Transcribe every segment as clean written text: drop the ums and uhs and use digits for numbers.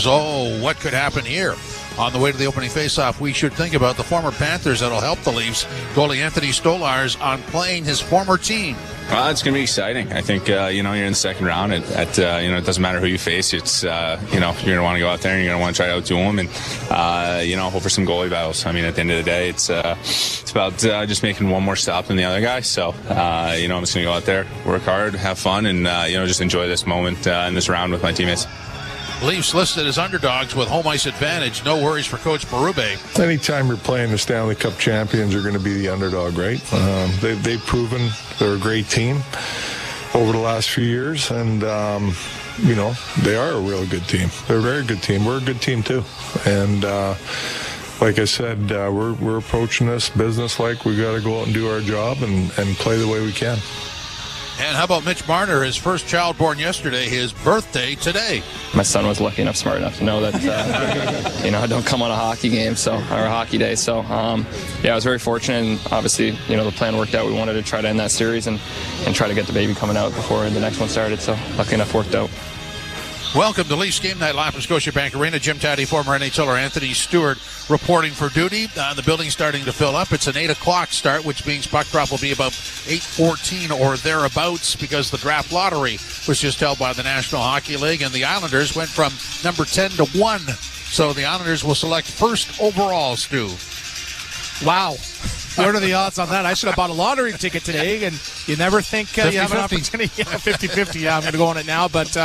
Oh, what could happen here? On the way to the opening faceoff, we should think about the former Panthers that'll help the Leafs. Goalie Anthony Stolarz on playing his former team. Well, it's going to be exciting. I think, you're in the second round. It doesn't matter who you face. It's, you're going to want to go out there and you're going to want to try to outdo them and, hope for some goalie battles. I mean, at the end of the day, it's about just making one more stop than the other guy. So, I'm just going to go out there, work hard, have fun, and, just enjoy this moment in this round with my teammates. Leafs listed as underdogs with home ice advantage. No worries for Coach Berube. Anytime you're playing the Stanley Cup champions, you're going to be the underdog, right? They've proven they're a great team over the last few years, and, they are a real good team. They're a very good team. We're a good team, too. And like I said, we're approaching this business like we got to go out and do our job and play the way we can. And how about Mitch Marner, his first child born yesterday, his birthday today? My son was lucky enough, smart enough to know that, I don't come on a hockey game, or a hockey day. So, I was very fortunate, and obviously, the plan worked out. We wanted to try to end that series and try to get the baby coming out before the next one started. So, lucky enough, worked out. Welcome to Leafs Game Night live from Scotiabank Arena. Jim Taddy, former NHLer Anthony Stewart, reporting for duty. The building's starting to fill up. It's an 8 o'clock start, which means puck drop will be about 8:14 or thereabouts, because the draft lottery was just held by the National Hockey League, and the Islanders went from number 10 to 1. So the Islanders will select first overall, Stu. Wow. What are the odds on that? I should have bought a lottery ticket today, and you never think you have an opportunity. 50-50, yeah, I'm going to go on it now, but...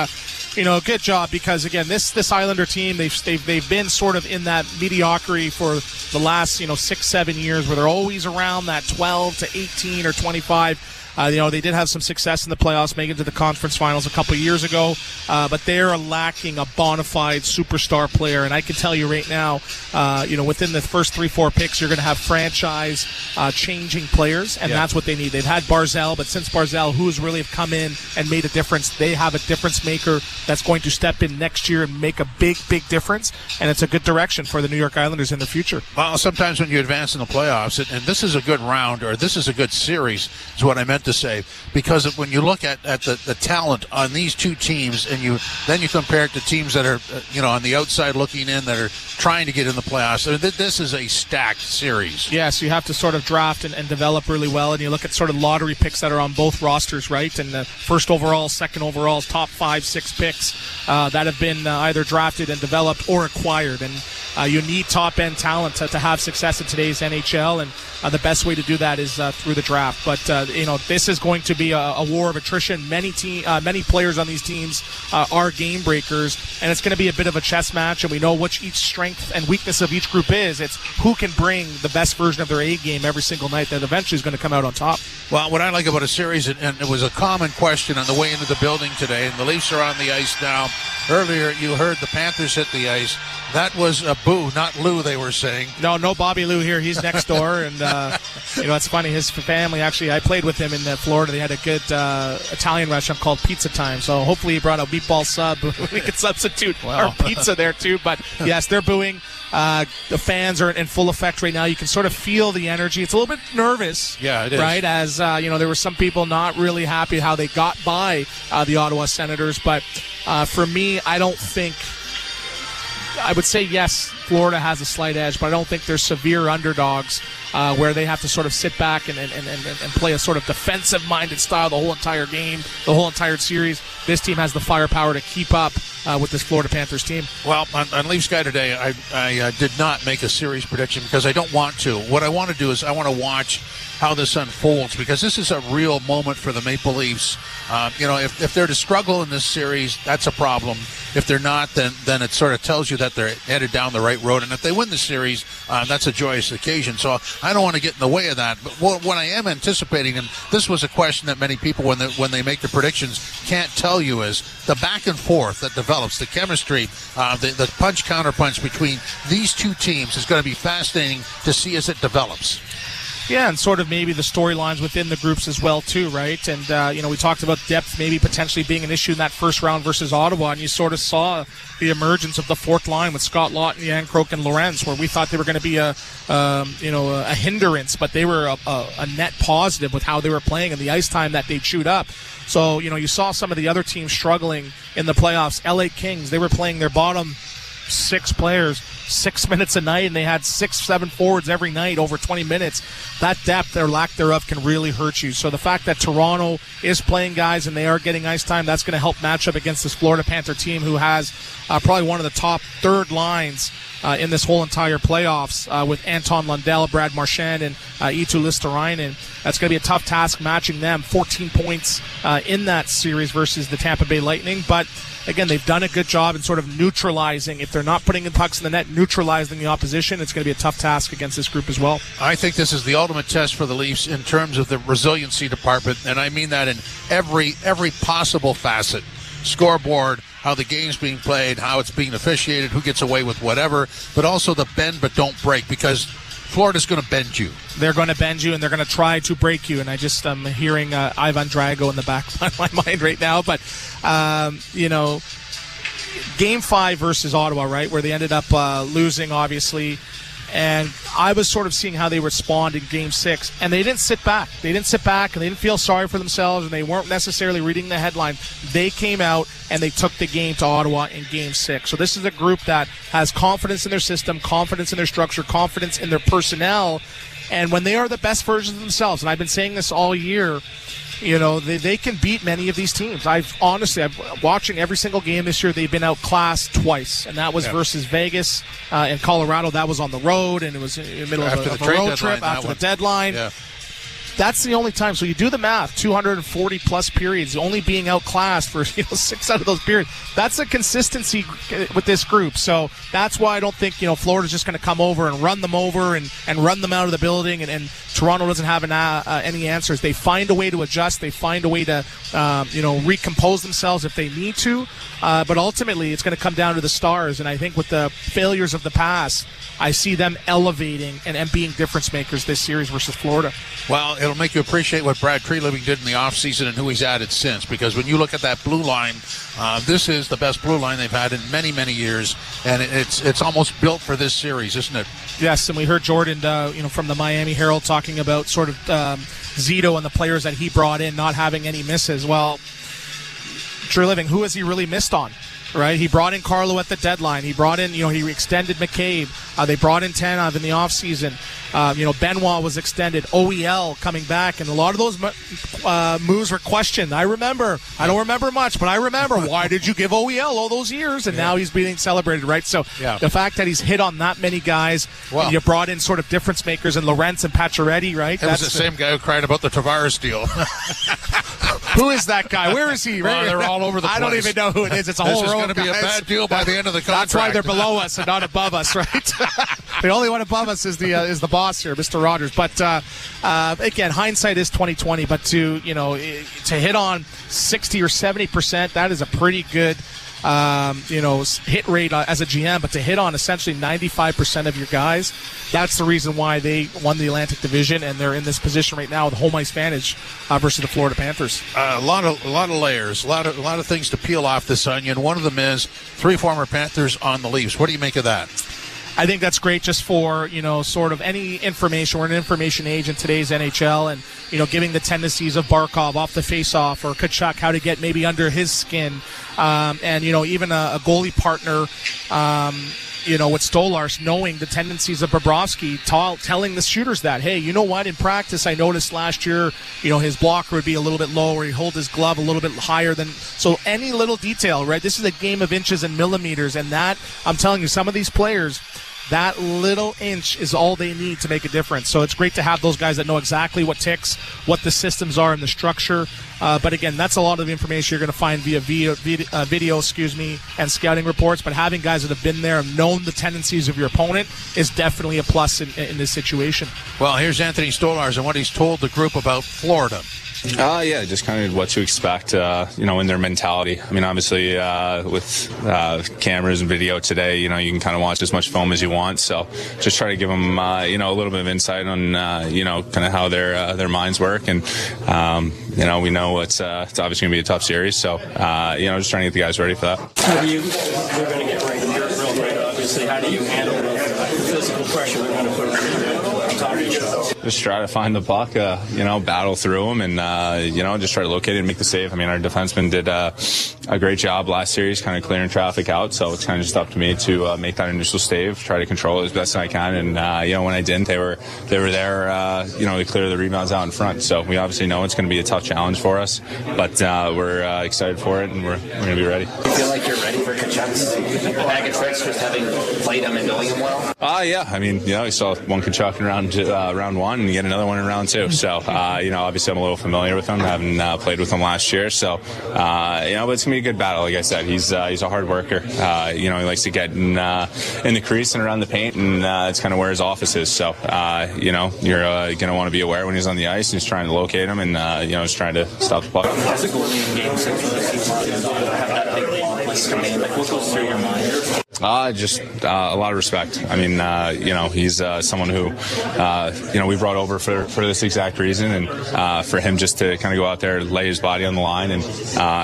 good job, because again, this Islander team, they've been sort of in that mediocrity for the last 6-7 years, where they're always around that 12 to 18 or 25. They did have some success in the playoffs, making it to the conference finals a couple of years ago, but they're lacking a bona fide superstar player. And I can tell you right now, within the first 3-4 picks, you're going to have franchise changing players, and that's what they need. They've had Barzal, but since Barzal, who's really have come in and made a difference, they have a difference maker that's going to step in next year and make a big, big difference. And it's a good direction for the New York Islanders in the future. Well, sometimes when you advance in the playoffs, and this is a good round, or this is a good series, is what I meant to say, because when you look at the talent on these two teams, and then you compare it to teams that are on the outside looking in, that are trying to get in the playoffs, this is a stacked series. Yes, you have to sort of draft and develop really well, and you look at sort of lottery picks that are on both rosters, right? And the first overall, second overall, top 5-6 picks that have been either drafted and developed or acquired, and you need top-end talent to have success in today's NHL, and the best way to do that is through the draft. But this is going to be a war of attrition. Many players on these teams are game breakers, and it's going to be a bit of a chess match. And we know which each strength and weakness of each group is. It's who can bring the best version of their A game every single night that eventually is going to come out on top. Well, what I like about a series, and it was a common question on the way into the building today, and the Leafs are on the ice now. Earlier, you heard the Panthers hit the ice. That was a boo, not Lou, they were saying. No Bobby Lou here. He's next door, and it's funny. His family, actually, I played with him in Florida. They had a good Italian restaurant called Pizza Time, so hopefully he brought a meatball sub. We could substitute our pizza there, too. But, yes, they're booing. The fans are in full effect right now. You can sort of feel the energy. It's a little bit nervous. Yeah, it is. Right, as, there were some people not really happy how they got by the Ottawa Senators. But for me, I would say, yes, Florida has a slight edge, but I don't think they're severe underdogs where they have to sort of sit back and play a sort of defensive-minded style the whole entire game, the whole entire series. This team has the firepower to keep up with this Florida Panthers team. Well, on Leafs Guy today, I did not make a series prediction because I don't want to. What I want to do is I want to watch how this unfolds, because this is a real moment for the Maple Leafs. If they're to struggle in this series, that's a problem. If they're not, then it sort of tells you that they're headed down the right road. And if they win the series, that's a joyous occasion. So I don't want to get in the way of that. But what I am anticipating, and this was a question that many people, when they make the predictions, can't tell you, is the back and forth that develops, the chemistry, the punch-counterpunch between these two teams is going to be fascinating to see as it develops. Yeah, and sort of maybe the storylines within the groups as well, too, right? And, we talked about depth maybe potentially being an issue in that first round versus Ottawa, and you sort of saw the emergence of the fourth line with Scott Laughton, Yankroke, and Lorenz, where we thought they were going to be a hindrance, but they were a net positive with how they were playing and the ice time that they chewed up. So, you saw some of the other teams struggling in the playoffs. LA Kings, they were playing their bottom 6 players 6 minutes a night, and they had 6-7 forwards every night over 20 minutes. That depth or lack thereof can really hurt you. So the fact that Toronto is playing guys and they are getting ice time, that's going to help match up against this Florida Panther team who has probably one of the top third lines in this whole entire playoffs with Anton Lundell, Brad Marchand, and Eetu Listerainen. That's going to be a tough task matching them. 14 points in that series versus the Tampa Bay Lightning. But again, they've done a good job in sort of neutralizing. If they're not putting in pucks in the net, neutralizing the opposition, it's going to be a tough task against this group as well. I think this is the ultimate test for the Leafs in terms of the resiliency department, and I mean that in every possible facet. Scoreboard, how the game's being played, how it's being officiated, who gets away with whatever, but also the bend but don't break, because Florida's going to bend you. They're going to bend you, and they're going to try to break you. And I'm hearing Ivan Drago in the back of my mind right now. But, Game 5 versus Ottawa, right, where they ended up losing, obviously. And I was sort of seeing how they respond in Game 6. And they didn't sit back. They didn't sit back, and they didn't feel sorry for themselves, and they weren't necessarily reading the headline. They came out, and they took the game to Ottawa in Game 6. So this is a group that has confidence in their system, confidence in their structure, confidence in their personnel. And when they are the best versions of themselves, and I've been saying this all year, they can beat many of these teams. I'm watching every single game this year. They've been outclassed twice, and that was versus Vegas and Colorado. That was on the road, and it was in the middle of a road trip after the deadline. Yeah. That's the only time. So you do the math, 240-plus periods, only being outclassed for 6 out of those periods. That's a consistency with this group. So that's why I don't think Florida's just going to come over and run them over and run them out of the building, and Toronto doesn't have any answers. They find a way to adjust. They find a way to recompose themselves if they need to. But ultimately, it's going to come down to the stars. And I think with the failures of the past, I see them elevating and being difference makers this series versus Florida. Well, it'll make you appreciate what Brad Treliving did in the offseason and who he's added since, because when you look at that blue line, this is the best blue line they've had in many, many years, and it's almost built for this series, isn't it? Yes, and we heard Jordan, from the Miami Herald talking about sort of Zito and the players that he brought in not having any misses. Well, Treliving, who has he really missed on? Right, he brought in Carlo at the deadline. He brought in, he extended McCabe. They brought in Tanev in the offseason. Benoit was extended. OEL coming back, and a lot of those moves were questioned. I remember. I don't remember much, but I remember. Why did you give OEL all those years? And now he's being celebrated, right? So the fact that he's hit on that many guys, and you brought in sort of difference makers in Lorenz and Pacioretty, right? That's the same guy who cried about the Tavares deal. Who is that guy? Where is he? They're all over the place. I don't even know who it is. It's a whole row. It's going to be a bad deal by the end of the contract. That's why they're below us and not above us, right? The only one above us is the boss here, Mr. Rogers. But again, hindsight is 20/20. But to hit on 60 or 70%, that is a pretty good hit rate as a GM. But to hit on essentially 95% of your guys, that's the reason why they won the Atlantic Division, and they're in this position right now with home ice advantage versus the Florida Panthers. A lot of layers, a lot of things to peel off this onion. One of them is 3 former Panthers on the Leafs. What do you make of that? I think that's great just for, sort of any information. We're an information age in today's NHL, and, giving the tendencies of Barkov off the face-off or Tkachuk, how to get maybe under his skin. And, even a goalie partner, with Stolarz, knowing the tendencies of Bobrovsky, telling the shooters that, hey, you know what, in practice I noticed last year, his blocker would be a little bit lower, he'd hold his glove a little bit higher than, so any little detail, right? This is a game of inches and millimeters, and that, I'm telling you, some of these players, that little inch is all they need to make a difference. So it's great to have those guys that know exactly what ticks, what the systems are and the structure. But again, that's a lot of information you're going to find via video, and scouting reports. But having guys that have been there and known the tendencies of your opponent is definitely a plus in this situation. Well, here's Anthony Stolarz and what he's told the group about Florida. Yeah, just kind of what to expect, in their mentality. I mean, obviously, with cameras and video today, you can kind of watch as much film as you want. So just try to give them, a little bit of insight on, kind of how their minds work. And, we know it's obviously going to be a tough series. So, just trying to get the guys ready for that. How do you're going to get right? You're real great, obviously. How do you handle the physical pressure they're going to put on top of you? Just try to find the puck, battle through them, and just try to locate it and make the save. I mean, our defensemen did a great job last series, kind of clearing traffic out. So it's kind of just up to me to make that initial save, try to control it as best I can. And when I didn't, they were there, to clear the rebounds out in front. So we obviously know it's going to be a tough challenge for us, but we're excited for it, and we're going to be ready. Do you feel like you're ready for Kachuk's bag of tricks, just having played him and knowing him well? Yeah. I mean, you saw one Kachuk in round one, and you get another one in round two. So, obviously I'm a little familiar with him, having played with him last year. So, but it's going to be a good battle. Like I said, he's a hard worker. He likes to get in the crease and around the paint, and it's kind of where his office is. So, you're going to want to be aware when he's on the ice, and he's trying to locate him, and, just trying to stop the puck. As a goalie in Game 6 for the season, have that big long list come in, what goes through your mind? Just a lot of respect. I mean, he's someone who, we brought over for this exact reason, and for him just to kind of go out there, lay his body on the line, and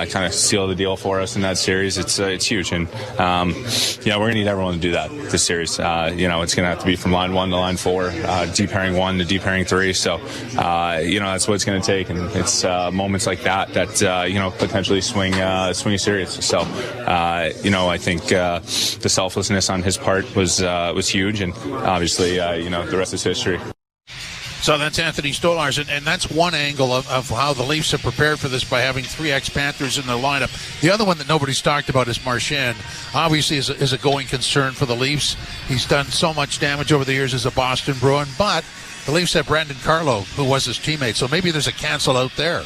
kind of seal the deal for us in that series. It's huge, and we're gonna need everyone to do that this series. It's gonna have to be from line 1 to line 4, deep pairing 1 to deep pairing 3. So, that's what it's gonna take, and it's moments like that potentially swing a series. So, I think the selflessness on his part was huge, and obviously, the rest is history. So that's Anthony Stolarz, and that's one angle of how the Leafs have prepared for this by having 3 ex-Panthers in their lineup. The other one that nobody's talked about is Marchand. Obviously is a going concern for the Leafs. He's done so much damage over the years as a Boston Bruin, but the Leafs have Brandon Carlo, who was his teammate, so maybe there's a cancel out there.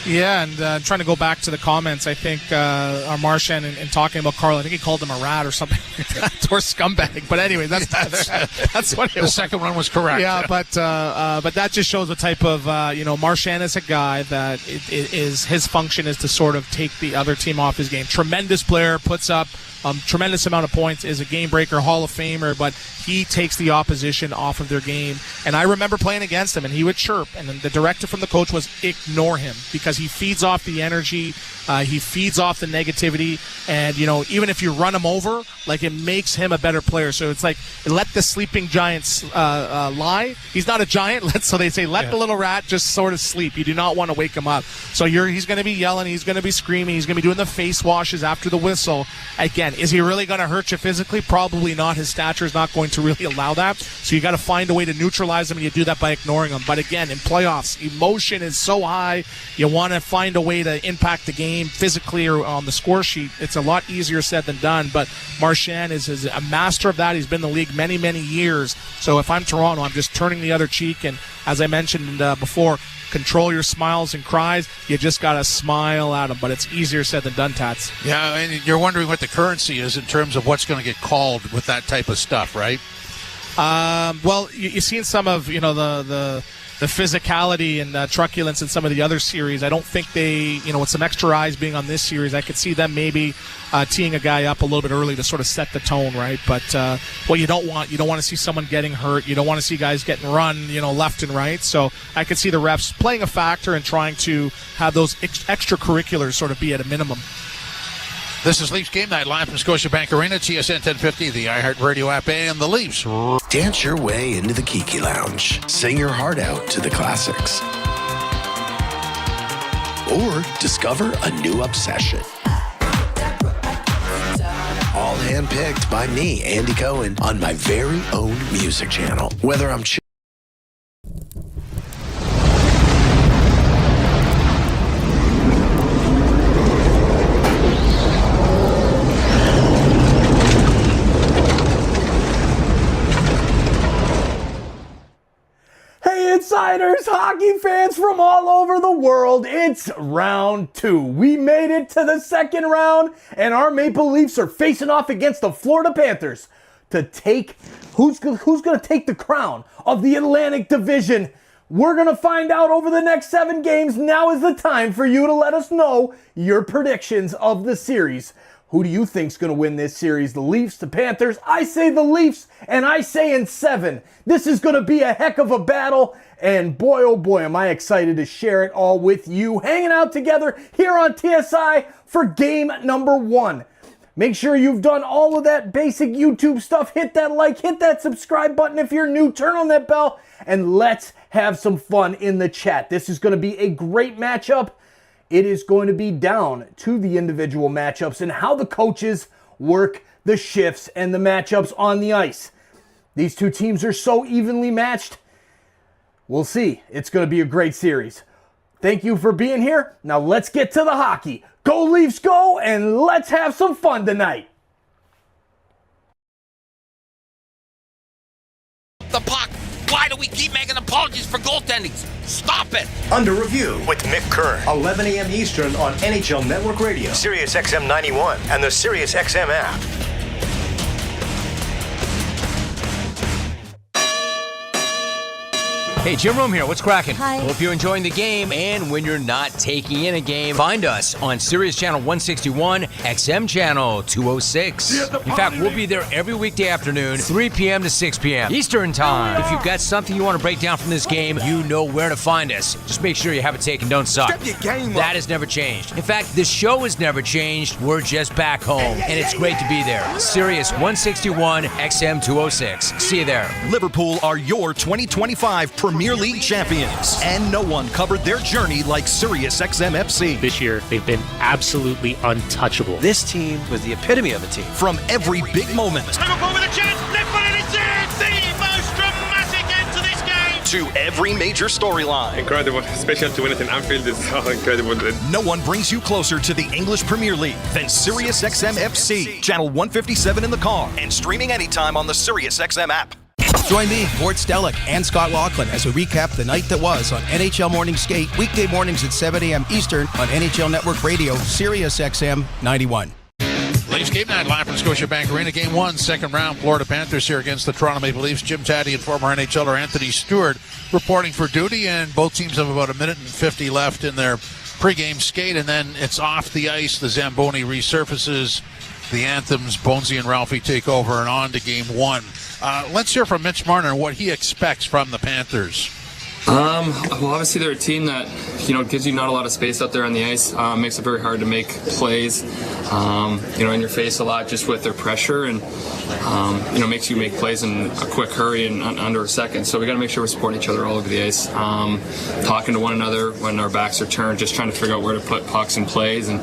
Yeah, and trying to go back to the comments, I think our Marchand in talking about Carl, I think he called him a rat or something like that, or scumbag. But anyway, that's what it was. The second one was correct. Yeah, but that just shows the type of Marchand is a guy that is his function is to sort of take the other team off his game. Tremendous player, puts up tremendous amount of points, is a game breaker, Hall of Famer, but he takes the opposition off of their game. And I remember playing against him, and he would chirp, and then the directive from the coach was ignore him, because he feeds off the energy, he feeds off the negativity, and even if you run him over, it makes him a better player. So it's like, let the sleeping giants lie. He's not a giant, so they say let the little rat just sort of sleep. You do not want to wake him up. So he's going to be yelling, he's going to be screaming, he's going to be doing the face washes after the whistle. Again, is he really going to hurt you physically? Probably not. His stature is not going to really allow that. So you got to find a way to neutralize him, and you do that by ignoring him. But again, in playoffs, emotion is so high. You want to find a way to impact the game physically or on the score sheet. It's a lot easier said than done. But Marchand is a master of that. He's been in the league many, many years. So if I'm Toronto, I'm just turning the other cheek. And as I mentioned before, control your smiles and cries. You just got to smile at them, but it's easier said than done, Tats. Yeah, and you're wondering what the currency is in terms of what's going to get called with that type of stuff, right? Well, you've seen some of the physicality and truculence in some of the other series. I don't think they, with some extra eyes being on this series, I could see them maybe teeing a guy up a little bit early to sort of set the tone, right? But what you don't want to see someone getting hurt. You don't want to see guys getting run, left and right. So I could see the refs playing a factor and trying to have those extracurriculars sort of be at a minimum. This is Leafs Game Night live from Scotiabank Arena, TSN 1050, the iHeartRadio app, and the Leafs. Dance your way into the Kiki Lounge. Sing your heart out to the classics. Or discover a new obsession. All handpicked by me, Andy Cohen, on my very own music channel. Whether I'm Insiders, hockey fans from all over the world, it's round 2. We made it to the second round, and our Maple Leafs are facing off against the Florida Panthers to take who's going to take the crown of the Atlantic Division We're going to find out over the next 7 games. Now is the time for you to let us know your predictions of the series. Who do you think's going to win this series? The Leafs, the Panthers? I say the Leafs, and I say in 7. This is going to be a heck of a battle, and boy, oh boy, am I excited to share it all with you, hanging out together here on TSI for game number 1. Make sure you've done all of that basic YouTube stuff. Hit that like, hit that subscribe button if you're new, turn on that bell, and let's have some fun in the chat. This is going to be a great matchup. It is going to be down to the individual matchups and how the coaches work the shifts and the matchups on the ice. These two teams are so evenly matched. We'll see. It's going to be a great series. Thank you for being here. Now let's get to the hockey. Go Leafs go, and let's have some fun tonight. The puck. Why do we keep making apologies for goaltending? Stop it! Under Review with Mick Kern. 11 a.m. Eastern on NHL Network Radio, Sirius XM 91, and the Sirius XM app. Hey, Jim Rome here. What's cracking? Hi. Hope you're enjoying the game, and when you're not taking in a game, find us on Sirius Channel 161, XM Channel 206. In fact, we'll be there every weekday afternoon, 3 p.m. to 6 p.m. Eastern Time. If you've got something you want to break down from this game, you know where to find us. Just make sure you have a take and don't suck. Step your game up. That has never changed. In fact, the show has never changed. We're just back home, and it's great to be there. Sirius 161, XM 206. See you there. Liverpool are your 2025 Premier League champions, and no one covered their journey like Sirius XM FC. This year, they've been absolutely untouchable. This team was the epitome of a team. From every big moment Liverpool with a chance, left footed, it's in! The most dramatic end to this game! to every major storyline. Incredible, especially to win it in Anfield is so incredible. No one brings you closer to the English Premier League than Sirius XM FC. Channel 157 in the car and streaming anytime on the Sirius XM app. Join me, Gord Stellick, and Scott Laughlin as we recap the night that was on NHL Morning Skate, weekday mornings at 7 a.m. Eastern on NHL Network Radio, Sirius XM 91. Leafs game night live from Scotiabank Arena. Game 1, second round. Florida Panthers here against the Toronto Maple Leafs. Jim Taddy and former NHLer Anthony Stewart reporting for duty, and both teams have about 1:50 left in their pregame skate, and then it's off the ice. The Zamboni resurfaces. The Anthems, Bonesy and Ralphie take over, and on to game 1. Let's hear from Mitch Marner and what he expects from the Panthers. Well, obviously they're a team that, gives you not a lot of space out there on the ice. Makes it very hard to make plays, in your face a lot just with their pressure, and, makes you make plays in a quick hurry and under a second. So we got to make sure we're supporting each other all over the ice, talking to one another when our backs are turned, just trying to figure out where to put pucks and plays, and,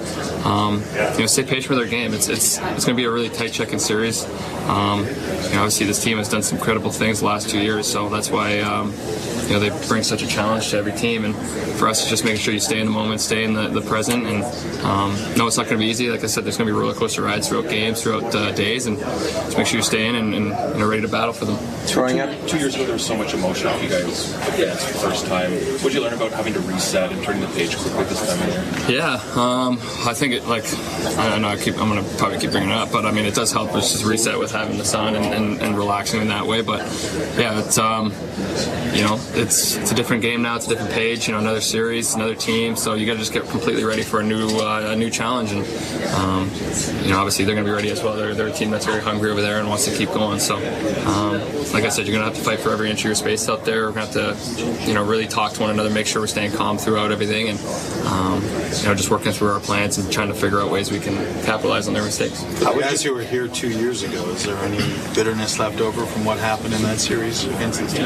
stay patient with our game. It's going to be a really tight check-in series. Obviously this team has done some incredible things the last 2 years, so that's why, they bring such a challenge to every team, and for us it's just making sure you stay in the moment, stay in the present, and no, it's not going to be easy. Like I said, there's going to be roller coaster rides throughout games, throughout days, and just make sure you stay in and are ready to battle for them. Throwing up 2 years ago, there was so much emotion off you guys advanced for the first time. What did you learn about having to reset and turning the page quickly this time of year? Yeah, I think it, I don't know, I'm going to probably keep bringing it up, but I mean, it does help us just reset with having the sun and relaxing in that way. But yeah, it's it's a different game now. It's a different page. Another series, another team. So you got to just get completely ready for a new challenge. And obviously they're going to be ready as well. They're a team that's very hungry over there and wants to keep going. So like I said, you're going to have to fight for every inch of your space out there. We're going to have to really talk to one another, make sure we're staying calm throughout everything, and just working through our plans and trying to figure out ways we can capitalize on their mistakes. Guys who were here 2 years ago, is there any bitterness left over from what happened in that series against this team?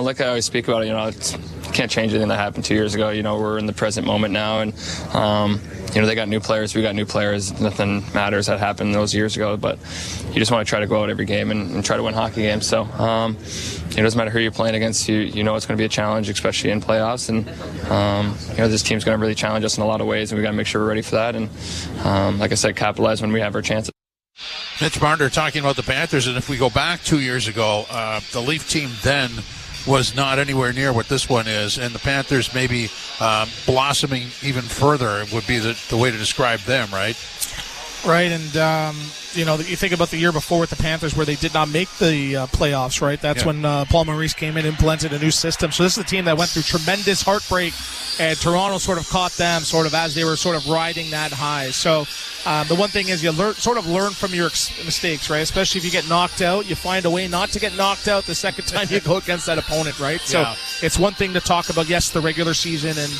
Like I always speak about it, can't change anything that happened 2 years ago. We're in the present moment now, and they got new players, we got new players. Nothing matters that happened those years ago, but you just want to try to go out every game and try to win hockey games. So it doesn't matter who you're playing against. You know it's going to be a challenge, especially in playoffs, and this team's going to really challenge us in a lot of ways, and we got to make sure we're ready for that, and like I said, capitalize when we have our chances. Mitch Marner talking about the Panthers, and if we go back 2 years ago, the Leaf team then was not anywhere near what this one is, and the Panthers maybe blossoming even further would be the way to describe them, right? Right, and you think about the year before with the Panthers where they did not make the playoffs, right? That's when Paul Maurice came in and implemented a new system. So this is a team that went through tremendous heartbreak, and Toronto sort of caught them sort of as they were sort of riding that high. So the one thing is you learn from your mistakes, right? Especially if you get knocked out, you find a way not to get knocked out the second time you go against that opponent, right? So it's one thing to talk about, yes, the regular season, and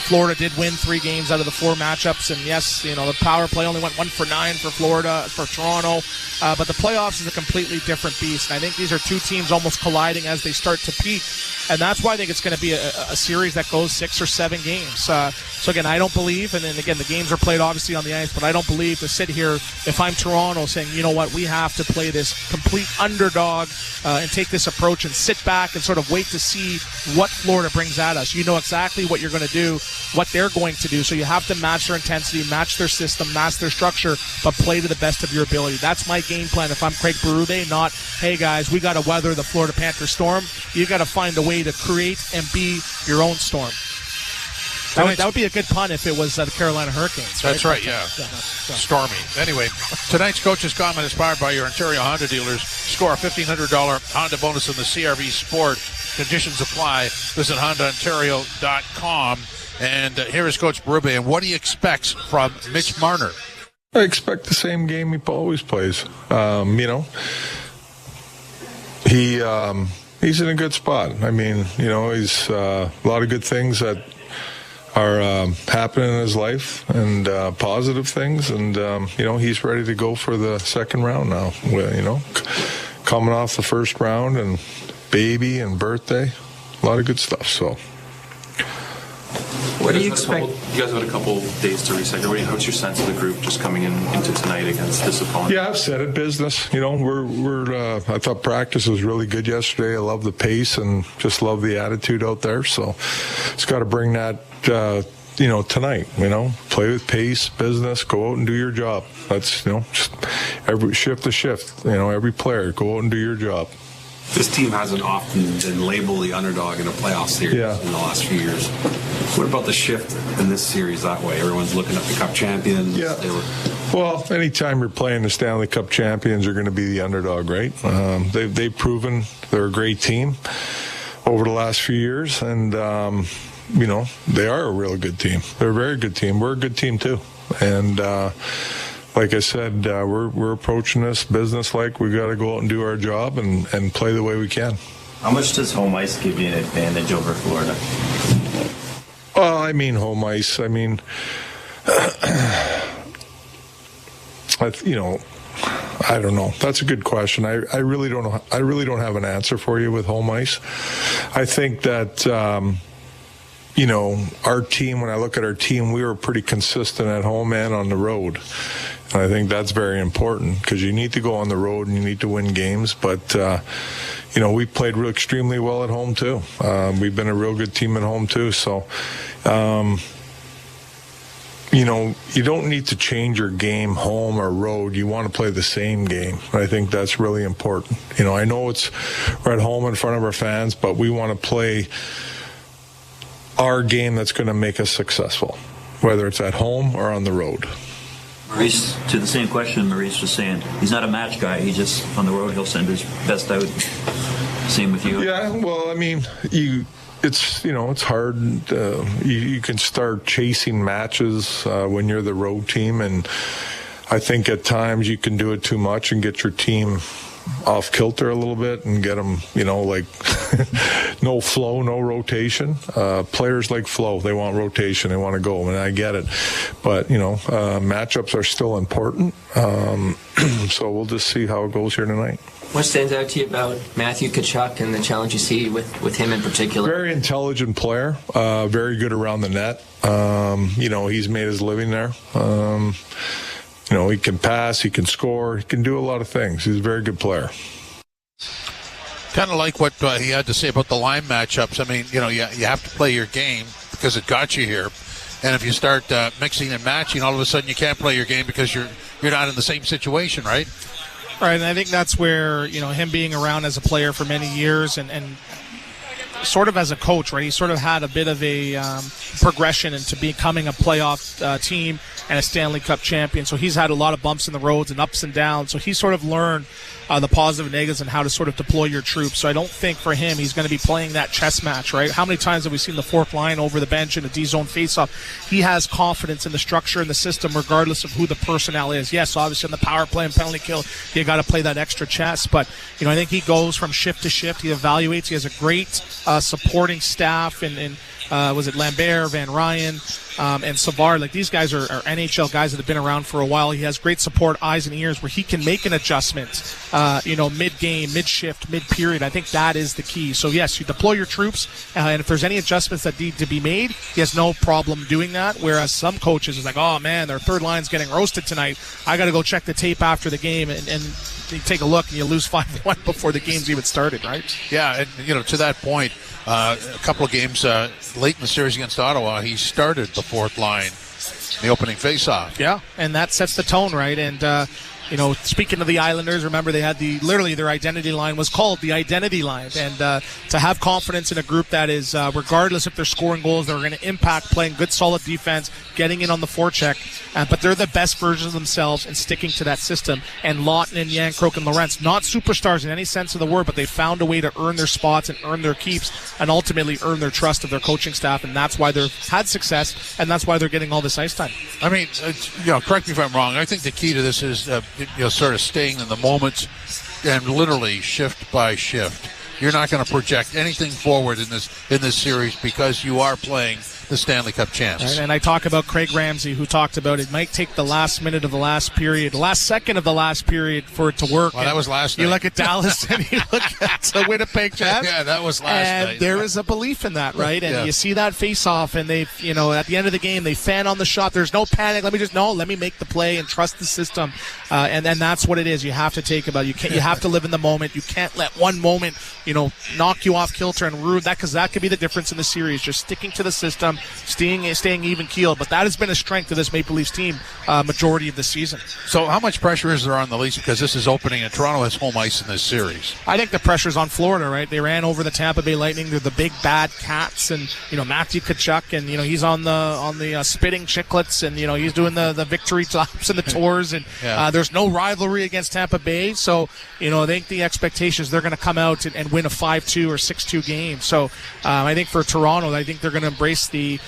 Florida did win 3 games out of the 4 matchups, and yes, the power play only went 1 for 9 for Toronto, but the playoffs is a completely different beast. And I think these are 2 teams almost colliding as they start to peak, and that's why I think it's going to be a series that goes 6 or 7 games. So again, I don't believe, and then again, the games are played obviously on the ice, but I don't believe to sit here, if I'm Toronto, saying, you know what, we have to play this complete underdog and take this approach and sit back and sort of wait to see what Florida brings at us. You know exactly what you're going to do, what they're going to do, so you have to match their intensity, match their system, match their structure, but play to the best of your ability. That's my game plan if I'm Craig Berube, not, hey guys, we got to weather the Florida Panthers storm. You got to find a way to create and be your own storm. That would be a good pun if it was the Carolina Hurricanes, right? That's right, yeah. Stormy. Anyway, tonight's Coach's Comment is powered by your Ontario Honda dealers. Score a $1,500 Honda bonus in the CRV Sport. Conditions apply. Visit HondaOntario.com. And here is Coach Berube, and what he expects from Mitch Marner. I expect the same game he always plays. He's in a good spot. I mean, he's a lot of good things that are happening in his life, and positive things, and he's ready to go for the second round now. Coming off the first round, and baby and birthday, a lot of good stuff. So what do you expect? You guys have had a couple days to reset. What's your sense of the group just coming into tonight against this opponent? Yeah, I've said it, business. We're I thought practice was really good yesterday. I love the pace and just love the attitude out there. So it's got to bring that tonight, play with pace, business, go out and do your job. That's, just every shift to shift, every player, go out and do your job. This team hasn't often been labeled the underdog in a playoff series in the last few years. What about the shift in this series that way? Everyone's looking at the Cup champions. Yeah. Well, anytime you're playing the Stanley Cup champions, are going to be the underdog, right? They've proven they're a great team over the last few years, and they are a real good team. They're a very good team. We're a good team too, and like I said, we're approaching this business-like. We got to go out and do our job and play the way we can. How much does home ice give you an advantage over Florida? Home ice. I don't know. That's a good question. I really don't know. I really don't have an answer for you with home ice. I think that our team, when I look at our team, we were pretty consistent at home and on the road. And I think that's very important because you need to go on the road and you need to win games. But, we played extremely well at home, too. We've been a real good team at home, too. So, you don't need to change your game home or road. You want to play the same game. I think that's really important. I know we're at home in front of our fans, but we want to play our game that's going to make us successful, whether it's at home or on the road. Maurice, to the same question, Maurice was saying, he's not a match guy. He just, on the road, he'll send his best out. Same with you. Yeah, well, it's hard. You can start chasing matches when you're the road team, and I think at times you can do it too much and get your team off kilter a little bit and get them, no flow, no rotation. Players like flow. They want rotation. They want to go, and I get it. But, matchups are still important. So we'll just see how it goes here tonight. What stands out to you about Matthew Tkachuk and the challenge you see with him in particular? Very intelligent player, very good around the net. He's made his living there. He can pass, he can score, he can do a lot of things. He's a very good player. Kind of like what he had to say about the line matchups. You have to play your game because it got you here. And if you start mixing and matching, all of a sudden you can't play your game because you're not in the same situation, right? Right, and I think that's where, him being around as a player for many years and sort of as a coach, right? He sort of had a bit of a progression into becoming a playoff team and a Stanley Cup champion. So he's had a lot of bumps in the roads and ups and downs. So he sort of learned the positive and negatives and how to sort of deploy your troops. So I don't think for him he's going to be playing that chess match, right? How many times have we seen the fourth line over the bench in a D-zone faceoff? He has confidence in the structure and the system regardless of who the personnel is. Yes, obviously in the power play and penalty kill, you got to play that extra chess. But, I think he goes from shift to shift. He evaluates. He has a great supporting staff and was it Lambert, Van Ryan, and Savard? Like, these guys are NHL guys that have been around for a while. He has great support, eyes and ears, where he can make an adjustment, mid-game, mid-shift, mid-period. I think that is the key. So, yes, you deploy your troops, and if there's any adjustments that need to be made, he has no problem doing that, whereas some coaches is like, oh, man, their third line's getting roasted tonight. I got to go check the tape after the game, and you take a look, and you lose 5-1 before the game's even started, right? Yeah, and, to that point, a couple of games late in the series against Ottawa, he started the fourth line in the opening faceoff. Yeah, and that sets the tone, right? And, speaking of the Islanders, remember they had their identity line was called the identity line. And to have confidence in a group that is, regardless if they're scoring goals, they're going to impact playing good, solid defense, getting in on the forecheck, but they're the best versions of themselves and sticking to that system. And Lawton and Yankrook and Lorentz, not superstars in any sense of the word, but they found a way to earn their spots and earn their keeps and ultimately earn their trust of their coaching staff. And that's why they've had success, and that's why they're getting all this ice time. I mean, correct me if I'm wrong. I think the key to this is sort of staying in the moment and literally shift by shift. You're not going to project anything forward in this series because you are playing the Stanley Cup champs. Right, and I talk about Craig Ramsey, who talked about it might take the last minute of the last period, the last second of the last period for it to work. Well, that was last night. You look at Dallas and you look at the Winnipeg Jets. Yeah, that was last night. And there is a belief in that, right? And you see that face-off, and they, at the end of the game, they fan on the shot. There's no panic. Let me make the play and trust the system. And that's what it is. You have to take about it. You have to live in the moment. You can't let one moment, knock you off kilter and ruin that, because that could be the difference in the series. Just sticking to the system, staying even keeled. But that has been a strength of this Maple Leafs team majority of the season. So how much pressure is there on the Leafs, because this is opening and Toronto has home ice in this series? I think the pressure's on Florida, right? They ran over the Tampa Bay Lightning. They're the big bad cats, and Matthew Tkachuk, and he's on the spitting chicklets, and he's doing the victory laps and the tours, and there's no rivalry against Tampa Bay. So I think the expectations, they're going to come out and win a 5-2 or 6-2 game. So I think for Toronto, I think they're going to embrace the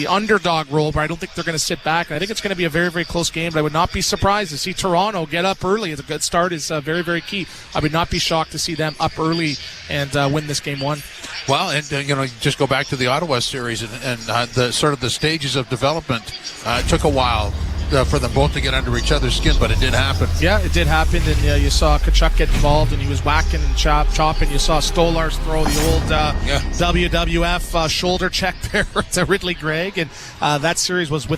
underdog role, but I don't think they're going to sit back. And I think it's going to be a very, very close game, but I would not be surprised to see Toronto get up early. A good start is very, very key. I would not be shocked to see them up early and win this game one. Well, and just go back to the Ottawa series and the sort of the stages of development. It took a while for them both to get under each other's skin, but it did happen. Yeah, it did happen, and you saw Tkachuk get involved, and he was whacking and chopping. You saw Stolarz throw the old WWF shoulder check there to Ridley Gregg, and that series was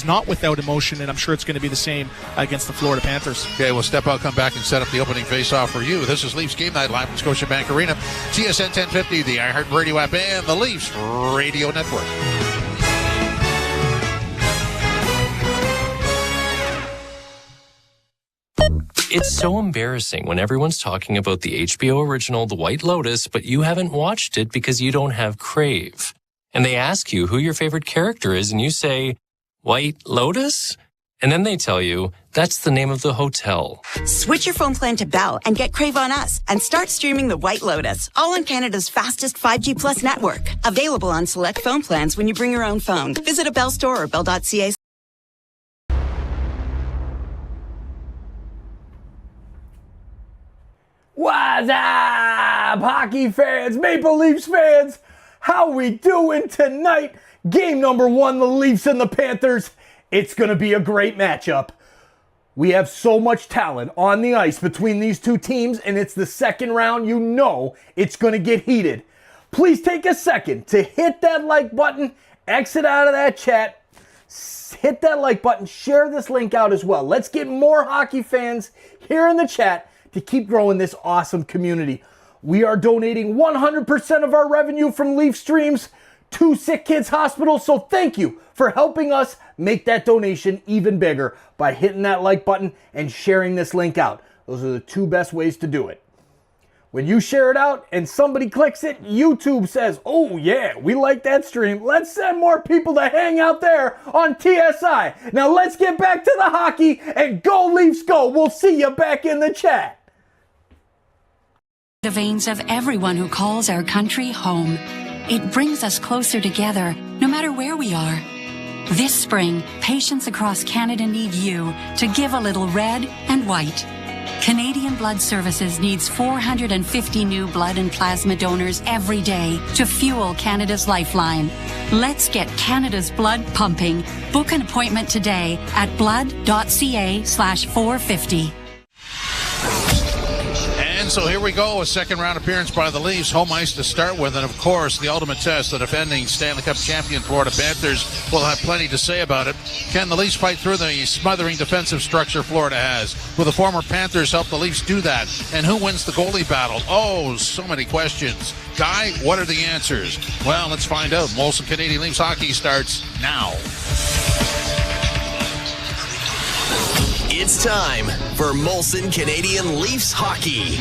not without emotion, and I'm sure it's going to be the same against the Florida Panthers. Okay, we'll step out, come back, and set up the opening face-off for you. This is Leafs Game Night live from Scotiabank Arena, TSN 1050, the iHeartRadio app, and the Leafs Radio Network. It's so embarrassing when everyone's talking about the HBO original The White Lotus, but you haven't watched it because you don't have Crave. And they ask you who your favorite character is, and you say, White Lotus? And then they tell you, that's the name of the hotel. Switch your phone plan to Bell and get Crave on us and start streaming The White Lotus, all on Canada's fastest 5G Plus network. Available on select phone plans when you bring your own phone. Visit a Bell store or bell.ca. What's up, hockey fans, Maple Leafs fans? How we doing tonight? Game number 1, the Leafs and the Panthers. It's going to be a great matchup. We have so much talent on the ice between these two teams, and it's the second round. You know it's going to get heated. Please take a second to hit that like button, exit out of that chat, hit that like button, share this link out as well. Let's get more hockey fans here in the chat to keep growing this awesome community. We are donating 100% of our revenue from Leaf streams to SickKids Hospital, so thank you for helping us make that donation even bigger by hitting that like button and sharing this link out. Those are the two best ways to do it. When you share it out and somebody clicks it, YouTube says, oh yeah, we like that stream. Let's send more people to hang out there on TSI. Now let's get back to the hockey and go Leafs go. We'll see you back in the chat. The veins of everyone who calls our country home. It brings us closer together, no matter where we are. This spring, patients across Canada need you to give a little red and white. Canadian Blood Services needs 450 new blood and plasma donors every day to fuel Canada's lifeline. Let's get Canada's blood pumping. Book an appointment today at blood.ca/450. And so here we go, a second round appearance by the Leafs, home ice to start with, and of course the ultimate test, the defending Stanley Cup champion Florida Panthers will have plenty to say about it. Can the Leafs fight through the smothering defensive structure Florida has? Will the former Panthers help the Leafs do that? And who wins the goalie battle? Oh, so many questions. Guy, what are the answers? Well, let's find out. Molson Canadian Leafs hockey starts now. It's time for Molson Canadian Leafs hockey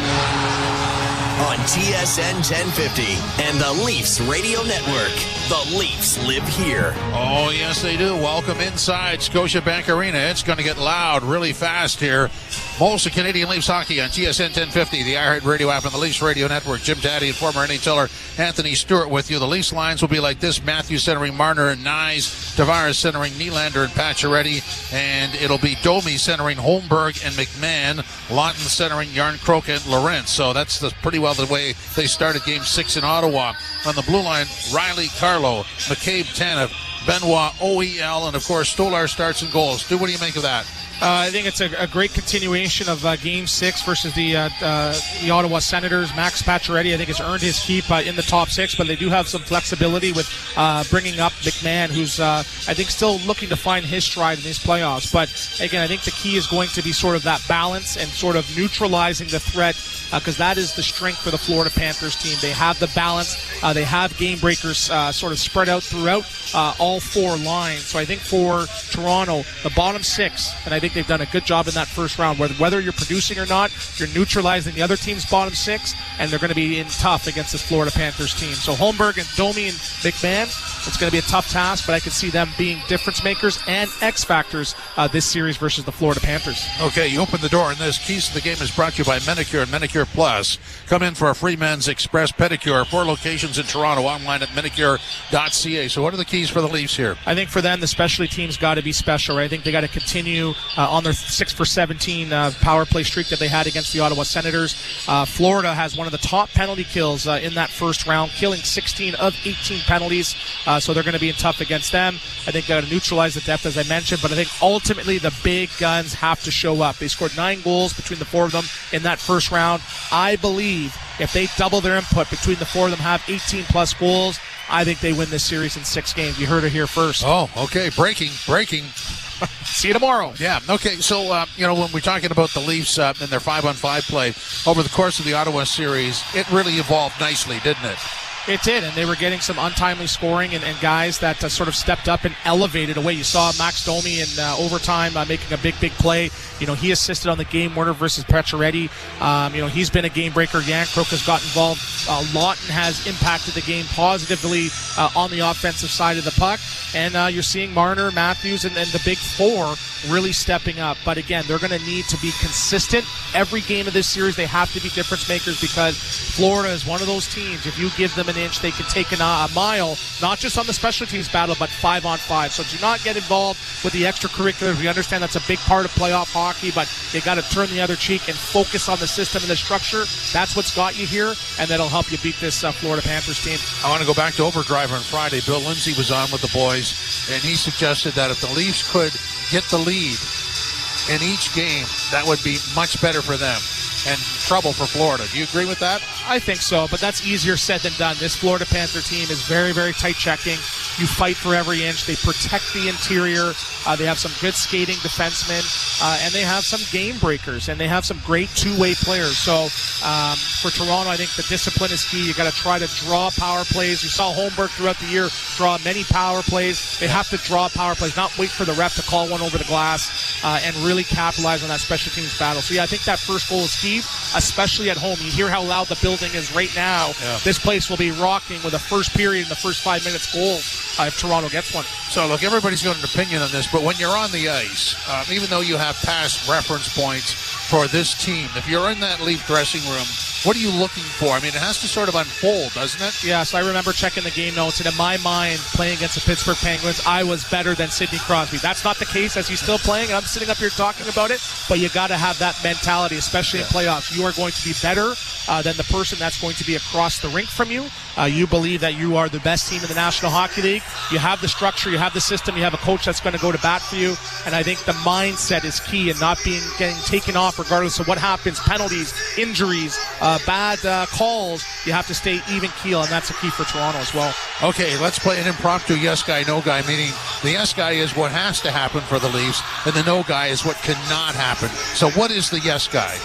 on TSN 1050 and the Leafs Radio Network. The Leafs live here. Oh, yes, they do. Welcome inside Scotiabank Arena. It's going to get loud really fast here. Molson Canadian Leafs hockey on TSN 1050, the iHeart Radio app, and the Leafs Radio Network. Jim Taddy and former NHLer Anthony Stewart with you. The Leafs lines will be like this: Matthews centering Marner and Knies, Tavares centering Nylander and Pacioretty, and it'll be Domi centering Holmberg and McMahon, Lawton centering Yarncroke and Lorentz. So that's pretty well the way they started Game 6 in Ottawa. On the blue line, Riley Carlo, McCabe Tanev, Benoit OEL, and of course Stolar starts in goals. Stu, what do you make of that? I think it's a great continuation of Game 6 versus the Ottawa Senators. Max Pacioretty, I think, has earned his keep in the top 6, but they do have some flexibility with bringing up McMahon, who's, I think, still looking to find his stride in these playoffs. But, again, I think the key is going to be sort of that balance and sort of neutralizing the threat, because that is the strength for the Florida Panthers team. They have the balance. They have game breakers sort of spread out throughout all 4 lines. So I think for Toronto, the bottom 6, and I think they've done a good job in that first round. Whether you're producing or not, you're neutralizing the other team's bottom 6, and they're going to be in tough against this Florida Panthers team. So Holmberg and Domi and McMahon, it's going to be a tough task, but I can see them being difference makers and X factors this series versus the Florida Panthers. Okay, you open the door, and this Keys to the Game is brought to you by Manicure and Manicure Plus. Come in for a free men's express pedicure. 4 locations in Toronto, online at manicure.ca. So what are the keys for the Leafs here? I think for them, the specialty teams got to be special. Right? I think they got to continue on their 6-for-17 power play streak that they had against the Ottawa Senators. Florida has one of the top penalty kills in that first round, killing 16 of 18 penalties. So they're going to be in tough against them. I think they got to neutralize the depth, as I mentioned, but I think ultimately the big guns have to show up. They scored 9 goals between the 4 of them in that first round. I believe if they double their input between the 4 of them, have 18-plus goals, I think they win this series in 6 games. You heard it here first. Oh, okay. Breaking. See you tomorrow. Yeah, okay. So, when we're talking about the Leafs and their 5-on-5 play, over the course of the Ottawa series, it really evolved nicely, didn't it? It did, and they were getting some untimely scoring and guys that sort of stepped up and elevated away. You saw Max Domi in overtime making a big play. He assisted on the game winner versus Pacioretty. He's been a game breaker. Yarncroke has got involved. Lawton has impacted the game positively on the offensive side of the puck. And you're seeing Marner, Matthews, and the big 4 really stepping up. But again, they're going to need to be consistent. Every game of this series, they have to be difference makers, because Florida is one of those teams. If you give them an inch, they can take a mile, not just on the special teams battle, but 5-on-5. So do not get involved with the extracurriculars. We understand that's a big part of playoff hockey, but you got to turn the other cheek and focus on the system and the structure. That's what's got you here, and that'll help you beat this Florida Panthers team. I want to go back to Overdrive on Friday. Bill Lindsay was on with the boys, and he suggested that if the Leafs could get the lead in each game, that would be much better for them and trouble for Florida. Do you agree with that? I think so, but that's easier said than done. This Florida Panther team is very, very tight checking. You fight for every inch. They protect the interior. They have some good skating defensemen, and they have some game breakers, and they have some great two-way players. So for Toronto, I think the discipline is key. You got to try to draw power plays. You saw Holmberg throughout the year draw many power plays. They have to draw power plays, not wait for the ref to call one over the glass, and really capitalize on that special teams battle. So, yeah, I think that first goal is key, especially at home. You hear how loud the building is right now. Yeah. This place will be rocking with a first period in the first 5 minutes goal if Toronto gets one. So, look, everybody's got an opinion on this, but when you're on the ice, even though you have past reference points for this team, if you're in that Leaf dressing room, what are you looking for? I mean, it has to sort of unfold, doesn't it? Yes, I remember checking the game notes, and in my mind, playing against the Pittsburgh Penguins, I was better than Sidney Crosby. That's not the case as he's still playing, and I'm sitting up here talking about it, but you got to have that mentality, especially in playoffs. You are going to be better than the person that's going to be across the rink from you. You believe that you are the best team in the National Hockey League. You have the structure, you have the system, you have a coach that's going to go to bat for you, and I think the mindset is key in not getting taken off regardless of what happens, penalties, injuries, bad calls. You have to stay even keel, and that's a key for Toronto as well. Okay, let's play an impromptu yes guy, no guy, meaning the yes guy is what has to happen for the Leafs, and the no guy is what cannot happen. So what is the yes guy?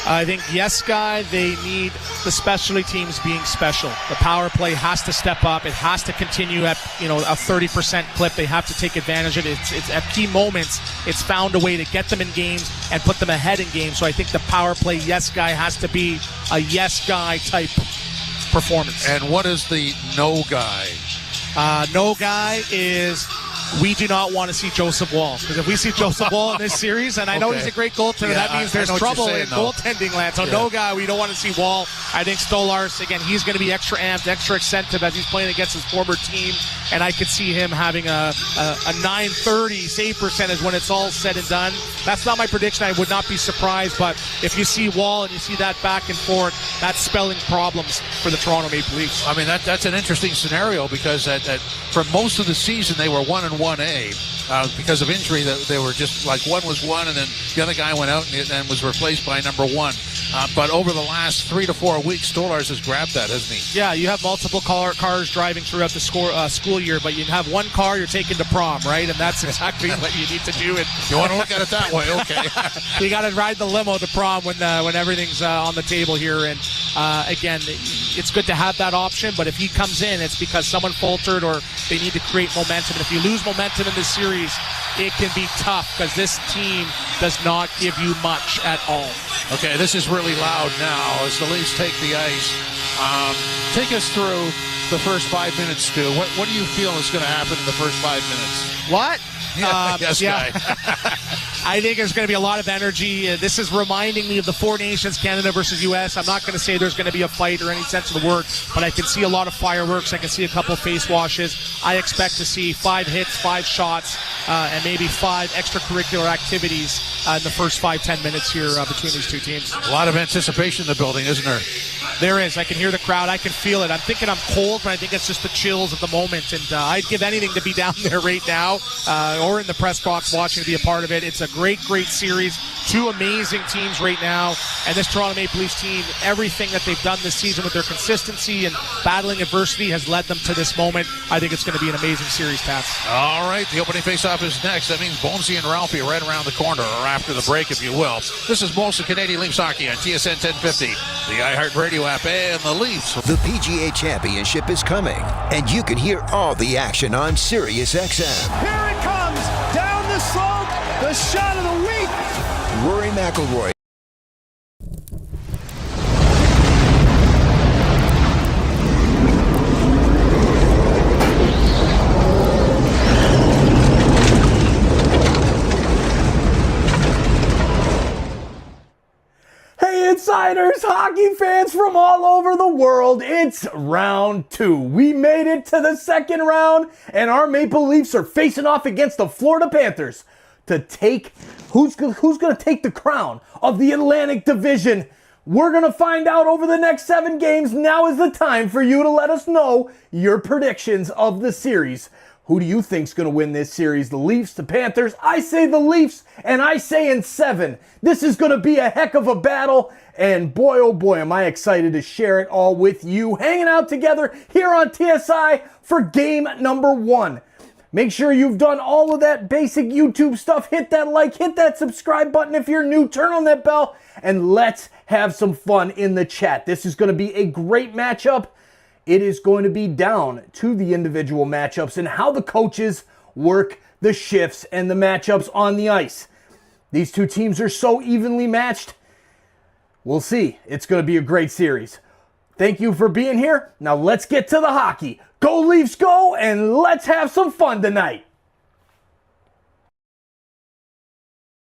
I think yes guy, they need the specialty teams being special. The power play has to step up. It has to continue at a 30% clip. They have to take advantage of it. It's at key moments. It's found a way to get them in games and put them ahead in games. So I think the power play yes guy has to be a yes guy type performance. And what is the no guy? No guy is we do not want to see Joseph Woll. Because if we see Joseph Woll in this series, and I know he's a great goaltender, that means there's trouble in goaltending land. So no guy, we don't want to see Woll. I think Stolarz, again, he's going to be extra amped, extra excited as he's playing against his former team. And I could see him having a 930 save percentage when it's all said and done. That's not my prediction. I would not be surprised. But if you see Woll and you see that back and forth, that's spelling problems for the Toronto Maple Leafs. I mean, that's an interesting scenario because for most of the season they were 1-1A. Because of injury, they were just like one was one, and then the other guy went out and was replaced by number one. But over the last 3 to 4 weeks, Stolarz has grabbed that, hasn't he? Yeah, you have multiple cars driving throughout the school year, but you have one car you're taking to prom, right? And that's exactly what you need to do. And you want to look at it that way, okay? You got to ride the limo to prom when everything's on the table here. And again, it's good to have that option, but if he comes in, it's because someone faltered or they need to create momentum. And if you lose momentum in this series, it can be tough because this team does not give you much at all. Okay, this is really loud now as the Leafs take the ice. Take us through the first 5 minutes, Stu. What do you feel is going to happen in the first 5 minutes? What? Yes, guy. I think there's going to be a lot of energy. This is reminding me of the Four Nations, Canada versus U.S. I'm not going to say there's going to be a fight or any sense of the word, but I can see a lot of fireworks. I can see a couple of face washes. I expect to see 5 hits, 5 shots, and maybe 5 extracurricular activities in the first 5-10 minutes here between these two teams. A lot of anticipation in the building, isn't there? There is. I can hear the crowd. I can feel it. I'm thinking I'm cold, but I think it's just the chills of the moment. And I'd give anything to be down there right now or in the press box watching to be a part of it. It's a great, great series. 2 amazing teams right now. And this Toronto Maple Leafs team, everything that they've done this season with their consistency and battling adversity has led them to this moment. I think it's going to be an amazing series, Pats. All right. The opening faceoff is next. That means Bonesy and Ralphie right around the corner or after the break, if you will. This is Molson Canadian Leafs Hockey on TSN 1050, the iHeartRadio app, and the Leafs. The PGA Championship is coming, and you can hear all the action on SiriusXM. Here it comes, down the slope, the shot of the week. Rory McIlroy. Hey insiders, hockey fans from all over the world, it's round 2. We made it to the second round, and our Maple Leafs are facing off against the Florida Panthers to take who's going to take the crown of the Atlantic Division. We're going to find out over the next 7 games. Now is the time for you to let us know your predictions of the series. Who do you think's going to win this series? The Leafs, the Panthers? I say the Leafs, and I say in 7. This is going to be a heck of a battle, and boy, oh boy, am I excited to share it all with you, hanging out together here on TSI for game number 1. Make sure you've done all of that basic YouTube stuff. Hit that like, hit that subscribe button if you're new, turn on that bell, and let's have some fun in the chat. This is going to be a great matchup. It is going to be down to the individual matchups and how the coaches work the shifts and the matchups on the ice. These two teams are so evenly matched. We'll see. It's going to be a great series. Thank you for being here. Now let's get to the hockey. Go Leafs go, and let's have some fun tonight.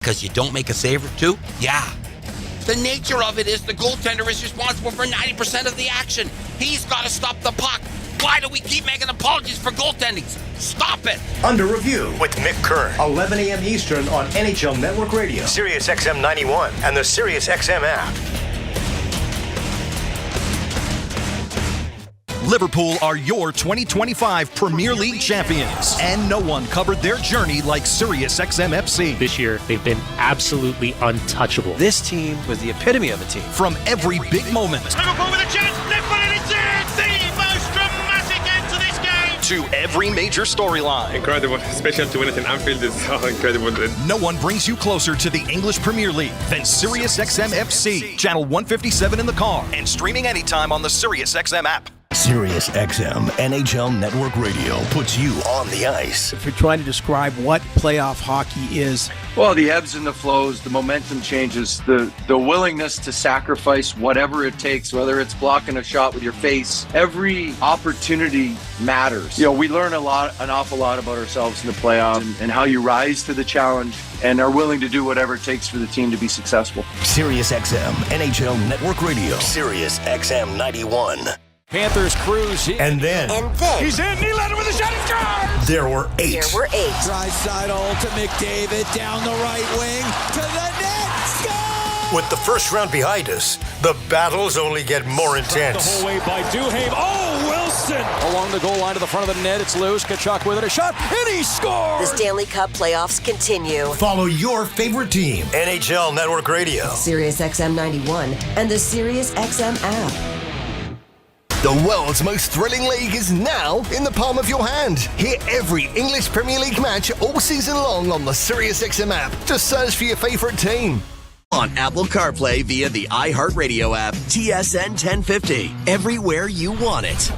Because you don't make a save or two? Yeah. The nature of it is the goaltender is responsible for 90% of the action. He's got to stop the puck. Why do we keep making apologies for goaltending? Stop it. Under Review with Mick Kern. 11 a.m. Eastern on NHL Network Radio, Sirius XM 91, and the Sirius XM app. Liverpool are your 2025 Premier League champions, and no one covered their journey like SiriusXM FC. This year, they've been absolutely untouchable. This team was the epitome of a team. From every big moment Liverpool with a chance, left foot and it's in! The most dramatic end to this game! to every major storyline. Incredible, especially to win it in Anfield is so incredible. No one brings you closer to the English Premier League than SiriusXM FC. Channel 157 in the car and streaming anytime on the SiriusXM app. Sirius XM NHL Network Radio puts you on the ice. If you're trying to describe what playoff hockey is, well, the ebbs and the flows, the momentum changes, the willingness to sacrifice whatever it takes, whether it's blocking a shot with your face. Every opportunity matters. You know, we learn an awful lot about ourselves in the playoffs and how you rise to the challenge and are willing to do whatever it takes for the team to be successful. Sirius XM NHL Network Radio, Sirius XM 91. Panthers cruise in. And then he's in. Nylander with a shot. He scores. There were 8. Draisaitl to McDavid down the right wing to the net. Score! With the first round behind us, the battles only get more intense. The whole way by Duhaime. Oh, Wilson! Along the goal line to the front of the net. It's loose. Tkachuk with it. A shot. And he scores! The Stanley Cup playoffs continue. Follow your favorite team. NHL Network Radio, Sirius XM 91, and the Sirius XM app. The world's most thrilling league is now in the palm of your hand. Hear every English Premier League match all season long on the SiriusXM app. Just search for your favorite team. On Apple CarPlay via the iHeartRadio app, TSN 1050. Everywhere you want it.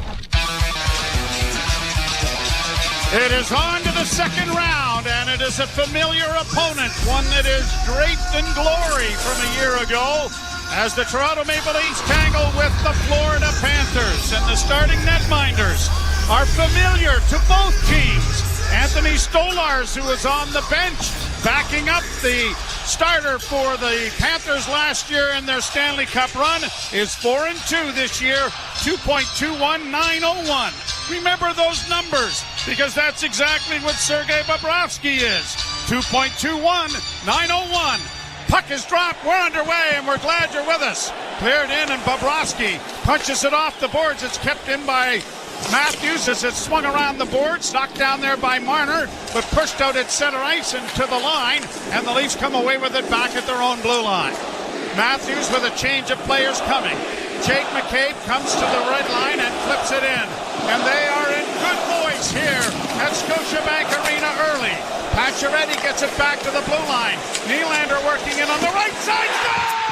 It is on to the second round, and it is a familiar opponent, one that is draped in glory from a year ago, as the Toronto Maple Leafs tangle with the Florida Panthers. And the starting netminders are familiar to both teams. Anthony Stolarz, who was on the bench, backing up the starter for the Panthers last year in their Stanley Cup run, is 4-2 this year, 2.21, 901. Remember those numbers, because that's exactly what Sergei Bobrovsky is. 2.21, 901. Puck is dropped, we're underway, and we're glad you're with us. Cleared in, and Bobrovsky punches it off the boards. It's kept in by Matthews as it's swung around the boards, knocked down there by Marner, but pushed out at center ice and to the line, and the Leafs come away with it back at their own blue line. Matthews with a change of players coming. Jake McCabe comes to the red line and flips it in. And they are in good voice here at Scotiabank Arena early. Pacioretty gets it back to the blue line. Nylander working in on the right side. Score!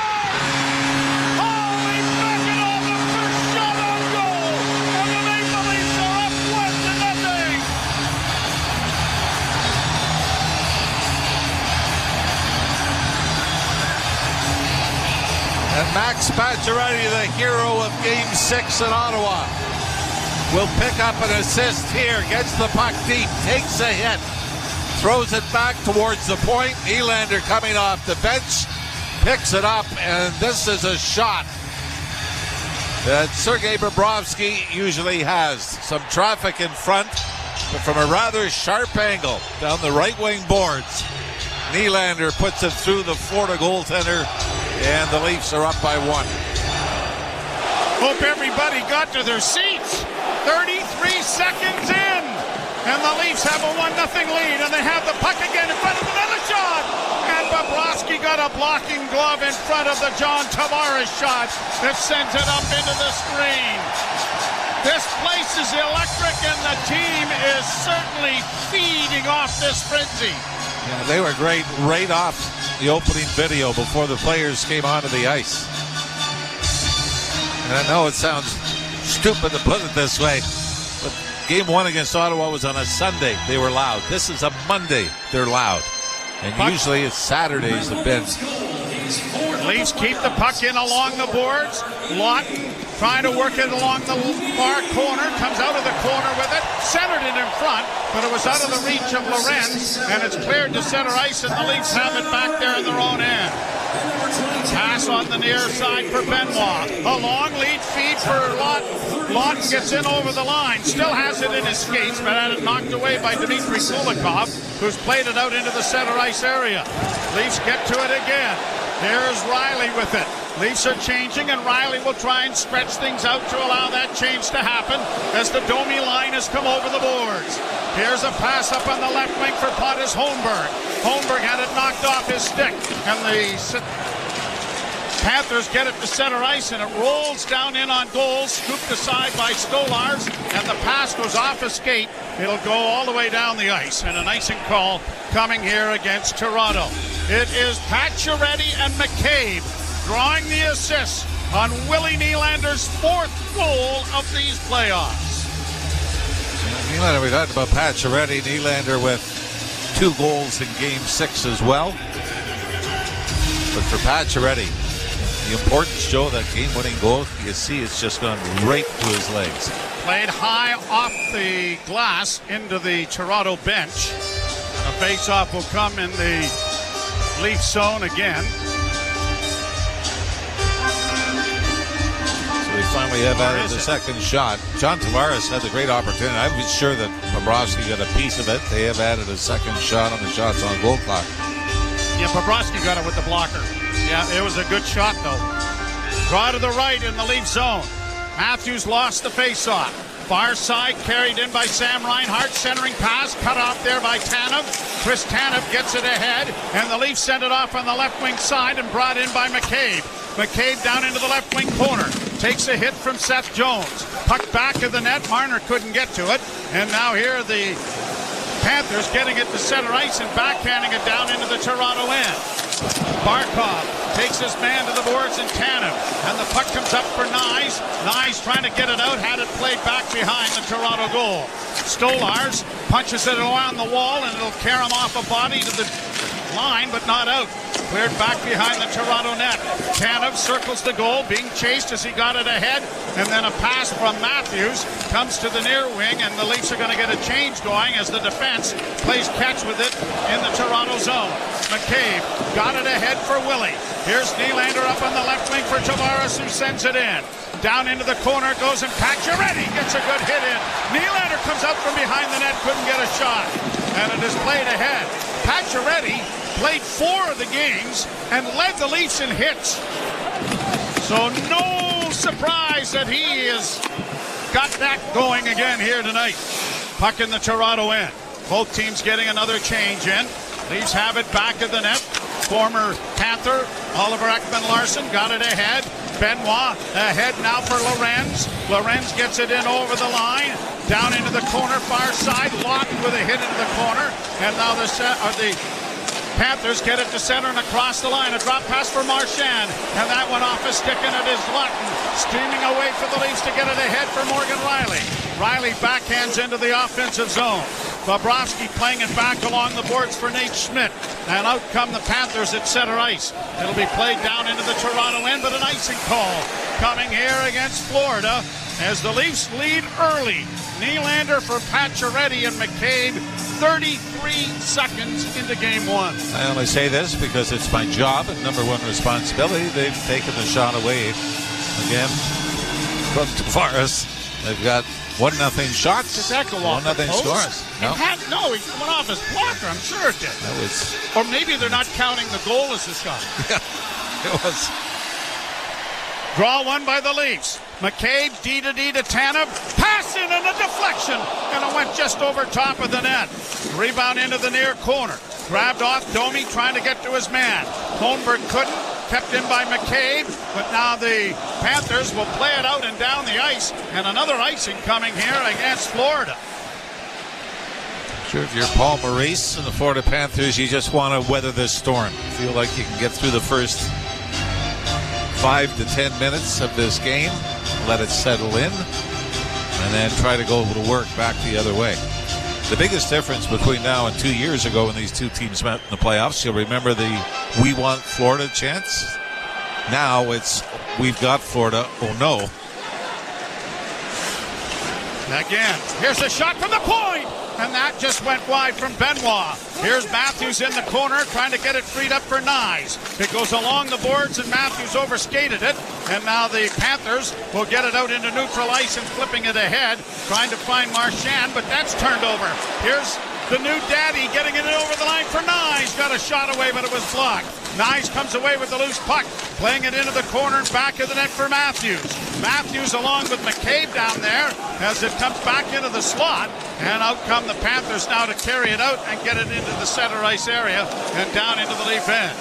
Holy mackerel, the first shot on goal. And the Maple Leafs are up 1-0. And Max Pacioretty, the hero of Game 6 in Ottawa, will pick up an assist here, gets the puck deep, takes a hit, throws it back towards the point. Nylander coming off the bench, picks it up, and this is a shot that Sergei Bobrovsky usually has. Some traffic in front, but from a rather sharp angle down the right wing boards. Nylander puts it through the Florida goaltender, and the Leafs are up by 1. Hope everybody got to their seats. 33 seconds in. and the Leafs have a 1-0 lead, and they have the puck again in front of another shot, and Bobrovsky got a blocking glove in front of the John Tavares shot that sends it up into the screen. This place is electric, and the team is certainly feeding off this frenzy. Yeah, they were great right off the opening video before the players came onto the ice. And I know it sounds stupid to put it this way, but Game 1 against Ottawa was on a Sunday. They were loud. This is a Monday. They're loud. And usually it's Saturdays the bench. Leafs keep the puck in along the boards. Lawton trying to work it along the far corner. Comes out of the corner with it. Centered it in front, but it was out of the reach of Lorenz. And it's cleared to center ice, and the Leafs have it back there in their own end. Pass on the near side for Benoit. A long lead feed for Lawton. Lawton gets in over the line. Still has it in his skates, but had it knocked away by Dmitry Kulikov, who's played it out into the center ice area. Leafs get to it again. There's Riley with it. Leafs are changing, and Riley will try and stretch things out to allow that change to happen as the Domi line has come over the boards. Here's a pass up on the left wing for Pontus Holmberg. Holmberg had it knocked off his stick, and the Panthers get it to center ice, and it rolls down in on goal, scooped aside by Stolarz, and the pass goes off a skate. It'll go all the way down the ice, and an icing call coming here against Toronto. It is Pacioretty and McCabe drawing the assist on Willie Nylander's 4th goal of these playoffs. Nylander, we talked about Pacioretty. Nylander with 2 goals in Game 6 as well. But for Pacioretty, the importance, Joe, that game-winning goal, you see it's just gone right to his legs. Played high off the glass into the Toronto bench. A face-off will come in the Leaf zone again. So we finally have added the second shot. John Tavares had the great opportunity. I was sure that Bobrovsky got a piece of it. They have added a second shot on the shots on goal clock. Yeah, Bobrovsky got it with the blocker. Yeah, it was a good shot, though. Draw to the right in the Leaf zone. Matthews lost the faceoff. Far side carried in by Sam Reinhart. Centering pass cut off there by Tanev. Chris Tanev gets it ahead, and the Leafs send it off on the left wing side and brought in by McCabe. McCabe down into the left wing corner. Takes a hit from Seth Jones. Puck back of the net. Marner couldn't get to it. And now here the Panthers getting it to center ice and backhanding it down into the Toronto end. Barkov takes his man to the boards in Tanev, and the puck comes up for Knies. Knies trying to get it out, had it played back behind the Toronto goal. Stolarz punches it around the wall, and it'll carry him off a body to the line, but not out. Cleared back behind the Toronto net. Tanev circles the goal, being chased as he got it ahead, and then a pass from Matthews comes to the near wing, and the Leafs are going to get a change going as the defense plays catch with it in the Toronto zone. McCabe got it ahead for Willie. Here's Nylander up on the left wing for Tavares, who sends it in. Down into the corner goes, and Pacioretty gets a good hit in. Nylander comes out from behind the net, couldn't get a shot, and it is played ahead. Pacioretty played 4 of the games and led the Leafs in hits. So no surprise that he has got that going again here tonight. Puck in the Toronto end. Both teams getting another change in. Leafs have it back of the net. Former Panther Oliver Ekman-Larsson got it ahead. Benoit ahead now for Lorenz. Lorenz gets it in over the line. Down into the corner, far side. Lawton with a hit into the corner. And now the Panthers get it to center and across the line. A drop pass for Marchand. And that went off a stick, and it is Lawton streaming away for the Leafs to get it ahead for Morgan Riley. Riley backhands into the offensive zone. Bobrovsky playing it back along the boards for Nate Schmidt. And out come the Panthers at center ice. It'll be played down into the Toronto end, but an icing call coming here against Florida as the Leafs lead early. Nylander for Pacioretty and McCabe 33 seconds into Game 1. I only say this because it's my job and number one responsibility. They've taken the shot away again from Tavares. They've got 1-0 shots. Did that go off 1-0 the post? scores. No. No, he went off his blocker. I'm sure it did. That was... Or maybe they're not counting the goal as a shot. Yeah, it was. Draw one by the Leafs. McCabe, D to Tanev. Pass in and a deflection. And it went just over top of the net. Rebound into the near corner. Grabbed off Domi trying to get to his man. Holmberg couldn't. Kept in by McCabe, but now the Panthers will play it out and down the ice, and another icing coming here against Florida. Sure, if you're Paul Maurice and the Florida Panthers, you just want to weather this storm. Feel like you can get through the first 5 to 10 minutes of this game, let it settle in, and then try to go to work back the other way. The biggest difference between now and 2 years ago when these two teams met in the playoffs, you'll remember the "We want Florida" chants. Now it's "We've got Florida, oh no." Again, here's a shot from the point, and that just went wide from Benoit. Here's Matthews in the corner trying to get it freed up for Knies. It goes along the boards, and Matthews overskated it, and now the Panthers will get it out into Neutralizing, flipping it ahead, trying to find Marchand, but that's turned over. Here's the new daddy getting it over the line for Knies. Got a shot away, but it was blocked. Knies comes away with the loose puck, playing it into the corner and back of the net for Matthews. Matthews along with McCabe down there as it comes back into the slot, and out come the Panthers now to carry it out and get it into the center ice area and down into the Leaf end.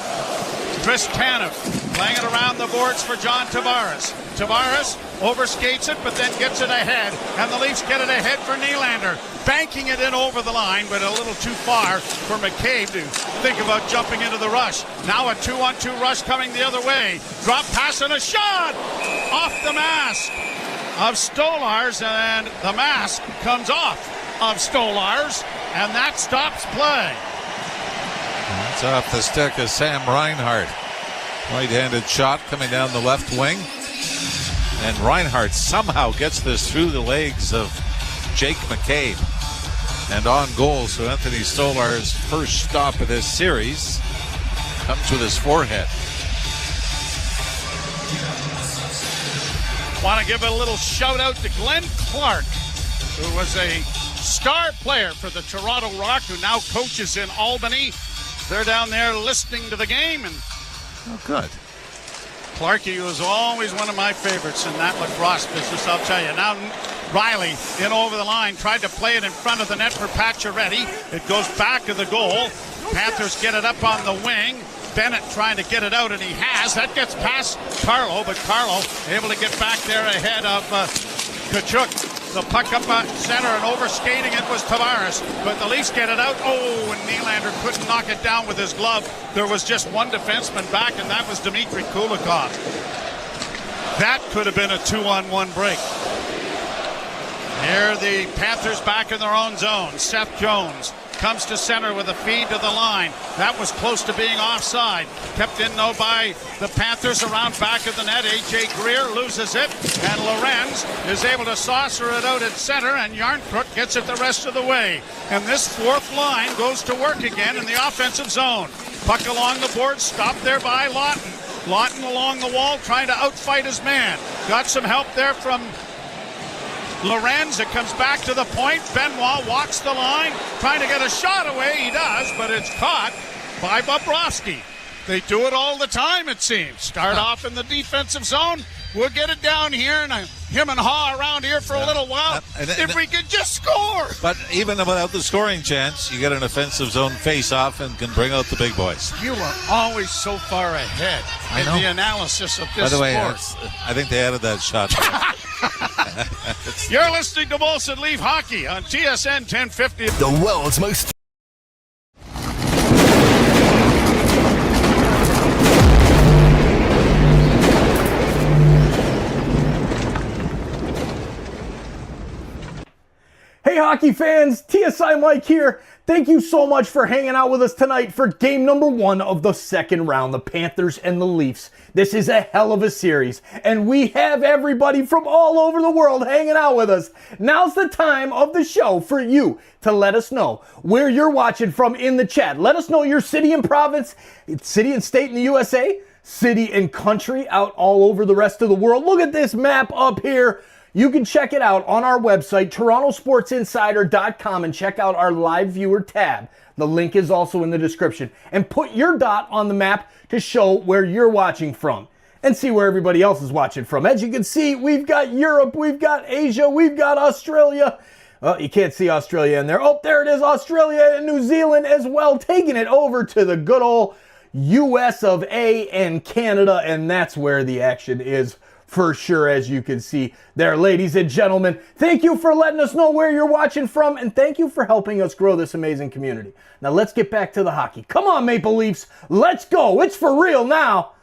Chris Tanev playing it around the boards for John Tavares. Tavares overskates it, but then gets it ahead, and the Leafs get it ahead for Nylander. Banking it in over the line, but a little too far for McCabe to think about jumping into the rush. Now a 2-on-2 rush coming the other way. Drop pass and a shot off the mask of Stolarz, and the mask comes off of Stolarz, and that stops play. It's off the stick of Sam Reinhart. Right-handed shot coming down the left wing. And Reinhart somehow gets this through the legs of Jake McCabe. And on goal, so Anthony Stolar's first stop of this series comes with his forehead. Want to give a little shout out to Glenn Clark, who was a star player for the Toronto Rock, who now coaches in Albany. They're down there listening to the game, and good. Clarkie was always one of my favorites in that lacrosse business, I'll tell you. Now Riley in over the line, tried to play it in front of the net for Pacioretty. It goes back of the goal. Panthers get it up on the wing. Bennett trying to get it out, and he has. That gets past Carlo, but Carlo able to get back there ahead of Tkachuk. The puck up center, and overskating it was Tavares, but the Leafs get it out. Oh, and Nylander couldn't knock it down with his glove. There was just one defenseman back, and that was Dmitry Kulikov. That could have been a 2-on-1 break. Here the Panthers back in their own zone. Seth Jones comes to center with a feed to the line. That was close to being offside. Kept in, though, by the Panthers around back of the net. A.J. Greer loses it, and Lorenz is able to saucer it out at center, and Yarncrook gets it the rest of the way. And this fourth line goes to work again in the offensive zone. Puck along the board, stopped there by Lawton. Lawton along the wall trying to outfight his man. Got some help there from Lorenz. It comes back to the point. Benoit walks the line, trying to get a shot away. He does, but it's caught by Bobrovsky. They do it all the time, it seems. Start off in the defensive zone. We'll get it down here, and him and Haw around here for a little while. If we could just score. But even without the scoring chance, you get an offensive zone face-off and can bring out the big boys. You are always so far ahead in the analysis of this sport. By the way, I think they added that shot. You're listening to Molson Leaf Hockey on TSN 1050. The world's most... Hey hockey fans, TSI Mike here. Thank you so much for hanging out with us tonight for game number 1 of the second round, the Panthers and the Leafs. This is a hell of a series, and we have everybody from all over the world hanging out with us. Now's the time of the show for you to let us know where you're watching from in the chat. Let us know your city and province, city and state in the USA, city and country out all over the rest of the world. Look at this map up here. You can check it out on our website, TorontoSportsInsider.com, and check out our live viewer tab. The link is also in the description. And put your dot on the map to show where you're watching from. and see where everybody else is watching from. As you can see, we've got Europe, we've got Asia, we've got Australia. Well, you can't see Australia in there. Oh, there it is, Australia and New Zealand as well, taking it over to the good old US of A and Canada, and that's where the action is for sure, as you can see there, ladies and gentlemen. Thank you for letting us know where you're watching from, and thank you for helping us grow this amazing community. Now let's get back to the hockey. Come on, Maple Leafs, let's go. It's for real now.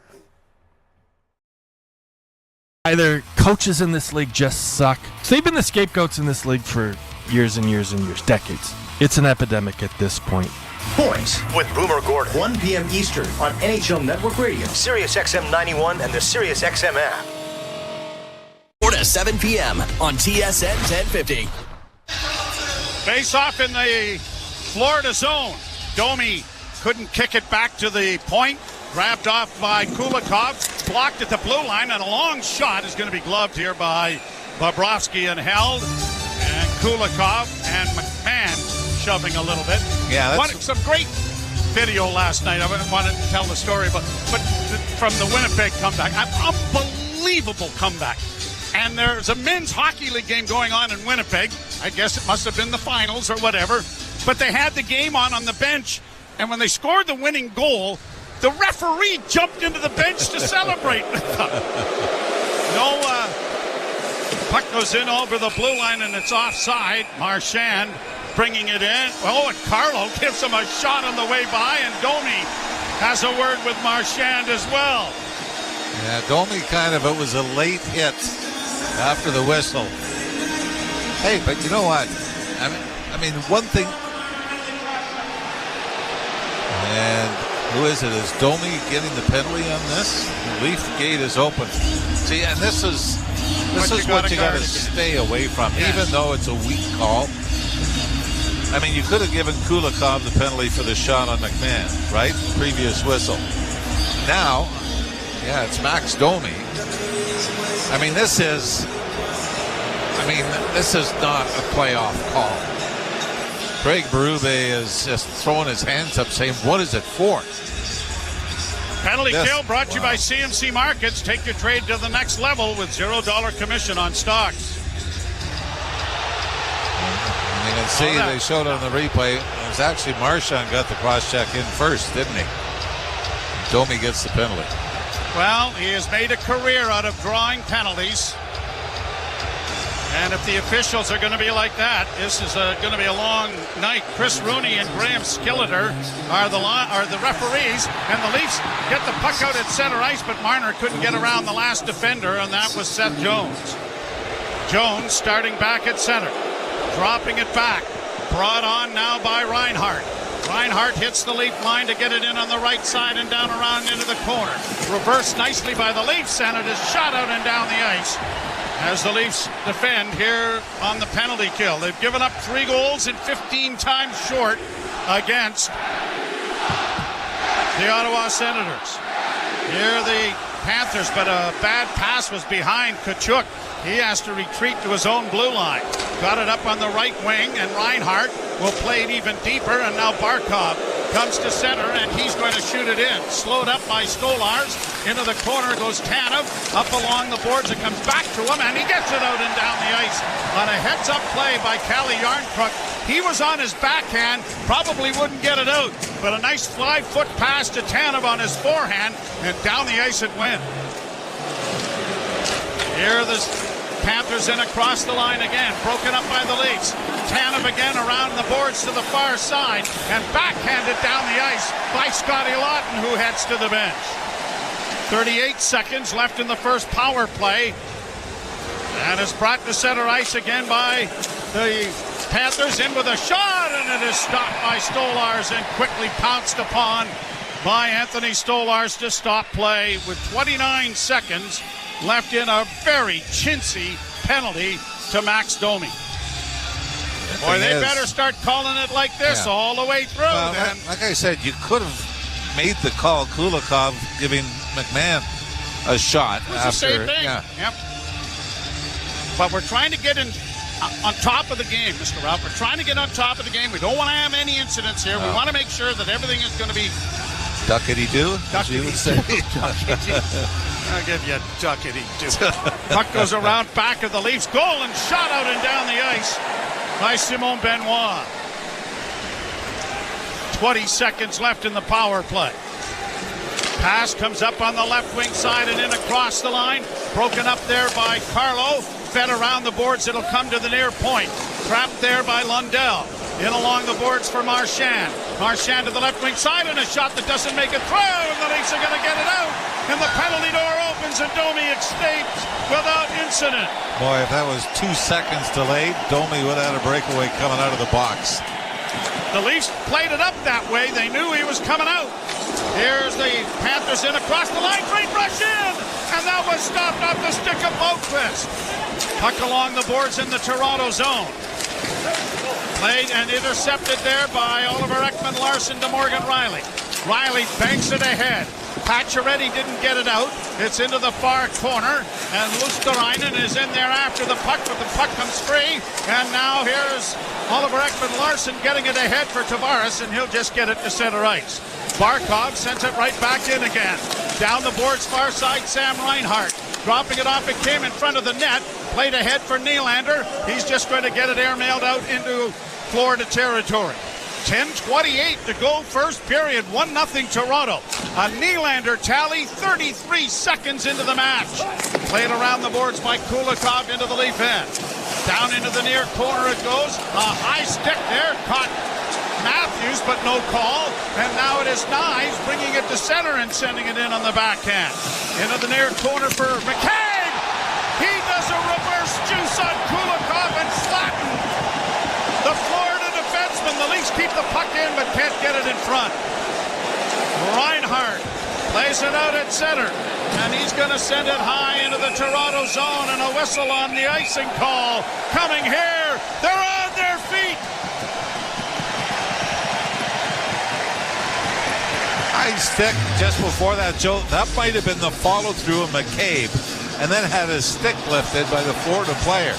Either coaches in this league just suck. So they've been the scapegoats in this league for years and years and years, decades. It's an epidemic at this point. Points with Boomer Gordon. 1 p.m. Eastern on NHL Network Radio, Sirius XM 91, and the Sirius XM app. 4 to 7 p.m. on TSN 1050. Face off in the Florida zone. Domi couldn't kick it back to the point. Grabbed off by Kulikov. Blocked at the blue line, and a long shot is going to be gloved here by Bobrovsky and held. And Kulikov and McMahon shoving a little bit. Yeah, some great video last night. I wanted to tell the story, but from the Winnipeg comeback, unbelievable comeback. And there's a men's hockey league game going on in Winnipeg. I guess it must have been the finals or whatever. But they had the game on the bench, and when they scored the winning goal, the referee jumped into the bench to celebrate with them. Puck goes in over the blue line, and it's offside. Marchand bringing it in. Oh, and Carlo gives him a shot on the way by, and Domi has a word with Marchand as well. Yeah, Domi it was a late hit after the whistle. Hey, but you know what? I mean, one thing. And who is it? Is Domi getting the penalty on this? The Leaf gate is open. See, and this is what you got to stay away from, even though it's a weak call. I mean, you could have given Kulikov the penalty for the shot on McMahon, right? Previous whistle. Now, it's Max Domi. This is not a playoff call. Craig Berube is just throwing his hands up saying, what is it for? Penalty kill brought to you by CMC Markets. Take your trade to the next level with $0 commission on stocks. And you can see they showed it on the replay. It was actually Marchand got the cross-check in first, didn't he? Domi gets the penalty. Well, he has made a career out of drawing penalties. And if the officials are going to be like that, this is going to be a long night. Chris Rooney and Graham Skilleter are the referees, and the Leafs get the puck out at center ice, but Marner couldn't get around the last defender, and that was Seth Jones. Jones starting back at center, dropping it back, brought on now by Reinhart. Reinhart hits the Leaf line to get it in on the right side and down around into the corner. Reversed nicely by the Leafs, and it is shot out and down the ice as the Leafs defend here on the penalty kill. They've given up 3 goals and 15 times short against the Ottawa Senators. Here the Panthers, but a bad pass was behind Tkachuk. He has to retreat to his own blue line. Got it up on the right wing, and Reinhart will play it even deeper, and now Barkov comes to center, and he's going to shoot it in. Slowed up by Stolars. Into the corner goes Tanev. Up along the boards, it comes back to him, and he gets it out and down the ice on a heads-up play by Calle Jarnkrok. He was on his backhand, probably wouldn't get it out, but a nice 5-foot pass to Tanev on his forehand, and down the ice it went. Here the Panthers in across the line again, broken up by the Leafs. Tanev again around the boards to the far side, and backhanded down the ice by Scotty Laughton, who heads to the bench. 38 seconds left in the first power play, and it's brought to center ice again by the Panthers, in with a shot, and it is stopped by Stolars and quickly pounced upon by Anthony Stolars to stop play with 29 seconds left in a very chintzy penalty to Max Domi. Boy, they better start calling it like this all the way through. Well, like I said, you could have made the call, Kulikov giving McMahon a shot. It was the same thing. Yeah. Yep. But we're trying to get on top of the game, Mr. Ralph. We're trying to get on top of the game. We don't want to have any incidents here. We want to make sure that everything is going to be duckity-doo, as you would say. I'll give you a duckety too. Puck goes around back of the Leafs goal and shot out and down the ice by Simon Benoit. 20 seconds left in the power play. Pass comes up on the left wing side and in across the line. Broken up there by Carlo. Fed around the boards. It'll come to the near point. Trapped there by Lundell. In along the boards for Marchand. Marchand to the left wing side and a shot that doesn't make it through. And the Leafs are going to get it out. And the penalty door opens and Domi escapes without incident. Boy, if that was 2 seconds delayed, Domi would have had a breakaway coming out of the box. The Leafs played it up that way. They knew he was coming out. Here's the Panthers in across the line. Great rush in. And that was stopped off the stick of Boquist. Puck along the boards in the Toronto zone. Played and intercepted there by Oliver Ekman-Larsson to Morgan Rielly. Rielly banks it ahead. Pacioretty didn't get it out. It's into the far corner, and Luosterainen is in there after the puck, but the puck comes free. And now here's Oliver Ekman-Larsson getting it ahead for Tavares, and he'll just get it to center ice. Barkov sends it right back in again. Down the boards far side, Sam Reinhart. Dropping it off, it came in front of the net. Played ahead for Nylander. He's just going to get it airmailed out into Florida territory. 10:28 to go, first period, 1-0 Toronto. A Nylander tally, 33 seconds into the match. Played around the boards by Kulikov into the Leaf end. Down into the near corner it goes. A high stick there, caught Matthews, but no call. And now it is Knies bringing it to center and sending it in on the backhand. Into the near corner for McCabe. He does a reverse juice on Kulikov and flatten the Florida defenseman. The Leafs keep the puck in but can't get it in front. Reinhart plays it out at center, and he's going to send it high into the Toronto zone, and a whistle on the icing call coming here. They're on their feet. High stick just before that, Joe. That might have been the follow-through of McCabe, and then had his stick lifted by the Florida player.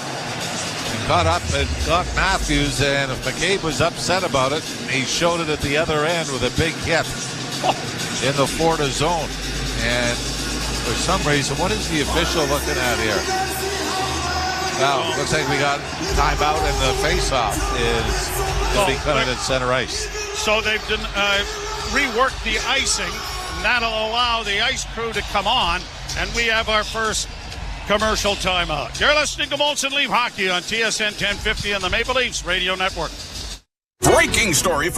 Caught up and got Matthews, and if McCabe was upset about it, he showed it at the other end with a big hit in the Florida zone. And for some reason, what is the official looking at here? Now, looks like we got timeout, and the face-off is going to be coming at center ice. So they've reworked the icing, and that'll allow the ice crew to come on, and we have our first commercial timeout. You're listening to Molson Leaf Hockey on TSN 1050 and the Maple Leafs Radio Network. Breaking story.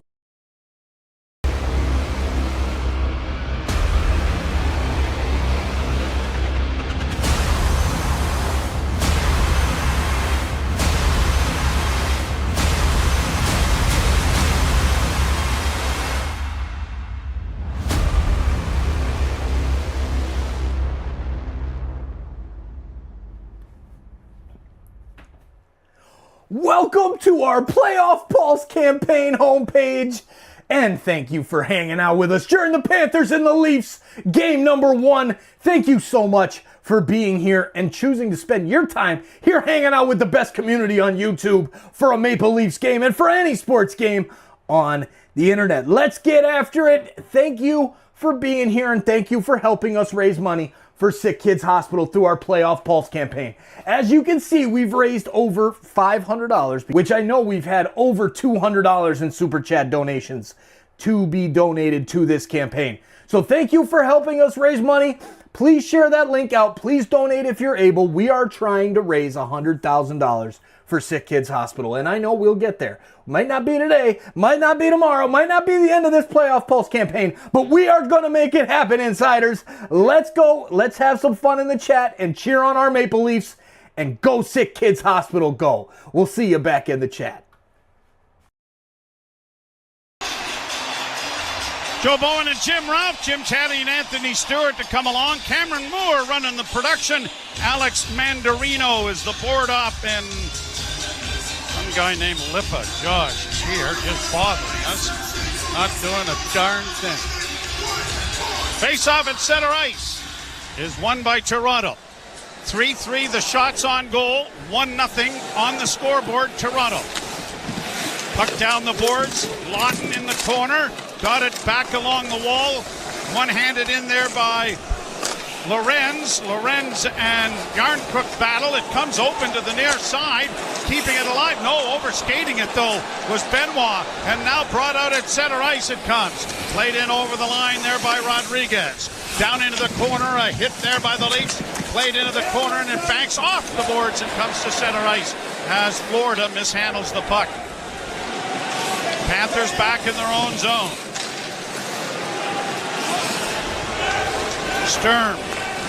Welcome to our Playoff Pulse campaign homepage, and thank you for hanging out with us during the Panthers and the Leafs game number 1. Thank you so much for being here and choosing to spend your time here hanging out with the best community on YouTube for a Maple Leafs game and for any sports game on the internet. Let's get after it. Thank you for being here, and thank you for helping us raise money for SickKids Hospital through our Playoff Pulse campaign. As you can see, we've raised over $500, which I know we've had over $200 in Super Chat donations to be donated to this campaign. So thank you for helping us raise money. Please share that link out. Please donate if you're able. We are trying to raise $100,000 for SickKids Hospital, and I know we'll get there. Might not be today, might not be tomorrow, might not be the end of this Playoff Pulse campaign, but we are going to make it happen, insiders. Let's go. Let's have some fun in the chat and cheer on our Maple Leafs, and go SickKids Hospital, go. We'll see you back in the chat. Joe Bowen and Jim Ralph, Jim Talley and Anthony Stewart to come along. Cameron Moore running the production. Alex Mandarino is the board op, and some guy named Lippa Josh here just bothering us. Not doing a darn thing. Face off at center ice is won by Toronto. 3-3 the shots on goal. 1-0 on the scoreboard, Toronto. Puck down the boards. Lawton in the corner. Got it back along the wall. One-handed in there by Lorenz and Yarncrook battle. It comes open to the near side, keeping it alive. No, overskating it though was Benoit, and now brought out at center ice it comes. Played in over the line there by Rodriguez. Down into the corner, a hit there by the Leafs. Played into the corner and it banks off the boards and comes to center ice as Florida mishandles the puck. Panthers back in their own zone. Stern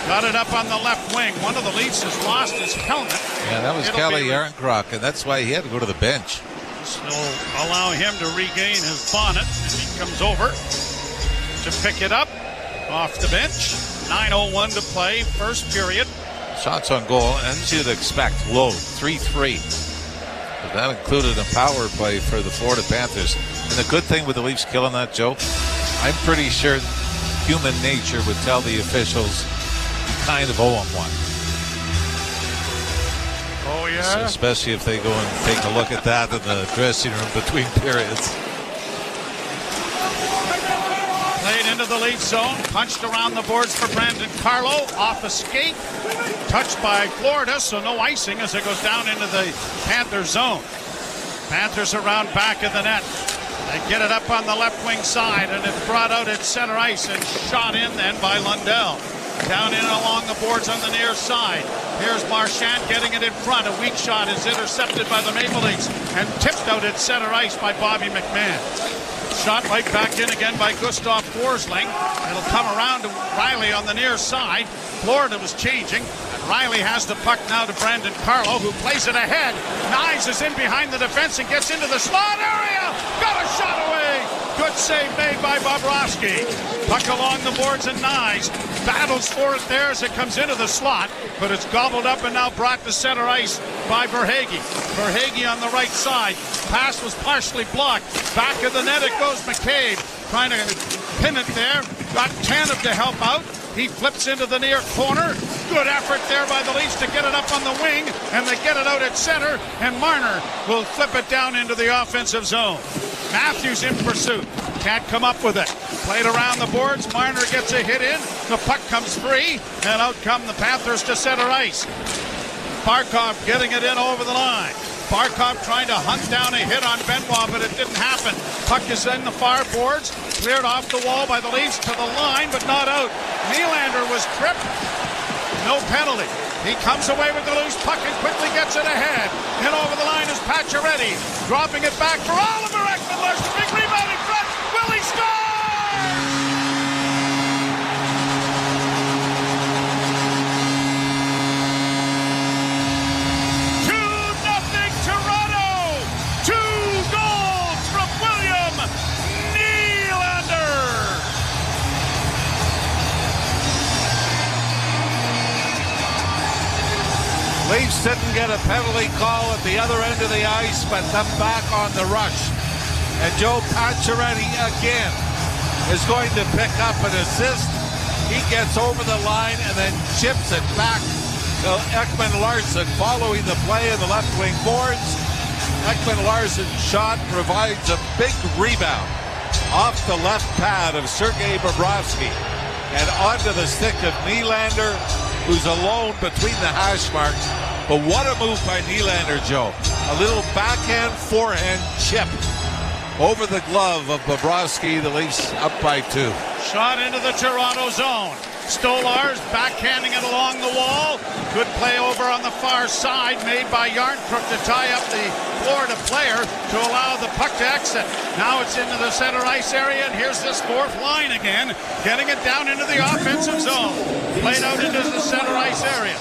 got it up on the left wing. One of the Leafs has lost his helmet. Yeah, that was Kelly Yarncrook, and that's why he had to go to the bench. So allow him to regain his bonnet, and he comes over to pick it up off the bench. 9:01 to play, first period. Shots on goal, as you'd expect, low, 3-3. But that included a power play for the Florida Panthers. And the good thing with the Leafs killing that, Joe, I'm pretty sure human nature would tell the officials you kind of owe them one. Oh, yeah? Especially if they go and take a look at that in the dressing room between periods. Played into the Leaf zone, punched around the boards for Brandon Carlo, off a skate, touched by Florida, so no icing as it goes down into the Panthers zone. Panthers around back of the net. They get it up on the left wing side, and it's brought out at center ice and shot in then by Lundell. Down in along the boards on the near side. Here's Marchand getting it in front. A weak shot is intercepted by the Maple Leafs and tipped out at center ice by Bobby McMahon. Shot right back in again by Gustav Forsling. It'll come around to Riley on the near side. Florida was changing. And Riley has the puck now to Brandon Carlo, who plays it ahead. Knies is in behind the defense and gets into the slot area. Got a shot away. Good save made by Bobrovsky. Puck along the boards and Knies battles for it there as it comes into the slot, but it's gobbled up and now brought to center ice by Verhaeghe. Verhaeghe on the right side. Pass was partially blocked. Back of the net it goes McCabe, trying to pin it there. Got Tanev to help out. He flips into the near corner. Good effort there by the Leafs to get it up on the wing, and they get it out at center, and Marner will flip it down into the offensive zone. Matthews in pursuit. Can't come up with it. Played around the boards. Marner gets a hit in. The puck comes free, and out come the Panthers to center ice. Barkov getting it in over the line. Barkov trying to hunt down a hit on Benoit, but it didn't happen. Puck is in the far boards. Cleared off the wall by the Leafs to the line, but not out. Nylander was tripped. No penalty. He comes away with the loose puck and quickly gets it ahead. In over the line is Pacioretty. Dropping it back for Oliver Ekman-Larsson. Big rebound in front. Will he score? 2-0 Toronto. 2 goals from William Nylander. Leafs didn't get a penalty call at the other end of the ice, but them back on the rush. And Joe Pacioretty again is going to pick up an assist. He gets over the line and then chips it back to Ekman-Larsson following the play in the left wing boards. Ekman-Larsson's shot provides a big rebound off the left pad of Sergei Bobrovsky and onto the stick of Nylander, who's alone between the hash marks. But what a move by Nylander, Joe. A little backhand, forehand chip over the glove of Bobrovsky. The Leafs up by 2. Shot into the Toronto zone. Stolarz backhanding it along the wall. Good play over on the far side made by Yarncrook to tie up the Florida player to allow the puck to exit. Now it's into the center ice area, and here's this fourth line again, getting it down into the offensive zone. Played out into the center ice area.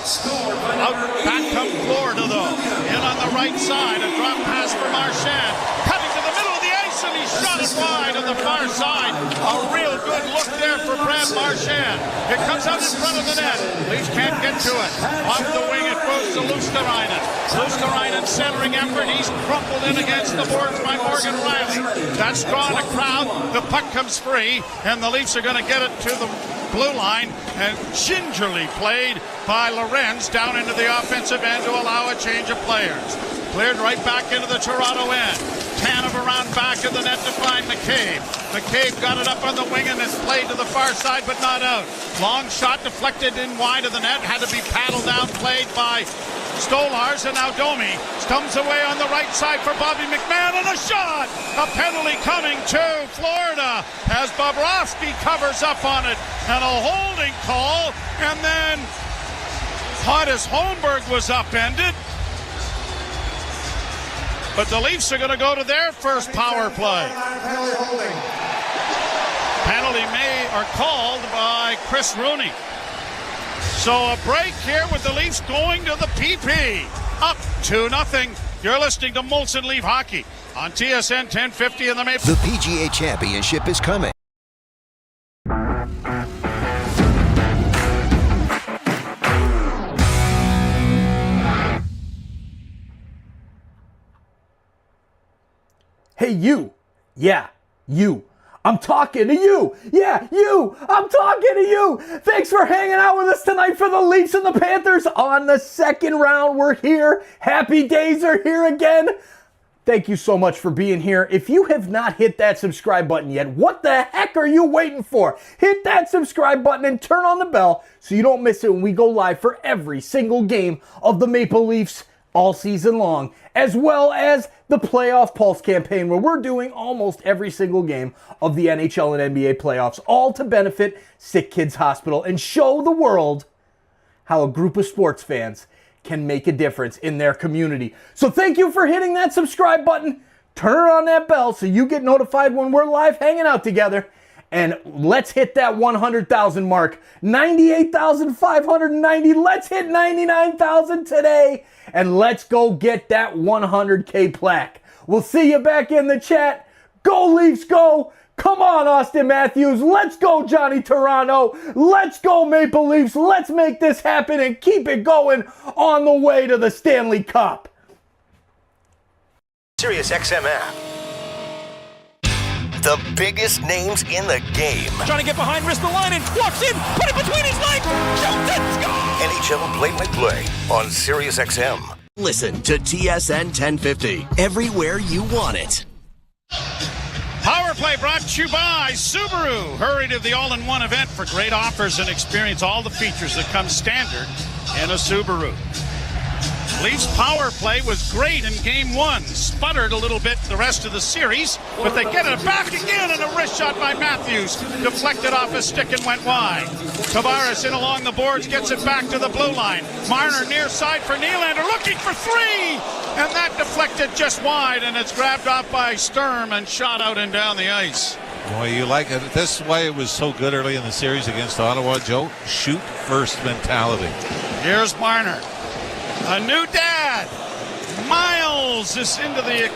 Out back comes Florida though. In on the right side, a drop pass for Marchand. Cutting to the middle of the ice, and he shot it wide on the far side. A real good look there for Brad Marchand. It comes out in front of the net. Leafs can't get to it. Off the wing it goes to Luosterainen. Luosterainen centering effort. He's crumpled in against the boards by Morgan Riley. That's drawn a crowd. The puck comes free, and the Leafs are going to get it to the blue line, and gingerly played by Lorenz down into the offensive end to allow a change of players. Cleared right back into the Toronto end. Tanev around back of of the net to find McCabe. McCabe got it up on the wing and is played to the far side, but not out. Long shot deflected in wide of the net. Had to be paddled down, played by Stolars, and now Domi comes away on the right side for Bobby McMahon, and a shot! A penalty coming to Florida as Bobrovsky covers up on it, and a holding call, and then Pontus Holmberg was upended. But the Leafs are going to go to their first power play. Penalty called by Chris Rooney. So a break here with the Leafs going to the PP. Up 2-0. You're listening to Molson Leaf Hockey on TSN 1050 in the Maple. The PGA Championship is coming. Hey, you. Yeah, you. I'm talking to you. Yeah, you. I'm talking to you. Thanks for hanging out with us tonight for the Leafs and the Panthers on the second round. We're here. Happy days are here again. Thank you so much for being here. If you have not hit that subscribe button yet, what the heck are you waiting for? Hit that subscribe button and turn on the bell so you don't miss it when we go live for every single game of the Maple Leafs all season long, as well as the Playoff Pulse campaign, where we're doing almost every single game of the NHL and NBA playoffs, all to benefit SickKids Hospital and show the world how a group of sports fans can make a difference in their community. So thank you for hitting that subscribe button. Turn on that bell so you get notified when we're live hanging out together. And let's hit that 100,000 mark. 98,590. Let's hit 99,000 today. And let's go get that 100K plaque. We'll see you back in the chat. Go Leafs, go. Come on, Austin Matthews. Let's go, Johnny Toronto. Let's go, Maple Leafs. Let's make this happen and keep it going on the way to the Stanley Cup. SiriusXM app. The biggest names in the game. Trying to get behind Ristolainen, walks in, put it between his legs, shoots it, score! NHL Play-by-Play on SiriusXM. Listen to TSN 1050 everywhere you want it. Power play brought to you by Subaru. Hurry to the all-in-one event for great offers and experience all the features that come standard in a Subaru. Leafs power play was great in game one. Sputtered a little bit the rest of the series, but they get it back again, and a wrist shot by Matthews. Deflected off his stick and went wide. Tavares in along the boards, gets it back to the blue line. Marner near side for Nylander, looking for three! And that deflected just wide, and it's grabbed off by Sturm and shot out and down the ice. Boy, you like it. This is why it was so good early in the series against Ottawa, Joe. Shoot first mentality. Here's Marner. A new dad. Miles is into the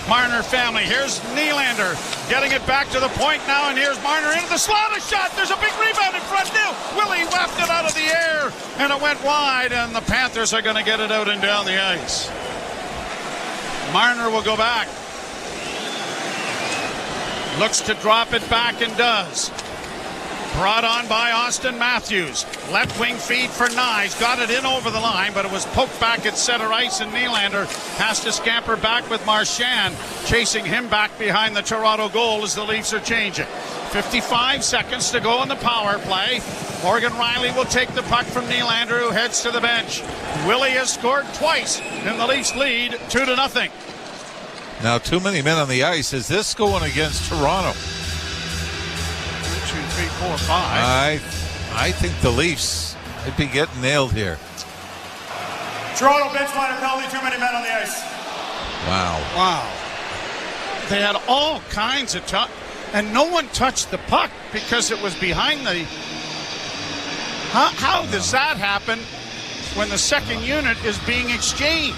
Marner family. Here's Nylander getting it back to the point now, and here's Marner into the slot. A shot. There's a big rebound in front now. Willie whacked it out of the air, and it went wide, and the Panthers are going to get it out and down the ice. Marner will go back. Looks to drop it back and does. Brought on by Austin Matthews. Left wing feed for Knies. Got it in over the line, but it was poked back at center ice, and Nylander has to scamper back with Marchand chasing him back behind the Toronto goal as the Leafs are changing. 55 seconds to go on the power play. Morgan Riley will take the puck from Nylander, who heads to the bench. Willie has scored twice, and the Leafs lead 2-0. Now, too many men on the ice. Is this going against Toronto? 2, 3, 4, 5. I think the Leafs might be getting nailed here. Toronto bench minor penalty, too many men on the ice. Wow. They had all kinds of and no one touched the puck because it was behind the... How does that happen when the second unit is being exchanged?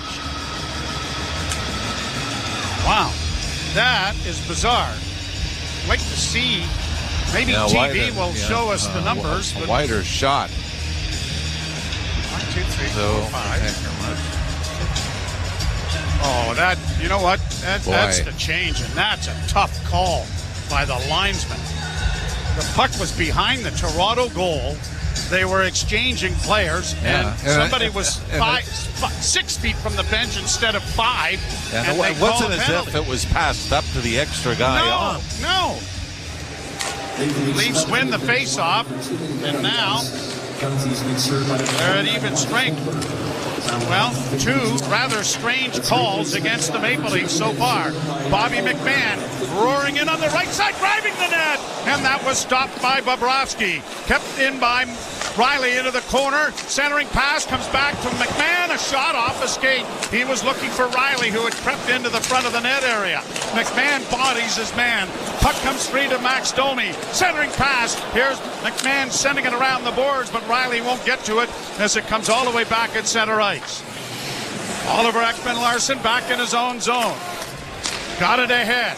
Wow. That is bizarre. I'd like to see... Maybe TV will show us the numbers. A wider shot. 1, 2, 3, 4, 5. Oh, that, you know what? That's the change, and that's a tough call by the linesman. The puck was behind the Toronto goal. They were exchanging players, and somebody was 6 feet from the bench instead of 5. And it wasn't as if it was passed up to the extra guy on. No. The Leafs win the face-off, and now they're at even strength. Well, 2 rather strange calls against the Maple Leafs so far. Bobby McMahon roaring in on the right side, driving the net, and that was stopped by Bobrovsky. Kept in by Riley into the corner. Centering pass comes back to McMahon. A shot off a skate. He was looking for Riley, who had crept into the front of the net area. McMahon bodies his man. Puck comes free to Max Domi. Centering pass. Here's McMahon sending it around the boards, but Riley won't get to it as it comes all the way back at center ice. Oliver Ekman-Larsson back in his own zone. Got it ahead.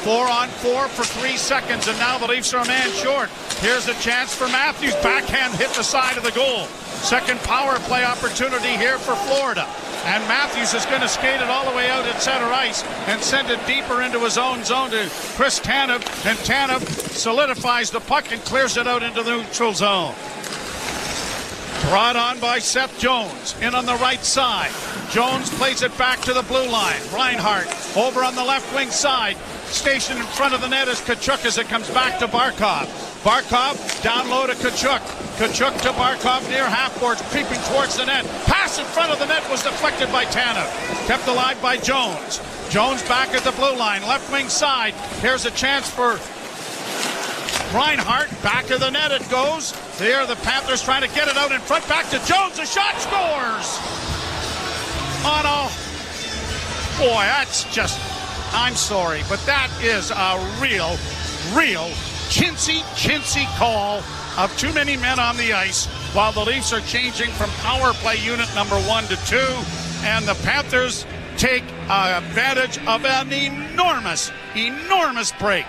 4-on-4 for 3 seconds, and now the Leafs are a man short. Here's a chance for Matthews. Backhand hit the side of the goal. Second power play opportunity here for Florida. And Matthews is going to skate it all the way out at center ice and send it deeper into his own zone to Chris Tanev. And Tanev solidifies the puck and clears it out into the neutral zone. Brought on by Seth Jones. In on the right side. Jones plays it back to the blue line. Reinhart over on the left wing side. Stationed in front of the net is Tkachuk as it comes back to Barkov. Barkov down low to Tkachuk. Tkachuk to Barkov near half boards, creeping towards the net. Pass in front of the net was deflected by Tanev. Kept alive by Jones. Jones back at the blue line, left wing side. Here's a chance for Reinhart. Back of the net it goes. There the Panthers trying to get it out in front. Back to Jones. A shot scores. Oh no. Boy, that's just... I'm sorry, but that is a real chintzy call of too many men on the ice while the Leafs are changing from power play unit number 1 to 2, and the Panthers take advantage of an enormous break.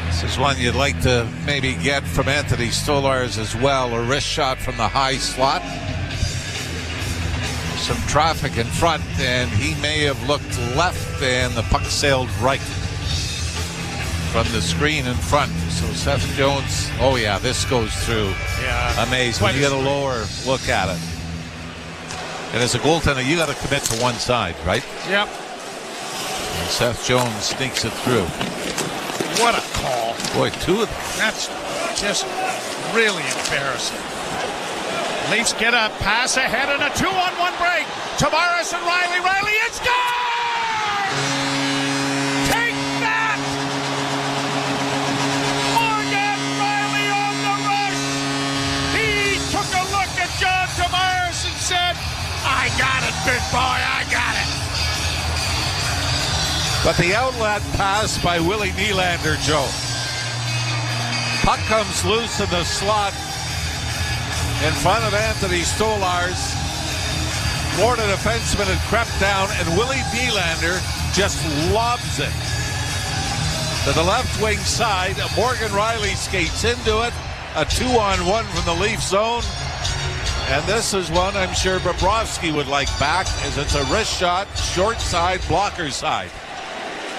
This is one you'd like to maybe get from Anthony Stolarz as well. A wrist shot from the high slot. Some traffic in front, and he may have looked left, and the puck sailed right from the screen in front. So Seth Jones, oh yeah, this goes through. Yeah, amazing. When you get a lower look at it. And as a goaltender, you got to commit to one side, right? Yep. And Seth Jones sneaks it through. What a call. Boy, 2 of them. That's just really embarrassing. Leafs get a pass ahead and a 2-on-1 break. Tavares and Riley. Riley, it's gone! Take that! Morgan Riley on the rush. He took a look at John Tavares and said, I got it, big boy, I got it. But the outlet pass by Willie Nylander, Joe. Puck comes loose in the slot in front of Anthony Stolarz. Florida defenseman had crept down, and Willie Nylander just lobs it to the left wing side. Morgan Riley skates into it. A 2-on-1 from the Leaf zone. And this is one I'm sure Bobrovsky would like back, as it's a wrist shot, short side, blocker side.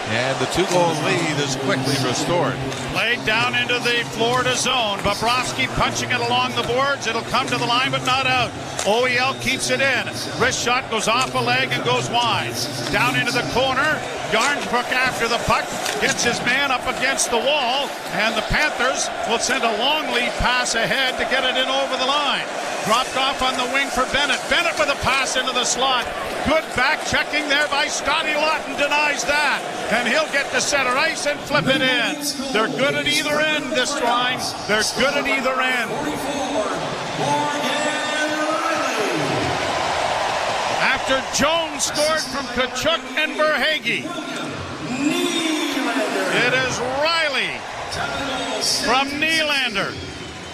And the 2-goal lead is quickly restored. Played down into the Florida zone. Bobrovsky punching it along the boards. It'll come to the line, but not out. OEL keeps it in. Wrist shot goes off a leg and goes wide. Down into the corner. Yarnsbrook after the puck. Gets his man up against the wall. And the Panthers will send a long lead pass ahead to get it in over the line. Dropped off on the wing for Bennett. Bennett with a pass into the slot. Good back checking there by Scotty Lawton. Denies that. And he'll get to center ice and flip it in. They're good at either end this line. They're good at either end. After Jones scored from Tkachuk and Verhaeghe, it is Riley from Nylander.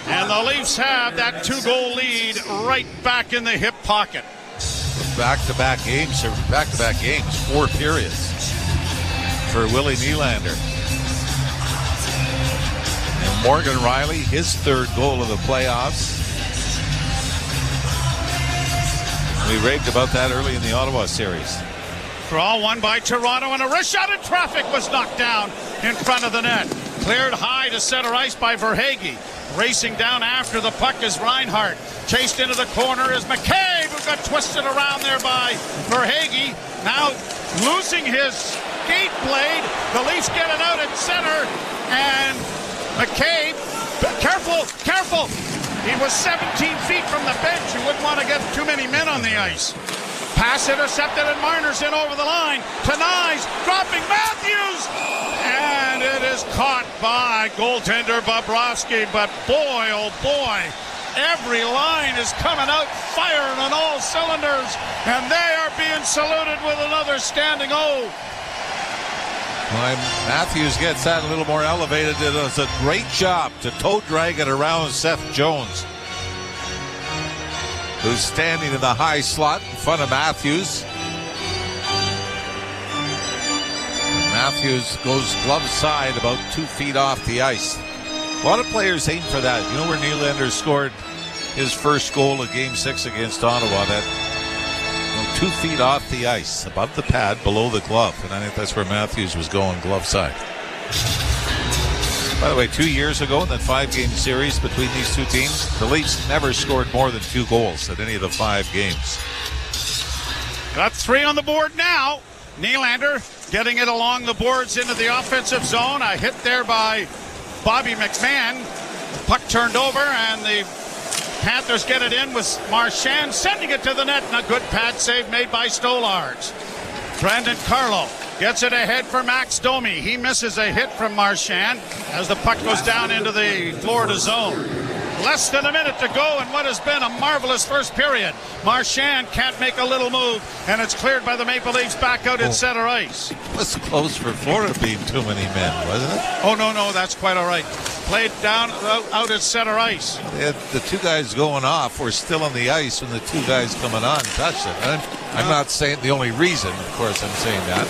And the Leafs have that 2-goal lead right back in the hip pocket. Back-to-back games, 4 periods for Willie Nylander. And Morgan Riley, his 3rd goal of the playoffs. We raved about that early in the Ottawa series. Draw won by Toronto, and a wrist shot in traffic was knocked down in front of the net. Cleared high to center ice by Verhaeghe. Racing down after the puck is Reinhart. Chased into the corner is McCabe, who got twisted around there by Verhaeghe. Now losing his skate blade. The Leafs get it out at center. And McCabe, careful. He was 17 feet from the bench. You wouldn't want to get too many men on the ice. Pass intercepted, and Marner's in over the line to Knies, dropping Matthews, and it is caught by goaltender Bobrovsky. But boy, oh boy, every line is coming out firing on all cylinders, and they are being saluted with another standing O. When Matthews gets that a little more elevated, it does a great job to toe drag it around Seth Jones, who's standing in the high slot in front of Matthews. Matthews goes glove side about 2 feet off the ice. A lot of players aim for that. You know where Nylander scored his first goal of Game 6 against Ottawa? That 2 feet off the ice, above the pad, below the glove. And I think that's where Matthews was going, glove side. By the way, 2 years ago in that 5-game series between these two teams, the Leafs never scored more than 2 goals at any of the 5 games. Got 3 on the board now. Nylander getting it along the boards into the offensive zone. A hit there by Bobby McMahon. The puck turned over, and the Panthers get it in with Marchand sending it to the net. And a good pad save made by Stolarz. Brandon Carlo gets it ahead for Max Domi. He misses a hit from Marchand as the puck goes down into the Florida zone. Less than a minute to go in what has been a marvelous first period. Marchand can't make a little move, and it's cleared by the Maple Leafs back out at center ice. It was close for Florida being too many men, wasn't it? Oh, no, that's quite all right. Played down out at center ice. The 2 guys going off were still on the ice when the 2 guys coming on touched it. And I'm not saying the only reason, of course, I'm saying that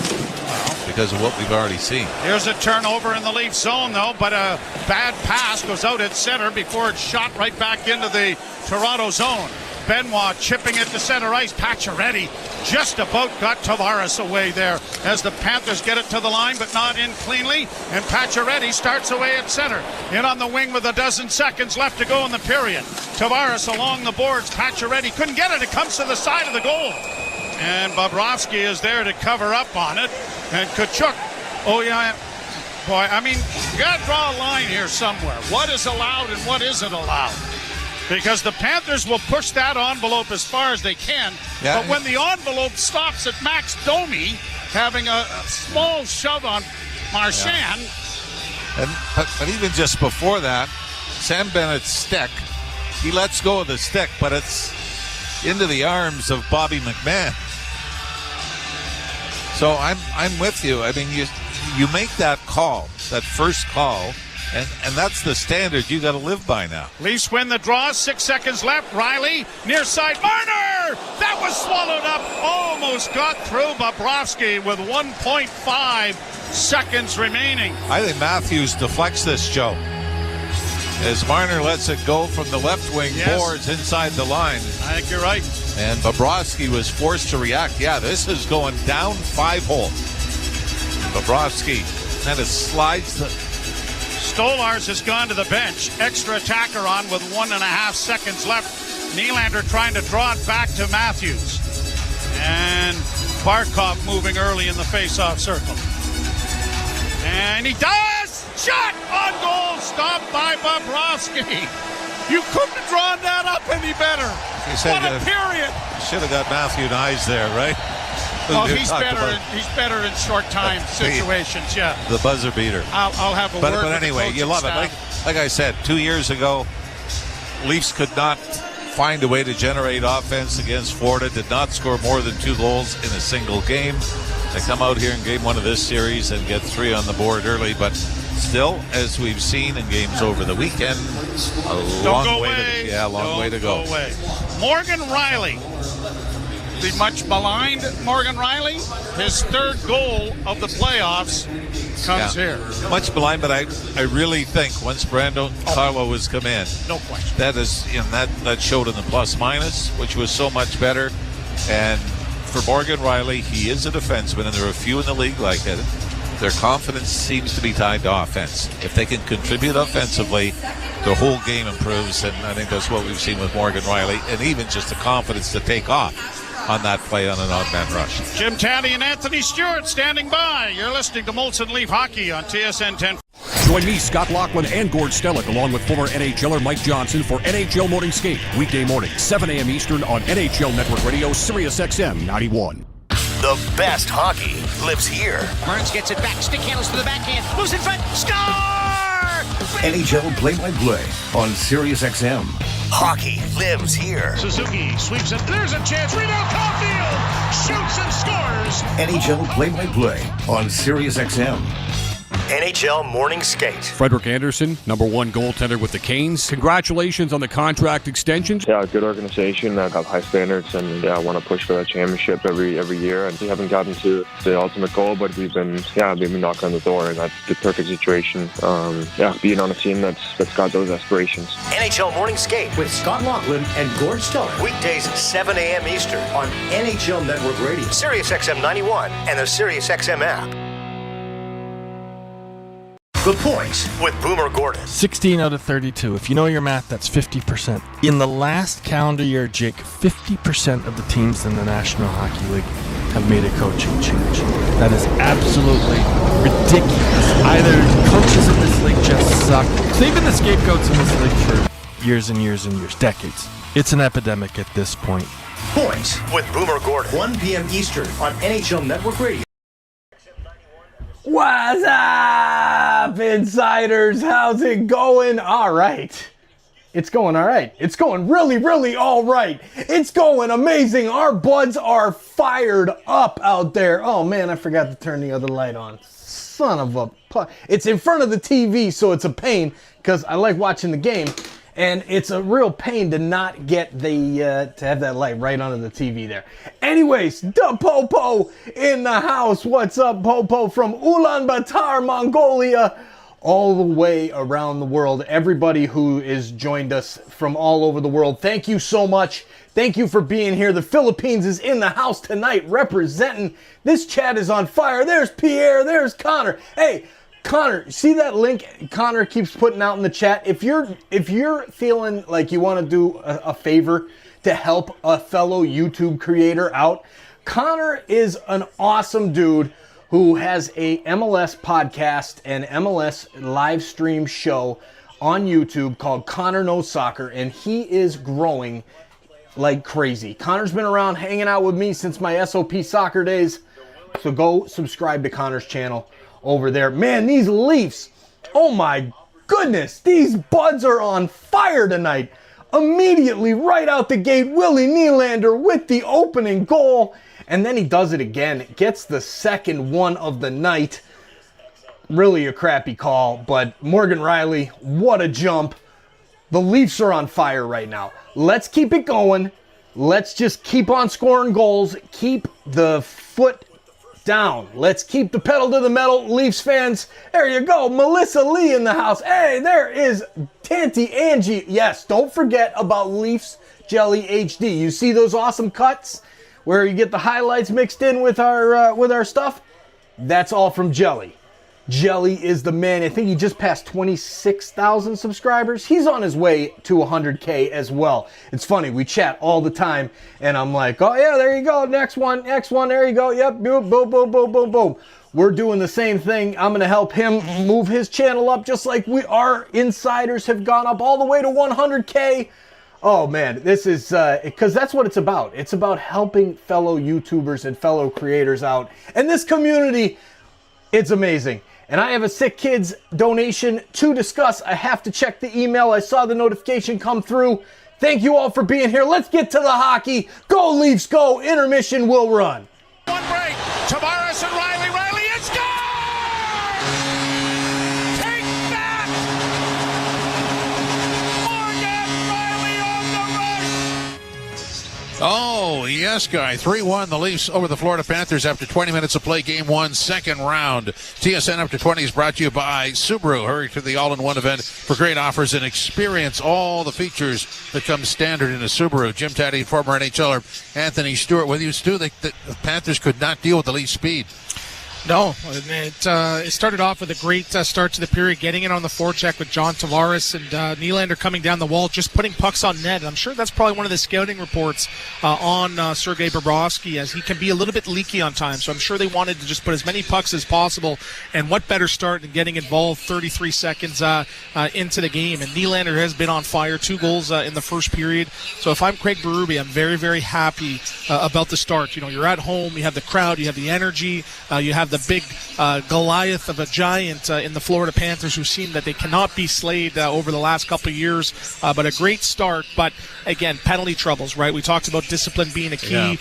because of what we've already seen. Here's a turnover in the Leaf zone, though, but a bad pass goes out at center before it's shot right back into the Toronto zone. Benoit chipping it to center ice. Pacioretty just about got Tavares away there as the Panthers get it to the line, but not in cleanly. And Pacioretty starts away at center. In on the wing with a dozen seconds left to go in the period. Tavares along the boards. Pacioretty couldn't get it. It comes to the side of the goal. And Bobrovsky is there to cover up on it. And Tkachuk, oh yeah, boy, I mean, you got to draw a line here somewhere. What is allowed and what isn't allowed? Because the Panthers will push that envelope as far as they can. Yeah. But when the envelope stops at Max Domi having a small shove on Marchand. Yeah. But even just before that, Sam Bennett's stick, he lets go of the stick, but it's into the arms of Bobby McMahon. So I'm with you. I mean, you make that call, that first call, and that's the standard you got to live by now. Leafs win the draw. 6 seconds left. Riley near side. Marner! That was swallowed up. Almost got through. Bobrovsky with 1.5 seconds remaining. I think Matthews deflects this, Joe, as Marner lets it go from the left wing boards inside the line. I think you're right. And Bobrovsky was forced to react. Yeah, this is going down 5-hole. Bobrovsky kind of slides the... Stolarz has gone to the bench. Extra attacker on with 1.5 seconds left. Nylander trying to draw it back to Matthews. And Barkov moving early in the face-off circle. And he does! Shot on goal! Stopped by Bobrovsky. You couldn't have drawn that up any better. What a period! Should have got Matthew Knies there, right? Oh, he's better in short time situations. Yeah, the buzzer beater. I'll have a word. But anyway, you love it. Like I said, 2 years ago, Leafs could not find a way to generate offense against Florida. Did not score more than 2 goals in a single game. They come out here in game 1 of this series and get 3 on the board early, but still, as we've seen in games over the weekend, a long way to go. Morgan Riley. The much maligned Morgan Riley, his 3rd goal of the playoffs comes here. Much maligned, but I really think once Brandon Carlo has come in, no question, that is that showed in the plus minus, which was so much better. And for Morgan Riley, he is a defenseman, and there are a few in the league like that their confidence seems to be tied to offense. If they can contribute offensively, the whole game improves, and I think that's what we've seen with Morgan Riley, and even just the confidence to take off on that play on an odd man rush. Jim Taddy and Anthony Stewart standing by. You're listening to Molson Leaf Hockey on TSN 10. Join me, Scott Laughlin, and Gord Stellick, along with former NHLer Mike Johnson for NHL Morning Skate. Weekday morning, 7 a.m. Eastern on NHL Network Radio, Sirius XM 91. The best hockey lives here. Burns gets it back, stick handles to the backhand, moves in front, score! NHL play-by-play on Sirius XM. Hockey lives here. Suzuki sweeps it. There's a chance. Reno Caulfield shoots and scores. NHL play-by-play on Sirius XM. NHL Morning Skate. Frederick Anderson, #1 goaltender with the Canes. Congratulations on the contract extensions. Yeah, good organization. I have high standards, and I want to push for that championship every year. And we haven't gotten to the ultimate goal, but we've been knocking on the door, and that's the perfect situation. Being on a team that's got those aspirations. NHL Morning Skate with Scott Laughlin and Gord Stellick. Weekdays 7 a.m. Eastern on NHL Network Radio, Sirius XM 91, and the Sirius XM app. The Points with Boomer Gordon. 16 out of 32. If you know your math, that's 50%. In the last calendar year, Jake, 50% of the teams in the National Hockey League have made a coaching change. That is absolutely ridiculous. Either coaches in this league just suck. They've been the scapegoats in this league for years and years and years, decades. It's an epidemic at this point. Points with Boomer Gordon. 1 p.m. Eastern on NHL Network Radio. What's up, insiders? How's it going? All right. It's going all right. It's going really, really all right. It's going amazing. Our buds are fired up out there. Oh, man, I forgot to turn the other light on. Son of a... It's in front of the TV, so it's a pain because I like watching the game. And it's a real pain to not get the to have that light right under the TV there. Anyways, Da Popo in the house. What's up, Popo from Ulaanbaatar, Mongolia, all the way around the world. Everybody who is joined us from all over the world, thank you so much. Thank you for being here. The Philippines is in the house tonight representing. This chat is on fire. There's Pierre. There's Connor. Hey, Connor, see that link Connor keeps putting out in the chat? If you're feeling like you want to do a favor to help a fellow YouTube creator out, Connor is an awesome dude who has a MLS podcast and MLS live stream show on YouTube called Connor Knows Soccer, and he is growing like crazy. Connor's been around hanging out with me since my SOP soccer days, so go subscribe to Connor's channel over there. Man, these Leafs, oh my goodness, these buds are on fire tonight. Immediately, right out the gate, Willie Nylander with the opening goal. And then he does it again. Gets the second one of the night. Really a crappy call, but Morgan Riley, what a jump. The Leafs are on fire right now. Let's keep it going. Let's just keep on scoring goals. Keep the foot down. Let's keep the pedal to the metal, Leafs fans. There you go. Melissa Lee in the house. Hey, there is Tanty Angie. Yes, don't forget about Leafs Jelly HD. You see those awesome cuts where you get the highlights mixed in with our stuff? That's all from Jelly. Jelly is the man. I think he just passed 26,000 subscribers. He's on his way to 100K as well. It's funny, we chat all the time, and I'm like, oh yeah, there you go, next one, there you go, yep, boom, boom, boom, boom, boom, boom. We're doing the same thing. I'm gonna help him move his channel up just like our insiders have gone up all the way to 100K. Oh man, this is, because that's what it's about. It's about helping fellow YouTubers and fellow creators out. And this community, it's amazing. And I have a SickKids donation to discuss. I have to check the email. I saw the notification come through. Thank you all for being here. Let's get to the hockey. Go Leafs, go. Intermission will run. One break. Tavares and Riley. Riley, it's gone! Take that! Morgan Riley on the rush. Oh, yes, guy. 3-1, the Leafs over the Florida Panthers after 20 minutes of play. Game 1, second round. TSN After 20 is brought to you by Subaru. Hurry to the all-in-one event for great offers and experience all the features that come standard in a Subaru. Jim Taddy, former NHLer Anthony Stewart with you. Stu, the Panthers could not deal with the Leafs' speed. No, it started off with a great start to the period, getting it on the forecheck with John Tavares and Nylander coming down the wall, just putting pucks on net. And I'm sure that's probably one of the scouting reports on Sergei Bobrovsky, as he can be a little bit leaky on time. So I'm sure they wanted to just put as many pucks as possible. And what better start than getting involved 33 seconds into the game. And Nylander has been on fire, 2 goals in the first period. So if I'm Craig Berube, I'm very, very happy about the start. You know, you're at home, you have the crowd, you have the energy, you have the big Goliath of a giant in the Florida Panthers, who seem that they cannot be slayed over the last couple of years. But a great start. But again, penalty troubles, right? We talked about discipline being a key.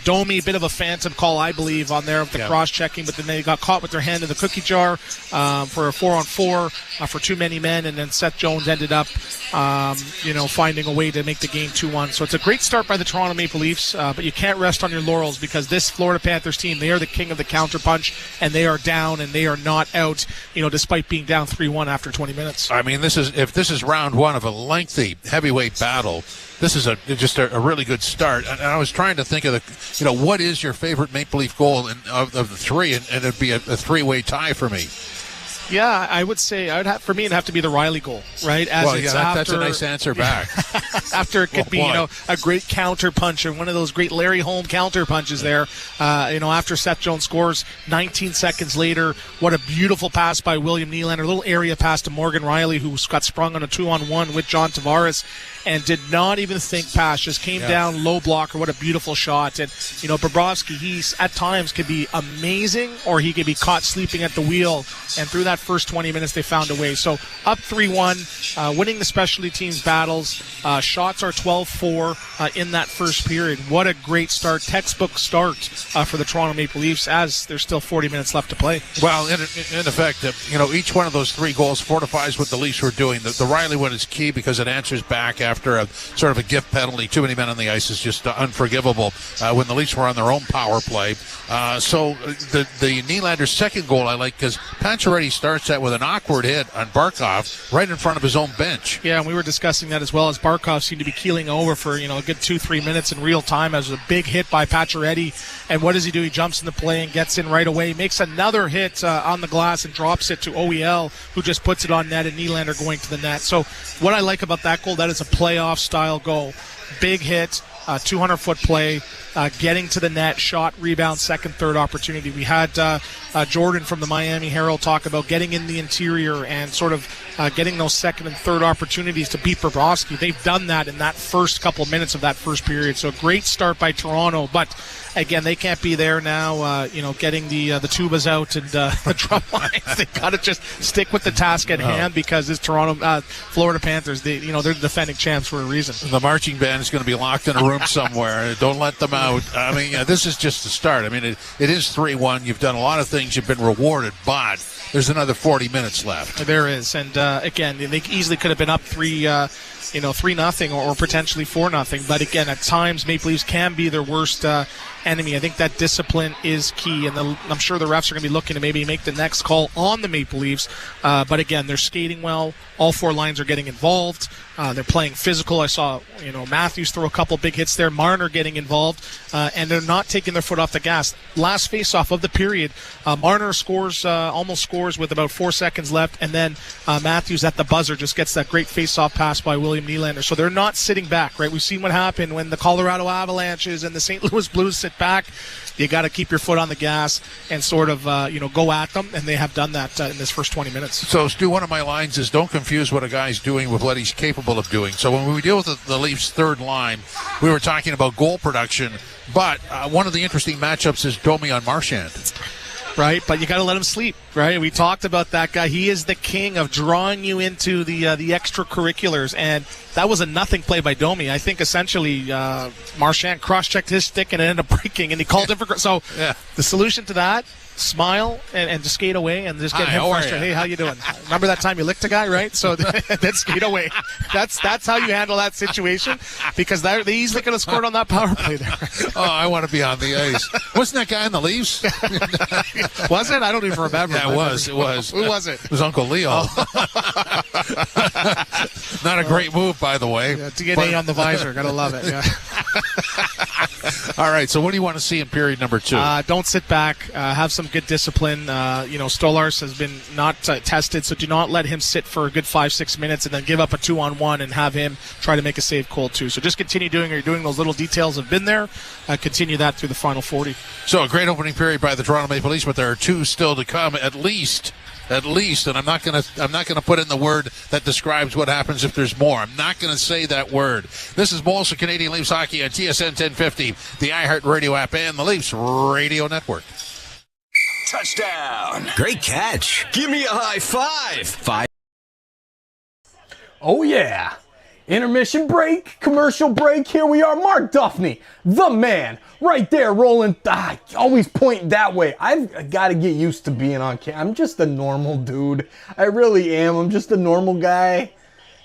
Domi, a bit of a phantom call, I believe, on there with the cross-checking, but then they got caught with their hand in the cookie jar for a 4-on-4 for too many men, and then Seth Jones ended up finding a way to make the game 2-1. So it's a great start by the Toronto Maple Leafs, but you can't rest on your laurels, because this Florida Panthers team, they are the king of the counterpunch, and they are down and they are not out, despite being down 3-1 after 20 minutes. I mean, if this is round one of a lengthy heavyweight battle, this is just a really good start. And I was trying to think of what is your favorite Maple Leaf goal of the three, and it'd be a 3-way tie for me. Yeah, I would say it'd have to be the Riley goal, right? That's a nice answer back. After it could be, a great counter punch, or one of those great Larry Holm counter punches there. After Seth Jones scores, 19 seconds later, what a beautiful pass by William Nylander, a little area pass to Morgan Riley, who got sprung on a 2-on-1 with John Tavares, and did not even think pass, just came down low blocker. What a beautiful shot. And, Bobrovsky, he's at times could be amazing, or he could be caught sleeping at the wheel. And through that first 20 minutes, they found a way. So up 3-1, winning the specialty teams battles. Shots are 12-4 in that first period. What a great start, textbook start for the Toronto Maple Leafs, as there's still 40 minutes left to play. Well, in effect, each one of those 3 goals fortifies what the Leafs were doing. The Riley one is key because it answers back after a sort of a gift penalty. Too many men on the ice is just unforgivable when the Leafs were on their own power play. So the Nylander second goal I like, because Pacioretty starts that with an awkward hit on Barkov right in front of his own bench. Yeah, and we were discussing that as well, as Barkov seemed to be keeling over for a good 2-3 minutes in real time, as a big hit by Pacioretty. And what does he do? He jumps in the play and gets in right away, makes another hit on the glass and drops it to OEL, who just puts it on net, and Nylander going to the net. So what I like about that goal, that is a playoff style goal. Big hit, 200-foot play, getting to the net, shot, rebound, second, third opportunity. We had Jordan from the Miami Herald talk about getting in the interior and sort of getting those second and third opportunities to beat Bobrovsky. They've done that in that first couple of minutes of that first period. So a great start by Toronto, but again, they can't be there now, getting the tubas out and the drum lines. They got to just stick with the task at hand, because this Toronto Florida Panthers, they're the defending champs for a reason. The marching band is going to be locked in a room somewhere. Don't let them out. I mean, this is just the start. I mean, it is 3-1. You've done a lot of things. You've been rewarded, but there's another 40 minutes left. There is. And again, they easily could have been up 3-0 or potentially 4-0. But again, at times, Maple Leafs can be their worst enemy. I think that discipline is key, and I'm sure the refs are going to be looking to maybe make the next call on the Maple Leafs. But again, they're skating well. All 4 lines are getting involved. They're playing physical. I saw, Matthews throw a couple big hits there. Marner getting involved, and they're not taking their foot off the gas. Last face-off of the period, Marner almost scores with about 4 seconds left, and then Matthews at the buzzer just gets that great face-off pass by William Nylander. So they're not sitting back, right? We've seen what happened when the Colorado Avalanches and the St. Louis Blues sit back. You got to keep your foot on the gas and sort of, go at them, and they have done that in this first 20 minutes. So, Stu, one of my lines is don't confuse what a guy's doing with what he's capable of doing. So when we deal with the Leafs' third line, we were talking about goal production, but one of the interesting matchups is Domi on Marchand. Right, but you got to let him sleep, right? We talked about that guy. He is the king of drawing you into the extracurriculars, and that was a nothing play by Domi. I think essentially Marchand cross-checked his stick and it ended up breaking, and he called him for... So the solution to that, smile and just skate away and just get him frustrated. Hey, how you doing? Remember that time you licked a guy, right? So then skate away. That's how you handle that situation, because they easily could have scored on that power play there. Oh, I want to be on the ice. Wasn't that guy in the Leafs? Was it? I don't even remember. Yeah, it was. Who was it? It was Uncle Leo. Not a great move, by the way. Yeah, DNA on the visor. Gotta love it. Yeah. All right, so what do you want to see in period number 2? Don't sit back. Have some good discipline. Stolars has been not tested, so do not let him sit for a good 5-6 minutes and then give up a 2-on-1 and have him try to make a save cold too. So just continue doing those little details have been there. Continue that through the final 40. So a great opening period by the Toronto Maple Leafs, but there are 2 still to come at least, and I'm not gonna put in the word that describes what happens if there's more. I'm not gonna say that word. This is Molson Canadian Leafs Hockey on TSN 1050, the iHeartRadio app, and the Leafs Radio Network. Touchdown. Great catch. Give me a high five. Oh, yeah. Intermission break, commercial break. Here we are. Mark Duffney, the man, right there rolling. Always point that way. I've got to get used to being on camera. I'm just a normal dude. I really am. I'm just a normal guy.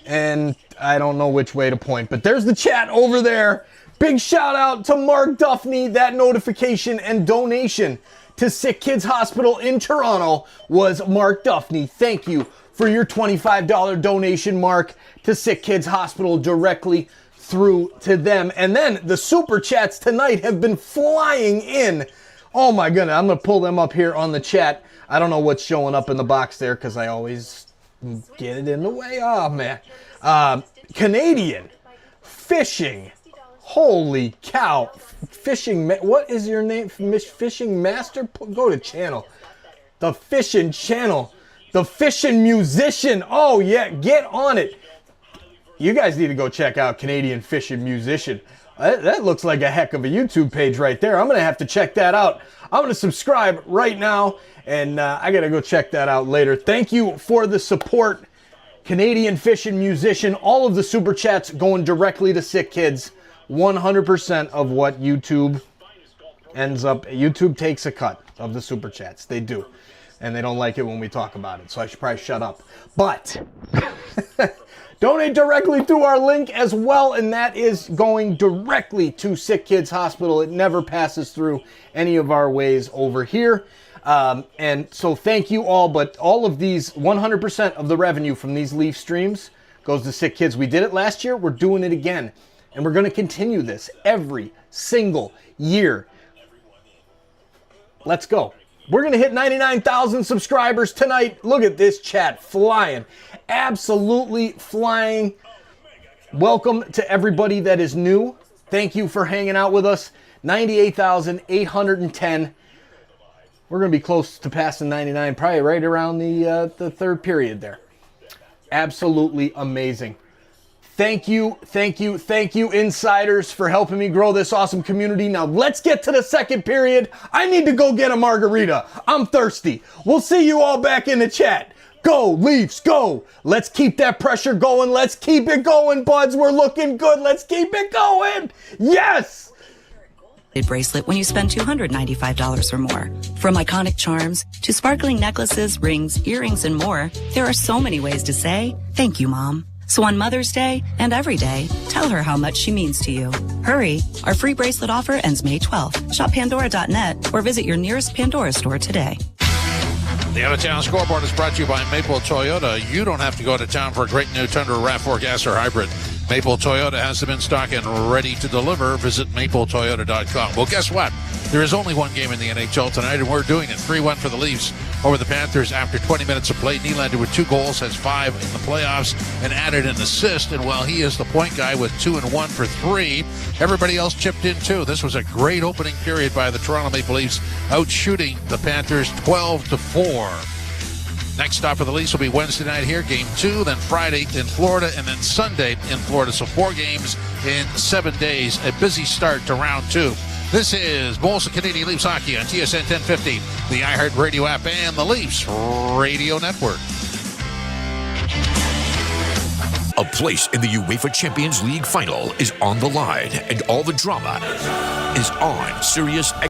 And I don't know which way to point. But there's the chat over there. Big shout out to Mark Duffney. That notification and donation to SickKids Hospital in Toronto was Mark Duffney. Thank you for your $25 donation, Mark, to SickKids Hospital directly through to them. And then the super chats tonight have been flying in. Oh my goodness, I'm going to pull them up here on the chat. I don't know what's showing up in the box there because I always get it in the way. Oh man. Canadian fishing. Holy cow. Fishing, what is your name? Fishing Master? Go to channel. The Fishing Channel. The Fishing Musician. Oh, yeah, get on it. You guys need to go check out Canadian Fishing Musician. That looks like a heck of a YouTube page right there. I'm going to have to check that out. I'm going to subscribe right now, and I got to go check that out later. Thank you for the support, Canadian Fishing Musician. All of the super chats going directly to SickKids. 100% of what YouTube takes a cut of the super chats. They do. And they don't like it when we talk about it. So I should probably shut up. But donate directly through our link as well. And that is going directly to SickKids Hospital. It never passes through any of our ways over here. And so thank you all. But all of these, 100% of the revenue from these Leaf streams goes to SickKids. We did it last year. We're doing it again. And we're going to continue this every single year. Let's go. We're going to hit 99,000 subscribers tonight. Look at this chat flying. Absolutely flying. Welcome to everybody that is new. Thank you for hanging out with us. 98,810. We're going to be close to passing 99, probably right around the third period there. Absolutely amazing. Thank you, insiders, for helping me grow this awesome community. Now let's get to the second period. I need to go get a margarita. I'm thirsty. We'll see you all back in the chat. Go, Leafs, go. Let's keep that pressure going. Let's keep it going, buds. We're looking good. Let's keep it going. Yes! Bracelet when you spend $295 or more. From iconic charms to sparkling necklaces, rings, earrings, and more, there are so many ways to say, thank you, Mom. So on Mother's Day and every day, tell her how much she means to you. Hurry! Our free bracelet offer ends May 12th. Shop Pandora.net or visit your nearest Pandora store today. The out-of-town scoreboard is brought to you by Maple Toyota. You don't have to go to town for a great new Tundra RAV4 gas or hybrid. Maple Toyota has them in stock and ready to deliver. Visit mapletoyota.com. Well, guess what? There is only one game in the NHL tonight, and we're doing it. 3-1 for the Leafs over the Panthers after 20 minutes of play. Nylander with 2 goals, has 5 in the playoffs, and added an assist. And while he is the point guy with 2 and 1 for 3, everybody else chipped in too. This was a great opening period by the Toronto Maple Leafs, outshooting the Panthers 12-4. Next stop for the Leafs will be Wednesday night here, Game 2, then Friday in Florida, and then Sunday in Florida. So 4 games in 7 days. A busy start to round 2. This is Molson Canadian Leafs Hockey on TSN 1050, the iHeartRadio app, and the Leafs Radio Network. A place in the UEFA Champions League final is on the line, and all the drama is on Sirius XM.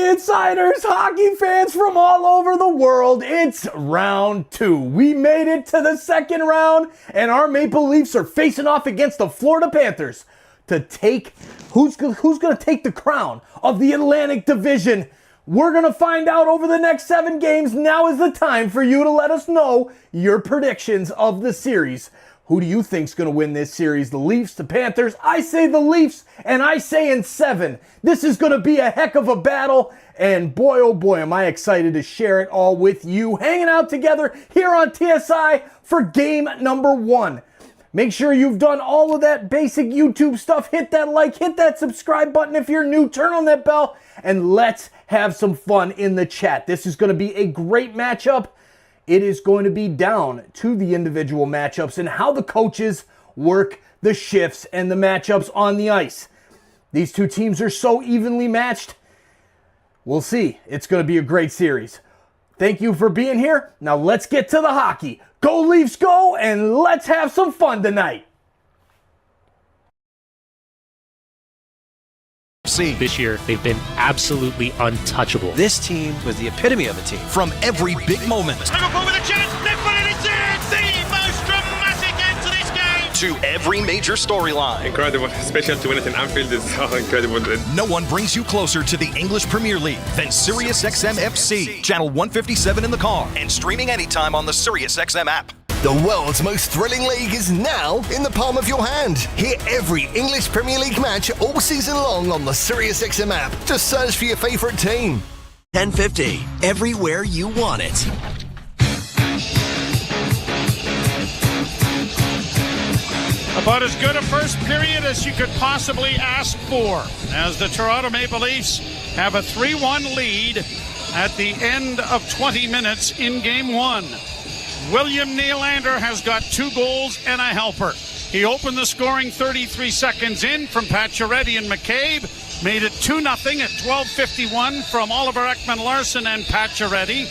Insiders, hockey fans from all over the world, it's round 2. We made it to the second round, and our Maple Leafs are facing off against the Florida Panthers to take who's going to take the crown of the Atlantic Division. We're going to find out over the next 7 games. Now is the time for you to let us know your predictions of the series. Who do you think's going to win this series? The Leafs, the Panthers? I say the Leafs, and I say in 7. This is going to be a heck of a battle, and boy, oh boy, am I excited to share it all with you, hanging out together here on TSI for game number 1. Make sure you've done all of that basic YouTube stuff. Hit that like, hit that subscribe button if you're new, turn on that bell, and let's have some fun in the chat. This is going to be a great matchup. It is going to be down to the individual matchups and how the coaches work the shifts and the matchups on the ice. These two teams are so evenly matched. We'll see. It's going to be a great series. Thank you for being here. Now let's get to the hockey. Go Leafs go, and let's have some fun tonight. This year, they've been absolutely untouchable. This team was the epitome of a team. From every big moment Liverpool with a chance. They've put it in. The most dramatic end to this game. to every major storyline. Incredible, especially to win it in Anfield is so incredible. No one brings you closer to the English Premier League than SiriusXM FC. Channel 157 in the car and streaming anytime on the SiriusXM app. The world's most thrilling league is now in the palm of your hand. Hear every English Premier League match all season long on the SiriusXM app. Just search for your favourite team. 1050, everywhere you want it. About as good a first period as you could possibly ask for, as the Toronto Maple Leafs have a 3-1 lead at the end of 20 minutes in Game 1. William Nylander has got 2 goals and a helper. He opened the scoring 33 seconds in from Pacioretty and McCabe, made it 2-0 at 12:51 from Oliver Ekman-Larsson and Pacioretty.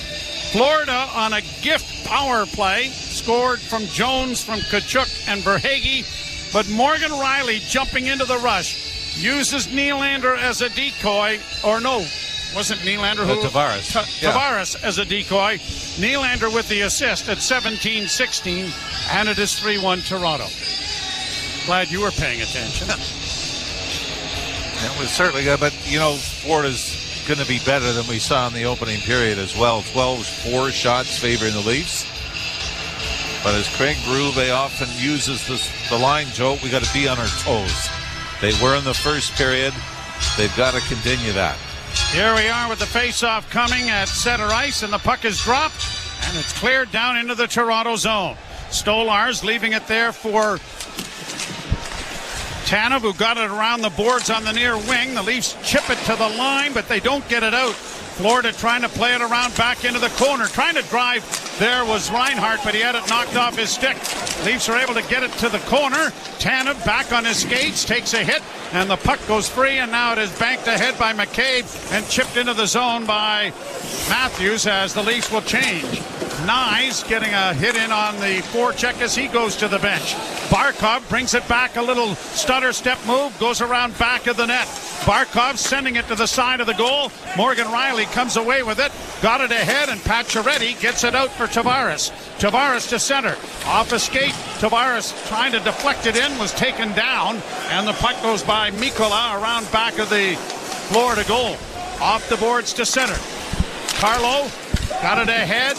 Florida on a gift power play, scored from Jones, from Tkachuk and Verhaeghe, but Morgan Riley jumping into the rush uses Nylander as a decoy, or no, wasn't Nylander who? Tavares. Tavares as a decoy. Nylander with the assist at 17-16, and it is 3-1 Toronto. Glad you were paying attention. That was certainly good, but you know, Florida's going to be better than we saw in the opening period as well. 12-4 shots favoring the Leafs. But as Craig Berube often uses the line, Joe, we got to be on our toes. They were in the first period. They've got to continue that. Here we are with the face-off coming at center ice, and the puck is dropped, and it's cleared down into the Toronto zone. Stolarz leaving it there for Tanev, who got it around the boards on the near wing. The Leafs chip it to the line, but they don't get it out. Florida trying to play it around back into the corner. Trying to drive there was Reinhart, but he had it knocked off his stick. Leafs are able to get it to the corner. Tanev back on his skates, takes a hit, and the puck goes free, and now it is banked ahead by McCabe and chipped into the zone by Matthews as the Leafs will change. Knies getting a hit in on the forecheck as he goes to the bench. Barkov brings it back, a little stutter step move, goes around back of the net. Barkov sending it to the side of the goal. Morgan Riley comes away with it, got it ahead, and Pacioretty gets it out for Tavares. Tavares to center, off a skate. Tavares trying to deflect it in, was taken down, and the puck goes by Mikkola around back of the Florida goal. Off the boards to center. Carlo got it ahead.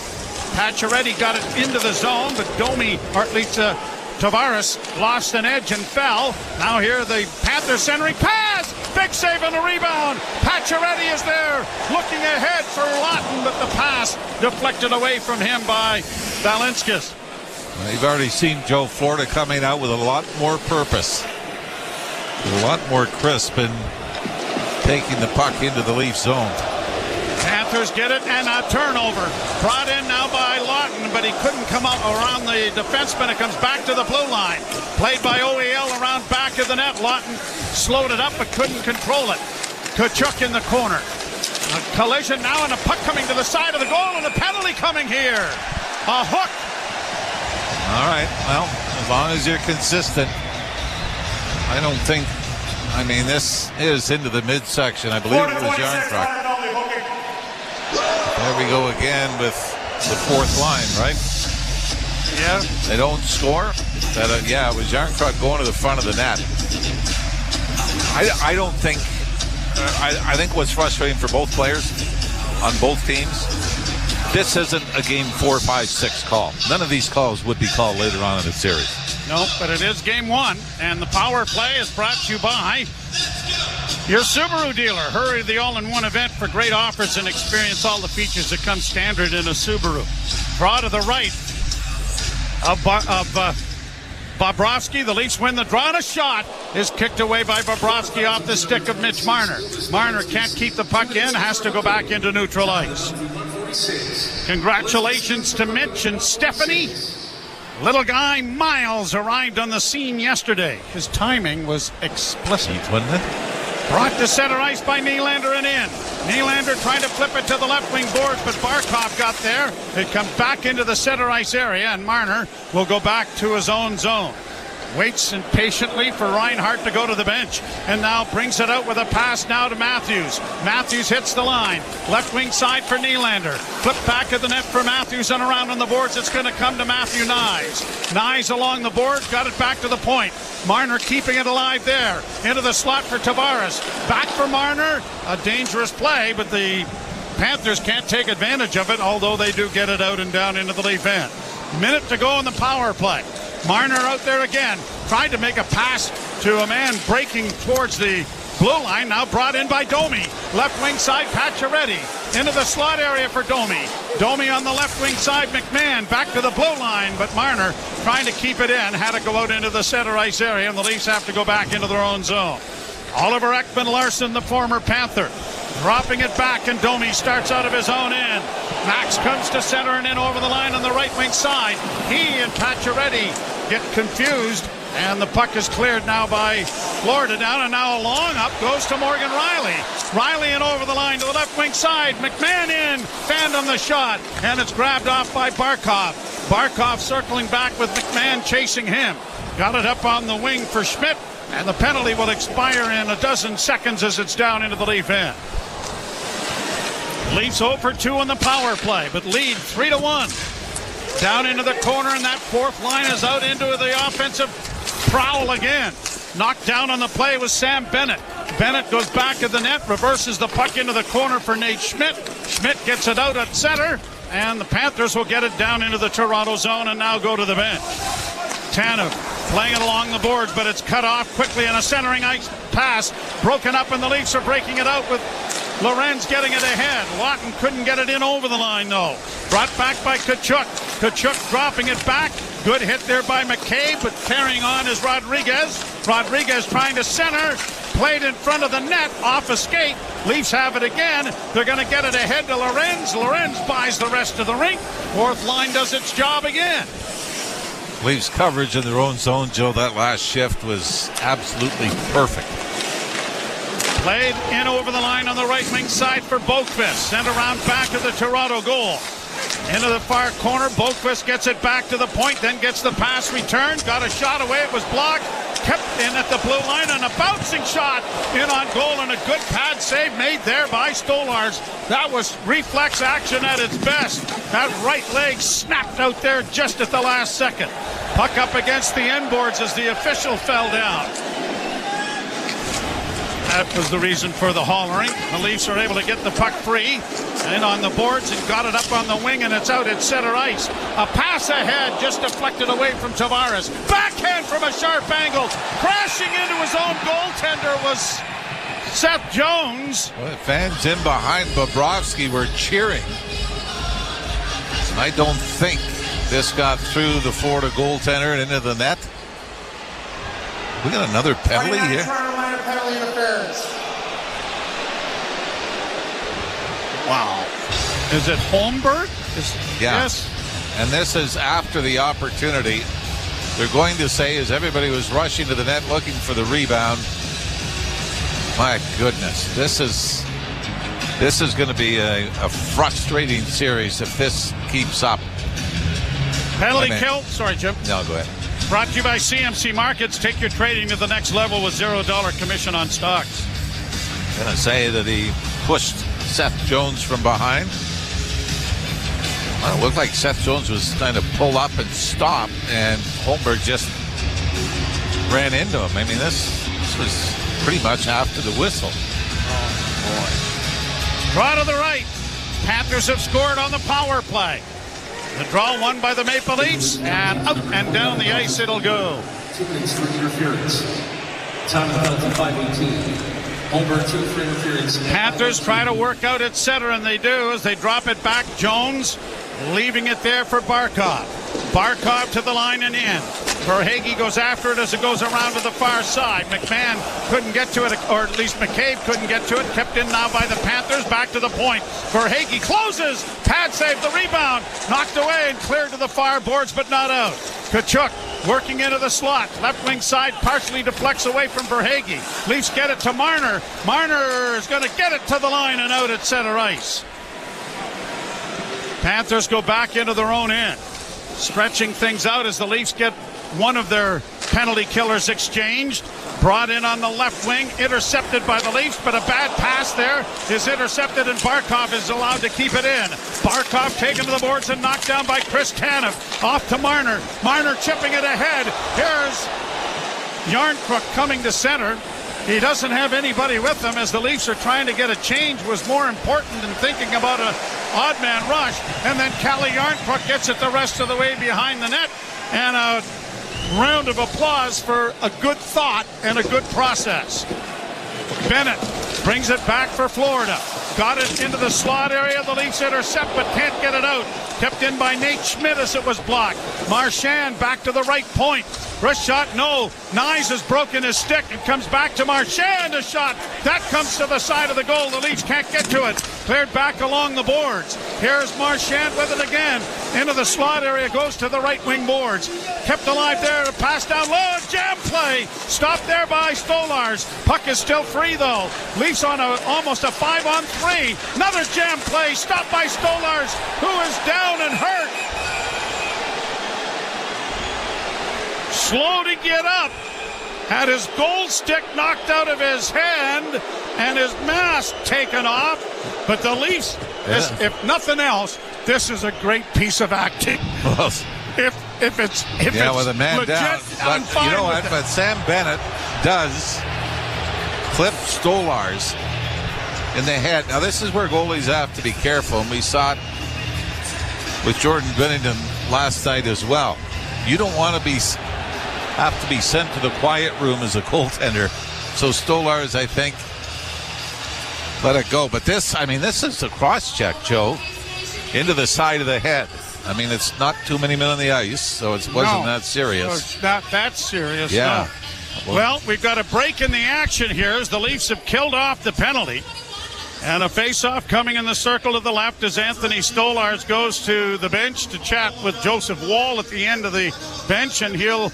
Pacioretty got it into the zone, but Domi, or at least Tavares, lost an edge and fell. Now here the Panthers centering pass. Big save on the rebound. Pacioretty is there, looking ahead for Lawton, but the pass deflected away from him by Valinskis. You've already seen Joe Florida coming out with a lot more purpose, a lot more crisp in taking the puck into the Leaf zone. Panthers get it, and a turnover. Brought in now by Lawton, but he couldn't come up around the defenseman. It comes back to the blue line. Played by OEL around back of the net. Lawton slowed it up, but couldn't control it. Tkachuk in the corner. A collision now, and a puck coming to the side of the goal, and a penalty coming here. A hook. All right, well, as long as you're consistent, I don't think, I mean, this is into the midsection. I believe it was Yarncroc. There we go again with the fourth line, right? Yeah. They don't score. It was Yarncroc going to the front of the net. I don't think. I think what's frustrating for both players on both teams, this isn't a game 4, 5, 6 call. None of these calls would be called later on in the series. No, but it is game 1, and the power play is brought to you by your Subaru dealer. Hurry to the all-in-one event for great offers and experience all the features that come standard in a Subaru. Draw to the right of Bobrovsky. The Leafs win the draw, and a shot is kicked away by Bobrovsky off the stick of Mitch Marner. Marner can't keep the puck in, has to go back into neutral ice. Congratulations to Mitch and Stephanie. Little guy Miles arrived on the scene yesterday. His timing was explicit. Wasn't it? Brought to center ice by Nylander and in. Nylander trying to flip it to the left wing boards, but Barkov got there. It comes back into the center ice area, and Marner will go back to his own zone. Waits impatiently for Reinhart to go to the bench, and now brings it out with a pass now to Matthews. Matthews hits the line. Left wing side for Nylander. Flip back at the net for Matthews, and around on the boards it's going to come to Matthew Knies. Knies along the boards, got it back to the point. Marner keeping it alive there. Into the slot for Tavares. Back for Marner. A dangerous play, but the Panthers can't take advantage of it, although they do get it out and down into the Leaf end. Minute to go in the power play. Marner out there again, tried to make a pass to a man breaking towards the blue line, now brought in by Domi. Left wing side, Pacioretty into the slot area for Domi. Domi on the left wing side, McMahon back to the blue line, but Marner trying to keep it in, had to go out into the center ice area, and the Leafs have to go back into their own zone. Oliver Ekman-Larsson, the former Panther, dropping it back, and Domi starts out of his own end. Max comes to center and in over the line on the right wing side. He and Pacioretty get confused, and the puck is cleared now by Florida down, and now a long up goes to Morgan Riley. Riley in over the line to the left wing side. McMahon in, fanned on the shot, and it's grabbed off by Barkov. Barkov circling back with McMahon chasing him. Got it up on the wing for Schmidt, and the penalty will expire in a dozen seconds as it's down into the Leaf end. Leafs 0 for 2 on the power play, but lead 3-1. Down into the corner, and that fourth line is out into the offensive prowl again. Knocked down on the play was Sam Bennett. Bennett goes back to the net, reverses the puck into the corner for Nate Schmidt. Schmidt gets it out at center, and the Panthers will get it down into the Toronto zone and now go to the bench. Tanev playing it along the boards, but it's cut off quickly, and a centering ice pass broken up, and the Leafs are breaking it out with Lorenz getting it ahead. Lawton couldn't get it in over the line, though. Brought back by Tkachuk. Tkachuk dropping it back. Good hit there by McCabe, but carrying on is Rodriguez. Rodriguez trying to center. Played in front of the net, off a skate. Leafs have it again. They're going to get it ahead to Lorenz. Lorenz buys the rest of the rink. Fourth line does its job again. Leafs coverage in their own zone, Joe. That last shift was absolutely perfect. Played in over the line on the right wing side for Boqvist. Sent around back of the Toronto goal. Into the far corner. Boqvist gets it back to the point, then gets the pass returned. Got a shot away. It was blocked. Kept in at the blue line, and a bouncing shot in on goal, and a good pad save made there by Stolars. That was reflex action at its best. That right leg snapped out there just at the last second. Puck up against the end boards as the official fell down. That was the reason for the hollering. The Leafs are able to get the puck free and on the boards and got it up on the wing, and it's out at center ice. A pass ahead, just deflected away from Tavares. Backhand from a sharp angle. Crashing into his own goaltender was Seth Jones. Well, fans in behind Bobrovsky were cheering. I don't think this got through the Florida goaltender and into the net. We got another penalty here. Penalty interference. Wow. Is it Holmberg? Yeah. Yes. And this is after the opportunity. They're going to say as everybody was rushing to the net looking for the rebound. My goodness. This is going to be a frustrating series if this keeps up. Penalty kill. Sorry, Jim. No, go ahead. Brought to you by CMC Markets. Take your trading to the next level with $0 commission on stocks. I'm going to say that he pushed Seth Jones from behind. Well, it looked like Seth Jones was trying to pull up and stop, and Holmberg just ran into him. I mean, this was pretty much after the whistle. Draw to the right. Panthers have scored on the power play. The draw won by the Maple Leafs, and up and down the ice it'll go. 2 minutes for interference. Time of penalty 5:18. Holmberg 2 for interference. Panthers try to work out at center, and they do as they drop it back. Jones leaving it there for Barkov. Barkov to the line and in. Verhaeghe goes after it as it goes around to the far side. McMahon couldn't get to it, or at least McCabe couldn't get to it. Kept in now by the Panthers. Back to the point. Verhaeghe closes. Pad saved the rebound. Knocked away and cleared to the far boards, but not out. Kachuk working into the slot. Left wing side partially deflects away from Verhaeghe. Leafs get it to Marner. Marner is going to get it to the line and out at center ice. Panthers go back into their own end. Stretching things out as the Leafs get one of their penalty killers exchanged. Brought in on the left wing, intercepted by the Leafs, but a bad pass there is intercepted, and Barkov is allowed to keep it in. Barkov taken to the boards and knocked down by Chris Tanev. Off to Marner. Marner chipping it ahead. Here's Yarncrook coming to center. He doesn't have anybody with him as the Leafs are trying to get a change. Was more important than thinking about an odd man rush. And then Calle Yarncrook gets it the rest of the way behind the net. And a round of applause for a good thought and a good process. Bennett brings it back for Florida. Got it into the slot area. The Leafs intercept but can't get it out. Kept in by Nate Schmidt as it was blocked. Marchand back to the right point. Wrist shot, no. Knies has broken his stick. It comes back to Marchand. A shot. That comes to the side of the goal. The Leafs can't get to it. Cleared back along the boards. Here's Marchand with it again. Into the slot area. Goes to the right wing boards. Kept alive there. Pass down low. Jam play. Stopped there by Stolars. Puck is still free though. Leafs on almost a 5-on-3. Another jam play. Stopped by Stolars, who is down and hurt. Slow to get up. Had his goal stick knocked out of his hand and his mask taken off. But the Leafs, if nothing else, this is a great piece of acting. If it's with a man legit, down. But you know what? But Sam Bennett does clip Stolars in the head. Now this is where goalies have to be careful, and we saw it with Jordan Binnington last night as well. You don't want to have to be sent to the quiet room as a goaltender. So Stolars, I think, let it go. But this is a cross-check, Joe, into the side of the head. I mean, it's not too many men on the ice, so it wasn't that serious. It's not that serious, yeah. No. Well, we've got a break in the action here as the Leafs have killed off the penalty. And a face-off coming in the circle to the left as Anthony Stolars goes to the bench to chat with Joseph Wall at the end of the bench, and he'll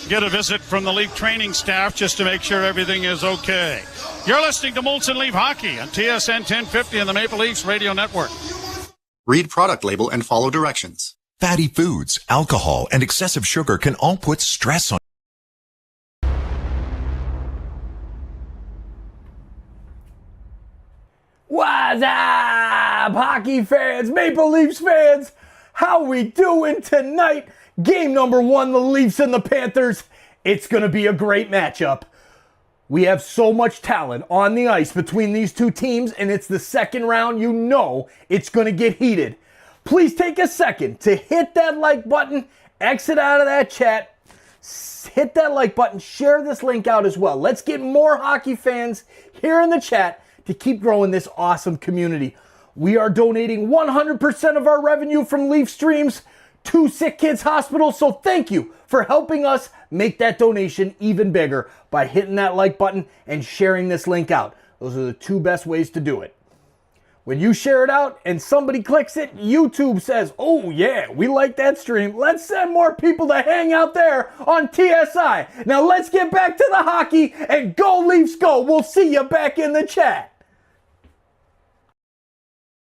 get a visit from the Leaf training staff just to make sure everything is okay. You're listening to Molson Leaf Hockey on TSN 1050 and the Maple Leafs Radio Network. Read product label and follow directions. Fatty foods, alcohol, and excessive sugar can all put stress on. What's up, hockey fans, Maple Leafs fans? How we doing tonight? Game number 1, the Leafs and the Panthers. It's going to be a great matchup. We have so much talent on the ice between these two teams, and it's the second round. You know it's going to get heated. Please take a second to hit that like button, exit out of that chat, hit that like button, share this link out as well. Let's get more hockey fans here in the chat to keep growing this awesome community. We are donating 100% of our revenue from Leaf streams to SickKids Hospital, so thank you for helping us make that donation even bigger by hitting that like button and sharing this link out. Those are the two best ways to do it. When you share it out and somebody clicks it, YouTube says, oh yeah, we like that stream. Let's send more people to hang out there on TSI. Now let's get back to the hockey and go Leafs go. We'll see you back in the chat.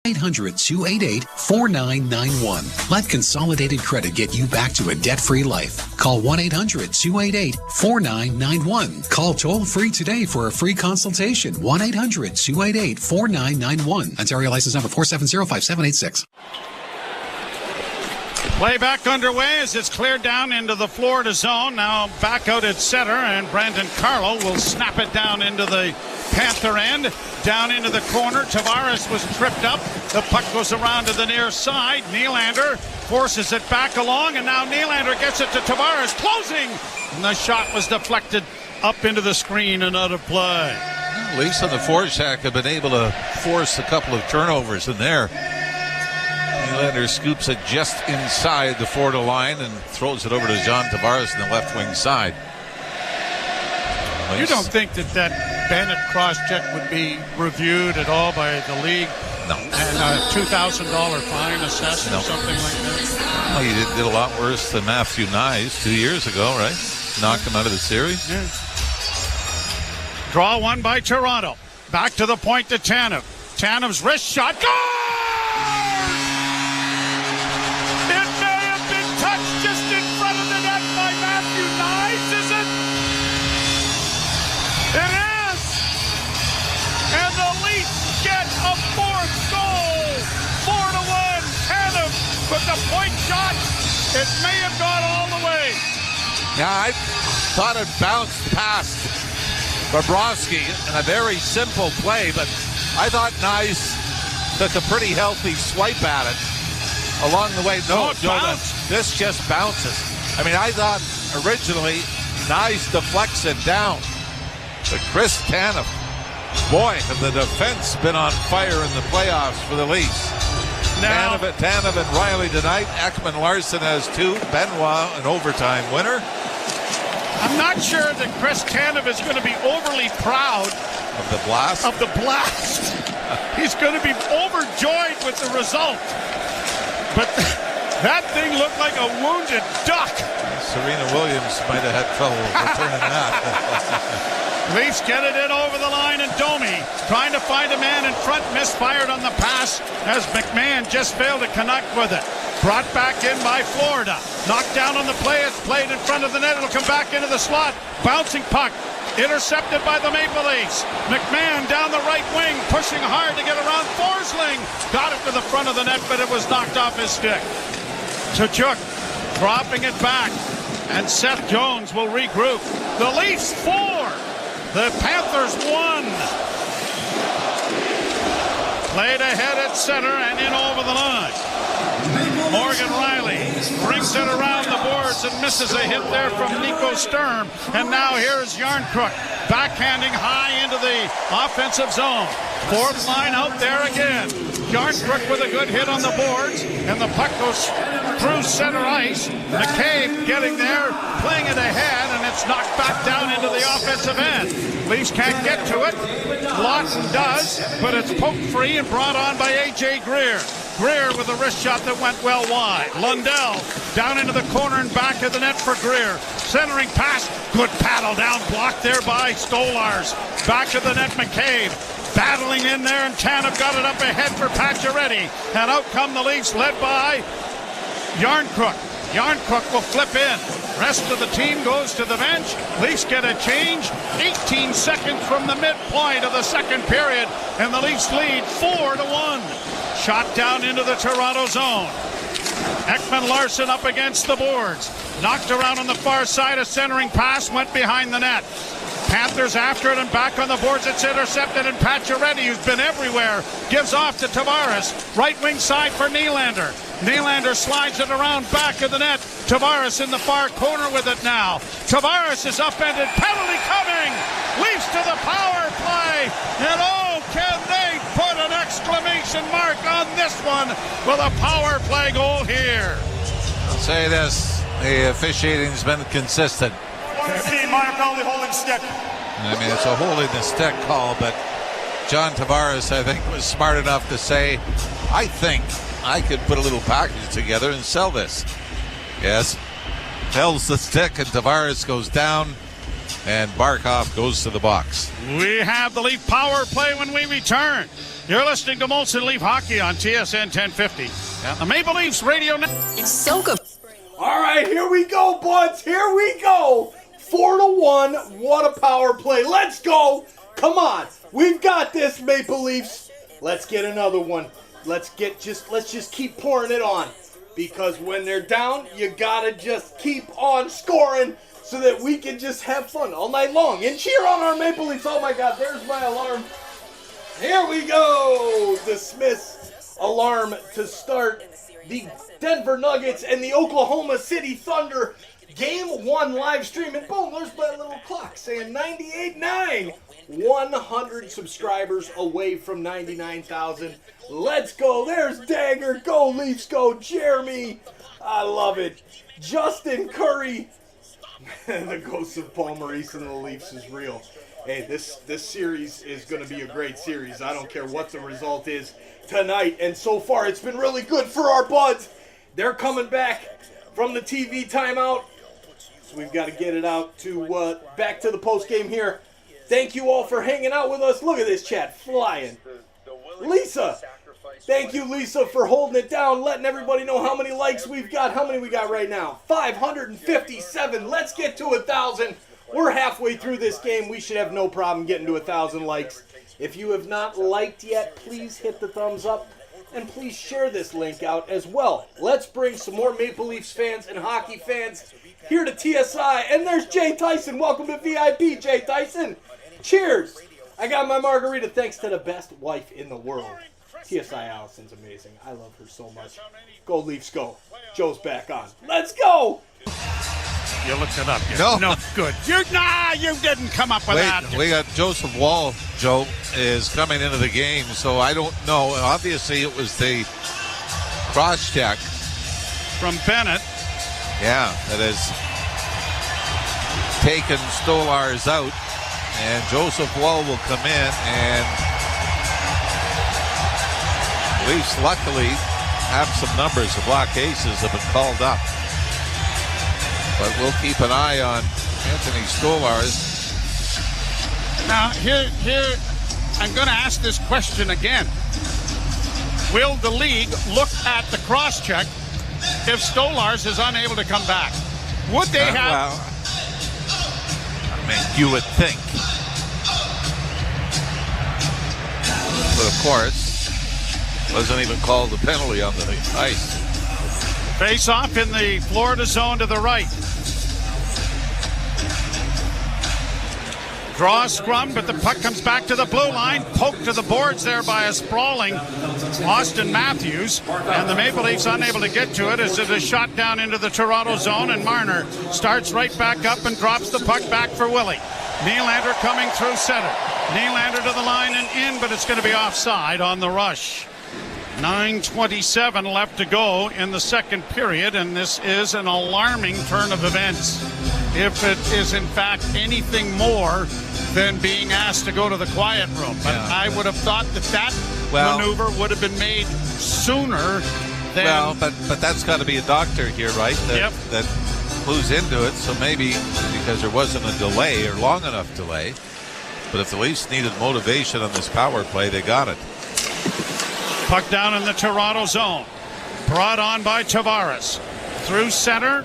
800-288-4991. Let Consolidated Credit get you back to a debt-free life. Call 1-800-288-4991. Call toll-free today for a free consultation. 1-800-288-4991. Ontario license number 4705786. Play back underway as it's cleared down into the Florida zone. Now back out at center, and Brandon Carlo will snap it down into the Panther end. Down into the corner. Tavares was tripped up. The puck goes around to the near side. Nylander forces it back along, and now Nylander gets it to Tavares. Closing! And the shot was deflected up into the screen and out of play. Leafs on the forecheck have been able to force a couple of turnovers in there. Nylander scoops it just inside the Florida line and throws it over to John Tavares on the left wing side. You don't think that Bennett cross-check would be reviewed at all by the league? No. And a $2,000 fine assessed or something like that? Well, he did a lot worse than Matthew Knies 2 years ago, right? Knocked him out of the series. Yeah. Draw one by Toronto. Back to the point to Tanev. Tanev's wrist shot. Goal! It may have been touched just in front of the net by Matthew Knies, is it? It is! And the Leafs get a fourth goal! 4-1. Tanev with the point shot. It may have gone all the way. Yeah, I thought it bounced past Bobrovsky in a very simple play, but I thought Knies took a pretty healthy swipe at it along the way. No, this just bounces. I mean, I thought originally Knies deflects it down. But Chris Tanev, boy, have the defense been on fire in the playoffs for the Leafs. Now, Tanev and Riley tonight. Ekman Larsson has 2. Benoit, an overtime winner. I'm not sure that Chris Tanev is going to be overly proud of the blast. He's going to be overjoyed with the result. But that thing looked like a wounded duck. Serena Williams might have had trouble returning that. Leafs get it in over the line, and Domi trying to find a man in front, misfired on the pass as McMahon just failed to connect with it. Brought back in by Florida. Knocked down on the play. It's played in front of the net. It'll come back into the slot. Bouncing puck. Intercepted by the Maple Leafs. McMahon down the right wing, pushing hard to get around Forsling. Got it to the front of the net, but it was knocked off his stick. Tkachuk dropping it back. And Seth Jones will regroup. The Leafs 4. The Panthers 1. Played ahead at center and in over the line. Morgan Riley brings it around the boards and misses a hit there from Nico Sturm. And now here's Yarncrook backhanding high into the offensive zone. Fourth line out there again. Yarncrook with a good hit on the boards, and the puck goes through center ice. McCabe getting there, playing it ahead, and it's knocked back down into the offensive end. Leafs can't get to it. Lawton does, but it's poked free and brought on by A.J. Greer. Greer with a wrist shot that went well wide. Lundell down into the corner and back of the net for Greer. Centering pass. Good paddle down. Blocked there by Stolars. Back of the net, McCabe. Battling in there, and Tanev got it up ahead for Pacioretty. And out come the Leafs, led by Yarncrook. Yarncrook will flip in. Rest of the team goes to the bench. Leafs get a change. 18 seconds from the midpoint of the second period, and the Leafs lead 4-1. Shot down into the Toronto zone. Ekman Larsson up against the boards. Knocked around on the far side. A centering pass went behind the net. Panthers after it and back on the boards. It's intercepted, and Pacioretty, who's been everywhere, gives off to Tavares. Right wing side for Nylander. Nylander slides it around back of the net. Tavares in the far corner with it now. Tavares is upended. Penalty coming. Leafs to the power play. And oh, can they put an exclamation mark on this one with a power play goal here. I'll say this. The officiating's been consistent. Minor penalty, holding stick. I mean, it's a holding the stick call, but John Tavares, I think, was smart enough to say, I think I could put a little package together and sell this. Yes. Tells the stick, and Tavares goes down, and Barkov goes to the box. We have the Leaf power play when we return. You're listening to Molson Leaf Hockey on TSN 1050. Yeah. The Maple Leafs Radio Network. So good. All right, here we go, buds. Here we go. 4-1. What a power play. Let's go. Come on. We've got this, Maple Leafs. Let's get another one. Let's just keep pouring it on. because when they're down, you gotta just keep on scoring so that we can just have fun all night long and cheer on our Maple Leafs. Oh my God, there's my alarm. Here we go. Dismiss alarm to start the Denver Nuggets and the Oklahoma City Thunder Game 1 live stream. And boom, there's my little clock saying 98.9. 100 subscribers away from 99,000. Let's go. There's Dagger. Go Leafs. Go Jeremy. I love it. Justin Curry. The ghost of Paul Maurice and the Leafs is real. Hey, this series is going to be a great series. I don't care what the result is tonight. And so far, it's been really good for our buds. They're coming back from the TV timeout. So we've got to get it out to back to the post game here. Thank you all for hanging out with us. Look at this chat flying. Lisa. Thank you, Lisa, for holding it down, letting everybody know how many likes we've got. How many we got right now? 557. Let's get to 1,000. We're halfway through this game. We should have no problem getting to 1,000 likes. If you have not liked yet, please hit the thumbs up. And please share this link out as well. Let's bring some more Maple Leafs fans and hockey fans here to TSI. And there's Jay Tyson. Welcome to VIP, Jay Tyson. Cheers. I got my margarita thanks to the best wife in the world. TSI Allison's amazing. I love her so much. Go Leafs, go. Joe's back on. Let's go. You looked it up. No. Good. You didn't come up with that. We got Joseph Wall, Joe, is coming into the game, so I don't know. Obviously, it was the cross-check. From Bennett. Yeah, that has taken Stolarz out, and Joseph Wall will come in, and Leafs luckily have some numbers. The block aces have been called up. But we'll keep an eye on Anthony Stolarz. Now, here, I'm going to ask this question again. Will the league look at the cross-check if Stolarz is unable to come back? Would they have... Well, I mean, you would think. But, of course, wasn't even called a penalty on the ice. Face off in the Florida zone to the right. Draw scrum, but the puck comes back to the blue line. Poked to the boards there by a sprawling Austin Matthews. And the Maple Leafs unable to get to it as it is shot down into the Toronto zone. And Marner starts right back up and drops the puck back for Willie. Nylander coming through center. Nylander to the line and in, but it's going to be offside on the rush. 9:27 left to go in the second period, and this is an alarming turn of events. If it is in fact anything more than being asked to go to the quiet room. But I would have thought that maneuver would have been made sooner than... Well, but that's got to be a doctor here, right? That clues into it, so maybe because there wasn't a delay or long enough delay. But if the Leafs needed motivation on this power play, they got it. Puck down in the Toronto zone. Brought on by Tavares. Through center.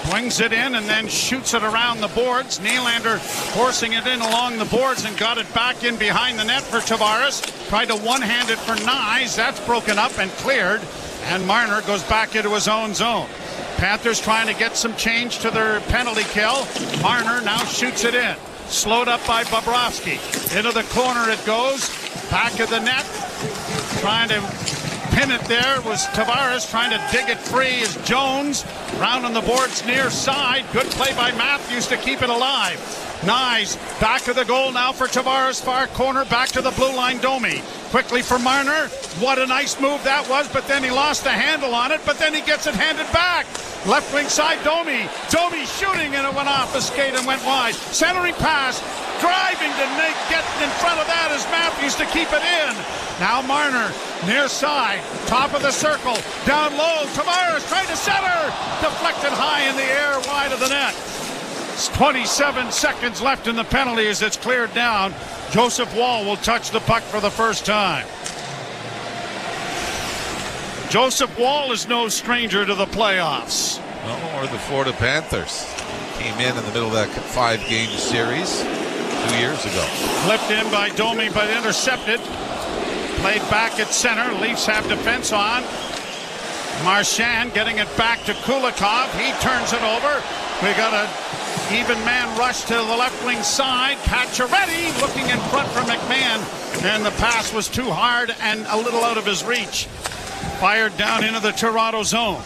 Swings it in and then shoots it around the boards. Nylander forcing it in along the boards and got it back in behind the net for Tavares. Tried to one-hand it for Knies. That's broken up and cleared. And Marner goes back into his own zone. Panthers trying to get some change to their penalty kill. Marner now shoots it in. Slowed up by Bobrovsky. Into the corner it goes. Back of the net. Trying to pin it there was Tavares. Trying to dig it free is Jones. Round on the boards near side. Good play by Matthews to keep it alive. Knies back of the goal now for Tavares. Far corner back to the blue line. Domi quickly for Marner. What a nice move that was, but then he lost the handle on it, but then he gets it handed back. Left wing side, Domi shooting, and it went off the skate and went wide. Centering pass, driving to get in front of that is Matthews to keep it in. Now Marner, near side, top of the circle, down low, Tavares trying to center, deflected high in the air, wide of the net. It's 27 seconds left in the penalty as it's cleared down. Joseph Wall will touch the puck for the first time. Joseph Wall is no stranger to the playoffs. No, or the Florida Panthers. Came in the middle of that 5-game series 2 years ago. Flipped in by Domi, but intercepted. Played back at center. Leafs have defense on. Marchand getting it back to Kulikov. He turns it over. We got a even man rush to the left wing side. Pacioretty looking in front for McMahon, and the pass was too hard and a little out of his reach. Fired down into the Toronto zone.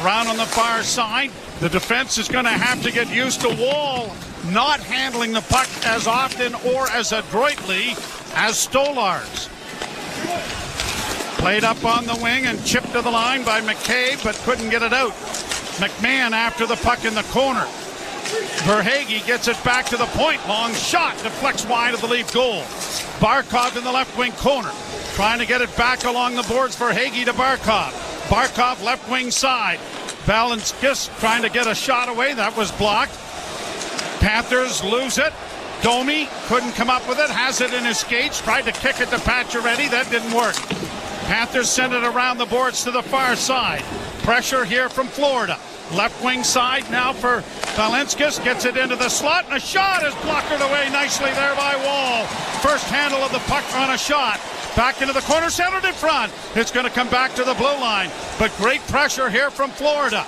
Around on the far side, the defense is going to have to get used to Wall not handling the puck as often or as adroitly as Stolarz. Played up on the wing and chipped to the line by McCabe, but couldn't get it out. McMahon after the puck in the corner. Verhaeghe gets it back to the point. Long shot deflects wide of the Leaf goal. Barkov in the left wing corner. Trying to get it back along the boards. Verhaeghe to Barkov. Barkov left wing side. Valenskis trying to get a shot away. That was blocked. Panthers lose it. Domi couldn't come up with it. Has it in his skates. Tried to kick it to Pacioretty. That didn't work. Panthers send it around the boards to the far side. Pressure here from Florida. Left wing side now for Valenskis. Gets it into the slot. And a shot is blocked away nicely there by Wall. First handle of the puck on a shot. Back into the corner, centered in front. It's going to come back to the blue line. But great pressure here from Florida.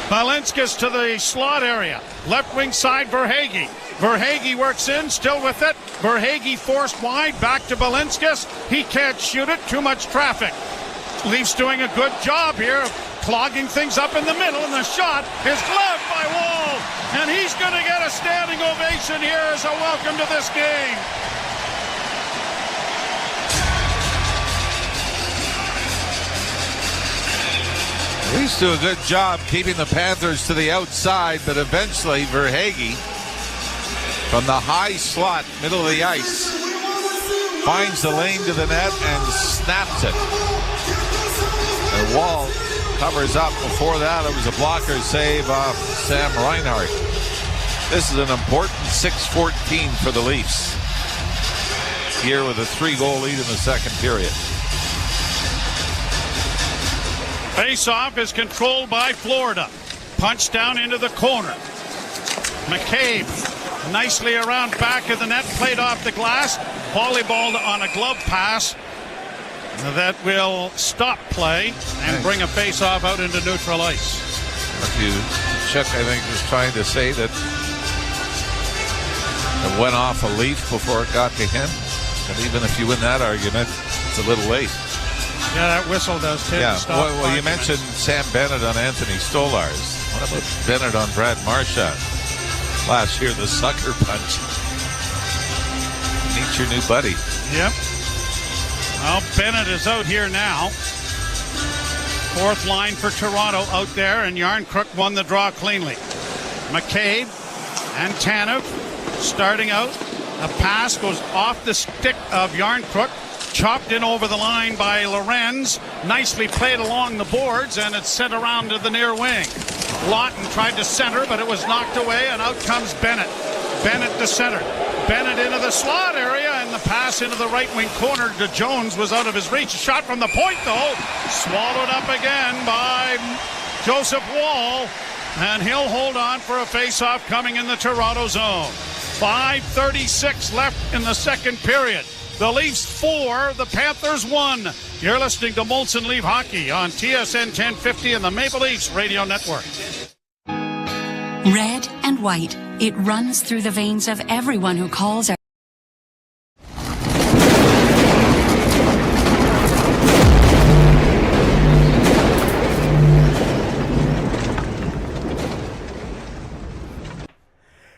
Valenskis to the slot area. Left wing side, Verhaeghe. Verhaeghe works in, still with it. Verhaeghe forced wide, back to Valenskis. He can't shoot it, too much traffic. Leafs doing a good job here of clogging things up in the middle, and the shot is gloved by Wall. And he's going to get a standing ovation here as a welcome to this game. Leafs do a good job keeping the Panthers to the outside, but eventually Verhaeghe from the high slot, middle of the ice, finds the lane to the net and snaps it. And Wall covers up. Before that, it was a blocker save off Sam Reinhart. This is an important 6-14 for the Leafs here with a 3-goal lead in the second period. Face-off is controlled by Florida. Punch down into the corner. McCabe nicely around back of the net, played off the glass, volleyballed on a glove pass that will stop play and bring a face-off out into neutral ice. Chuck, I think, was trying to say that it went off a Leaf before it got to him. And even if you win that argument, it's a little late. Yeah, that whistle does too. Yeah. Well, you mentioned Sam Bennett on Anthony Stolarz. What about Bennett on Brad Marchand? Last year, the sucker punch. Meet your new buddy. Yep. Well, Bennett is out here now. Fourth line for Toronto out there, and Yarncrook won the draw cleanly. McCabe and Tanev starting out. A pass goes off the stick of Yarncrook. Chopped in over the line by Lorenz. Nicely played along the boards, and it's sent around to the near wing. Lawton tried to center, but it was knocked away, and out comes Bennett. Bennett to center. Bennett into the slot area, and the pass into the right wing corner to Jones was out of his reach. A shot from the point, though. Swallowed up again by Joseph Wall, and he'll hold on for a face-off coming in the Toronto zone. 5:36 left in the second period. The Leafs 4, the Panthers 1. You're listening to Molson Leaf Hockey on TSN 1050 and the Maple Leafs Radio Network. Red and white. It runs through the veins of everyone who calls our...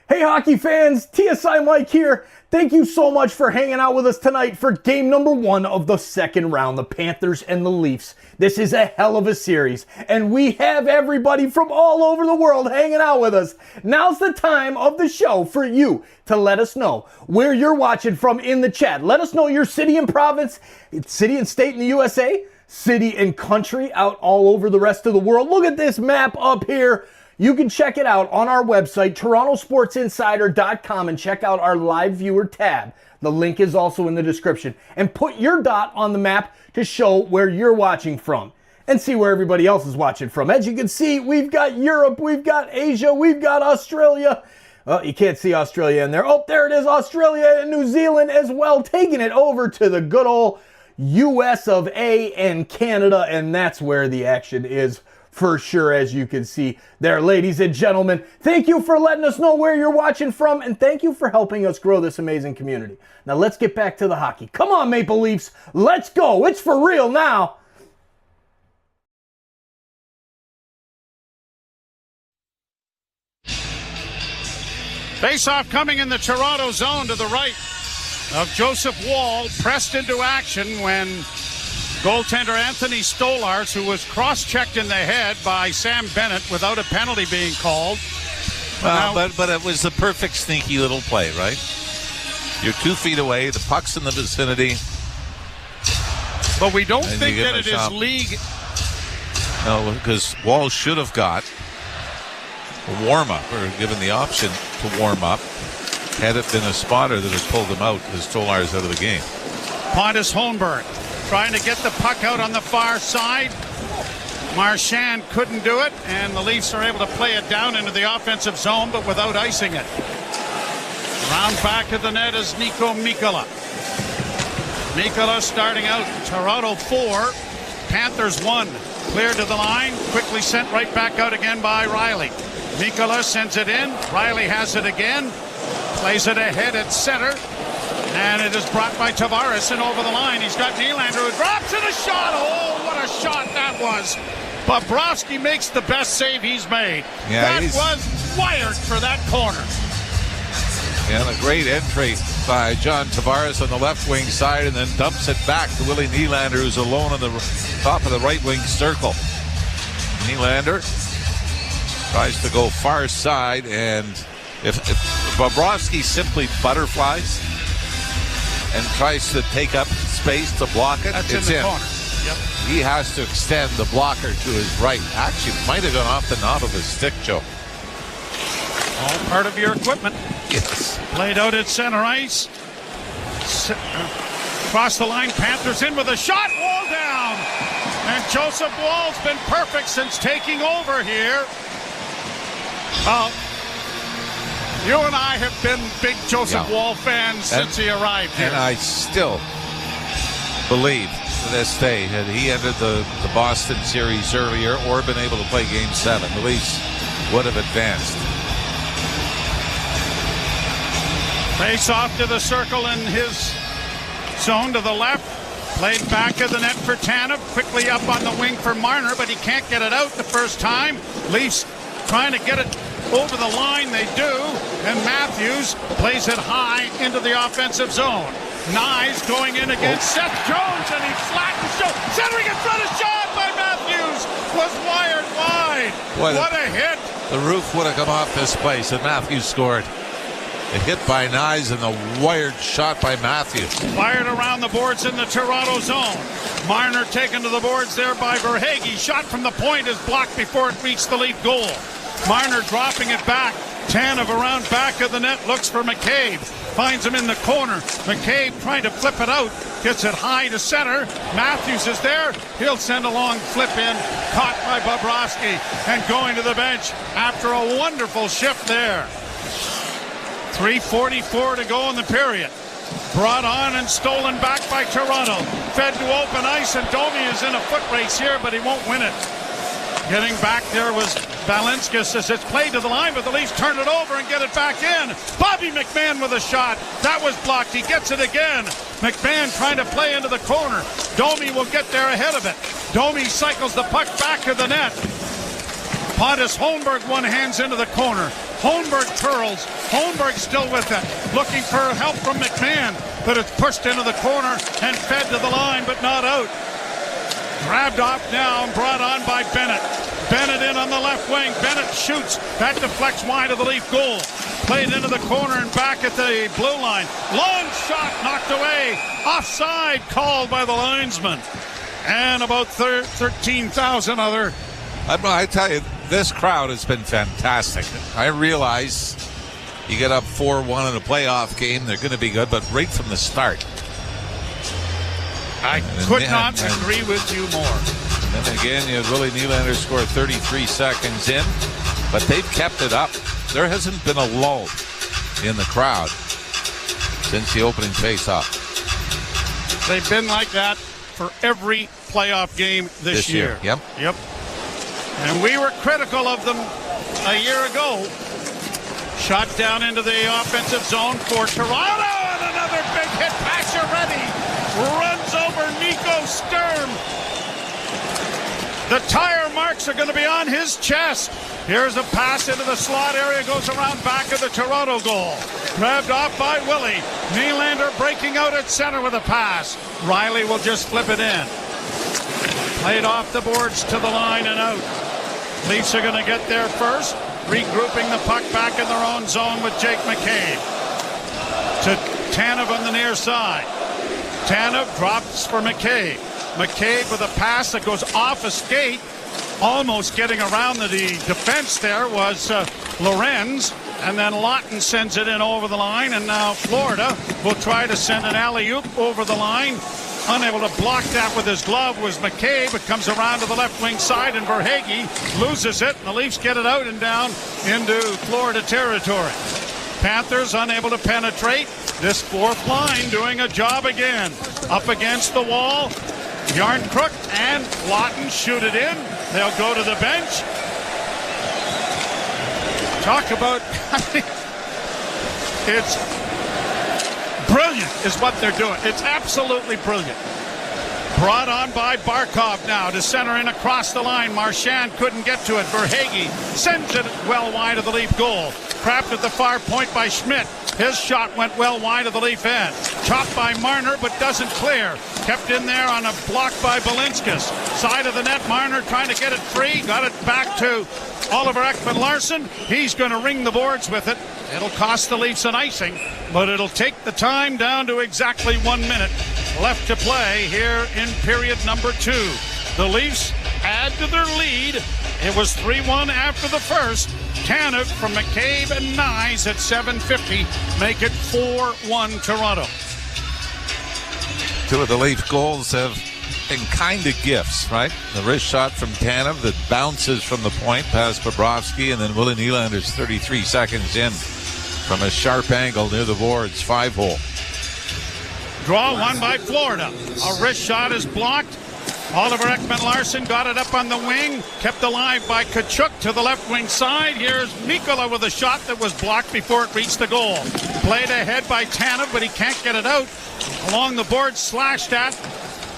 Hey hockey fans, TSI Mike here. Thank you so much for hanging out with us tonight for game number 1 of the second round, the Panthers and the Leafs. This is a hell of a series, and we have everybody from all over the world hanging out with us. Now's the time of the show for you to let us know where you're watching from in the chat. Let us know your city and province, city and state in the USA, city and country out all over the rest of the world. Look at this map up here. You can check it out on our website, TorontoSportsInsider.com, and check out our live viewer tab. The link is also in the description. And put your dot on the map to show where you're watching from and see where everybody else is watching from. As you can see, we've got Europe, we've got Asia, we've got Australia. Well, you can't see Australia in there. Oh, there it is, Australia and New Zealand as well, taking it over to the good old US of A and Canada, and that's where the action is for sure, as you can see there, ladies and gentlemen. Thank you for letting us know where you're watching from, and thank you for helping us grow this amazing community. Now let's get back to the hockey. Come on, Maple Leafs, let's go. It's for real now. Face-off coming in the Toronto zone to the right of Joseph Woll, pressed into action when goaltender Anthony Stolarz, who was cross-checked in the head by Sam Bennett without a penalty being called. But it was the perfect sneaky little play, right? You're 2 feet away, the puck's in the vicinity. But we don't think that it is league. No, because Woll should have got a warm-up, or given the option to warm up, had it been a spotter that had pulled him out as Stolarz out of the game. Pontus Holmberg trying to get the puck out on the far side. Marchand couldn't do it, and the Leafs are able to play it down into the offensive zone, but without icing it. Round back of the net is Nico Mikkola. Mikkola starting out. Toronto 4, Panthers 1. Cleared to the line, quickly sent right back out again by Riley. Mikkola sends it in. Riley has it again. Plays it ahead at center. And it is brought by Tavares and over the line. He's got Nylander who drops in a shot. Oh, what a shot that was. Bobrovsky makes the best save he's made. Yeah, that was wired for that corner. And a great entry by John Tavares on the left wing side, and then dumps it back to Willie Nylander, who's alone on the top of the right wing circle. Nylander tries to go far side, and if Bobrovsky simply butterflies and tries to take up space to block it, it's in the corner. Yep. He has to extend the blocker to his right. Actually, might have gone off the knob of his stick, Joe. All part of your equipment. Yes. Played out at center ice. Across the line, Panthers in with a shot. Wall down. And Joseph Woll's been perfect since taking over here. You and I have been big Joseph Woll fans since he arrived here. And I still believe to this day that he entered the Boston series earlier or been able to play Game 7. The Leafs would have advanced. Face off to the circle in his zone to the left. Played back of the net for Tanev. Quickly up on the wing for Marner, but he can't get it out the first time. Leafs trying to get it over the line. They do. And Matthews plays it high into the offensive zone. Knies going in against Seth Jones, and he flattens Jones. Centering in front of shot by Matthews was wired wide. What a hit. The roof would have come off this place, and Matthews scored. A hit by Knies and the wired shot by Matthews. Fired around the boards in the Toronto zone. Marner taken to the boards there by Verhaeghe. Shot from the point is blocked before it reached the Leaf goal. Marner dropping it back. Tanev around back of the net, looks for McCabe. Finds him in the corner. McCabe trying to flip it out. Gets it high to center. Matthews is there. He'll send a long flip in. Caught by Bobrovsky. And going to the bench after a wonderful shift there. 3:44 to go in the period. Brought on and stolen back by Toronto. Fed to open ice, and Domi is in a foot race here, but he won't win it. Getting back there was Balinskis as it's played to the line, but the Leafs turn it over and get it back in. Bobby McMahon with a shot. That was blocked. He gets it again. McMahon trying to play into the corner. Domi will get there ahead of it. Domi cycles the puck back to the net. Pontus Holmberg one hands into the corner. Holmberg twirls. Holmberg still with it. Looking for help from McMahon, but it's pushed into the corner and fed to the line, but not out. Grabbed off now and brought on by Bennett. Bennett in on the left wing. Bennett shoots. That deflects wide of the Leaf goal. Played into the corner and back at the blue line. Long shot knocked away. Offside called by the linesman. And about 13,000 other. I tell you, this crowd has been fantastic. I realize you get up 4-1 in a playoff game, they're going to be good, but right from the start. I could not agree with you more. And then again, you had Willie Nylander score 33 seconds in, but they've kept it up. There hasn't been a lull in the crowd since the opening face-off. They've been like that for every playoff game this year. Yep. And we were critical of them a year ago. Shot down into the offensive zone for Toronto, and another big hit. Pacioretty runs over Nico Sturm. The tire marks are going to be on his chest. Here's a pass into the slot area, goes around back of the Toronto goal. Grabbed off by Willie. Nylander breaking out at center with a pass. Riley will just flip it in. Played off the boards to the line and out. Leafs are going to get there first. Regrouping the puck back in their own zone with Jake McCabe. To Tanev on the near side. Tanev drops for McCabe. McCabe with a pass that goes off a skate. Almost getting around the defense there was Lorenz. And then Lawton sends it in over the line. And now Florida will try to send an alley-oop over the line. Unable to block that with his glove was McCabe. It comes around to the left wing side, and Verhaeghe loses it. And the Leafs get it out and down into Florida territory. Panthers unable to penetrate. This fourth line doing a job again. Up against the wall. Yarncrook and Lawton shoot it in. They'll go to the bench. Talk about... it's brilliant is what they're doing. It's absolutely brilliant. Brought on by Barkov now to center in across the line. Marchand couldn't get to it. Verhaeghe sends it well wide of the Leaf goal. Trapped at the far point by Schmidt. His shot went well wide of the Leaf end. Chopped by Marner, but doesn't clear. Kept in there on a block by Balinskis. Side of the net, Marner trying to get it free. Got it back to Oliver Ekman-Larsson. He's going to ring the boards with it. It'll cost the Leafs an icing, but it'll take the time down to exactly 1 minute left to play here in period number 2. The Leafs add to their lead. It was 3-1 after the first. Tanev from McCabe and Knies at 7:50 make it 4-1 Toronto. Two of the Leaf goals have been kind of gifts, right? The wrist shot from Tanev that bounces from the point past Bobrovsky, and then Willie Nylander's 33 seconds in from a sharp angle near the boards, 5-hole. Draw one by Florida. A wrist shot is blocked. Oliver Ekman-Larsson got it up on the wing, kept alive by Tkachuk to the left wing side. Here's Mikkola with a shot that was blocked before it reached the goal. Played ahead by Tanev, but he can't get it out. Along the board, slashed at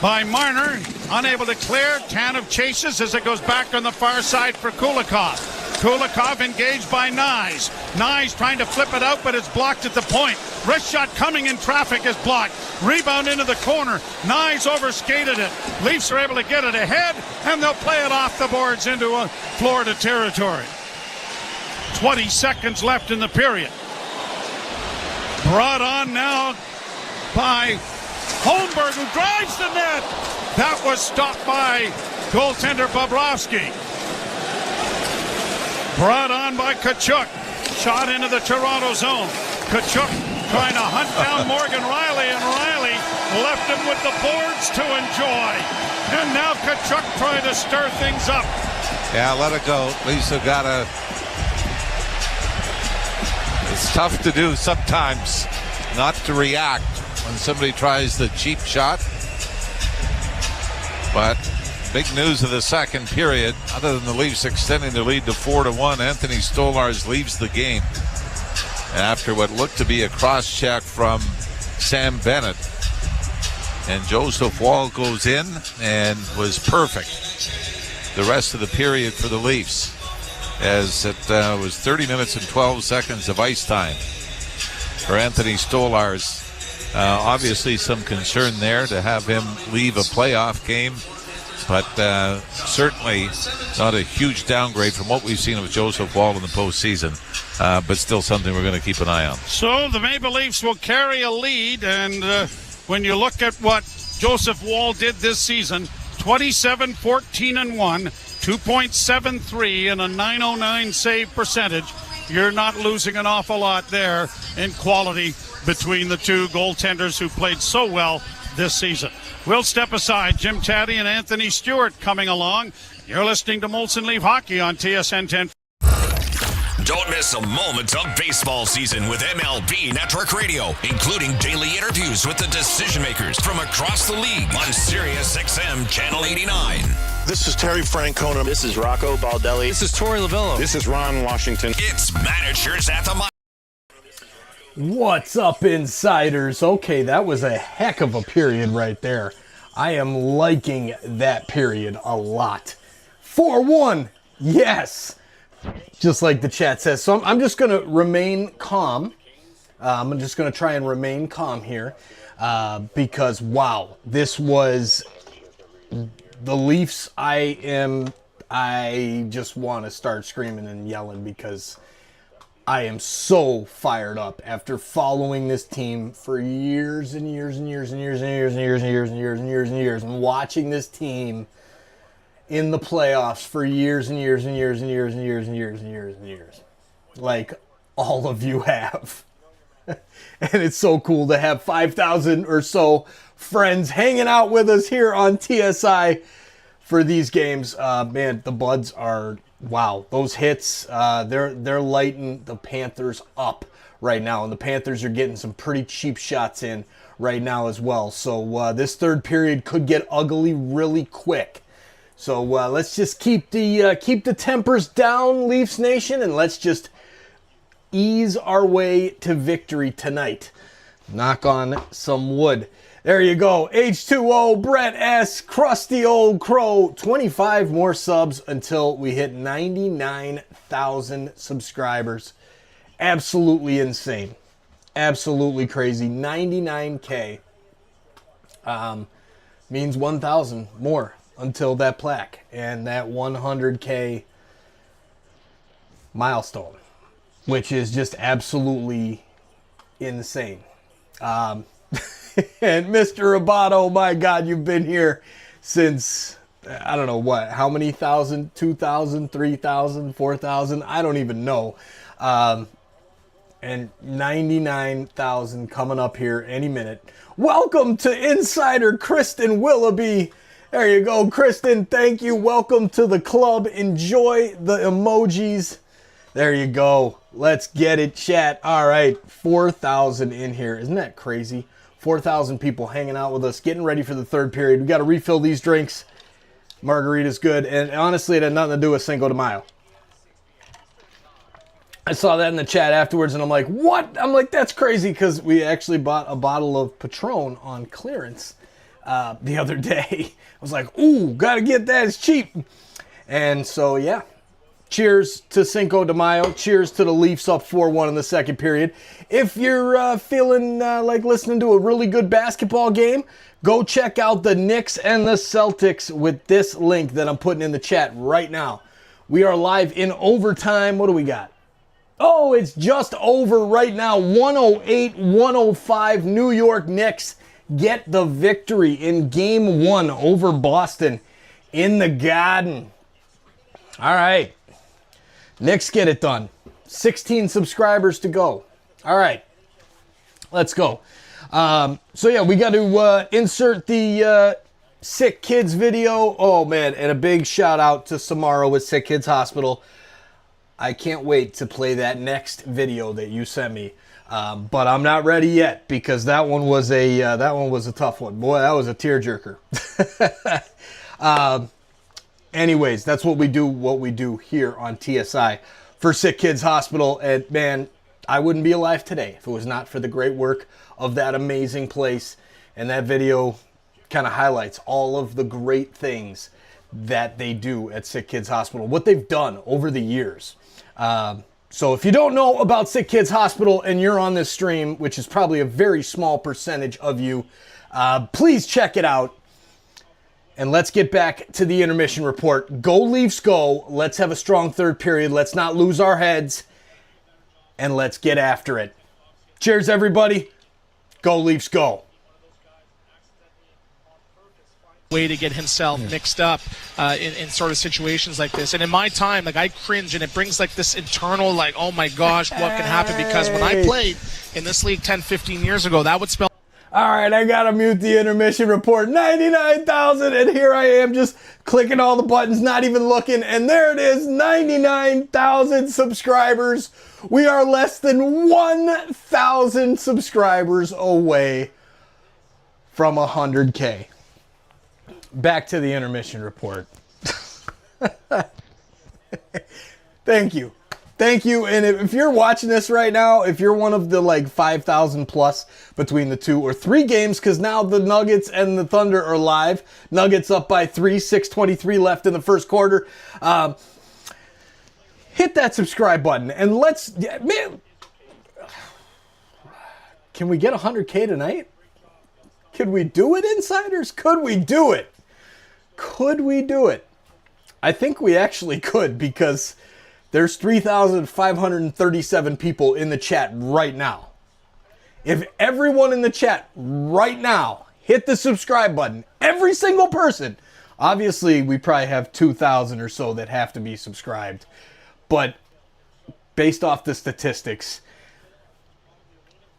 by Marner. Unable to clear. Tanev chases as it goes back on the far side for Kulikov. Kulikov engaged by Knies. Knies trying to flip it out, but it's blocked at the point. Wrist shot coming in traffic is blocked. Rebound into the corner. Knies overskated it. Leafs are able to get it ahead, and they'll play it off the boards into Florida territory. 20 seconds left in the period. Brought on now by Holmberg, who drives the net. That was stopped by goaltender Bobrovsky. Brought on by Tkachuk. Shot into the Toronto zone. Tkachuk trying to hunt down Morgan Riley, and Riley left him with the boards to enjoy. And now Tkachuk trying to stir things up. Yeah, let it go. Leafs have got to... It's tough to do sometimes not to react when somebody tries the cheap shot. But big news of the second period, other than the Leafs extending their lead to 4-1, Anthony Stolarz leaves the game after what looked to be a cross-check from Sam Bennett. And Joseph Woll goes in and was perfect the rest of the period for the Leafs, as it was 30 minutes and 12 seconds of ice time for Anthony Stolarz. Obviously some concern there to have him leave a playoff game, but certainly not a huge downgrade from what we've seen of Joseph Woll in the postseason, but still something we're going to keep an eye on. So the Maple Leafs will carry a lead, and when you look at what Joseph Woll did this season, 27-14-1, 2.73 and a .909 save percentage, you're not losing an awful lot there in quality between the two goaltenders who played so well this season. We'll step aside. Jim Taddy and Anthony Stewart coming along. You're listening to Molson Leaf Hockey on TSN 10. Don't miss a moment of baseball season with MLB Network Radio, including daily interviews with the decision makers from across the league on SiriusXM Channel 89. This is Terry Francona. This is Rocco Baldelli. This is Torey Lavillo. This is Ron Washington. It's Managers at the Mile. What's up, insiders? Okay, that was a heck of a period right there. I am liking that period a lot. 4-1, yes, just like the chat says. So I'm just going to remain calm. I'm just going to try and remain calm here because, wow, this was the Leafs. I just want to start screaming and yelling because I am so fired up after following this team for years and years and years and years and years and years and years and years and years and years and watching this team in the playoffs for years and years and years and years and years and years and years and years, like all of you have. And it's so cool to have 5,000 or so friends hanging out with us here on TSI for these games. Man, the Buds are, wow, those hits, they're lighting the Panthers up right now. And the Panthers are getting some pretty cheap shots in right now as well. So this third period could get ugly really quick. So let's just keep the tempers down, Leafs Nation, and let's just ease our way to victory tonight. Knock on some wood. There you go. H2O, Brett S, Crusty Old Crow. 25 more subs until we hit 99,000 subscribers. Absolutely insane. Absolutely crazy. 99K means 1,000 more until that plaque and that 100K milestone, which is just absolutely insane. And Mr. Roboto, my God, you've been here since, I don't know what, how many thousand, 2,000, 3,000, 4,000, I don't even know. And 99,000 coming up here any minute. Welcome to Insider Kristen Willoughby. There you go, Kristen. Thank you. Welcome to the club. Enjoy the emojis. There you go. Let's get it, chat. All right, 4,000 in here. Isn't that crazy? 4,000 people hanging out with us, getting ready for the third period. We got to refill these drinks. Margarita's good. And honestly, it had nothing to do with Cinco de Mayo. I saw that in the chat afterwards, and I'm like, what? I'm like, that's crazy, because we actually bought a bottle of Patron on clearance the other day. I was like, ooh, gotta get that, it's cheap. And so, yeah, cheers to Cinco de Mayo. Cheers to the Leafs up 4-1 in the second period. If you're feeling like listening to a really good basketball game, go check out the Knicks and the Celtics with this link that I'm putting in the chat right now. We are live in overtime. What do we got? Oh, it's just over right now. 108-105. New York Knicks get the victory in Game 1 over Boston in the Garden. All right. Knicks get it done. 16 subscribers to go. All right. Let's go. So, yeah, we got to insert the SickKids video. Oh, man, and a big shout-out to Samara with SickKids Hospital. I can't wait to play that next video that you sent me. But I'm not ready yet because that one was a tough one. Boy, that was a tearjerker. Anyways, that's what we do here on TSI for SickKids Hospital. And man, I wouldn't be alive today if it was not for the great work of that amazing place. And that video kind of highlights all of the great things that they do at SickKids Hospital, what they've done over the years. So if you don't know about SickKids Hospital and you're on this stream, which is probably a very small percentage of you, please check it out. And let's get back to the intermission report. Go Leafs go. Let's have a strong third period. Let's not lose our heads. And let's get after it. Cheers, everybody. Go Leafs go. Way to get himself mixed up in sort of situations like this. And in my time, like, I cringe, and it brings like this internal, like, oh my gosh, what can happen? Because when I played in this league 10, 15 years ago, that would spell... All right, I got to mute the intermission report. 99,000, and here I am just clicking all the buttons, not even looking, and there it is, 99,000 subscribers. We are less than 1,000 subscribers away from 100K. Back to the intermission report. Thank you. Thank you. And if you're watching this right now, if you're one of the like 5,000 plus between the 2 or 3 games, because now the Nuggets and the Thunder are live. Nuggets up by 3, 6:23 left in the first quarter. Hit that subscribe button and let's, man, can we get 100K tonight? Could we do it, insiders? Could we do it? Could we do it? I think we actually could, because there's 3,537 people in the chat right now. If everyone in the chat right now hit the subscribe button, every single person, obviously we probably have 2,000 or so that have to be subscribed, but based off the statistics,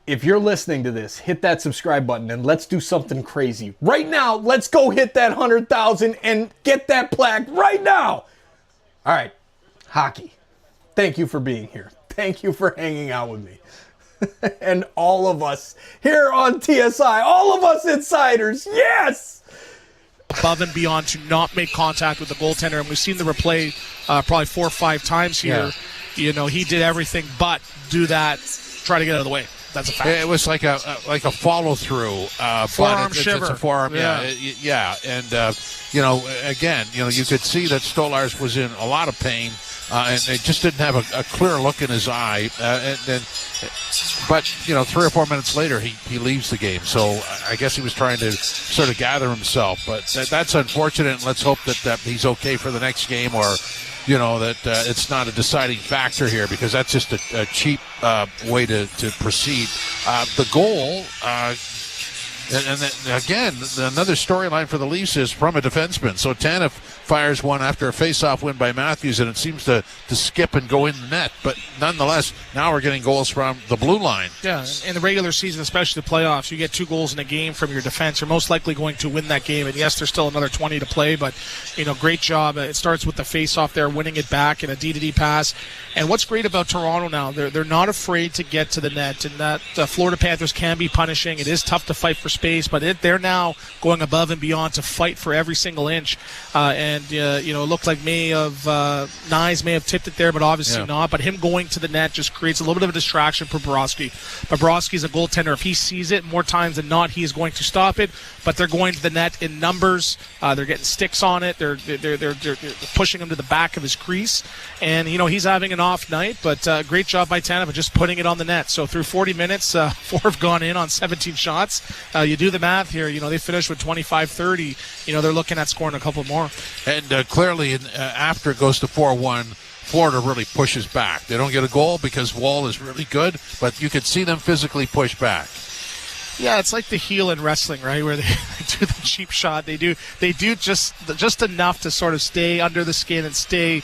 if you're listening to this, hit that subscribe button and let's do something crazy. Right now, let's go hit that 100,000 and get that plaque right now. All right, hockey. Thank you for being here. Thank you for hanging out with me. And all of us here on TSI, all of us insiders, yes! Above and beyond to not make contact with the goaltender. And we've seen the replay probably 4 or 5 times here. Yeah. You know, he did everything but do that, try to get out of the way. That's a fact. It was like a follow through. Forearm shiver. It's a forearm. Yeah. And you know, again, you know, you could see that Stolarz was in a lot of pain, and they just didn't have a clear look in his eye. But you know, 3 or 4 minutes later, he leaves the game. So I guess he was trying to sort of gather himself. But that's unfortunate. And let's hope that he's okay for the next game, or you know, that it's not a deciding factor here, because that's just a cheap way to proceed. The goal, and then, again, another storyline for the Leafs is from a defenseman. So Tanev fires one after a face-off win by Matthews, and it seems to skip and go in the net. But nonetheless, now we're getting goals from the blue line. Yeah, in the regular season, especially the playoffs, you get 2 goals in a game from your defense. You're most likely going to win that game. And yes, there's still another 20 to play, but you know, great job. It starts with the face-off there, winning it back in a D-to-D pass. And what's great about Toronto now, they're not afraid to get to the net, and that Florida Panthers can be punishing. It is tough to fight for space, but they're now going above and beyond to fight for every single inch. You know, it looked like Knies may have tipped it there, but obviously not. But him going to the net just creates a little bit of a distraction for Bobrovsky. Bobrovsky's a goaltender. If he sees it, more times than not, he is going to stop it. But they're going to the net in numbers. They're getting sticks on it. They're pushing him to the back of his crease. And, you know, he's having an off night, but great job by Tanev of just putting it on the net. So through 40 minutes, 4 have gone in on 17 shots. You do the math here. You know, they finished with 25-30. You know, they're looking at scoring a couple more. And clearly, after it goes to 4-1, Florida really pushes back. They don't get a goal because Wall is really good, but you could see them physically push back. Yeah, it's like the heel in wrestling, right? Where they do the cheap shot. They do just enough to sort of stay under the skin and stay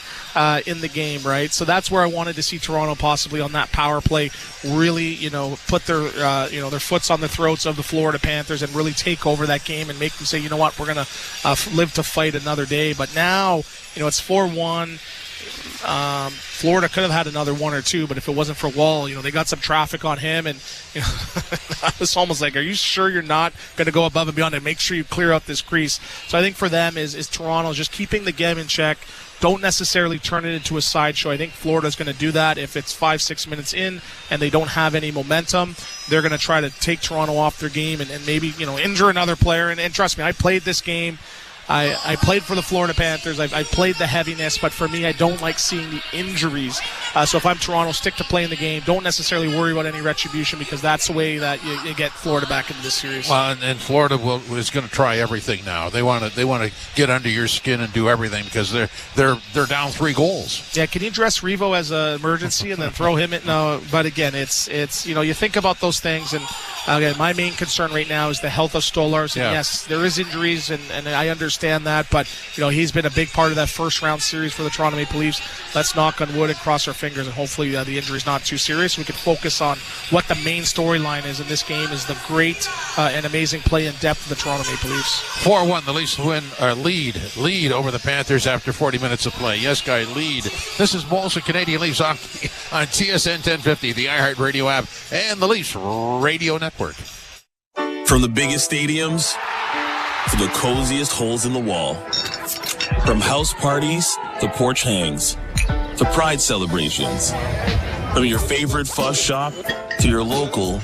in the game, right? So that's where I wanted to see Toronto possibly on that power play really, you know, put their their foots on the throats of the Florida Panthers and really take over that game and make them say, you know what, we're gonna live to fight another day. But now, you know, it's 4-1. Florida could have had another 1 or 2, but if it wasn't for Wall, you know, they got some traffic on him, and you know, I was almost like, are you sure you're not going to go above and beyond and make sure you clear out this crease? So I think for them is Toronto just keeping the game in check. Don't necessarily turn it into a sideshow. I think Florida's going to do that if it's 5-6 minutes in and they don't have any momentum. They're going to try to take Toronto off their game and maybe, you know, injure another player. And trust me, I played this game. I played for the Florida Panthers. I played the heaviness, but for me, I don't like seeing the injuries. So if I'm Toronto, stick to playing the game. Don't necessarily worry about any retribution, because that's the way that you get Florida back into this series. Well, and Florida is going to try everything now. They want to get under your skin and do everything because they're down 3 goals. Yeah, can you dress Revo as an emergency and then throw him in? No, but again, it's you know, you think about those things, and again, my main concern right now is the health of Stolarz. And yes, there is injuries, and I understand understand that, but he's been a big part of that first-round series for the Toronto Maple Leafs. Let's knock on wood and cross our fingers, and hopefully the injury's not too serious. We can focus on what the main storyline is in this game, is the great and amazing play and depth of the Toronto Maple Leafs. 4-1, the Leafs lead over the Panthers after 40 minutes of play. Yes, guy, lead. This is Molson Canadian Leafs on TSN 1050, the iHeartRadio app, and the Leafs Radio Network. From the biggest stadiums to the coziest holes in the wall. From house parties to porch hangs to pride celebrations. From your favorite fuss shop to your local.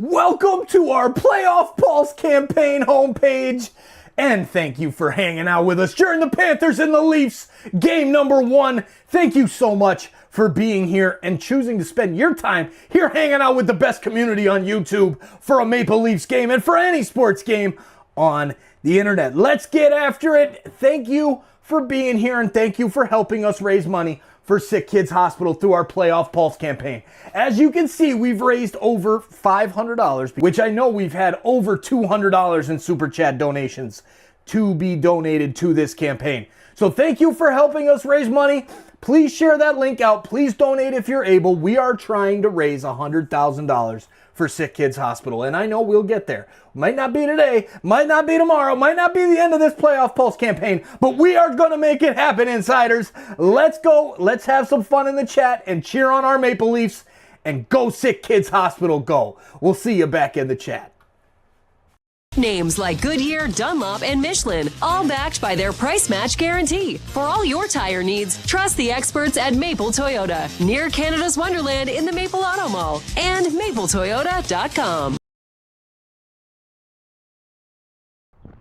Welcome to our Playoff Pulse campaign homepage, and thank you for hanging out with us during the Panthers and the Leafs game number 1. Thank you so much for being here and choosing to spend your time here hanging out with the best community on YouTube for a Maple Leafs game and for any sports game on the internet. Let's get after it. Thank you for being here, and thank you for helping us raise money for SickKids Hospital through our Playoff Pulse campaign. As you can see, we've raised over $500, which I know we've had over $200 in Super Chat donations to be donated to this campaign. So thank you for helping us raise money. Please share that link out. Please donate if you're able. We are trying to raise $100,000 for SickKids Hospital, and I know we'll get there. Might not be today, might not be tomorrow, might not be the end of this Playoff Pulse campaign, but we are going to make it happen, insiders. Let's go. Let's have some fun in the chat and cheer on our Maple Leafs, and go SickKids Hospital, go. We'll see you back in the chat. Names like Goodyear, Dunlop, and Michelin, all backed by their price match guarantee. For all your tire needs, trust the experts at Maple Toyota, near Canada's Wonderland in the Maple Auto Mall, and mapletoyota.com.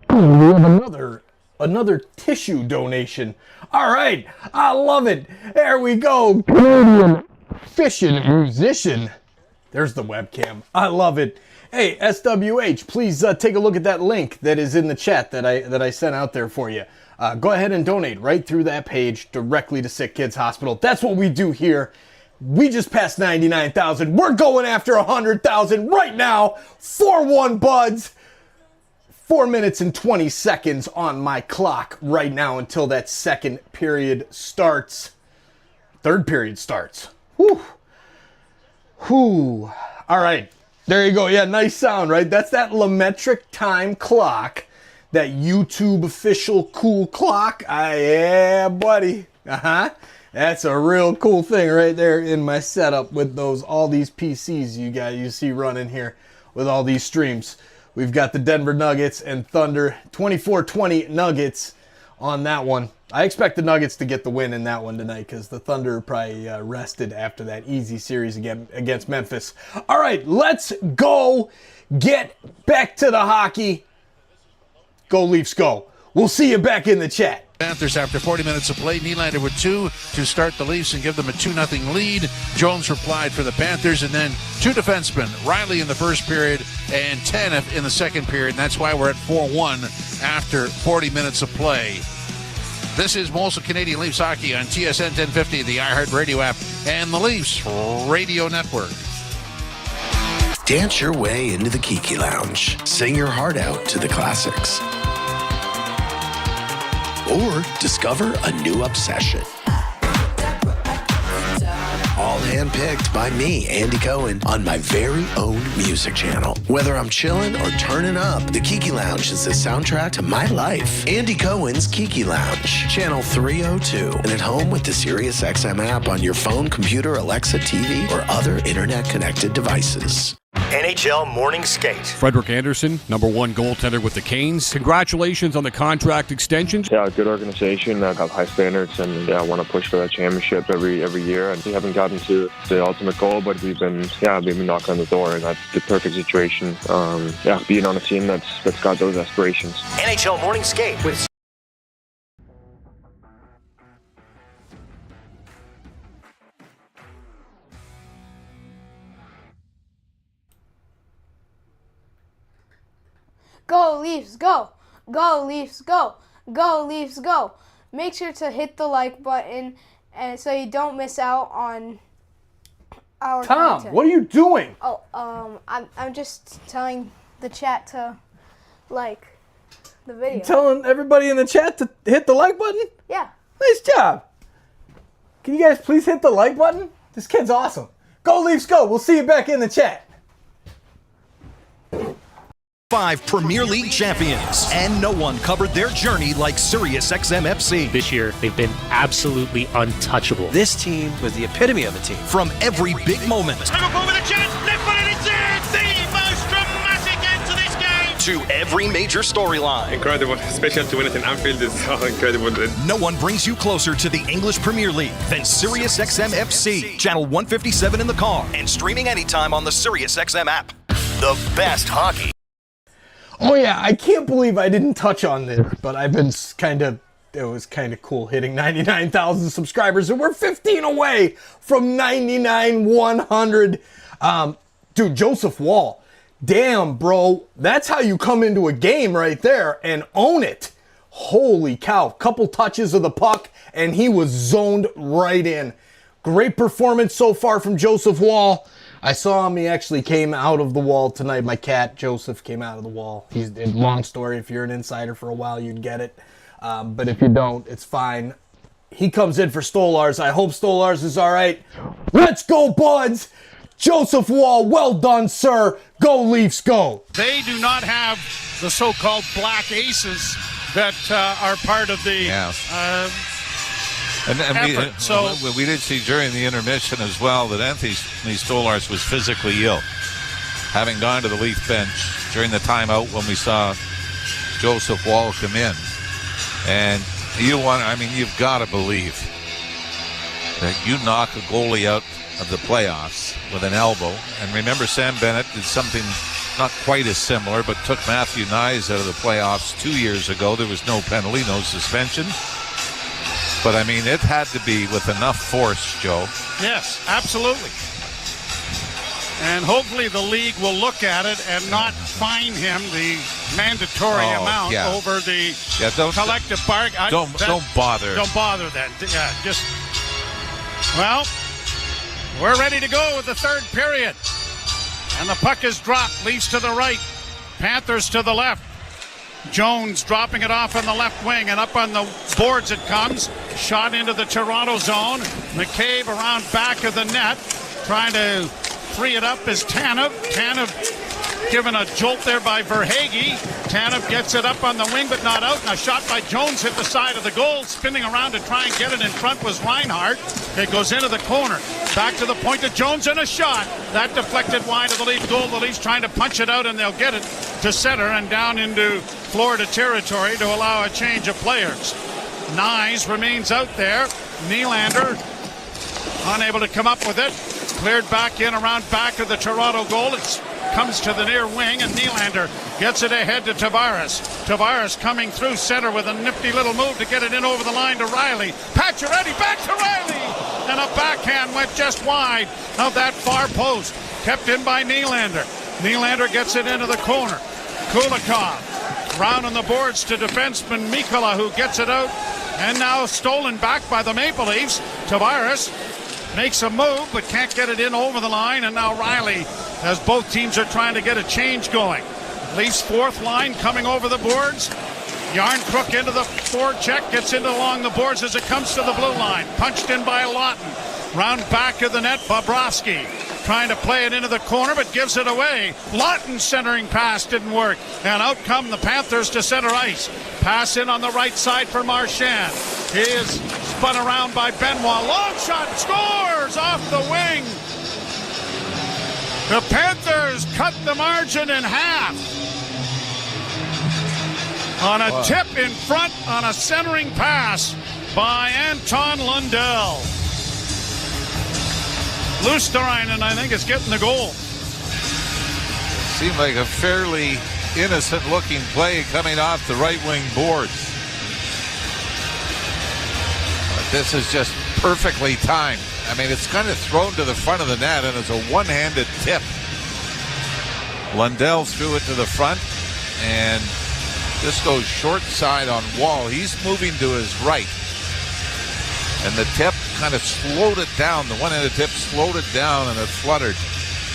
We have another tissue donation. All right, I love it. There we go. Canadian fishing musician. There's the webcam. I love it. Hey, SWH, please take a look at that link that is in the chat that I sent out there for you. Go ahead and donate right through that page directly to SickKids Hospital. That's what we do here. We just passed 99,000. We're going after 100,000 right now. 4-1 buds. 4 minutes and 20 seconds on my clock right now until that second period starts. Third period starts. Whew. Whew. All right. There you go. Yeah, nice sound, right? That's that LaMetric time clock. That YouTube official cool clock. Yeah, buddy. That's a real cool thing right there in my setup with all these PCs you see running here with all these streams. We've got the Denver Nuggets and Thunder, 24-20 Nuggets on that one. I expect the Nuggets to get the win in that one tonight because the Thunder probably rested after that easy series again against Memphis. All right, let's go get back to the hockey. Go Leafs, go. We'll see you back in the chat. Panthers after 40 minutes of play. Nylander with 2 to start the Leafs and give them a 2-0 lead. Jones replied for the Panthers, and then 2 defensemen, Riley in the first period and Tanev in the second period. And that's why we're at 4-1 after 40 minutes of play. This is Molson Canadian Leafs Hockey on TSN 1050, the iHeartRadio app, and the Leafs Radio Network. Dance your way into the Kiki Lounge. Sing your heart out to the classics. Or discover a new obsession. All handpicked by me, Andy Cohen, on my very own music channel. Whether I'm chilling or turning up, the Kiki Lounge is the soundtrack to my life. Andy Cohen's Kiki Lounge, channel 302, and at home with the SiriusXM app on your phone, computer, Alexa, TV, or other internet-connected devices. NHL Morning Skate. Frederick Anderson, #1 goaltender with the Canes. Congratulations on the contract extensions. Yeah, good organization. I got high standards, and I want to push for that championship every year. And we haven't gotten to the ultimate goal, but we've been knocking on the door, and that's the perfect situation. Being on a team that's got those aspirations. NHL Morning Skate with Go Leafs, go! Go Leafs, go! Go Leafs, go! Make sure to hit the like button and so you don't miss out on our content. What are you doing? Oh, I'm just telling the chat to like the video. You telling everybody in the chat to hit the like button? Yeah. Nice job. Can you guys please hit the like button? This kid's awesome. Go Leafs, go! We'll see you back in the chat. 5 Premier League champions, and no one covered their journey like SiriusXM FC. This year, they've been absolutely untouchable. This team was the epitome of a team. From every big moment Liverpool with a chance, left footed, it's in! The most dramatic end to this game! to every major storyline. Incredible, especially to win it in Anfield is so incredible. No one brings you closer to the English Premier League than SiriusXM FC. Channel 157 in the car and streaming anytime on the SiriusXM app. The best hockey. Oh yeah, I can't believe I didn't touch on this, but I've been it was kind of cool hitting 99,000 subscribers, and we're 15 away from 99,100. Dude, Joseph Wall, damn, bro, that's how you come into a game right there and own it. Holy cow, couple touches of the puck, and he was zoned right in. Great performance so far from Joseph Wall. I saw him. He actually came out of the wall tonight. My cat, Joseph, came out of the wall. He's long story. If you're an insider for a while, you'd get it. But if you don't, it's fine. He comes in for Stolars. I hope Stolars is all right. Let's go, Buds! Joseph Wall, well done, sir. Go Leafs, go. They do not have the so-called black aces that are part of the And we did see during the intermission as well that Anthony Stolars was physically ill, having gone to the Leaf bench during the timeout when we saw Joseph Wall come in. And you've got to believe that you knock a goalie out of the playoffs with an elbow. And remember, Sam Bennett did something not quite as similar, but took Matthew Knies out of the playoffs 2 years ago. There was no penalty, no suspension. But, I mean, it had to be with enough force, Joe. Yes, absolutely. And hopefully the league will look at it and not fine him the mandatory amount over the collective bargain. Don't bother. Don't bother then. Yeah, just, well, we're ready to go with the third period. And the puck is dropped. Leafs to the right. Panthers to the left. Jones dropping it off on the left wing, and up on the boards it comes. Shot into the Toronto zone. McCabe around back of the net, trying to free it up is Tanev. Tanev given a jolt there by Verhaeghe. Tanev gets it up on the wing, but not out. And a shot by Jones hit the side of the goal. Spinning around to try and get it in front was Reinhart. It goes into the corner. Back to the point of Jones, and a shot. That deflected wide of the Leaf goal. The Leafs trying to punch it out, and they'll get it to center and down into Florida territory to allow a change of players. Knies remains out there. Nylander unable to come up with it. Cleared back in around back of the Toronto goal. It comes to the near wing, and Nylander gets it ahead to Tavares. Tavares coming through center with a nifty little move to get it in over the line to Riley. Pacioretty back to Riley, and a backhand went just wide of that far post. Kept in by Nylander. Nylander gets it into the corner. Kulikov round on the boards to defenseman Mikkola, who gets it out, and now stolen back by the Maple Leafs. Tavares makes a move but can't get it in over the line, and now Riley, as both teams are trying to get a change going. Leafs fourth line coming over the boards. Yarncrook into the forecheck, gets into along the boards as it comes to the blue line. Punched in by Lawton. Round back of the net, Bobrovsky trying to play it into the corner but gives it away. Lawton's centering pass didn't work, and out come the Panthers to center ice. Pass in on the right side for Marchand. He is spun around by Benoit. Long shot, scores off the wing. The Panthers cut the margin in half on a tip in front on a centering pass by Anton Lundell. Luosterainen, I think, is getting the goal. Seemed like a fairly innocent-looking play coming off the right wing boards. But this is just perfectly timed. I mean, it's kind of thrown to the front of the net, and it's a one-handed tip. Lundell threw it to the front. and this goes short side on Wall. He's moving to his right. And the tip kind of slowed it down. The one-handed tip slowed it down, and it fluttered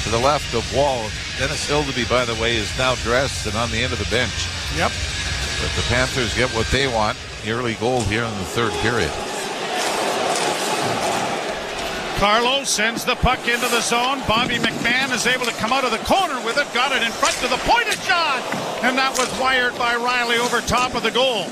to the left of Wall. Dennis Hildeby, by the way, is now dressed and on the end of the bench. Yep. But the Panthers get what they want. The early goal here in the third period. Carlo sends the puck into the zone. Bobby McMahon is able to come out of the corner with it. Got it in front of the pointed shot. And that was wired by Riley over top of the goal.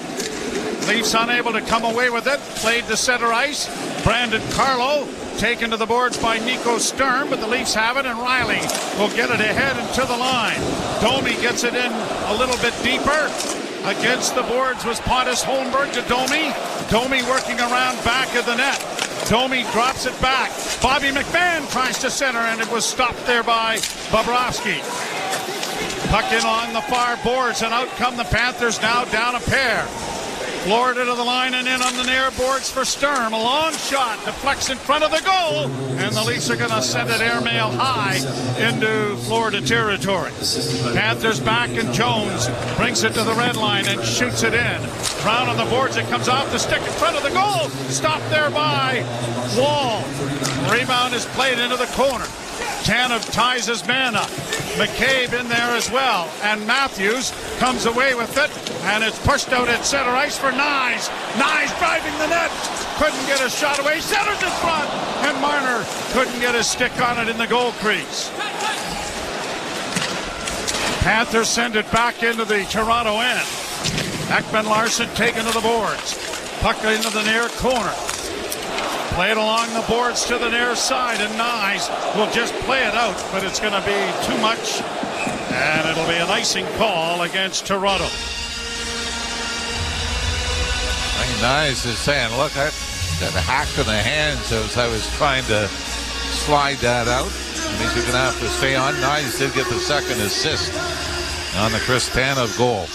Leafs unable to come away with it. Played to center ice. Brandon Carlo taken to the boards by Nico Sturm, but the Leafs have it, and Riley will get it ahead and to the line. Domi gets it in a little bit deeper. Against the boards was Pontus Holmberg to Domi. Domi working around back of the net. Domi drops it back. Bobby McMahon tries to center, and it was stopped there by Bobrovsky. Puck in on the far boards, and out come the Panthers now down a pair. Florida to the line and in on the near boards for Sturm. A long shot deflects in front of the goal, and the Leafs are going to send it airmail high into Florida territory. Panthers back, and Jones brings it to the red line and shoots it in. Round on the boards, it comes off the stick in front of the goal. Stopped there by Wall. Rebound is played into the corner. Tanev ties his man up. McCabe in there as well. And Matthews comes away with it. And it's pushed out at center ice for Knies. Knies driving the net. Couldn't get a shot away. Centers in front. And Marner couldn't get his stick on it in the goal crease. Panthers send it back into the Toronto end. Ekman Larsson taken to the boards. Puck into the near corner. Played along the boards to the near side, and Knies will just play it out, but it's going to be too much, and it'll be an icing call against Toronto. I think Knies is saying, look, I got hacked in the hands as I was trying to slide that out. It means you're going to have to stay on. Knies did get the second assist on the Chris Tanev goal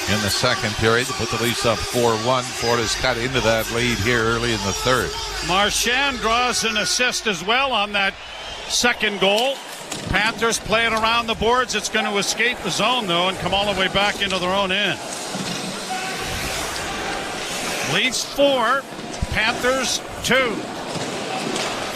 in the second period to put the Leafs up 4-1. Florida's cut into that lead here early in the third. Marchand draws an assist as well on that second goal. Panthers play it around the boards. It's going to escape the zone, though, and come all the way back into their own end. Leafs 4, Panthers 2.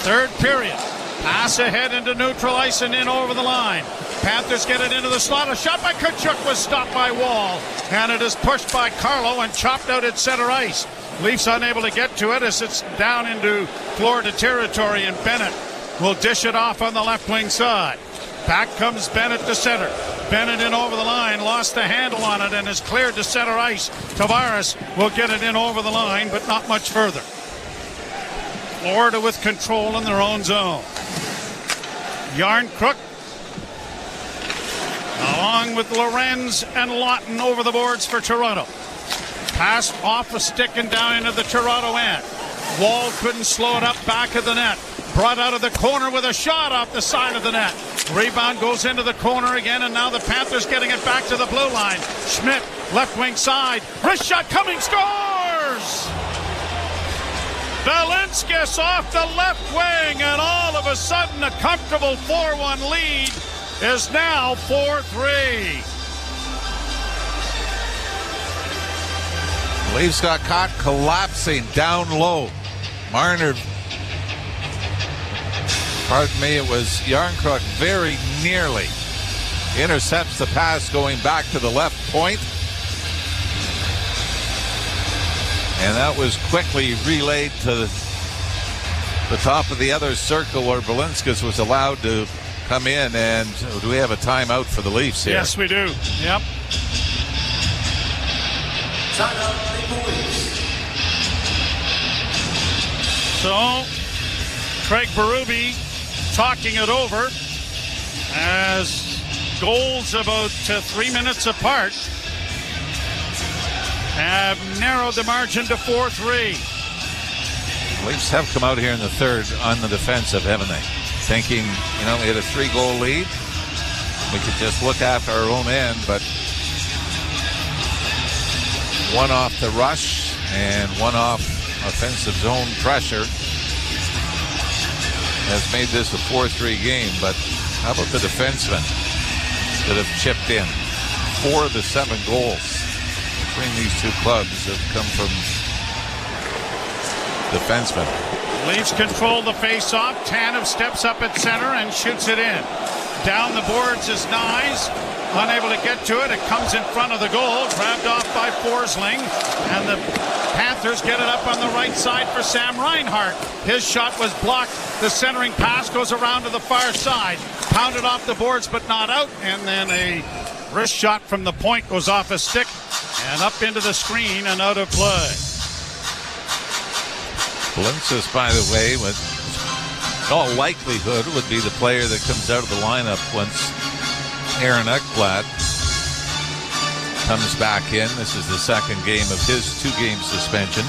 Third period. Pass ahead into Neutralizing in over the line. Panthers get it into the slot. A shot by Tkachuk was stopped by Wall. And it is pushed by Carlo and chopped out at center ice. Leafs unable to get to it as it's down into Florida territory, and Bennett will dish it off on the left wing side. Back comes Bennett to center. Bennett in over the line, lost the handle on it, and is cleared to center ice. Tavares will get it in over the line, but not much further. Florida with control in their own zone. Yarncrook along with Lorenz and Lawton over the boards for Toronto. Pass off a stick and down into the Toronto end. Wall couldn't slow it up back of the net. Brought out of the corner with a shot off the side of the net. Rebound goes into the corner again, and now the Panthers getting it back to the blue line. Schmidt, left wing side. Wrist shot coming, scores! Velinskis off the left wing, and all of a sudden a comfortable 4-1 lead is now 4-3. Leafs got caught collapsing down low. Marner, pardon me, it was Yarncrook very nearly intercepts the pass going back to the left point. And that was quickly relayed to the top of the other circle where Velinskis was allowed to come in. And do we have a timeout for the Leafs here? Yes, we do. Yep. So, Craig Berube talking it over as goals about 3 minutes apart have narrowed the margin to 4-3. Leafs have come out here in the third on the defensive, haven't they? Thinking, we had a 3-goal lead. We could just look after our own end, but one off the rush and one off offensive zone pressure has made this a 4-3 game. But how about the defensemen that have chipped in? 4 of the 7 goals between these two clubs have come from defensemen. Leafs control the face-off. Tanev steps up at center and shoots it in. Down the boards is Knies. Unable to get to it. It comes in front of the goal. Grabbed off by Forsling. And the Panthers get it up on the right side for Sam Reinhart. His shot was blocked. The centering pass goes around to the far side. Pounded off the boards but not out. And then a wrist shot from the point goes off a stick and up into the screen and out of play. Blintzes, by the way, with all likelihood would be the player that comes out of the lineup once Aaron Ekblad comes back in. This is the second game of his 2-game suspension.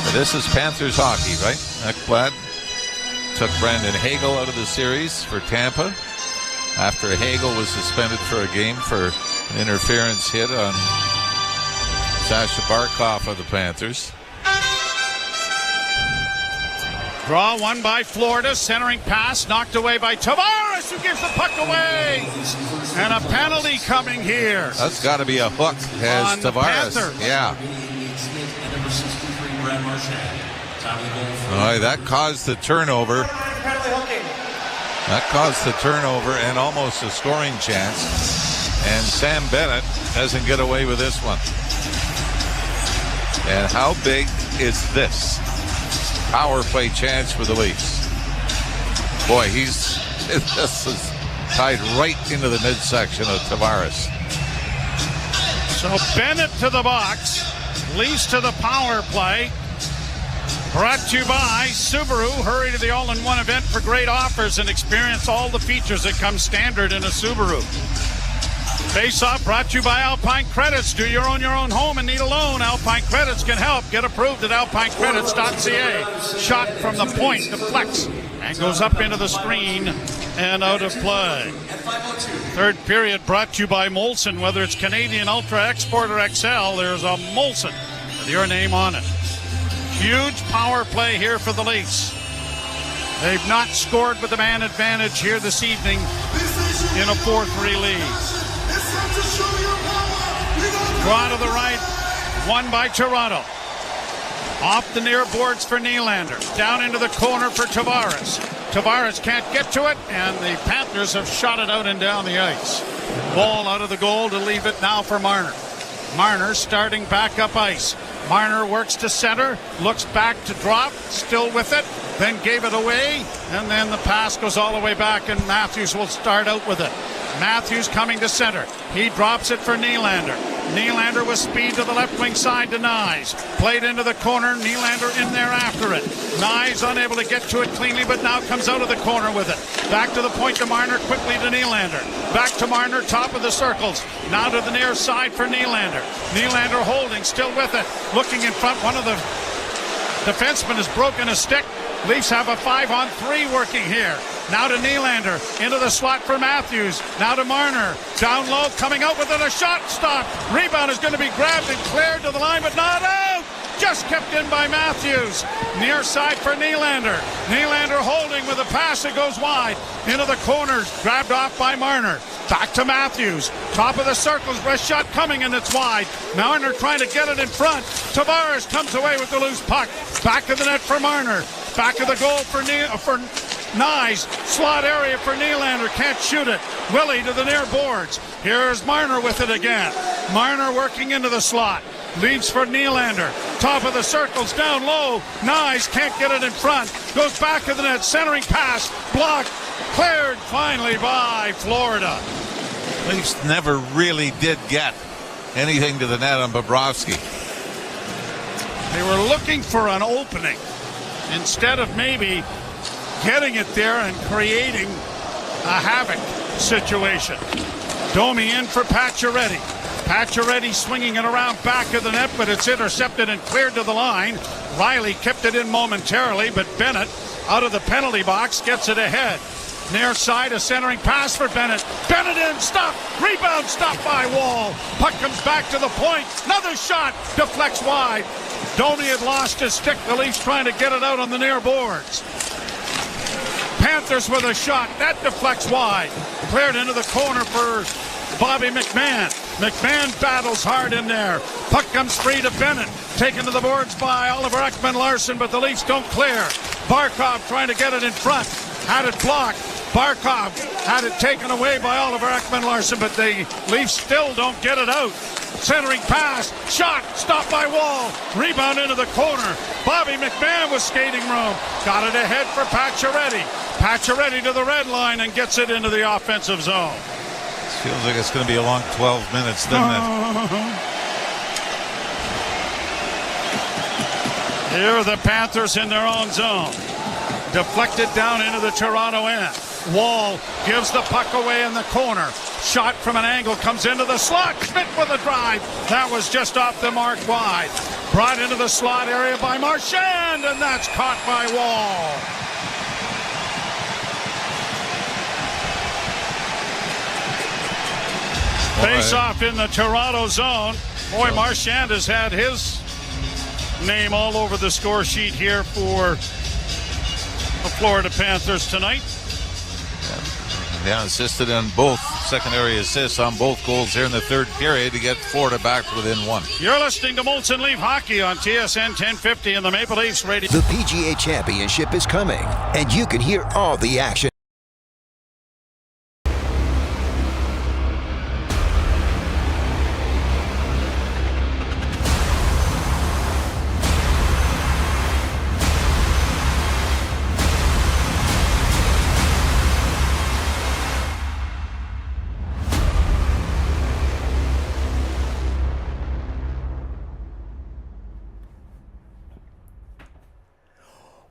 But this is Panthers hockey, right? Ekblad took Brandon Hagel out of the series for Tampa after Hagel was suspended for a game for an interference hit on Sasha Barkov of the Panthers. Draw one by Florida. Centering pass knocked away by Tavares, who gives the puck away. And a penalty coming here. That's got to be a hook as Tavares. Yeah. Boy, that caused the turnover. That caused the turnover and almost a scoring chance. And Sam Bennett doesn't get away with this one. And how big is this power play chance for the Leafs? Boy, this is tied right into the midsection of Tavares. So Bennett to the box. Leafs to the power play. Brought to you by Subaru. Hurry to the all-in-one event for great offers and experience all the features that come standard in a Subaru. Face-off brought to you by Alpine Credits. Do you own your own home and need a loan? Alpine Credits can help. Get approved at alpinecredits.ca. Shot from the point, deflects, and goes up into the screen and out of play. Third period brought to you by Molson. Whether it's Canadian Ultra, Export, or XL, there's a Molson with your name on it. Huge power play here for the Leafs. They've not scored with the man advantage here this evening in a 4-3 lead. Draw to the right, won by Toronto. Off the near boards for Nylander. Down into the corner for Tavares. Tavares can't get to it, and the Panthers have shot it out and down the ice. Ball out of the goal to leave it now for Marner. Marner starting back up ice. Marner works to center, looks back to drop, still with it, then gave it away, and then the pass goes all the way back, and Matthews will start out with it. Matthews coming to center. He drops it for Nylander. Nylander with speed to the left wing side to Knies. Played into the corner. Nylander in there after it. Knies unable to get to it cleanly, but now comes out of the corner with it. Back to the point to Marner, quickly to Nylander. Back to Marner, top of the circles. Now to the near side for Nylander. Nylander holding, still with it. Looking in front, one of the defensemen has broken a stick. Leafs have a 5-on-3 working here. Now to Nylander, into the slot for Matthews. Now to Marner, down low, coming out with it, a shot stopped. Rebound is going to be grabbed and cleared to the line, but not out. Just kept in by Matthews. Near side for Nylander. Nylander holding with a pass that goes wide. Into the corners, grabbed off by Marner. Back to Matthews. Top of the circles, wrist shot coming, and it's wide. Marner trying to get it in front. Tavares comes away with the loose puck. Back of the net for Marner. Back of the goal for Knies. Slot area for Nylander. Can't shoot it. Willie to the near boards. Here's Marner with it again. Marner working into the slot. Leaves for Nylander. Top of the circles, down low. Knies can't get it in front. Goes back of the net. Centering pass. Blocked. Cleared finally by Florida. Leafs never really did get anything to the net on Bobrovsky. They were looking for an opening instead of maybe getting it there and creating a havoc situation. Domi in for Pacioretty. Pacioretty swinging it around back of the net, but it's intercepted and cleared to the line. Riley kept it in momentarily, but Bennett out of the penalty box gets it ahead. Near side, a centering pass for Bennett. Bennett in, stop, rebound, stopped by Wall. Puck comes back to the point. Another shot, deflects wide. Domi had lost his stick. The Leafs trying to get it out on the near boards. Panthers with a shot. That deflects wide. Cleared into the corner for Bobby McMahon. McMahon battles hard in there. Puck comes free to Bennett. Taken to the boards by Oliver Ekman-Larsson, but the Leafs don't clear. Barkov trying to get it in front. Had it blocked. Barkov had it taken away by Oliver Ekman-Larsson, but the Leafs still don't get it out. Centering pass, shot, stopped by Wall, rebound into the corner. Bobby McMahon with skating room, got it ahead for Pacioretty. Pacioretty to the red line and gets it into the offensive zone. This feels like it's going to be a long 12 minutes, doesn't it? Here are the Panthers in their own zone. Deflected down into the Toronto end. Wall gives the puck away in the corner. Shot from an angle comes into the slot. Schmidt with a drive. That was just off the mark wide. Brought into the slot area by Marchand, and that's caught by Wall. Face off in the Toronto zone. Boy, Marchand has had his name all over the score sheet here for the Florida Panthers tonight. Yeah, assisted on both, secondary assists on both goals here in the third period to get Florida back within one. You're listening to Molson Leaf Hockey on TSN 1050 and the Maple Leafs radio. The PGA Championship is coming, and you can hear all the action.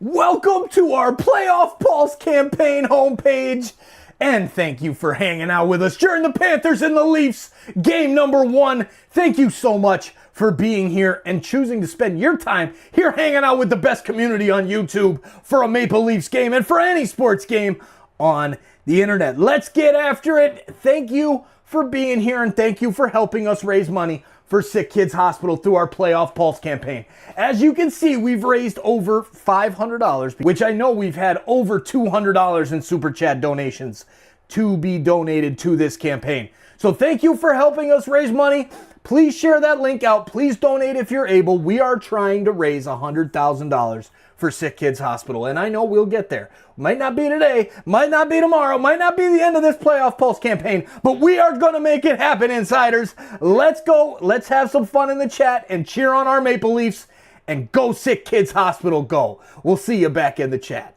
Welcome to our Playoff Pulse campaign homepage, and thank you for hanging out with us during the Panthers and the Leafs game number 1. Thank you so much for being here and choosing to spend your time here hanging out with the best community on YouTube for a Maple Leafs game and for any sports game on the internet. Let's get after it. Thank you for being here, and thank you for helping us raise money for SickKids Hospital through our Playoff Pulse campaign. As you can see, we've raised over $500, which I know we've had over $200 in Super Chat donations to be donated to this campaign. So thank you for helping us raise money. Please share that link out. Please donate if you're able. We are trying to raise $100,000 for SickKids Hospital, and I know we'll get there. Might not be today, might not be tomorrow, might not be the end of this Playoff Pulse campaign, but we are going to make it happen, insiders. Let's go. Let's have some fun in the chat and cheer on our Maple Leafs, and go SickKids Hospital, go. We'll see you back in the chat.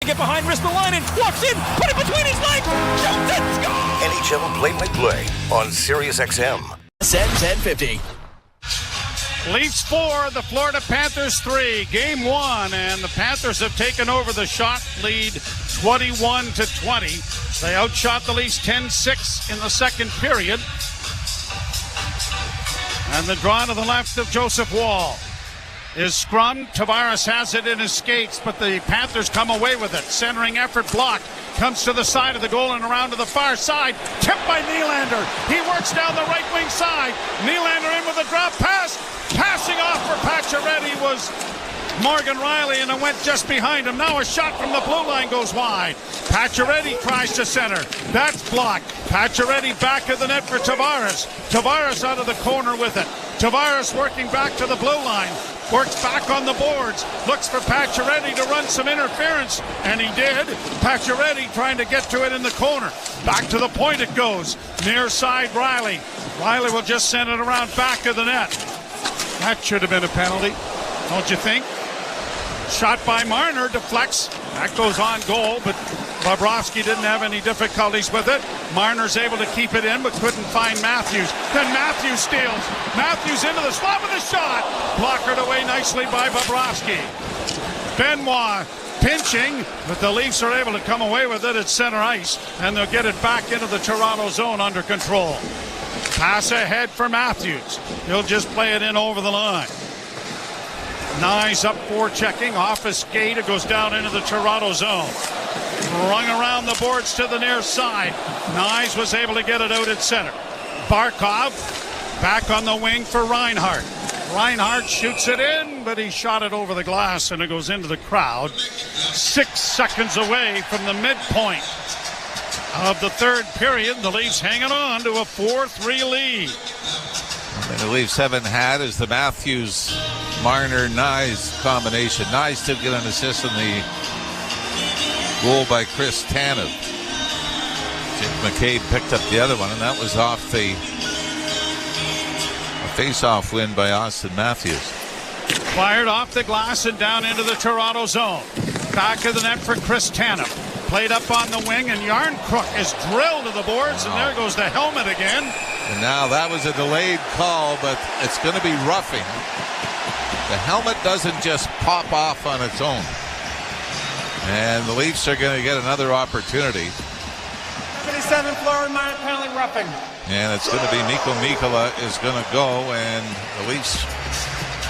Get behind Ristolainen, walks in, put it between his legs, shoots it, score! NHL play-by-play on SiriusXM. Sens 1050. Leafs 4, the Florida Panthers 3. Game 1, and the Panthers have taken over the shot lead 21-20. They outshot the Leafs 10-6 in the second period. And the draw to the left of Joseph Wall is scrummed. Tavares has it in his skates, but the Panthers come away with it. Centering effort blocked. Comes to the side of the goal and around to the far side. Tipped by Nylander. He works down the right wing side. Nylander in with a drop pass. Passing off for Pacioretty was Morgan Riley, and it went just behind him. Now a shot from the blue line goes wide. Pacioretty tries to center. That's blocked. Pacioretty back of the net for Tavares. Tavares out of the corner with it. Tavares working back to the blue line. Works back on the boards. Looks for Pacioretty to run some interference, and he did. Pacioretty trying to get to it in the corner. Back to the point it goes. Near side Riley. Riley will just send it around back of the net. That should have been a penalty, don't you think? Shot by Marner, deflects. That goes on goal, but Bobrovsky didn't have any difficulties with it. Marner's able to keep it in, but couldn't find Matthews. Then Matthews steals. Matthews into the slot with a shot. Blockered away nicely by Bobrovsky. Benoit pinching, but the Leafs are able to come away with it at center ice, and they'll get it back into the Toronto zone under control. Pass ahead for Matthews. He'll just play it in over the line. Knies up for checking. Off his skate. It goes down into the Toronto zone. Rung around the boards to the near side. Knies was able to get it out at center. Barkov back on the wing for Reinhart. Reinhart shoots it in, but he shot it over the glass and it goes into the crowd. 6 seconds away from the midpoint of the third period. The Leafs hanging on to a 4-3 lead. And the Leafs haven't had is the Matthews-Marner-Knies combination. Knies did get an assist in the goal by Chris Tanev. Jake McCabe picked up the other one, and that was off the face-off win by Austin Matthews. Fired off the glass and down into the Toronto zone. Back of the net for Chris Tanev. Played up on the wing, and Yarncrook is drilled to the boards, and there goes the helmet again. And now that was a delayed call, but it's going to be roughing. The helmet doesn't just pop off on its own. And the Leafs are going to get another opportunity. 77 Florida minor penalty roughing. And it's going to be Mikko Mikkola is going to go, and the Leafs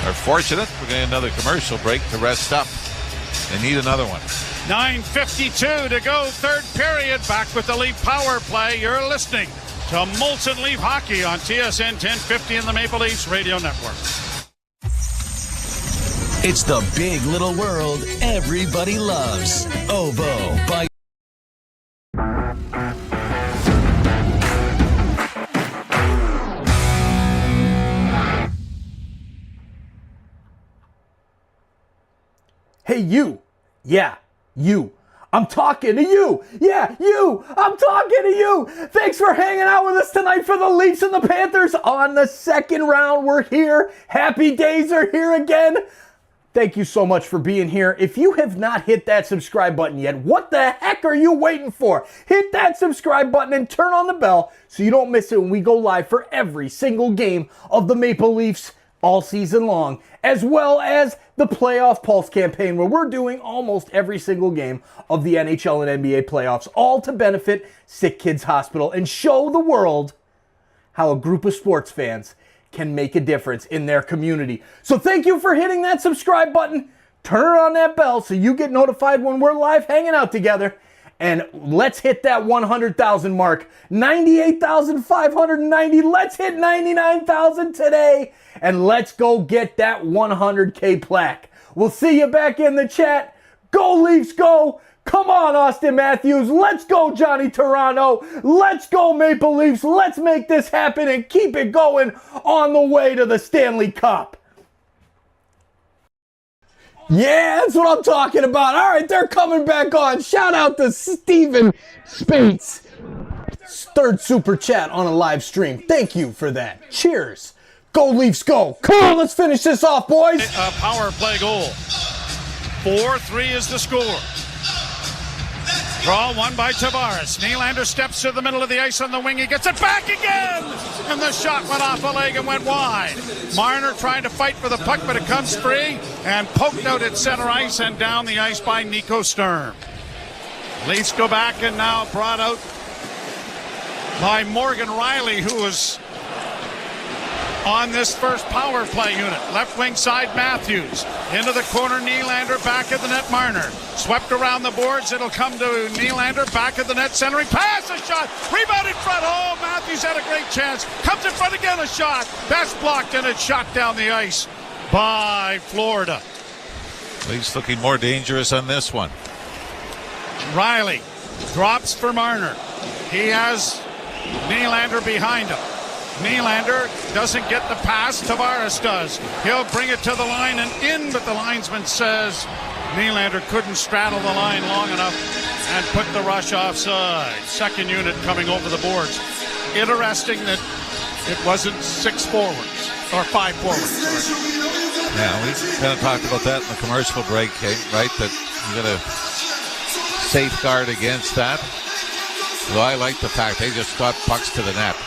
are fortunate. We're getting another commercial break to rest up. They need another one. 9:52 to go, third period. Back with the Leaf power play. You're listening to Molson Leaf Hockey on TSN 1050 and the Maple Leafs Radio Network. It's the big little world everybody loves. Oboe by Hey, you. Yeah, you. I'm talking to you. Yeah, you. I'm talking to you. Thanks for hanging out with us tonight for the Leafs and the Panthers on the second round. We're here. Happy days are here again. Thank you so much for being here. If you have not hit that subscribe button yet, what the heck are you waiting for? Hit that subscribe button and turn on the bell so you don't miss it when we go live for every single game of the Maple Leafs all season long, as well as the Playoff Pulse campaign, where we're doing almost every single game of the NHL and NBA playoffs, all to benefit SickKids Hospital and show the world how a group of sports fans can make a difference in their community. So thank you for hitting that subscribe button. Turn on that bell so you get notified when we're live hanging out together. And let's hit that 100,000 mark. 98,590. Let's hit 99,000 today. And let's go get that 100K plaque. We'll see you back in the chat. Go Leafs, go. Come on, Austin Matthews. Let's go, Johnny Toronto. Let's go, Maple Leafs. Let's make this happen and keep it going on the way to the Stanley Cup. Yeah, that's what I'm talking about. All right, they're coming back on. Shout out to Steven Spates. Third super chat on a live stream. Thank you for that. Cheers. Go Leafs, go. Come on, let's finish this off, boys. A power play goal. 4-3 is the score. Draw one by Tavares. Nylander steps to the middle of the ice on the wing. He gets it back again. And the shot went off a leg and went wide. Marner trying to fight for the puck, but it comes free and poked out at center ice and down the ice by Nico Sturm. Leafs go back and now brought out by Morgan Rielly, who was on this first power play unit. Left wing side, Matthews. Into the corner, Nylander. Back of the net, Marner. Swept around the boards. It'll come to Nylander. Back of the net, centering. Pass, a shot. Rebound in front. Oh, Matthews had a great chance. Comes in front again, a shot. That's blocked, and it's shot down the ice by Florida. Leafs looking more dangerous on this one. Rielly drops for Marner. He has Nylander behind him. Nylander doesn't get the pass. Tavares does. He'll bring it to the line and in, but the linesman says Nylander couldn't straddle the line long enough and put the rush offside. Second unit coming over the boards. Interesting that it wasn't 6 forwards or 5 forwards. Yeah, we kind of talked about that in the commercial break, right? That you're going to safeguard against that. Though I like the fact they just got pucks to the net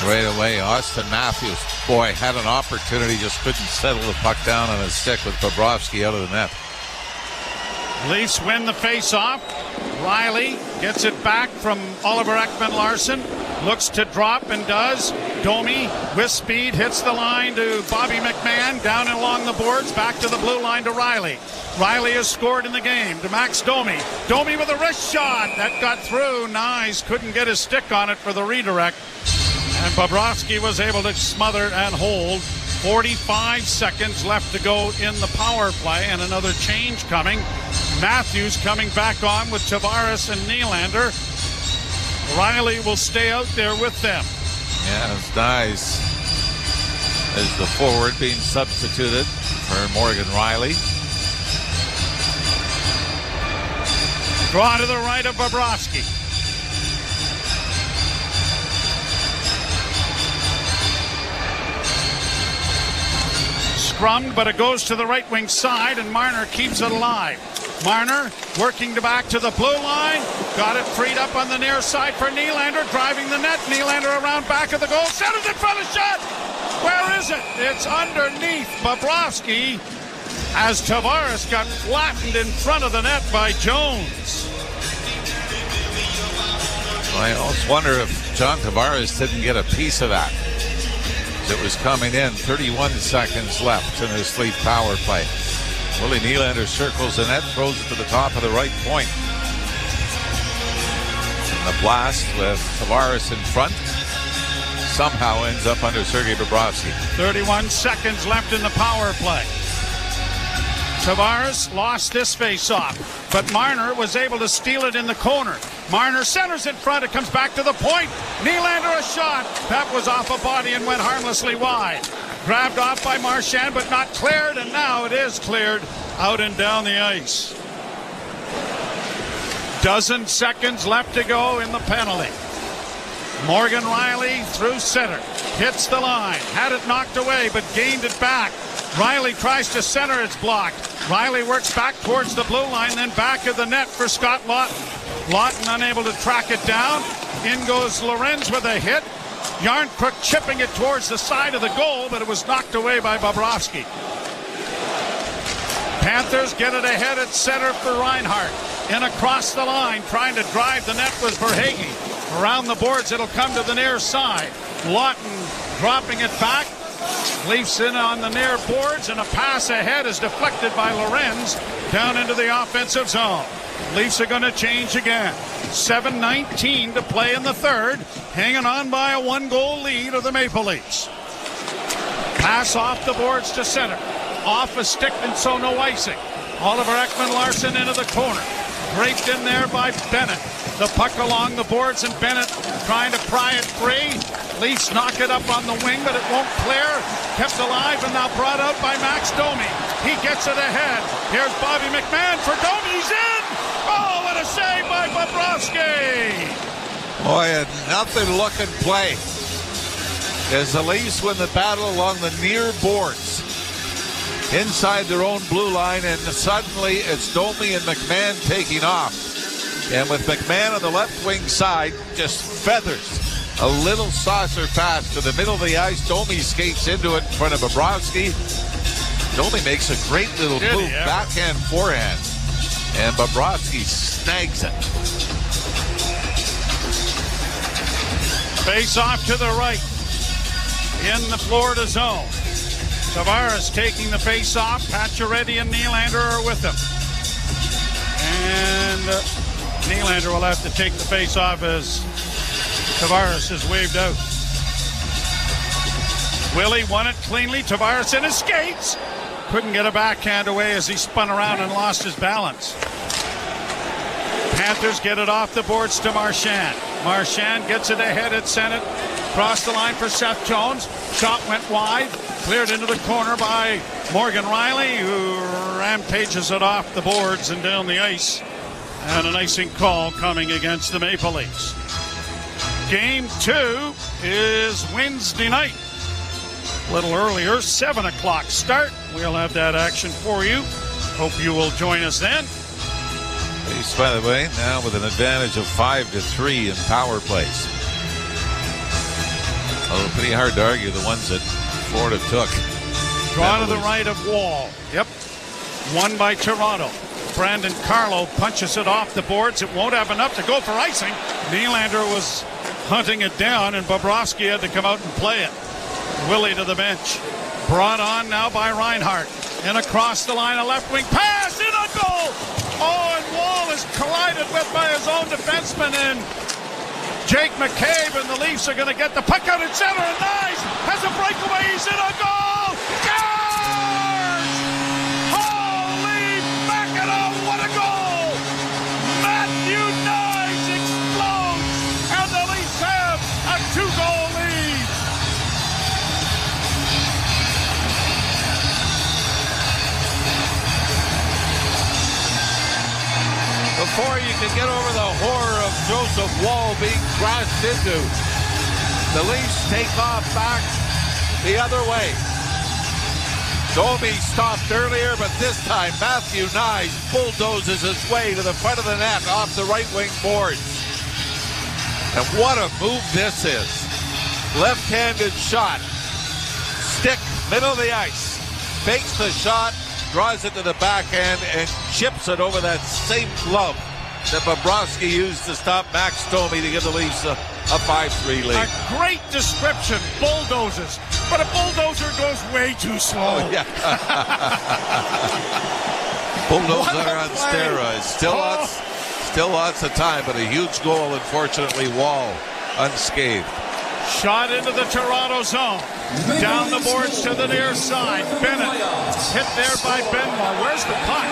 right away. Austin Matthews, boy, had an opportunity, just couldn't settle the puck down on his stick with Bobrovsky out of the net. Leafs win the face-off. Rielly gets it back from Oliver Ekman-Larsson. Looks to drop and does. Domi with speed hits the line to Bobby McMahon. Down and along the boards. Back to the blue line to Rielly. Rielly has scored in the game to Max Domi. Domi with a wrist shot. That got through. Knies couldn't get his stick on it for the redirect. And Bobrovsky was able to smother and hold. 45 seconds left to go in the power play and another change coming. Matthews coming back on with Tavares and Nylander. Riley will stay out there with them. Yeah, it's Knies as the forward being substituted for Morgan Riley. Draw to the right of Bobrovsky. Scrummed, but it goes to the right wing side, and Marner keeps it alive. Marner working back to the blue line. Got it freed up on the near side for Nylander, driving the net. Nylander around back of the goal. Centers in front of shot. Where is it? It's underneath Bobrovsky as Tavares got flattened in front of the net by Jones. I almost wonder if John Tavares didn't get a piece of that. It was coming in. 31 seconds left in his lead power play. Willie Nylander circles the net, throws it to the top of the right point. And the blast with Tavares in front somehow ends up under Sergei Bobrovsky. 31 seconds left in the power play. Tavares lost this face-off, but Marner was able to steal it in the corner. Marner centers in front. It comes back to the point. Nylander a shot. That was off a body and went harmlessly wide. Grabbed off by Marchand, but not cleared, and now it is cleared out and down the ice. Dozen seconds left to go in the penalty. Morgan Riley through center. Hits the line. Had it knocked away, but gained it back. Riley tries to center. It's blocked. Riley works back towards the blue line, then back of the net for Scott Lawton. Lawton unable to track it down. In goes Lorenz with a hit. Yarncrook chipping it towards the side of the goal, but it was knocked away by Bobrovsky. Panthers get it ahead at center for Reinhart. In across the line, trying to drive the net was Verhaeghe. Around the boards, it'll come to the near side. Lawton dropping it back. Leafs in on the near boards, and a pass ahead is deflected by Lorenz down into the offensive zone. Leafs are going to change again. 7:19 to play in the third. Hanging on by a one-goal lead of the Maple Leafs. Pass off the boards to center. Off a stick, and so no icing. Oliver Ekman-Larsson into the corner. Draped in there by Bennett. The puck along the boards, and Bennett trying to pry it free. Leafs knock it up on the wing, but it won't clear. Kept alive and now brought out by Max Domi. He gets it ahead. Here's Bobby McMahon for Domi. He's in! Oh, what a save by Bobrovsky! Boy, a nothing-looking play as the Leafs win the battle along the near boards inside their own blue line, and suddenly it's Domi and McMahon taking off. And with McMahon on the left wing side, just feathers a little saucer pass to the middle of the ice. Domi skates into it in front of Bobrovsky. Domi makes a great little move, backhand, forehand, and Bobrovsky snags it. Face off to the right in the Florida zone. Tavares taking the face off. Pacioretty and Nylander are with him. And Nylander will have to take the face off as Tavares is waved out. Willie won it cleanly. Tavares in his skates. Couldn't get a backhand away as he spun around and lost his balance. Panthers get it off the boards to Marchand. Marchand gets it ahead at center. Cross the line for Seth Jones. Shot went wide. Cleared into the corner by Morgan Riley, who rampages it off the boards and down the ice. And an icing call coming against the Maple Leafs. Game 2 is Wednesday night. A little earlier, 7 o'clock start. We'll have that action for you. Hope you will join us then. Leafs, by the way, now with an advantage of 5-3 in power plays. Although pretty hard to argue the ones that Florida took. Draw to the right of Wall. Yep. Won by Toronto. Brandon Carlo punches it off the boards. It won't have enough to go for icing. Nylander was hunting it down, and Bobrovsky had to come out and play it. Willie to the bench. Brought on now by Reinhart. And across the line, a left wing pass in on goal. Oh, and Wall is collided with by his own defenseman, and Jake McCabe, and the Leafs are going to get the puck out in center, and Knies has a breakaway. He's in a goal. Scores! Holy mackerel, what a goal! get over the horror of Joseph Wall being crashed into. The Leafs take off back the other way. Domi stopped earlier, but this time Matthew Knies bulldozes his way to the front of the net off the right wing boards. And what a move this is. Left-handed shot. Stick, middle of the ice. Fakes the shot, draws it to the backhand, and chips it over that same glove that Bobrovsky used to stop Max Domi to give the Leafs a 5-3 lead. A great description, bulldozes. But a bulldozer goes way too slow. Oh, yeah. Bulldozer on steroids. Still lots of time, but a huge goal. Unfortunately, Wall unscathed. Shot into the Toronto zone. Down the boards to the near side. Bennett hit there by Benmore. Where's the puck?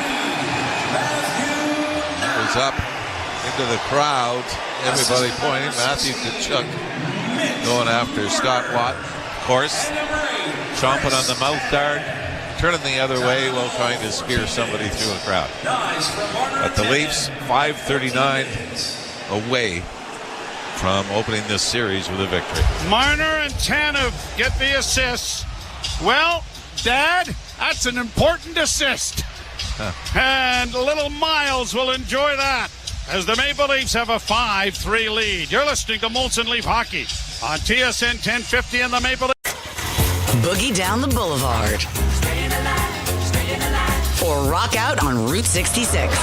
Goes up into the crowd. Everybody pointing. Matthew Tkachuk going after Scott Watt. Of course, chomping on the mouth guard, turning the other way while trying to spear somebody through a crowd. But the Leafs, 5:39 away from opening this series with a victory. Marner and Tanev get the assists. Well, Dad, that's an important assist. And little Miles will enjoy that as the Maple Leafs have a 5-3 lead. You're listening to Molson Leaf Hockey on TSN 1050 and the Maple Leafs. Boogie down the boulevard. Or rock out on Route 66.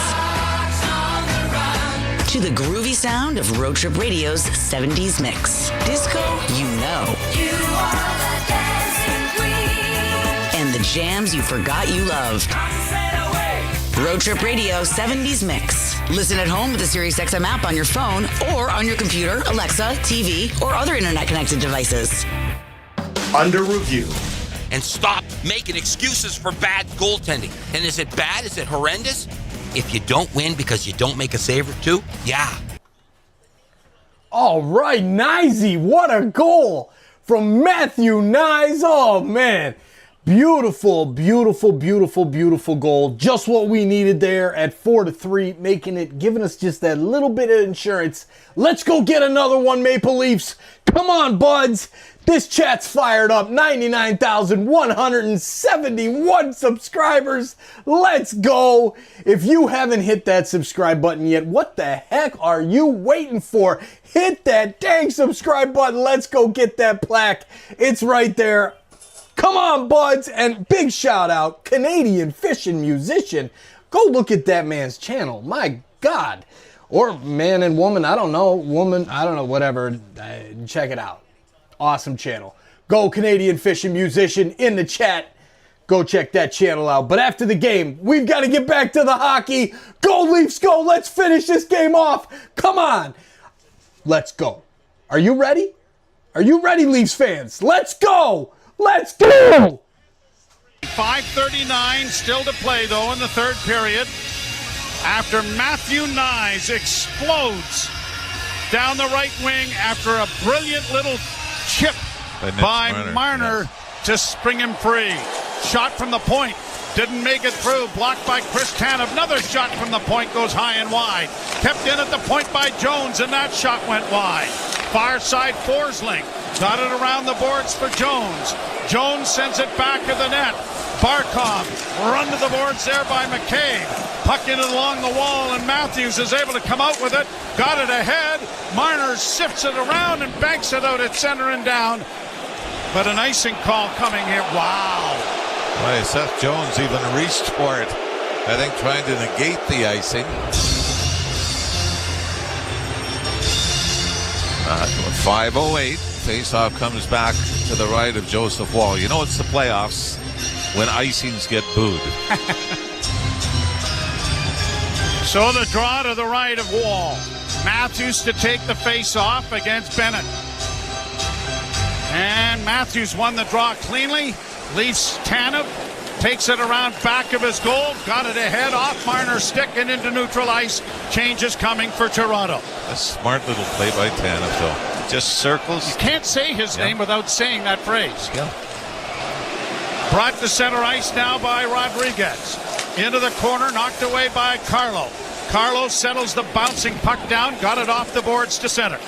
To the groovy sound of Road Trip Radio's 70s mix. Disco, you know. And the jams you forgot you loved. Road Trip Radio 70s Mix. Listen at home with the SiriusXM app on your phone or on your computer, Alexa, TV, or other internet-connected devices. Under review. And stop making excuses for bad goaltending. And is it bad? Is it horrendous? If you don't win because you don't make a save or two, yeah. All right, Kniesy, what a goal from Matthew Knies. Oh, man. Beautiful, beautiful, beautiful, beautiful goal. Just what we needed there at 4-3, giving us just that little bit of insurance. Let's go get another one, Maple Leafs. Come on, buds. This chat's fired up. 99,171 subscribers. Let's go. If you haven't hit that subscribe button yet, what the heck are you waiting for? Hit that dang subscribe button. Let's go get that plaque. It's right there. Come on, buds. And big shout out, Canadian fishing musician. Go look at that man's channel. My God. Or man and woman, I don't know. Woman, I don't know, whatever. Check it out. Awesome channel. Go Canadian fishing musician in the chat. Go check that channel out. But after the game, we've got to get back to the hockey. Go Leafs, go. Let's finish this game off. Come on. Let's go. Are you ready? Are you ready, Leafs fans? Let's go. Let's go. 5:39 still to play, though, in the third period. After Matthew Knies explodes down the right wing after a brilliant little chip by Marner to spring him free. Shot from the point. Didn't make it through. Blocked by Chris Tanev. Another shot from the point goes high and wide. Kept in at the point by Jones, and that shot went wide. Far side Forsling. Got it around the boards for Jones. Jones sends it back to the net. Barkov run to the boards there by McCabe. Puck in along the wall, and Matthews is able to come out with it. Got it ahead. Marner sifts it around and banks it out at center and down. But an icing call coming here. Wow. Boy, Seth Jones even reached for it. I think trying to negate the icing. 5:08. Faceoff comes back to the right of Joseph Wall. You know it's the playoffs when icings get booed. So the draw to the right of Wall. Matthews to take the face-off against Bennett. And Matthews won the draw cleanly. Leafs Tanev takes it around back of his goal. Got it ahead off Marner's stick and into neutral ice. Changes coming for Toronto. A smart little play by Tanev, though. Just circles. You can't say his name without saying that phrase. Yeah. Brought to center ice now by Rodriguez. Into the corner, knocked away by Carlo. Carlos settles the bouncing puck down, got it off the boards to center.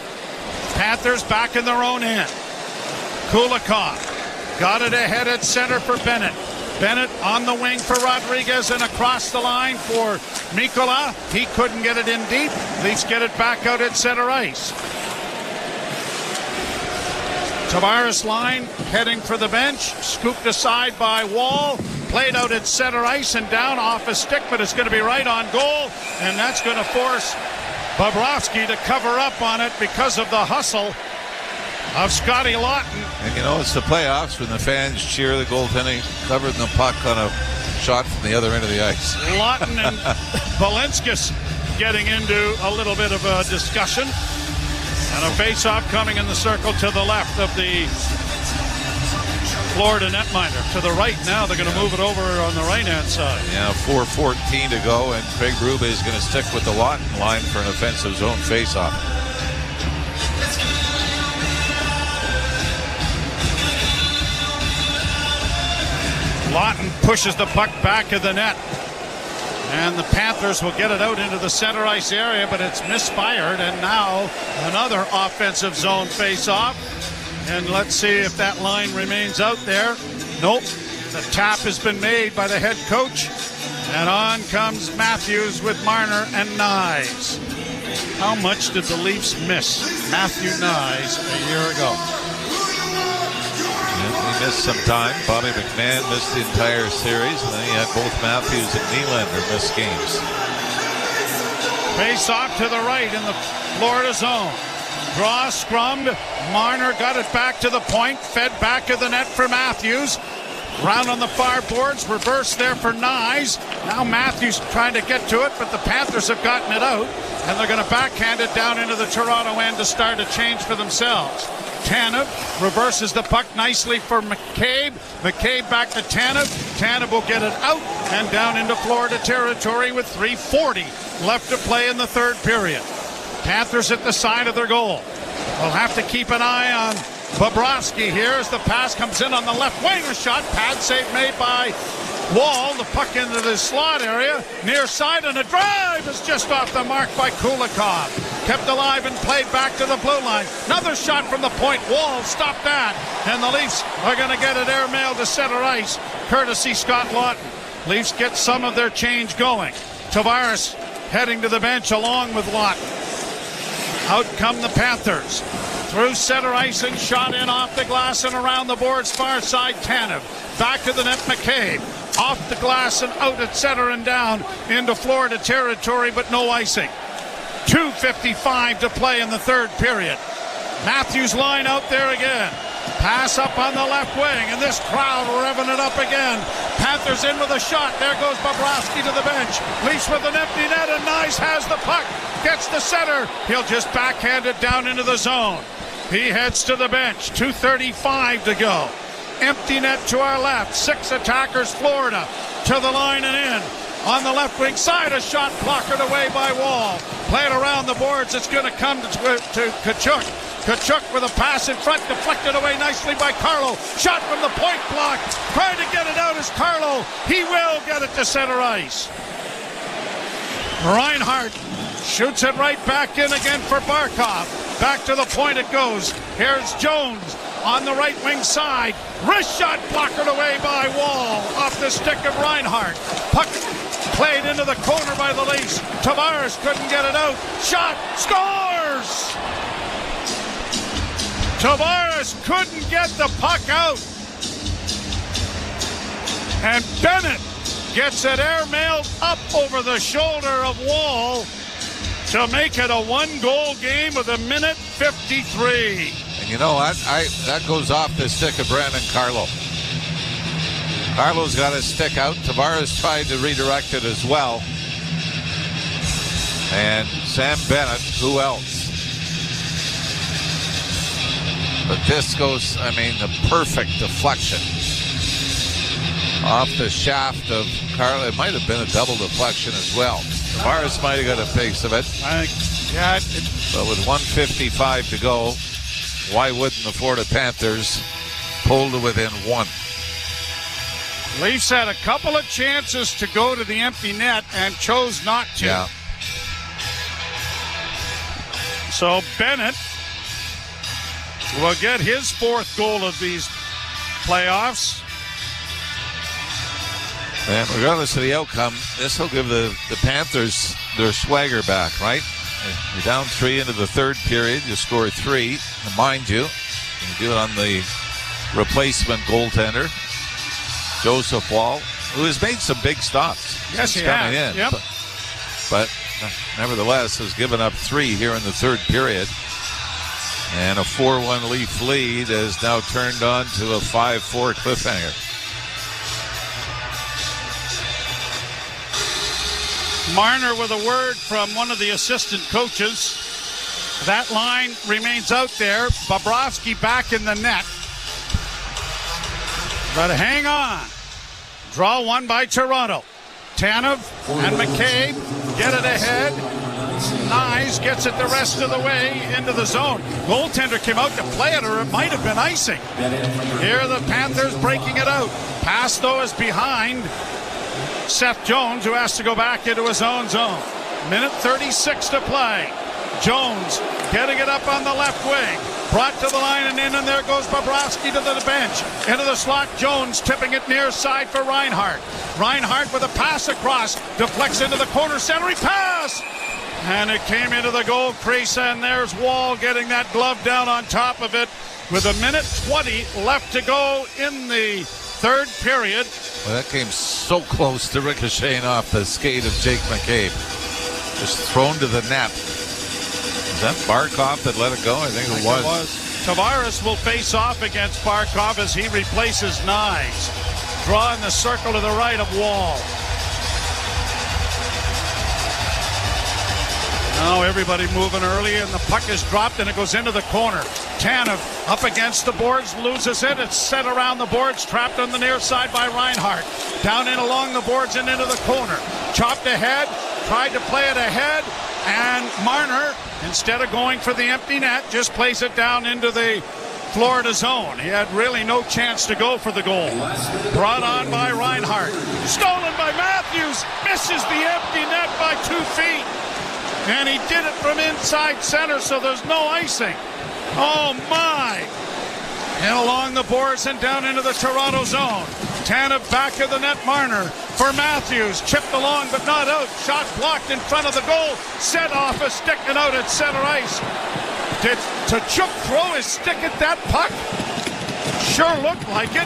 Panthers back in their own end. Kulikov got it ahead at center for Bennett. Bennett on the wing for Rodriguez and across the line for Mikkola. He couldn't get it in deep. Leafs get it back out at center ice. Tavares line heading for the bench. Scooped aside by Wall. Played out at center ice and down off a stick, but it's going to be right on goal. And that's going to force Bobrovsky to cover up on it because of the hustle of Scotty Lawton. And you know, it's the playoffs when the fans cheer the goaltending, covering the puck on a shot from the other end of the ice. Lawton and Valenskis getting into a little bit of a discussion. And a face-off coming in the circle to the left of the Florida netminder. To the right now, they're going to move it over on the right-hand side. Yeah, 4:14 to go, and Craig Berube is going to stick with the Lawton line for an offensive zone face-off. Lawton pushes the puck back of the net. And the Panthers will get it out into the center ice area, but it's misfired. And now another offensive zone face-off. And let's see if that line remains out there. Nope. The tap has been made by the head coach. And on comes Matthews with Marner and Knies. How much did the Leafs miss Matthew Knies a year ago? He missed some time. Bobby McMahon missed the entire series, and then he had both Matthews and Nylander miss games. Face off to the right in the Florida zone. Draw scrummed. Marner got it back to the point. Fed back of the net for Matthews. Round on the far boards. Reverse there for Knies. Now Matthews trying to get to it, but the Panthers have gotten it out. And they're going to backhand it down into the Toronto end to start a change for themselves. Tanev reverses the puck nicely for McCabe. McCabe back to Tanev. Tanev will get it out and down into Florida territory with 3:40 left to play in the third period. Panthers at the side of their goal. We'll have to keep an eye on Bobrovsky here as the pass comes in on the left wing. A shot, pad save made by Wall. The puck into the slot area. Near side and a drive is just off the mark by Kulikov. Kept alive and played back to the blue line. Another shot from the point. Wall stopped that. And the Leafs are going to get it airmailed to center ice, courtesy Scott Lawton. Leafs get some of their change going. Tavares heading to the bench along with Lawton. Out come the Panthers. Through center ice and shot in off the glass and around the boards far side. Tanev. Back to the net, McCabe. Off the glass and out at center and down into Florida territory, but no icing. 2:55 to play in the third period. Matthews line out there again. Pass up on the left wing, and this crowd revving it up again. Panthers in with a shot. There goes Bobrovsky to the bench. Leafs with an empty net, and Knies has the puck. Gets the center. He'll just backhand it down into the zone. He heads to the bench. 2:35 to go. Empty net to our left. 6 attackers, Florida. To the line and in. On the left wing side, a shot blockered away by Wall. Played around the boards. It's going to come to Tkachuk. Tkachuk with a pass in front, deflected away nicely by Carlo. Shot from the point block. Trying to get it out is Carlo. He will get it to center ice. Reinhart shoots it right back in again for Barkov. Back to the point it goes. Here's Jones on the right wing side. Wrist shot blockered away by Wall off the stick of Reinhart. Puck played into the corner by the Leafs. Tavares couldn't get it out. Shot, scores! Tavares couldn't get the puck out. And Bennett gets it airmailed up over the shoulder of Wall to make it a one-goal game with 1:53. And you know what? That goes off the stick of Brandon Carlo. Carlo's got his stick out. Tavares tried to redirect it as well. And Sam Bennett, who else? But this goes, I mean, the perfect deflection off the shaft of Carlo. It might have been a double deflection as well. Tavares might have got a piece of it. But with 1:55 to go, why wouldn't the Florida Panthers pull to within one? Leafs had a couple of chances to go to the empty net and chose not to. Yeah. So Bennett will get his 4th goal of these playoffs. And regardless of the outcome, this will give the Panthers their swagger back, right? You're down 3 into the 3rd period. You score 3. And mind you do it on the replacement goaltender, Joseph Wall, who has made some big stops. Yes, he has. Yep. But nevertheless has given up 3 here in the 3rd period. And a 4-1 Leaf lead is now turned on to a 5-4 cliffhanger. Marner with a word from one of the assistant coaches. That line remains out there. Bobrovsky back in the net. But hang on. Draw one by Toronto. Tanev and McCabe get it ahead. Knies gets it the rest of the way into the zone. Goaltender came out to play it, or it might have been icing. Here the Panthers breaking it out. Pass, though, is behind Seth Jones, who has to go back into his own zone. Minute 36 to play. Jones getting it up on the left wing. Brought to the line and in, and there goes Bobrovsky to the bench. Into the slot, Jones tipping it near side for Reinhart. Reinhart with a pass across. Deflects into the corner, centering pass! And it came into the goal crease, and there's Wall getting that glove down on top of it with a minute 20 left to go in the 3rd period. Well, that came so close to ricocheting off the skate of Jake McCabe. Just thrown to the net. Was that Barkov that let it go? I think it was. Tavares will face off against Barkov as he replaces Knies. Draw in the circle to the right of Wall. Now everybody moving early, and the puck is dropped and it goes into the corner. Tanev up against the boards, loses it. It's set around the boards, trapped on the near side by Reinhart. Down in along the boards and into the corner. Chopped ahead, tried to play it ahead, and Marner, instead of going for the empty net, just plays it down into the Florida zone. He had really no chance to go for the goal. Brought on by Reinhart. Stolen by Matthews. Misses the empty net by 2 feet. And he did it from inside center, so there's no icing. Oh, my. And along the boards and down into the Toronto zone. Tanev back of the net, Marner for Matthews. Chipped along, but not out. Shot blocked in front of the goal. Set off a stick and out at center ice. Did Tkachuk throw his stick at that puck? Sure looked like it.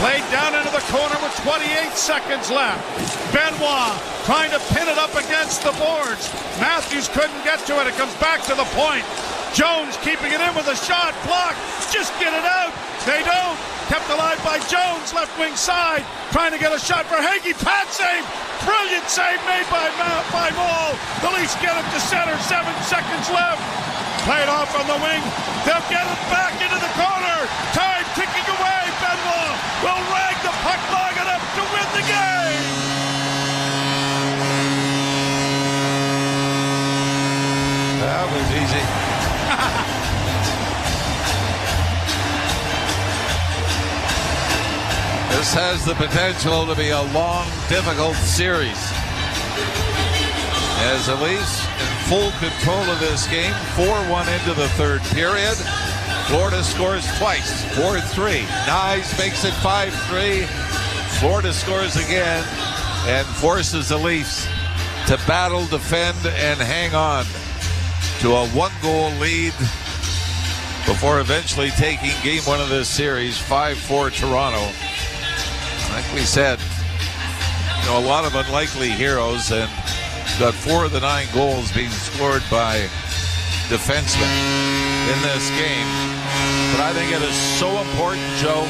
Played down into the corner with 28 seconds left. Benoit trying to pin it up against the boards. Matthews couldn't get to it. It comes back to the point. Jones keeping it in with a shot. Blocked. Just get it out. They don't. Kept alive by Jones, left wing side. Trying to get a shot for Hagee. Pat save. Brilliant save made by Wall. The Leafs get it to center. 7 seconds left. Played off on the wing. They'll get it back into the corner. Time ticking away. Benoit will rag the puck long enough to win the game. That was easy. This has the potential to be a long, difficult series. As the Leafs in full control of this game, 4-1 into the 3rd period. Florida scores twice, 4-3. Knies makes it 5-3. Florida scores again and forces the Leafs to battle, defend, and hang on to a 1-goal lead before eventually taking game 1 of this series, 5-4 Toronto. Like we said, a lot of unlikely heroes, and got 4 of the 9 goals being scored by defensemen in this game. But I think it is so important, Joe,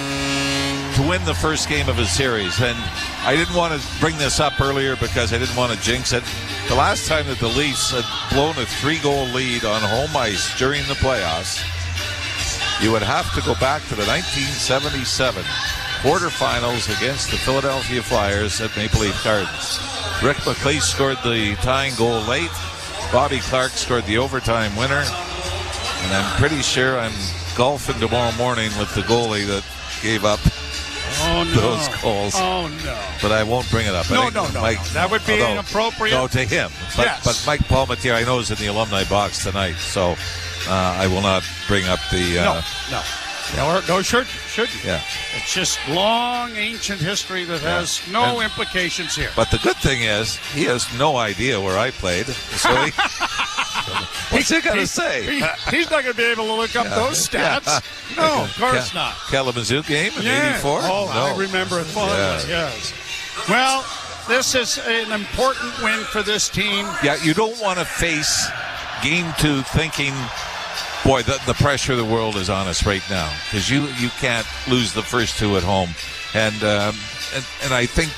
to win the first game of a series. And I didn't want to bring this up earlier because I didn't want to jinx it. The last time that the Leafs had blown a 3-goal lead on home ice during the playoffs, you would have to go back to the 1977 quarterfinals against the Philadelphia Flyers at Maple Leaf Gardens. Rick McLeish scored the tying goal late. Bobby Clark scored the overtime winner. And I'm pretty sure I'm golfing tomorrow morning with the goalie that gave up those goals. Oh, no. But I won't bring it up. No. Mike, That would be inappropriate. No, to him. But, Yes. but Mike Palmetier, I know, is in the alumni box tonight, so I will not bring up the... No, should you? Yeah. It's just long, ancient history that has no implications here. But the good thing is, he has no idea where I played. So what's he going to say? He's not going to be able to look up those stats. No, of course not. Kalamazoo game in 84? Oh, No. I remember it fondly, yes. Well, this is an important win for this team. Yeah, you don't want to face game 2 thinking, boy, the pressure of the world is on us right now, because you can't lose the first 2 at home. And I think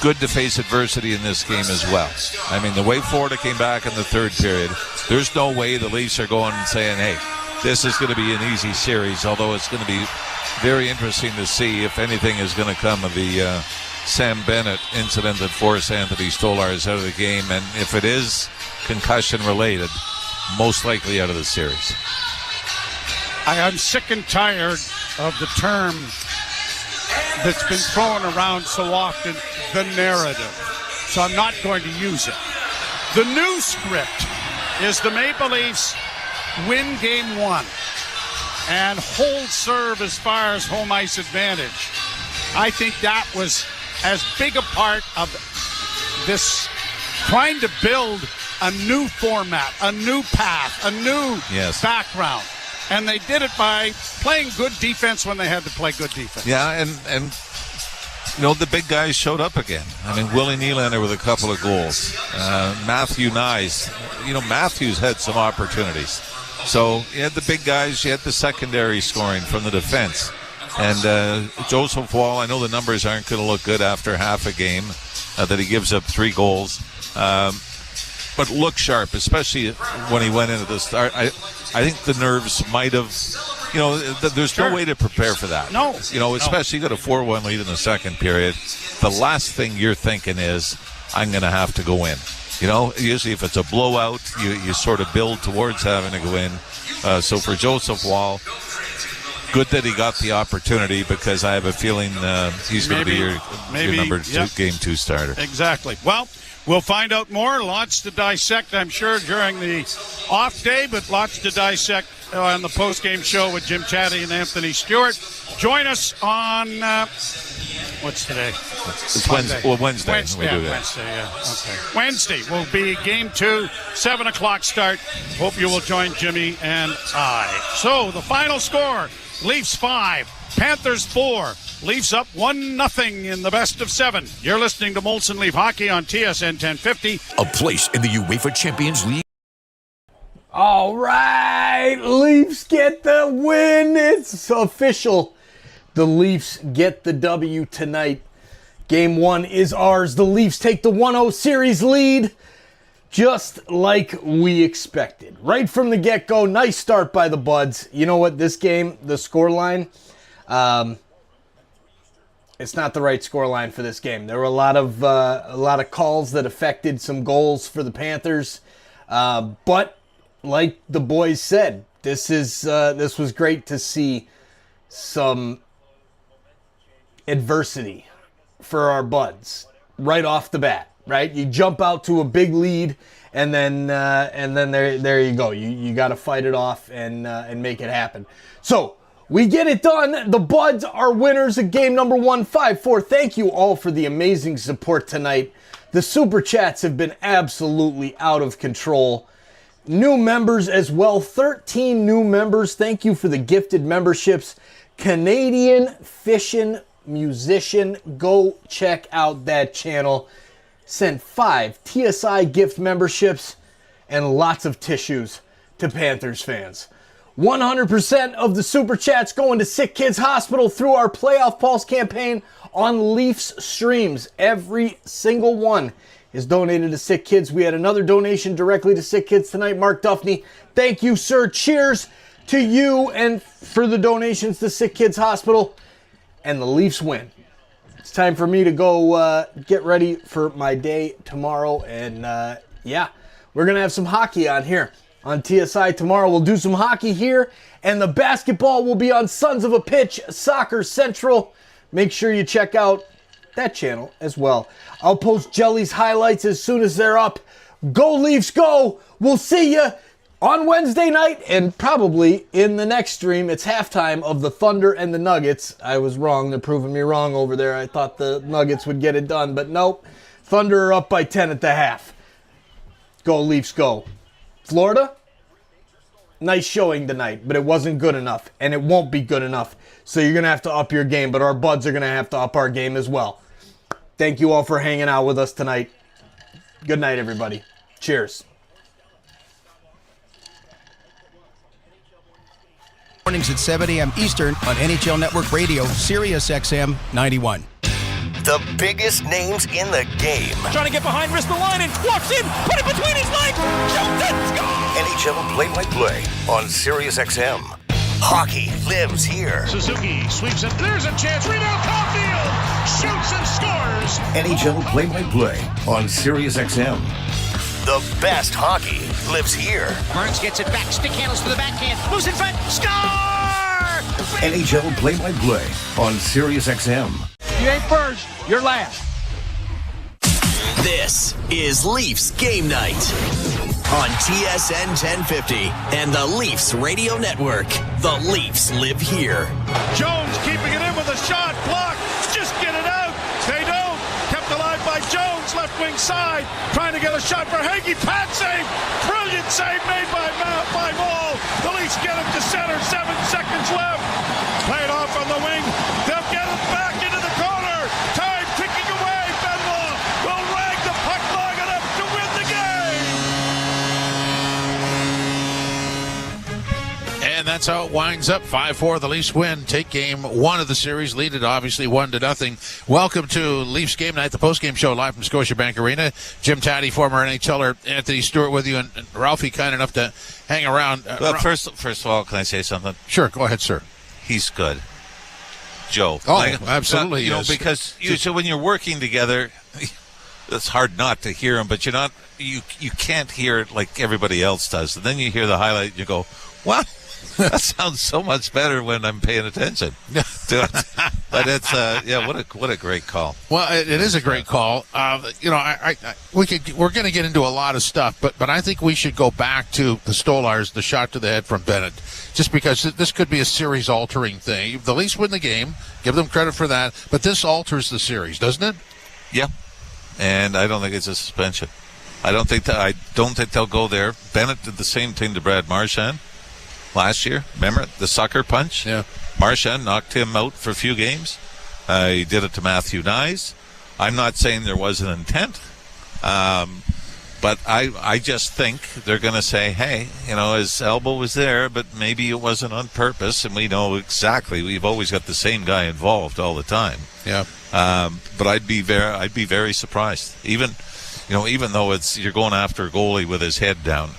good to face adversity in this game as well. I mean, the way Florida came back in the third period, there's no way the Leafs are going and saying, hey, this is going to be an easy series, although it's going to be very interesting to see if anything is going to come of the Sam Bennett incident that forced Anthony Stolarz out of the game. And if it is concussion-related, most likely out of the series. I am sick and tired of the term that's been thrown around so often, the narrative. So I'm not going to use it. The new script is the Maple Leafs win game 1 and hold serve as far as home ice advantage. I think that was as big a part of this trying to build a new format, a new path, a new background. And they did it by playing good defense when they had to play good defense. Yeah, and you know, the big guys showed up again. I mean, Willie Nylander with a couple of goals. Matthew Knies. You know, Matthews had some opportunities. So you had the big guys, you had the secondary scoring from the defense. And Joseph Wall, I know the numbers aren't going to look good after half a game, that he gives up 3 goals. But look sharp, especially when he went into the start. I think the nerves might have, you know, there's no way to prepare for that. No. You know, especially you got a 4-1 lead in the second period. The last thing you're thinking is, I'm going to have to go in. You know, usually if it's a blowout, you sort of build towards having to go in. So for Joseph Wall, good that he got the opportunity, because I have a feeling he's going to be your number 2, game 2 starter. Exactly. Well, we'll find out more. Lots to dissect, I'm sure, during the off day, but lots to dissect on the postgame show with Jim Chatty and Anthony Stewart. Join us on, what's today? It's Wednesday. Well, Wednesday. We do that. Wednesday, yeah. Okay. Wednesday will be game 2, 7 o'clock start. Hope you will join Jimmy and I. So, the final score, Leafs 5, Panthers 4. Leafs up 1-0 in the best of 7. You're listening to Molson Leaf Hockey on TSN 1050. A place in the UEFA Champions League. All right, Leafs get the win. It's official. The Leafs get the W tonight. Game 1 is ours. The Leafs take the 1-0 series lead, just like we expected. Right from the get-go, nice start by the Buds. You know what, this game, the scoreline, it's not the right scoreline for this game. There were a lot of calls that affected some goals for the Panthers, but like the boys said, this was great to see some adversity for our Buds right off the bat. Right, you jump out to a big lead, and then there you go. You got to fight it off and make it happen. So we get it done. The Buds are winners of game number 154. Thank you all for the amazing support tonight. The super chats have been absolutely out of control. New members as well, 13 new members. Thank you for the gifted memberships. Canadian Fishin' Musician, go check out that channel. Sent 5 TSI gift memberships and lots of tissues to Panthers fans. 100% of the super chats going to SickKids Hospital through our Playoff Pulse campaign on Leafs streams. Every single one is donated to SickKids. We had another donation directly to SickKids tonight. Mark Duffney, thank you, sir. Cheers to you and for the donations to SickKids Hospital. And the Leafs win. It's time for me to go get ready for my day tomorrow. And we're going to have some hockey on here on TSI tomorrow. We'll do some hockey here. And the basketball will be on Sons of a Pitch, Soccer Central. make sure you check out that channel as well. I'll post Jelly's highlights as soon as they're up. Go Leafs, go! We'll see you on Wednesday night and probably in the next stream. It's halftime of the Thunder and the Nuggets. I was wrong. They're proving me wrong over there. I thought the Nuggets would get it done, but nope. Thunder are up by 10 at the half. Go Leafs, go. Florida? Nice showing tonight, but it wasn't good enough, and it won't be good enough. So you're going to have to up your game, but our buds are going to have to up our game as well. Thank you all for hanging out with us tonight. Good night, everybody. Cheers. Mornings at 7 a.m. Eastern on NHL Network Radio, Sirius XM 91. The biggest names in the game. Trying to get behind Resiliency, walks in, put it between his legs, shoots it, score! NHL play-by-play on Sirius XM. Hockey lives here. Suzuki sweeps it. There's a chance. Rebound, Caulfield shoots and scores. NHL play-by-play on Sirius XM. The best hockey lives here. Burns gets it back, stick handles to the backhand, moves in front, score! NHL play-by-play on Sirius XM. You ain't first, you're last. This is Leafs Game Night on TSN 1050 and the Leafs Radio Network. The Leafs live here. Jones keeping it in with a shot. Blocked. Just get it out. They don't. Kept alive by Jones. Left wing side. Trying to get a shot for Hagee. Pat save. Brilliant save made by Maul. The Leafs get it to center. 7 seconds left. Played off on the wing. They'll get it back into the corner. Time ticking away. Benoit will rag the puck long enough to win the game. And that's how it winds up. 5-4. The Leafs win. Take game 1 of the series. Lead it obviously 1-0. Welcome to Leafs Game Night, the postgame show live from Scotiabank Arena. Jim Taddy, former NHLer, Anthony Stewart with you, and Ralphie kind enough to hang around. Well, first of all, can I say something? Sure, go ahead, sir. He's good. Joe. Oh, absolutely. You know, because so when you're working together, it's hard not to hear him, but you're not. You can't hear it like everybody else does. And then you hear the highlight, and you go, "Wow, that sounds so much better when I'm paying attention." But it's what a great call. Well, it is a great call. We're going to get into a lot of stuff, but I think we should go back to the Stolars, the shot to the head from Bennett, just because this could be a series-altering thing. The Leafs win the game, give them credit for that, but this alters the series, doesn't it? Yeah, and I don't think it's a suspension. I don't think they'll go there. Bennett did the same thing to Brad Marchand last year. Remember the sucker punch? Yeah. Marchand knocked him out for a few games. He did it to Matthew Knies. I'm not saying there was an intent, but I just think they're going to say, hey, his elbow was there, but maybe it wasn't on purpose, and we know exactly. We've always got the same guy involved all the time. Yeah. But I'd be very surprised, even though you're going after a goalie with his head down.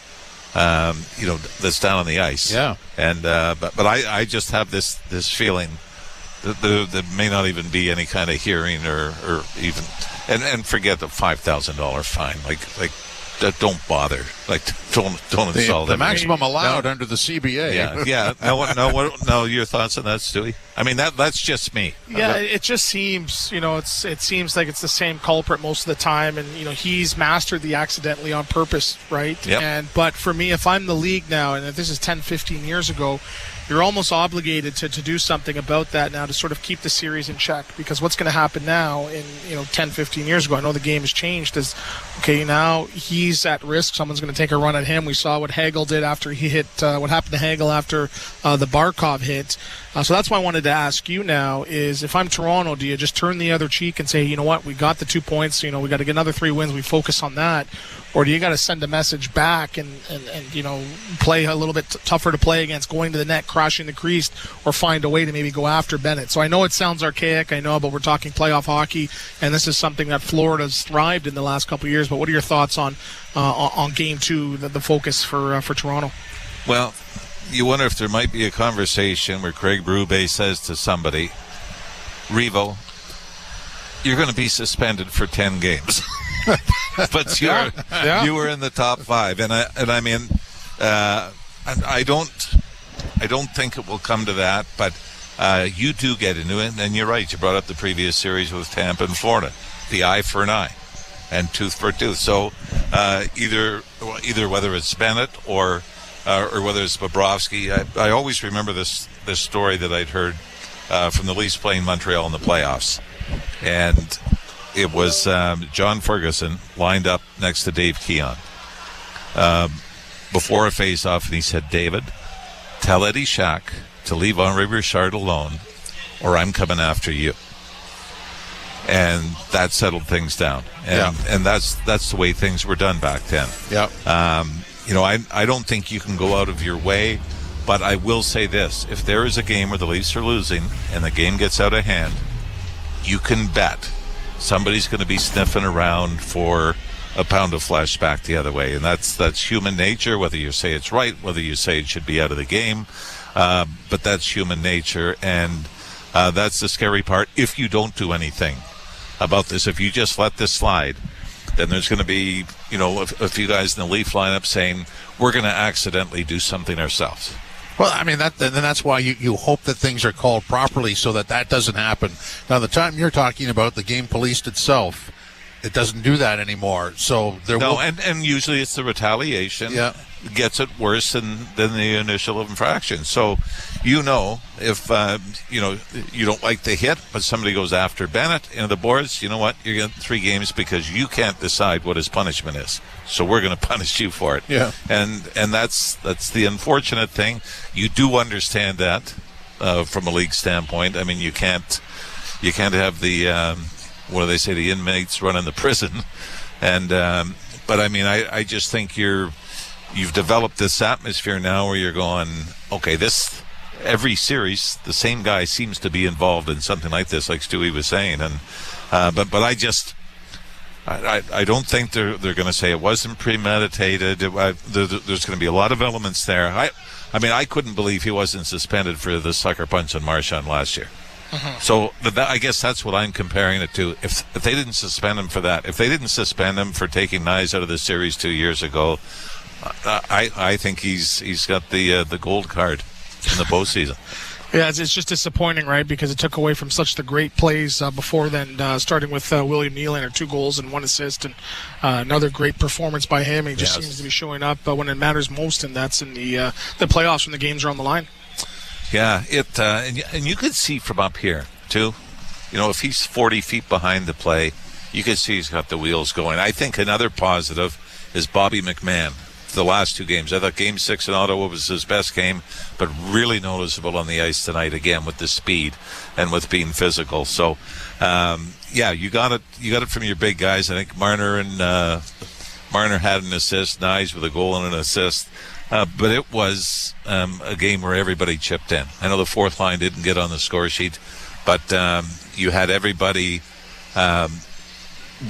That's down on the ice. Yeah. And but I just have this feeling that there may not even be any kind of hearing or even and forget the $5,000 fine. Like don't bother. Like don't insult the them. maximum allowed under the CBA. Yeah. No. Your thoughts on that, Stewie? I mean that's just me. Yeah, it just seems it seems like it's the same culprit most of the time, and he's mastered the accidentally on purpose, right? Yep. But for me, if I'm the league now, and if this is 10-15 years ago, you're almost obligated to do something about that now to sort of keep the series in check, because what's going to happen now in 10-15 years ago, I know the game has changed, is okay, now he's at risk, someone's going to take a run at him. We saw what Hagel did after he hit what happened to Hagel after the Barkov hit. So that's why I wanted to ask you now is, if I'm Toronto, do you just turn the other cheek and say, you know what, we got the 2 points, we got to get another 3 wins, we focus on that? Or do you got to send a message back and play a little bit tougher to play against, going to the net, crashing the crease, or find a way to maybe go after Bennett? So I know it sounds archaic, I know, but we're talking playoff hockey, and this is something that Florida's thrived in the last couple of years. But what are your thoughts on Game 2, the focus for Toronto? Well, you wonder if there might be a conversation where Craig Berube says to somebody, Revo, you're going to be suspended for 10 games. But you were in the top 5, and I mean, I don't think it will come to that, but you do get into it, and you're right. You brought up the previous series with Tampa and Florida, the eye for an eye and tooth for tooth. So either whether it's Bennett or whether it's Bobrovsky, I always remember this story that I'd heard from the Leafs playing Montreal in the playoffs, and it was John Ferguson lined up next to Dave Keon before a face-off, and he said, "David, tell Eddie Shack to leave Henri Richard alone, or I'm coming after you." And that settled things down, and that's the way things were done back then. Yeah. I don't think you can go out of your way, but I will say this: if there is a game where the Leafs are losing and the game gets out of hand, you can bet somebody's going to be sniffing around for a pound of flesh back the other way, and that's human nature. Whether you say it's right, whether you say it should be out of the game, but that's human nature, and that's the scary part. If you don't do anything about this, if you just let this slide, then there's going to be, a few guys in the Leaf lineup saying we're going to accidentally do something ourselves. Well, I mean, that's why you hope that things are called properly so that doesn't happen. Now, the time you're talking about, the game policed itself, it doesn't do that anymore. So and usually it's the retaliation gets it worse than the initial infraction. So, if you don't like the hit, but somebody goes after Bennett in the boards, you know what? You're getting 3 games because you can't decide what his punishment is. So we're going to punish you for it. Yeah. And that's the unfortunate thing. You do understand that from a league standpoint. I mean, you can't have the what do they say? The inmates running the prison. And but I mean, I just think you've developed this atmosphere now where you're going, okay, every series the same guy seems to be involved in something like this, like Stewie was saying, and but I don't think they're going to say it wasn't premeditated. There's going to be a lot of elements there. I mean, I couldn't believe he wasn't suspended for the sucker punch on Marchand last year. Mm-hmm. So I guess that's what I'm comparing it to. If they didn't suspend him for that, if they didn't suspend him for taking Knies out of the series 2 years ago, I think he's got the gold card in the postseason. Yeah, it's just disappointing, right? Because it took away from such the great plays before then, starting with William Nylander, 2 goals and 1 assist, and another great performance by him. He just seems to be showing up when it matters most, and that's in the playoffs when the games are on the line. Yeah, and you could see from up here too. If he's 40 feet behind the play, you could see he's got the wheels going. I think another positive is Bobby McMahon. The last 2 games, I thought Game 6 in Ottawa was his best game, but really noticeable on the ice tonight again with the speed and with being physical. So, you got it from your big guys. I think Marner had an assist, Knies with a goal and an assist. But it was a game where everybody chipped in. I know the fourth line didn't get on the score sheet, but you had everybody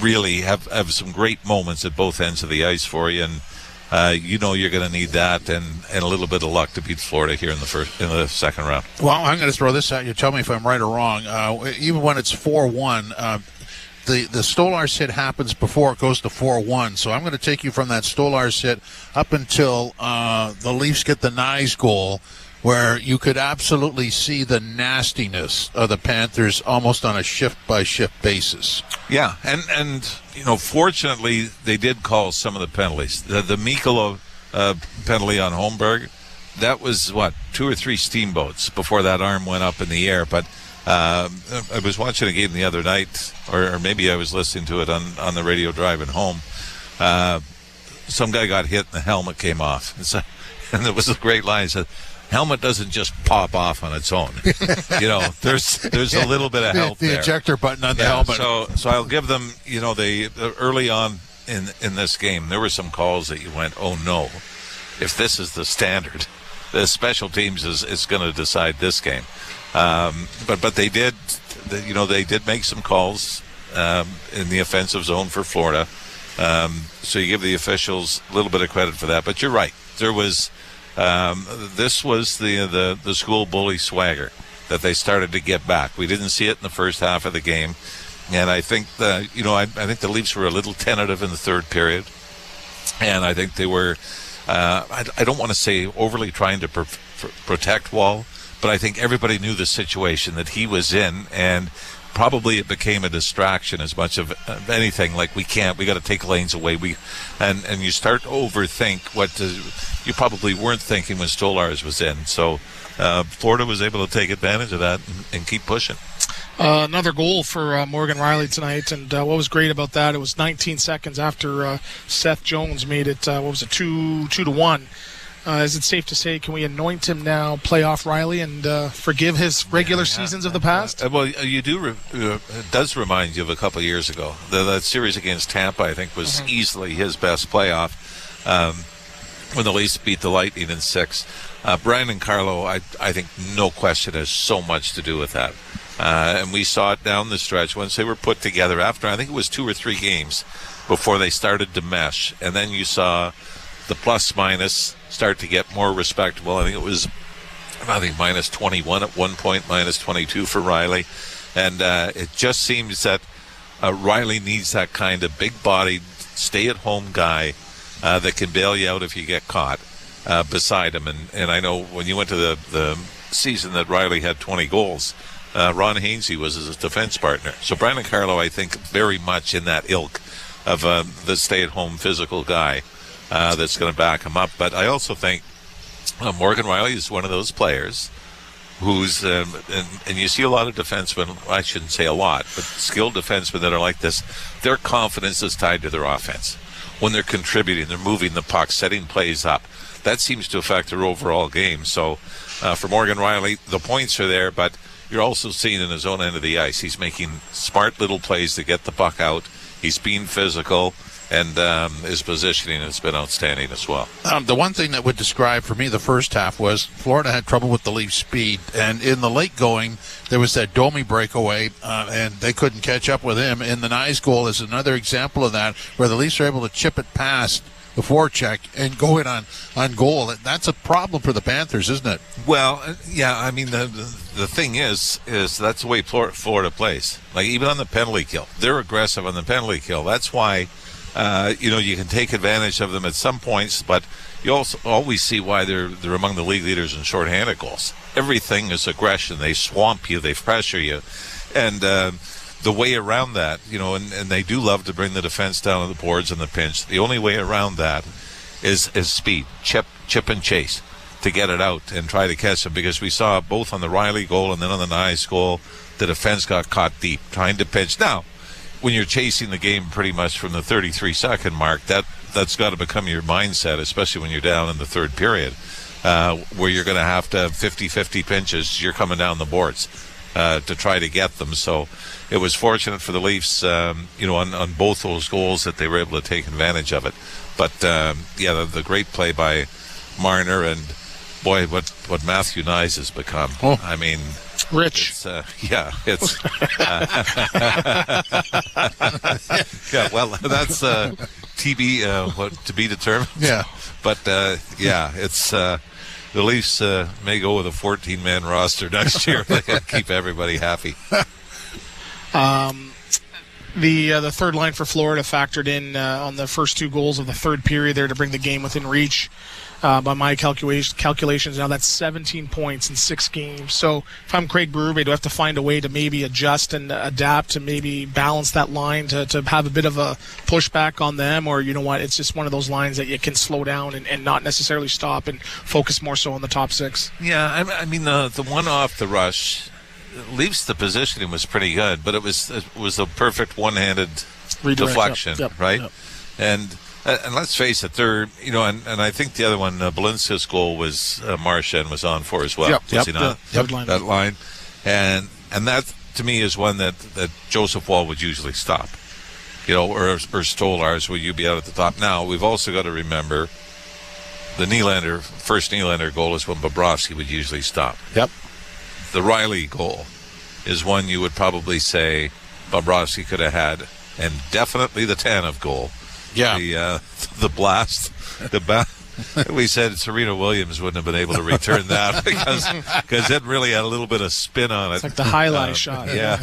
really have some great moments at both ends of the ice for you, and you're going to need that and a little bit of luck to beat Florida here in the second round. Well, I'm going to throw this at you. Tell me if I'm right or wrong. Even when it's 4-1. The Stolarz hit happens before it goes to 4-1. So I'm going to take you from that Stolarz hit up until the Leafs get the Knies goal, where you could absolutely see the nastiness of the Panthers almost on a shift-by-shift basis. Yeah, and fortunately, they did call some of the penalties. The Mikula penalty on Holmberg, that was, 2 or 3 steamboats before that arm went up in the air, but I was watching a game the other night, or maybe I was listening to it on the radio driving home. Some guy got hit and the helmet came off. And it was a great line. It said, helmet doesn't just pop off on its own. There's a little bit of help the there. Ejector button on the helmet. So I'll give them, they early on in this game, there were some calls that you went, oh no, if this is the standard, the special teams is going to decide this game. But they did, they did make some calls in the offensive zone for Florida. So you give the officials a little bit of credit for that. But you're right. There was this was the school bully swagger that they started to get back. We didn't see it in the first half of the game, and I think I think the Leafs were a little tentative in the third period, and I think they were. I don't want to say overly trying to protect Wall, but I think everybody knew the situation that he was in, and probably it became a distraction as much of anything. Like, we got to take lanes away. And you start to overthink what you probably weren't thinking when Stolarz was in. So Florida was able to take advantage of that and keep pushing. Another goal for Morgan Rielly tonight, and what was great about that, it was 19 seconds after Seth Jones made it, 2-1. Is it safe to say, can we anoint him now, playoff Rielly, and forgive his regular seasons of the past? Well, you do. It does remind you of a couple of years ago. That series against Tampa, I think, was easily his best playoff when the Leafs beat the Lightning in 6. Brandon Carlo, I think, no question, has so much to do with that. And we saw it down the stretch once they were put together after, I think it was 2 or 3 games before they started to mesh. And then you saw the plus-minus start to get more respectable. I think it was, minus 21 at one point, minus 22 for Rielly. And it just seems that Rielly needs that kind of big-bodied, stay-at-home guy that can bail you out if you get caught beside him. And I know when you went to the season that Rielly had 20 goals, Ron Hainsey was his defense partner. So Brandon Carlo, I think, very much in that ilk of the stay-at-home physical guy that's going to back him up. But I also think Morgan Rielly is one of those players who's, and you see a lot of defensemen, I shouldn't say a lot, but skilled defensemen that are like this, their confidence is tied to their offense. When they're contributing, they're moving the puck, setting plays up. That seems to affect their overall game. So for Morgan Rielly, the points are there, but you're also seeing in his own end of the ice, he's making smart little plays to get the puck out. He's being physical, and his positioning has been outstanding as well. The one thing that would describe for me the first half was Florida had trouble with the Leafs' speed, and in the late going, there was that Domi breakaway, and they couldn't catch up with him. And the Knies goal is another example of that, where the Leafs are able to chip it past the forecheck and go in on goal. That's a problem for the Panthers, isn't it? Well, yeah, I mean, the thing is that's the way Florida plays. Like, even on the penalty kill, they're aggressive on the penalty kill. That's why, you can take advantage of them at some points, but you also always see why they're among the league leaders in shorthanded goals. Everything is aggression. They swamp you, they pressure you, and the way around that, and they do love to bring the defense down to the boards in the pinch. The only way around that is speed, chip and chase, to get it out and try to catch them, because we saw both on the Rielly goal and then on the Knies goal, the defense got caught deep trying to pinch. Now, when you're chasing the game pretty much from the 33-second mark, that's got to become your mindset, especially when you're down in the third period, where you're going to have 50-50 pinches. You're coming down the boards to try to get them. So it was fortunate for the Leafs, on both those goals, that they were able to take advantage of it. But the great play by Marner, and boy, what Matthew Knies has become. Oh. I mean, Rich. It's well, that's TB to be determined. Yeah, but it's the Leafs may go with a 14-man roster next year. They can keep everybody happy. The third line for Florida factored in on the first 2 goals of the third period there to bring the game within reach. By my calculations, now that's 17 points in 6 games. So if I'm Craig Berube, do I have to find a way to maybe adjust and adapt to maybe balance that line to have a bit of a pushback on them? Or, you know what, it's just one of those lines that you can slow down and not necessarily stop and focus more so on the top 6? Yeah, I mean, the one off the rush, Leafs, the positioning was pretty good, but it was a perfect one-handed deflection, right? Yep. And let's face it, they're, and I think the other one, Balinska's goal was Marchand was on for as well. Was he not? That line. And that, to me, is one that Joseph Woll would usually stop. Or Stolarz, would you be out at the top? Now, we've also got to remember the first Nylander goal is when Bobrovsky would usually stop. Yep. The Rielly goal is one you would probably say Bobrovsky could have had, and definitely the Tanev goal. Yeah. The blast. We said Serena Williams wouldn't have been able to return that because it really had a little bit of spin on it. It's like the highlight shot. Yeah.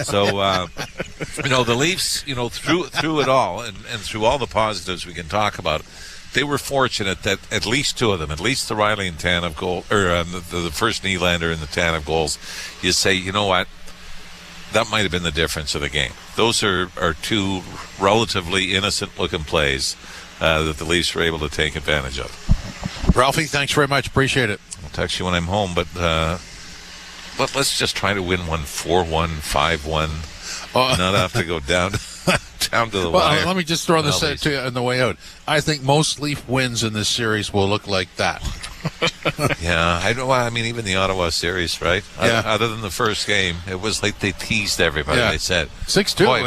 So, the Leafs, through it all and through all the positives we can talk about, they were fortunate that at least two of them, at least the Riley and Tanev goal, or the first Nylander and the Tanev goals, you say, you know what, that might have been the difference of the game. Those are two relatively innocent-looking plays that the Leafs were able to take advantage of. Ralphie, thanks very much. Appreciate it. I'll text you when I'm home, but let's just try to win one 4-1, 5-1, not have to go down to the wire. Let me just throw this to you on the way out. I think most Leaf wins in this series will look like that. Yeah, I mean, even the Ottawa series, right? Yeah. Other than the first game, it was like they teased everybody. Yeah. They said 6-2. Boy,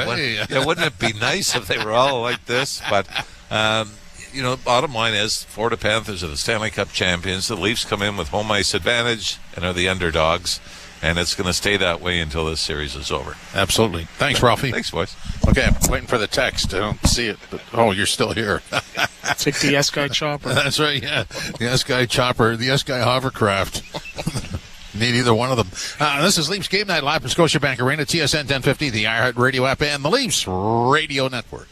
wouldn't it be nice if they were all like this? But bottom line is, Florida Panthers are the Stanley Cup champions. The Leafs come in with home ice advantage and are the underdogs. And it's going to stay that way until this series is over. Absolutely. Thanks, Ralphie. Thanks, boys. Okay, I'm waiting for the text. I don't see it. But, you're still here. Take the S-Guy chopper. That's right, yeah. The S-Guy chopper, the S-Guy hovercraft. Need either one of them. This is Leafs Game Night live from Scotiabank Arena, TSN 1050, the iHeart Radio app, and the Leafs Radio Network.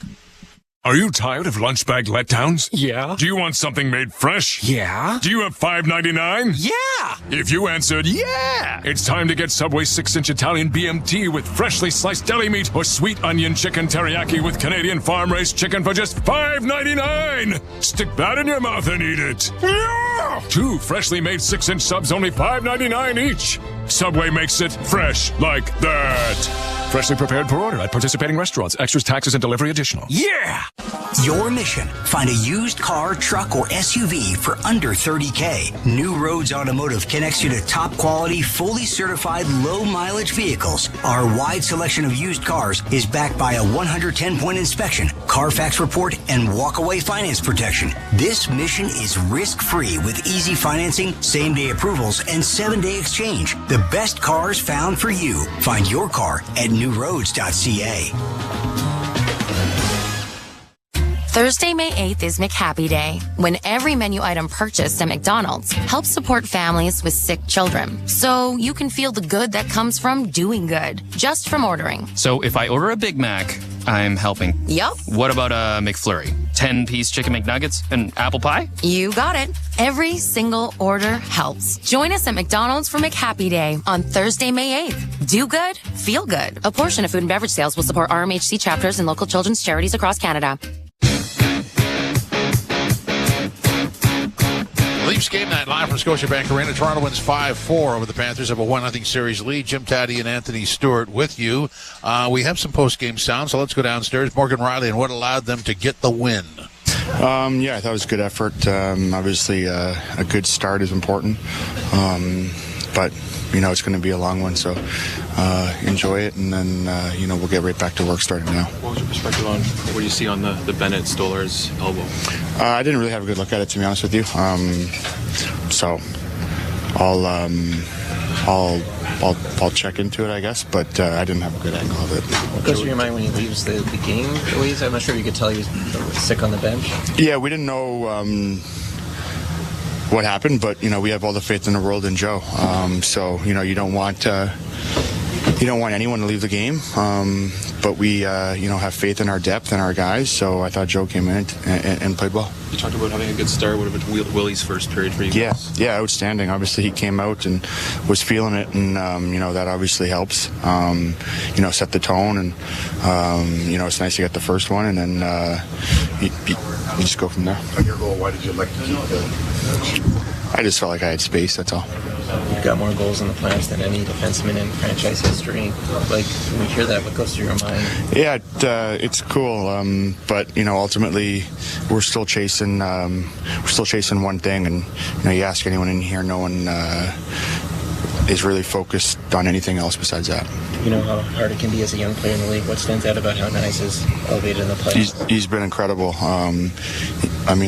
Are you tired of lunch bag letdowns? Yeah. Do you want something made fresh? Yeah. Do you have $5.99? Yeah. If you answered yeah, it's time to get Subway 6-inch Italian BMT with freshly sliced deli meat or sweet onion chicken teriyaki with Canadian farm-raised chicken for just $5.99. Stick that in your mouth and eat it. Yeah. 2 freshly made 6-inch subs, only $5.99 each. Subway makes it fresh like that. Freshly prepared per order at participating restaurants. Extras, taxes, and delivery additional. Yeah. Your mission, find a used car, truck, or SUV for under $30K. New Roads Automotive connects you to top quality, fully certified, low mileage vehicles. Our wide selection of used cars is backed by a 110-point inspection, Carfax report, and walkaway finance protection. This mission is risk-free with easy financing, same-day approvals, and 7-day exchange. The best cars found for you. Find your car at newroads.ca. Thursday, May 8th is McHappy Day, when every menu item purchased at McDonald's helps support families with sick children. So you can feel the good that comes from doing good, just from ordering. So if I order a Big Mac, I'm helping. Yup. What about a McFlurry? 10-piece chicken McNuggets and apple pie? You got it. Every single order helps. Join us at McDonald's for McHappy Day on Thursday, May 8th. Do good, feel good. A portion of food and beverage sales will support RMHC chapters and local children's charities across Canada. Leafs Game Night live from Scotiabank Arena. Toronto wins 5-4 over the Panthers, have a 1-0 series lead. Jim Taddy and Anthony Stewart with you. We have some post-game sound, so let's go downstairs. Morgan Riley, and what allowed them to get the win? Yeah, I thought it was a good effort. Obviously, a good start is important. But, it's going to be a long one, so enjoy it, and then, we'll get right back to work starting now. What was your perspective on what you see on the Bennett Stoller's elbow? I didn't really have a good look at it, to be honest with you. So I'll check into it, I guess, but I didn't have a good angle of it. What goes through your mind when he leaves the game? I'm not sure you could tell he was sick on the bench. Yeah, we didn't know what happened, but we have all the faith in the world in Joe. So you don't want anyone to leave the game, but we have faith in our depth and our guys. So I thought Joe came in and played well. You talked about having a good start. What about Willie's first period for you? Yeah, outstanding. Obviously, he came out and was feeling it, and that obviously helps. Set the tone, and it's nice to get the first one, and then you just go from there. On your goal, why did you like to keep the? I just felt like I had space. That's all. You've got more goals in the plans than any defenseman in franchise history. Like, when you hear that, what goes through your mind? Yeah, it's cool. But ultimately, we're still chasing one thing, and you ask anyone in here, no one is really focused on anything else besides that. You know how hard it can be as a young player in the league. What stands out about how Knies is elevated in the playoffs? He's been incredible.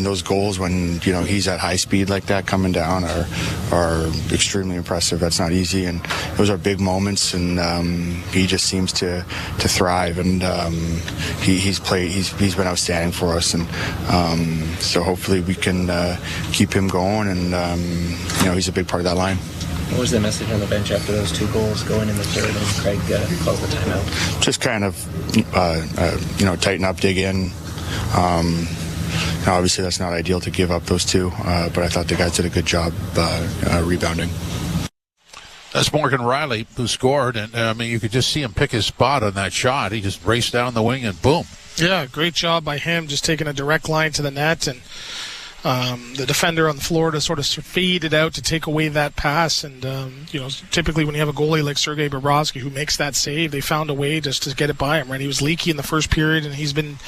Those goals when he's at high speed like that coming down are extremely impressive. That's not easy, and those are big moments. And he just seems to thrive. And he's been outstanding for us. And so hopefully we can keep him going. And he's a big part of that line. What was the message on the bench after those 2 goals going in the third and Craig calls the timeout? Just kind of, tighten up, dig in. Now, obviously, that's not ideal to give up those two, but I thought the guys did a good job rebounding. That's Morgan Riley who scored, and I mean, you could just see him pick his spot on that shot. He just raced down the wing and boom. Yeah, great job by him, just taking a direct line to the net, and the defender on the floor to sort of feed it out to take away that pass. And typically when you have a goalie like Sergei Bobrovsky who makes that save, they found a way just to get it by him. Right, he was leaky in the first period, and he's been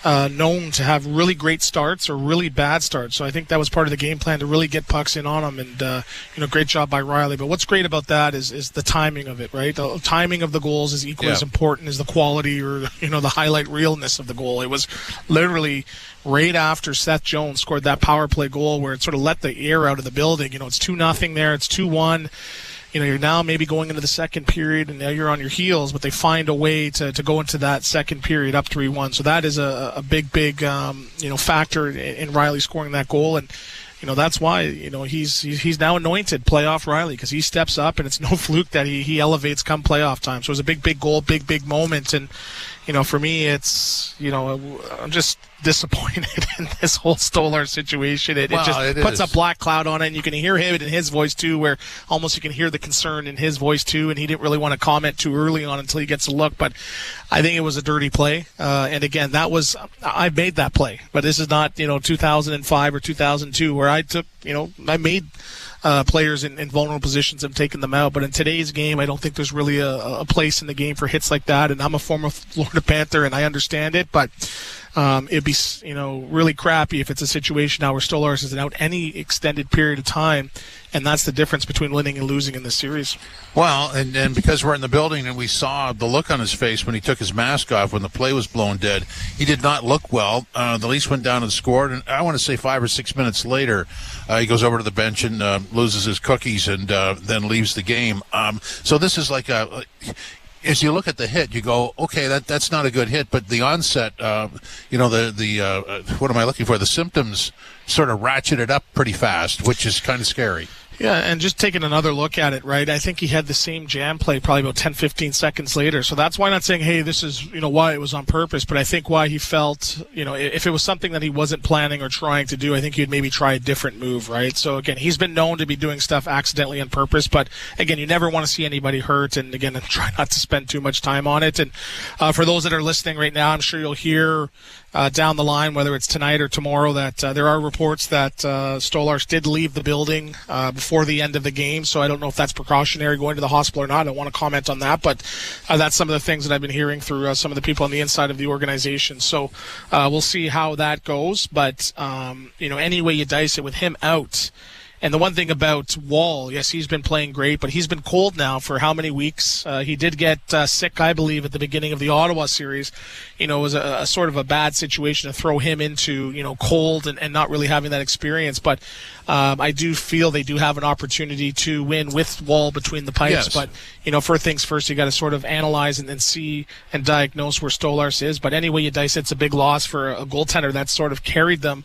known to have really great starts or really bad starts. So I think that was part of the game plan to really get pucks in on him. And great job by Riley. But what's great about that is the timing of it. Right, the timing of the goals is equally as important as the quality or the highlight realness of the goal. It was literally right after Seth Jones scored that power play goal where it sort of let the air out of the building. It's 2-0 there. It's 2-1. You're now maybe going into the second period, and now you're on your heels, but they find a way to go into that second period up 3-1. So that is a big factor in Riley scoring that goal. And that's why he's now anointed playoff Riley, because he steps up, and it's no fluke that he elevates come playoff time. So it was a big goal, big moment. And for me, it's I'm just disappointed in this whole Stolar situation. It puts a black cloud on it, and you can hear him in his voice too, where almost you can hear the concern in his voice too, and he didn't really want to comment too early on until he gets a look. But I think it was a dirty play, and again, I made that play, but this is not 2005 or 2002 where I took I made players in vulnerable positions and taken them out. But in today's game, I don't think there's really a place in the game for hits like that. And I'm a former Florida Panther, and I understand it, but it'd be really crappy if it's a situation now where Stolarz isn't out any extended period of time, and that's the difference between winning and losing in this series. Well, and because we're in the building and we saw the look on his face when he took his mask off when the play was blown dead, he did not look well. The Leafs went down and scored, and I want to say 5 or 6 minutes later, he goes over to the bench and loses his cookies and then leaves the game. So this is like as you look at the hit, you go, okay, that's not a good hit, but the onset, what am I looking for? The symptoms sort of ratcheted up pretty fast, which is kind of scary. Yeah, and just taking another look at it, right, I think he had the same jam play probably about 10, 15 seconds later. So that's why I'm not saying, hey, this is, why it was on purpose, but I think why he felt, if it was something that he wasn't planning or trying to do, I think he'd maybe try a different move, right? So, again, he's been known to be doing stuff accidentally on purpose, but, again, you never want to see anybody hurt, and, again, try not to spend too much time on it. And for those that are listening right now, I'm sure you'll hear down the line, whether it's tonight or tomorrow, that there are reports that Stolarz did leave the building before the end of the game. So I don't know if that's precautionary going to the hospital or not. I don't want to comment on that, but that's some of the things that I've been hearing through some of the people on the inside of the organization. So we'll see how that goes. But any way you dice it with him out. And the one thing about Wall, yes, he's been playing great, but he's been cold now for how many weeks? He did get sick, I believe, at the beginning of the Ottawa series. It was a sort of a bad situation to throw him into, cold and not really having that experience. But I do feel they do have an opportunity to win with Wall between the pipes. Yes. But, first things first, you got to sort of analyze and then see and diagnose where Stolarz is. But anyway you dice, it's a big loss for a goaltender that sort of carried them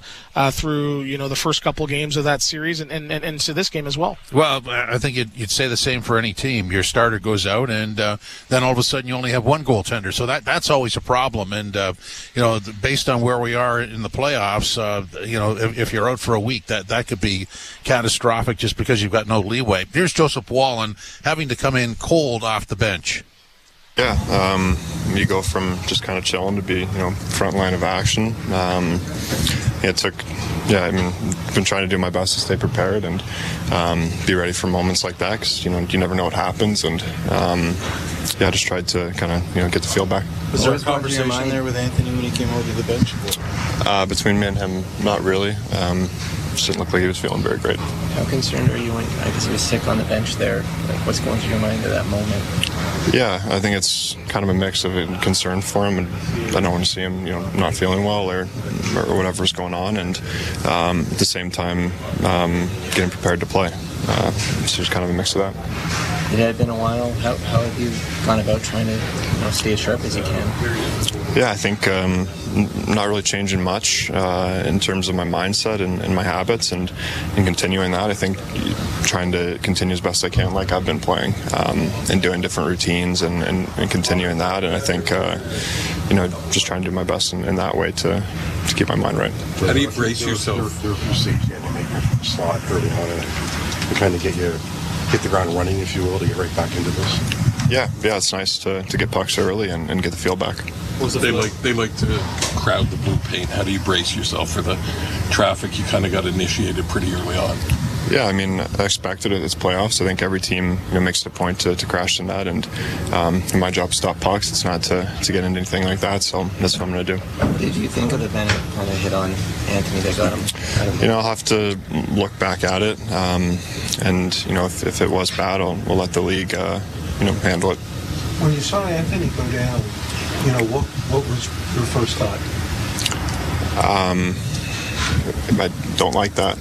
through, the first couple games of that series and into this game as well. Well, I think you'd say the same for any team. Your starter goes out, and then all of a sudden you only have one goaltender. So that's always a problem. And, based on where we are in the playoffs, if you're out for a week, that could be catastrophic just because you've got no leeway. Here's Joseph Wallen having to come in cold off the bench. Yeah, you go from just kind of chilling to be, front line of action. I've been trying to do my best to stay prepared and be ready for moments like that because, you never know what happens. And, just tried to kind of, get the feel back. Was there a conversation there with Anthony when he came over to the bench? Between me and him, not really. Just didn't look like he was feeling very great. How concerned are you because he was sick on the bench there? Like, what's going through your mind at that moment? Yeah, I think it's kind of a mix of concern for him, and I don't want to see him, not feeling well or whatever's going on, and at the same time, getting prepared to play. So it's kind of a mix of that. It had been a while. How have you gone about trying to stay as sharp as you can? Yeah, I think not really changing much in terms of my mindset and my habits and continuing that. I think trying to continue as best I can like I've been playing and doing different routines and continuing that. And I think just trying to do my best in that way to keep my mind right. How do you brace yourself? There are a few stages you had to make your slot early on and kind of hit the ground running, if you will, to get right back into this. Yeah, it's nice to get pucks early and get the feel back. They like to crowd the blue paint. How do you brace yourself for the traffic? You kind of got initiated pretty early on. Yeah, I mean, I expected it. It's playoffs. I think every team makes it a point to crash the net, and my job is to stop pucks. It's not to get into anything like that, so that's what I'm going to do. Did you think of the Bennett kind of hit on Anthony that got him? I'll have to look back at it, and if it was bad, we'll let the league handle it. When you saw Anthony go down, what was your first thought? I don't like that.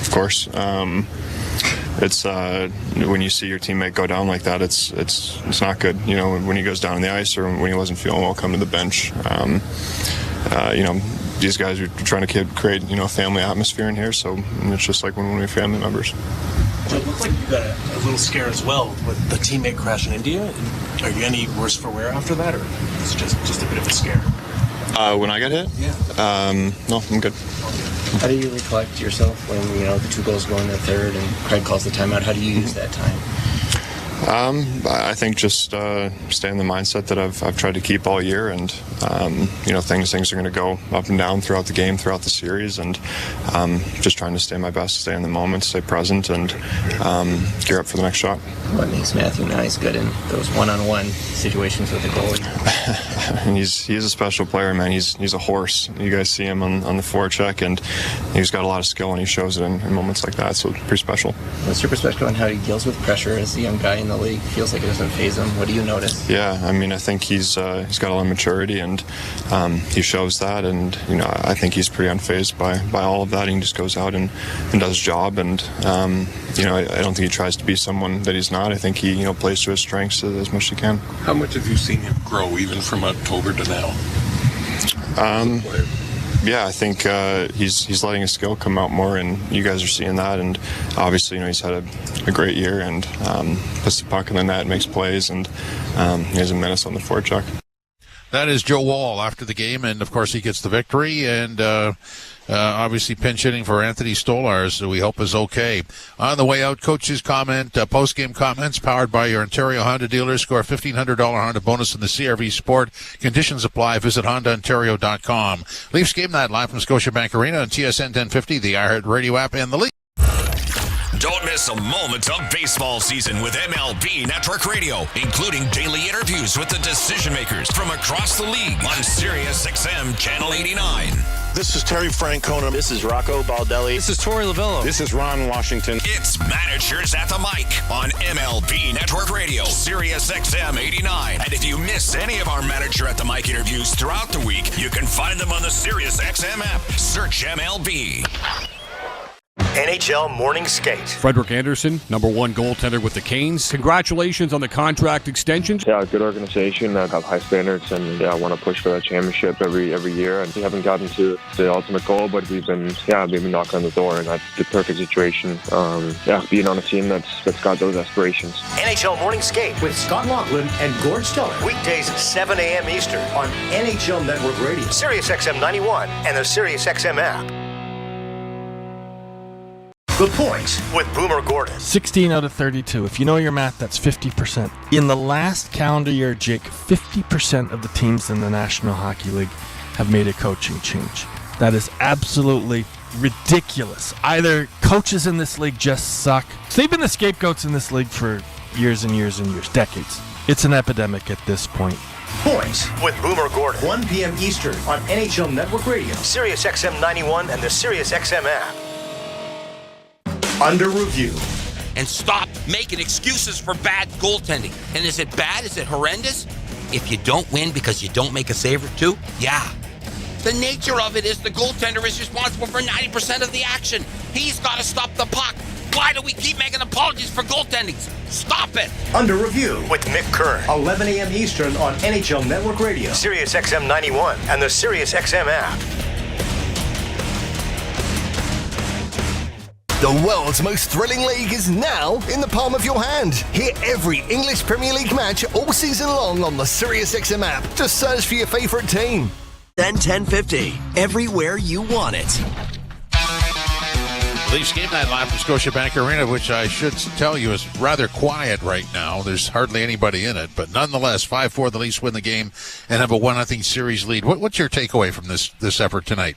Of course, it's when you see your teammate go down like that, it's not good. When he goes down on the ice or when he wasn't feeling well, come to the bench. These guys are trying to create a family atmosphere in here, so it's just like when we're family members. It looked like you got a little scare as well with the teammate crashing into you. Are you any worse for wear after that, or it's just a bit of a scare? When I got hit? Yeah. No, I'm good. How do you recollect yourself when the 2 goals go in the third and Craig calls the timeout? How do you use that time? I think just stay in the mindset that I've tried to keep all year, and things are going to go up and down throughout the game, throughout the series, and just trying to stay my best, stay in the moment, stay present, and gear up for the next shot. What makes Matthew Knies good in those one-on-one situations with the goalie? And he's a special player, man. He's a horse. You guys see him on the forecheck, and he's got a lot of skill, and he shows it in moments like that. So pretty special. What's your perspective on how he deals with pressure as a young guy in the league? Feels like it doesn't faze him. What do you notice? Yeah, I mean, I think he's got a lot of maturity, and he shows that. And I think he's pretty unfazed by all of that. He just goes out and does his job, and I don't think he tries to be someone that he's not. I think he plays to his strengths as much as he can. How much have you seen him grow, even from October to now? Yeah, I think he's letting his skill come out more, and you guys are seeing that. And obviously, he's had a great year, and puts the puck in the net, makes plays, and he has a menace on the forecheck. That is Joe Woll after the game, and of course he gets the victory, and obviously pinch hitting for Anthony Stolarz, who we hope is okay. On the way out, coach's comment, post-game comments powered by your Ontario Honda dealers. Score a $1,500 Honda bonus in the CRV Sport. Conditions apply. Visit HondaOntario.com. Leafs game night live from Scotiabank Arena on TSN 1050, the iHeart Radio app, and the Leafs. Don't miss a moment of baseball season with MLB Network Radio, including daily interviews with the decision makers from across the league on SiriusXM Channel 89. This is Terry Francona. This is Rocco Baldelli. This is Torey Lavillo. This is Ron Washington. It's Managers at the Mic on MLB Network Radio, SiriusXM 89. And if you miss any of our Manager at the Mic interviews throughout the week, you can find them on the SiriusXM app. Search MLB. NHL Morning Skate. Frederik Andersen, #1 goaltender with the Canes. Congratulations on the contract extensions. Yeah, good organization. I have high standards, and I want to push for that championship every year. And we haven't gotten to the ultimate goal, but we've been knocking on the door, and that's the perfect situation. Being on a team that's got those aspirations. NHL Morning Skate with Scott Laughlin and Gord Stellar. Weekdays 7 a.m. Eastern on NHL Network Radio, SiriusXM 91, and the SiriusXM app. The Point with Boomer Gordon. 16 out of 32. If you know your math, that's 50%. In the last calendar year, Jake, 50% of the teams in the National Hockey League have made a coaching change. That is absolutely ridiculous. Either coaches in this league just suck. So they've been the scapegoats in this league for years and years and years, decades. It's an epidemic at this point. Point with Boomer Gordon. 1 p.m. Eastern on NHL Network Radio, SiriusXM 91, and the SiriusXM app. Under review. And stop making excuses for bad goaltending. And is it bad? Is it horrendous? If you don't win because you don't make a save or two, yeah. The nature of it is the goaltender is responsible for 90% of the action. He's got to stop the puck. Why do we keep making apologies for goaltending? Stop it. Under review with Mick Kern. 11 a.m. Eastern on NHL Network Radio, SiriusXM 91, and the SiriusXM app. The world's most thrilling league is now in the palm of your hand. Hear every English Premier League match all season long on the SiriusXM app. Just search for your favourite team. Then 1050, everywhere you want it. Leafs game night live from Scotiabank Arena, which I should tell you is rather quiet right now. There's hardly anybody in it, but nonetheless, 5-4, the Leafs win the game and have a 1-0 series lead. What's your takeaway from this effort tonight?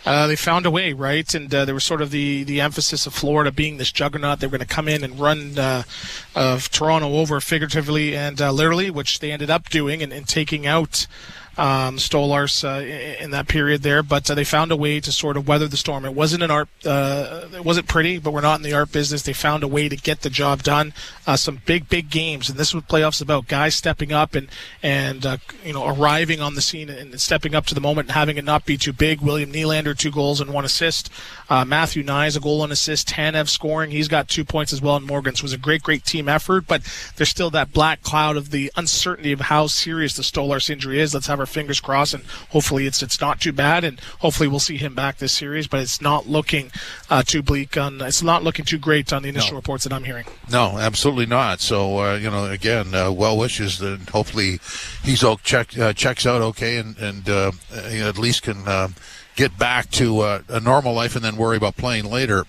They found a way, right? And there was sort of the emphasis of Florida being this juggernaut. They were going to come in and run Toronto over figuratively and literally, which they ended up doing and taking out Stolarz in that period there, but they found a way to sort of weather the storm. It wasn't it wasn't pretty, but we're not in the art business. They found a way to get the job done. Some big games, and this is what playoffs about: guys stepping up and arriving on the scene and stepping up to the moment and having it not be too big. William Nylander, 2 goals and 1 assist. Matthew Knies, a goal and assist. Tanev scoring, he's got 2 points as well. And Morgan, so it was a great team effort, but there's still that black cloud of the uncertainty of how serious the Stolarz injury is. Let's have our fingers crossed, and hopefully it's not too bad, and hopefully we'll see him back this series, but it's not looking too bleak it's not looking too great on the initial reports that I'm hearing. No, absolutely not. So again, well wishes that hopefully he's checks out okay and at least can get back to a normal life and then worry about playing later.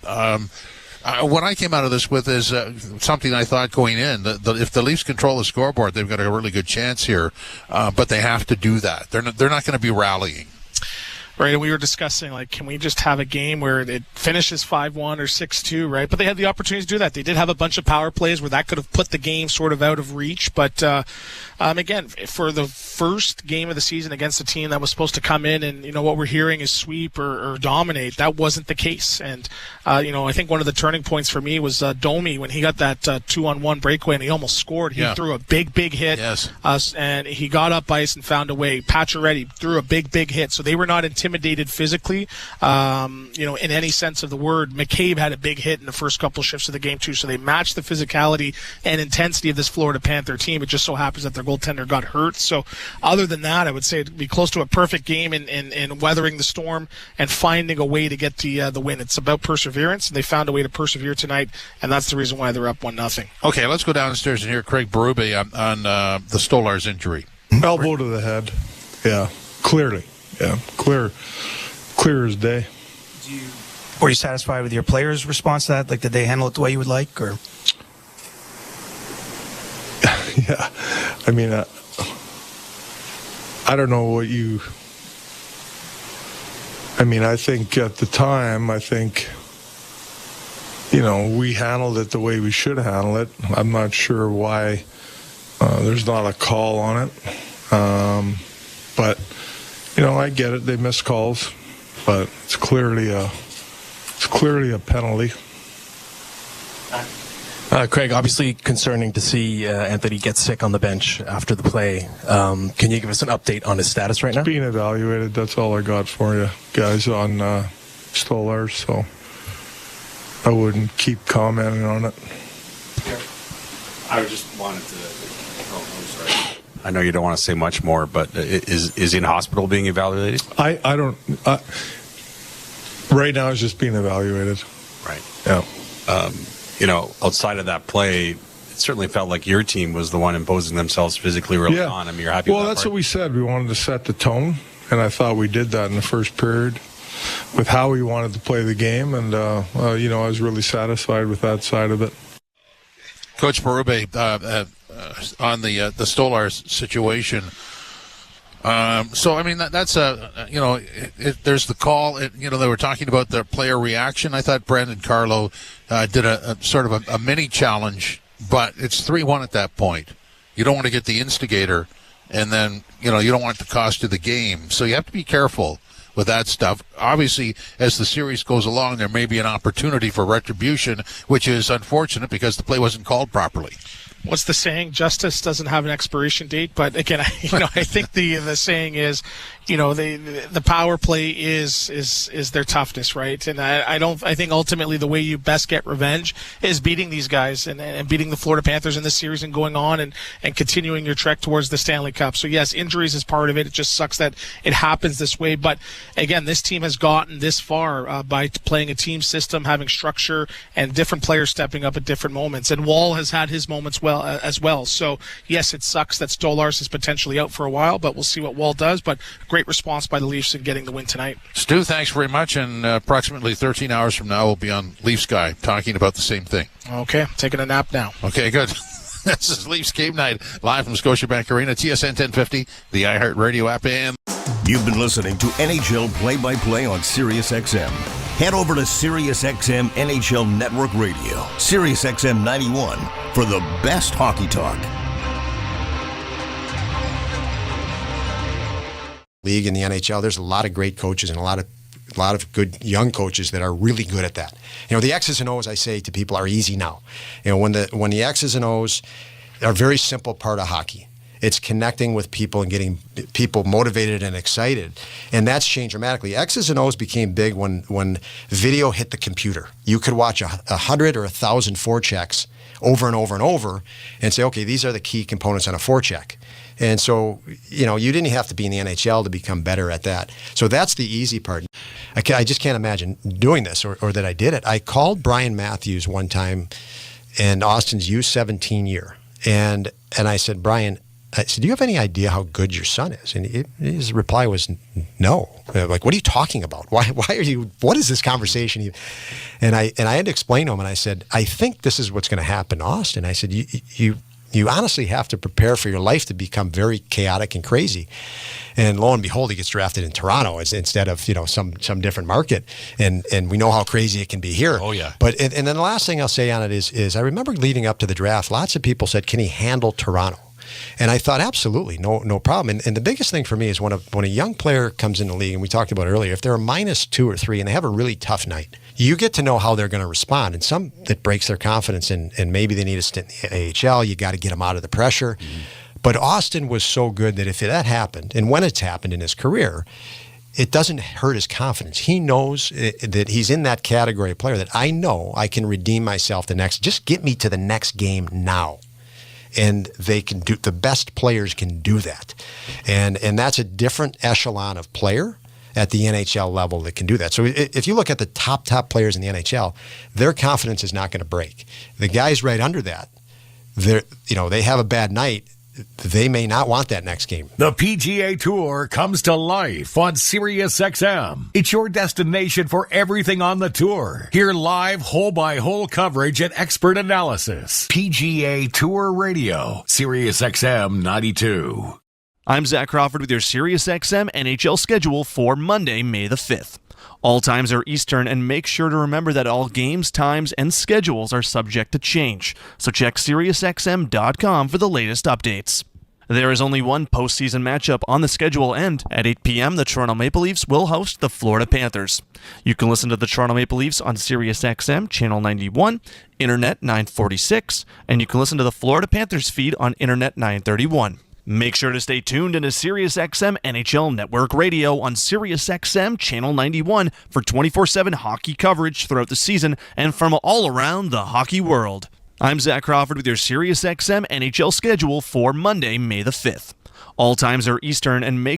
What I came out of this with is something I thought going in. If the Leafs control the scoreboard, they've got a really good chance here, but they have to do that. They're not going to be rallying. Right, and we were discussing, can we just have a game where it finishes 5-1 or 6-2, right? But they had the opportunity to do that. They did have a bunch of power plays where that could have put the game sort of out of reach. But, again, for the first game of the season against a team that was supposed to come in and, what we're hearing is sweep or dominate, that wasn't the case. And, I think one of the turning points for me was Domi when he got that 2-on-1 breakaway and he almost scored. He threw a big hit. Yes. And he got up ice and found a way. Pacioretty threw a big hit. So they were not intimidated physically, in any sense of the word. McCabe had a big hit in the first couple shifts of the game too, so they matched the physicality and intensity of this Florida Panther team. It just so happens that their goaltender got hurt. So other than that, I would say it'd be close to a perfect game in weathering the storm and finding a way to get the win. It's about perseverance, and they found a way to persevere tonight, and that's the reason why they're up 1-0. Okay, let's go downstairs and hear Craig Berube on the Stolarz injury. Elbow to the head. Yeah, clearly. Yeah, clear as day. Were you satisfied with your players' response to that? Did they handle it the way you would like, or? Yeah, I mean, I don't know what you. I mean, I think at the time, we handled it the way we should handle it. I'm not sure why there's not a call on it, but. I get it. They missed calls, but it's clearly a penalty. Craig, obviously concerning to see Anthony get sick on the bench after the play. Can you give us an update on his status right now? Being evaluated. That's all I got for you guys on Stolarz. So I wouldn't keep commenting on it. I just wanted to. I'm sorry. I know you don't want to say much more, but is he in hospital being evaluated? I don't. Right now, it's just being evaluated. Right. Yeah. Outside of that play, it certainly felt like your team was the one imposing themselves physically early on. I mean, you're happy with that that's part? what we said. We wanted to set the tone, and I thought we did that in the first period with how we wanted to play the game, and, I was really satisfied with that side of it. Coach Berube, on the Stolarz situation. So I mean that's there's the call. They were talking about the player reaction. I thought Brandon Carlo did a sort of a mini challenge, but it's 3-1 at that point. You don't want to get the instigator, and then you don't want it to cost you the game. So you have to be careful with that stuff. Obviously, as the series goes along, there may be an opportunity for retribution, which is unfortunate because the play wasn't called properly. What's the saying? Justice doesn't have an expiration date. But again, I think the saying is, the power play is their toughness, right? And I think ultimately the way you best get revenge is beating these guys and beating the Florida Panthers in this series and going on and continuing your trek towards the Stanley Cup. So yes, injuries is part of it. It just sucks that it happens this way. But again, this team has gotten this far by playing a team system, having structure, and different players stepping up at different moments. And Wall has had his moments as well. So yes, it sucks that Stolarz is potentially out for a while, but we'll see what Wall does. But great response by the Leafs in getting the win tonight. Stu, thanks very much. And approximately 13 hours from now, we'll be on Leafs Guy talking about the same thing. Okay, taking a nap now. Okay, good. This is Leafs Game Night, live from Scotiabank Arena, TSN 1050, the iHeartRadio app, and... You've been listening to NHL Play-by-Play on SiriusXM. Head over to SiriusXM NHL Network Radio, SiriusXM 91, for the best hockey talk. League in the NHL, there's a lot of great coaches and a lot of good young coaches that are really good at that. The X's and O's, I say to people, are easy now. When the X's and O's are a very simple part of hockey. It's connecting with people and getting people motivated and excited. And that's changed dramatically. X's and O's became big when video hit the computer. You could watch 100 or 1,000 forechecks over and over and over and say, okay, these are the key components on a forecheck. And so, you didn't have to be in the NHL to become better at that. So that's the easy part. I just can't imagine doing this or that I did it. I called Brian Matthews one time in Austin's U17 year. And I said, Brian, I said, do you have any idea how good your son is? And his reply was no. Like, what are you talking about? Why are you, what is this conversation? And I had to explain to him, and I said, I think this is what's going to happen in Austin. I said, you honestly have to prepare for your life to become very chaotic and crazy. And lo and behold, he gets drafted in Toronto instead of some different market. And we know how crazy it can be here. Oh yeah. But and then the last thing I'll say on it is I remember leading up to the draft, lots of people said, can he handle Toronto? And I thought, absolutely, no problem. And the biggest thing for me is when a young player comes in the league, and we talked about earlier, if they're a -2 or -3 and they have a really tough night, you get to know how they're going to respond. And some that breaks their confidence, and maybe they need a stint in the AHL. You got to get them out of the pressure. Mm-hmm. But Austin was so good that if that happened, and when it's happened in his career, it doesn't hurt his confidence. He knows that he's in that category of player that I know I can redeem myself just get me to the next game now. And they can do, the best players can do that. And that's a different echelon of player at the NHL level that can do that. So if you look at the top players in the NHL, their confidence is not going to break. The guys right under that, they have a bad night. They may not want that next game. The PGA Tour comes to life on SiriusXM. It's your destination for everything on the tour. Hear live hole-by-hole coverage and expert analysis. PGA Tour Radio, SiriusXM 92. I'm Zach Crawford with your SiriusXM NHL schedule for Monday, May the 5th. All times are Eastern, and make sure to remember that all games, times, and schedules are subject to change. So check SiriusXM.com for the latest updates. There is only one postseason matchup on the schedule, and at 8 p.m., the Toronto Maple Leafs will host the Florida Panthers. You can listen to the Toronto Maple Leafs on SiriusXM Channel 91, Internet 946, and you can listen to the Florida Panthers feed on Internet 931. Make sure to stay tuned into SiriusXM NHL Network Radio on SiriusXM Channel 91 for 24/7 hockey coverage throughout the season and from all around the hockey world. I'm Zach Crawford with your SiriusXM NHL schedule for Monday, May the 5th. All times are Eastern, and make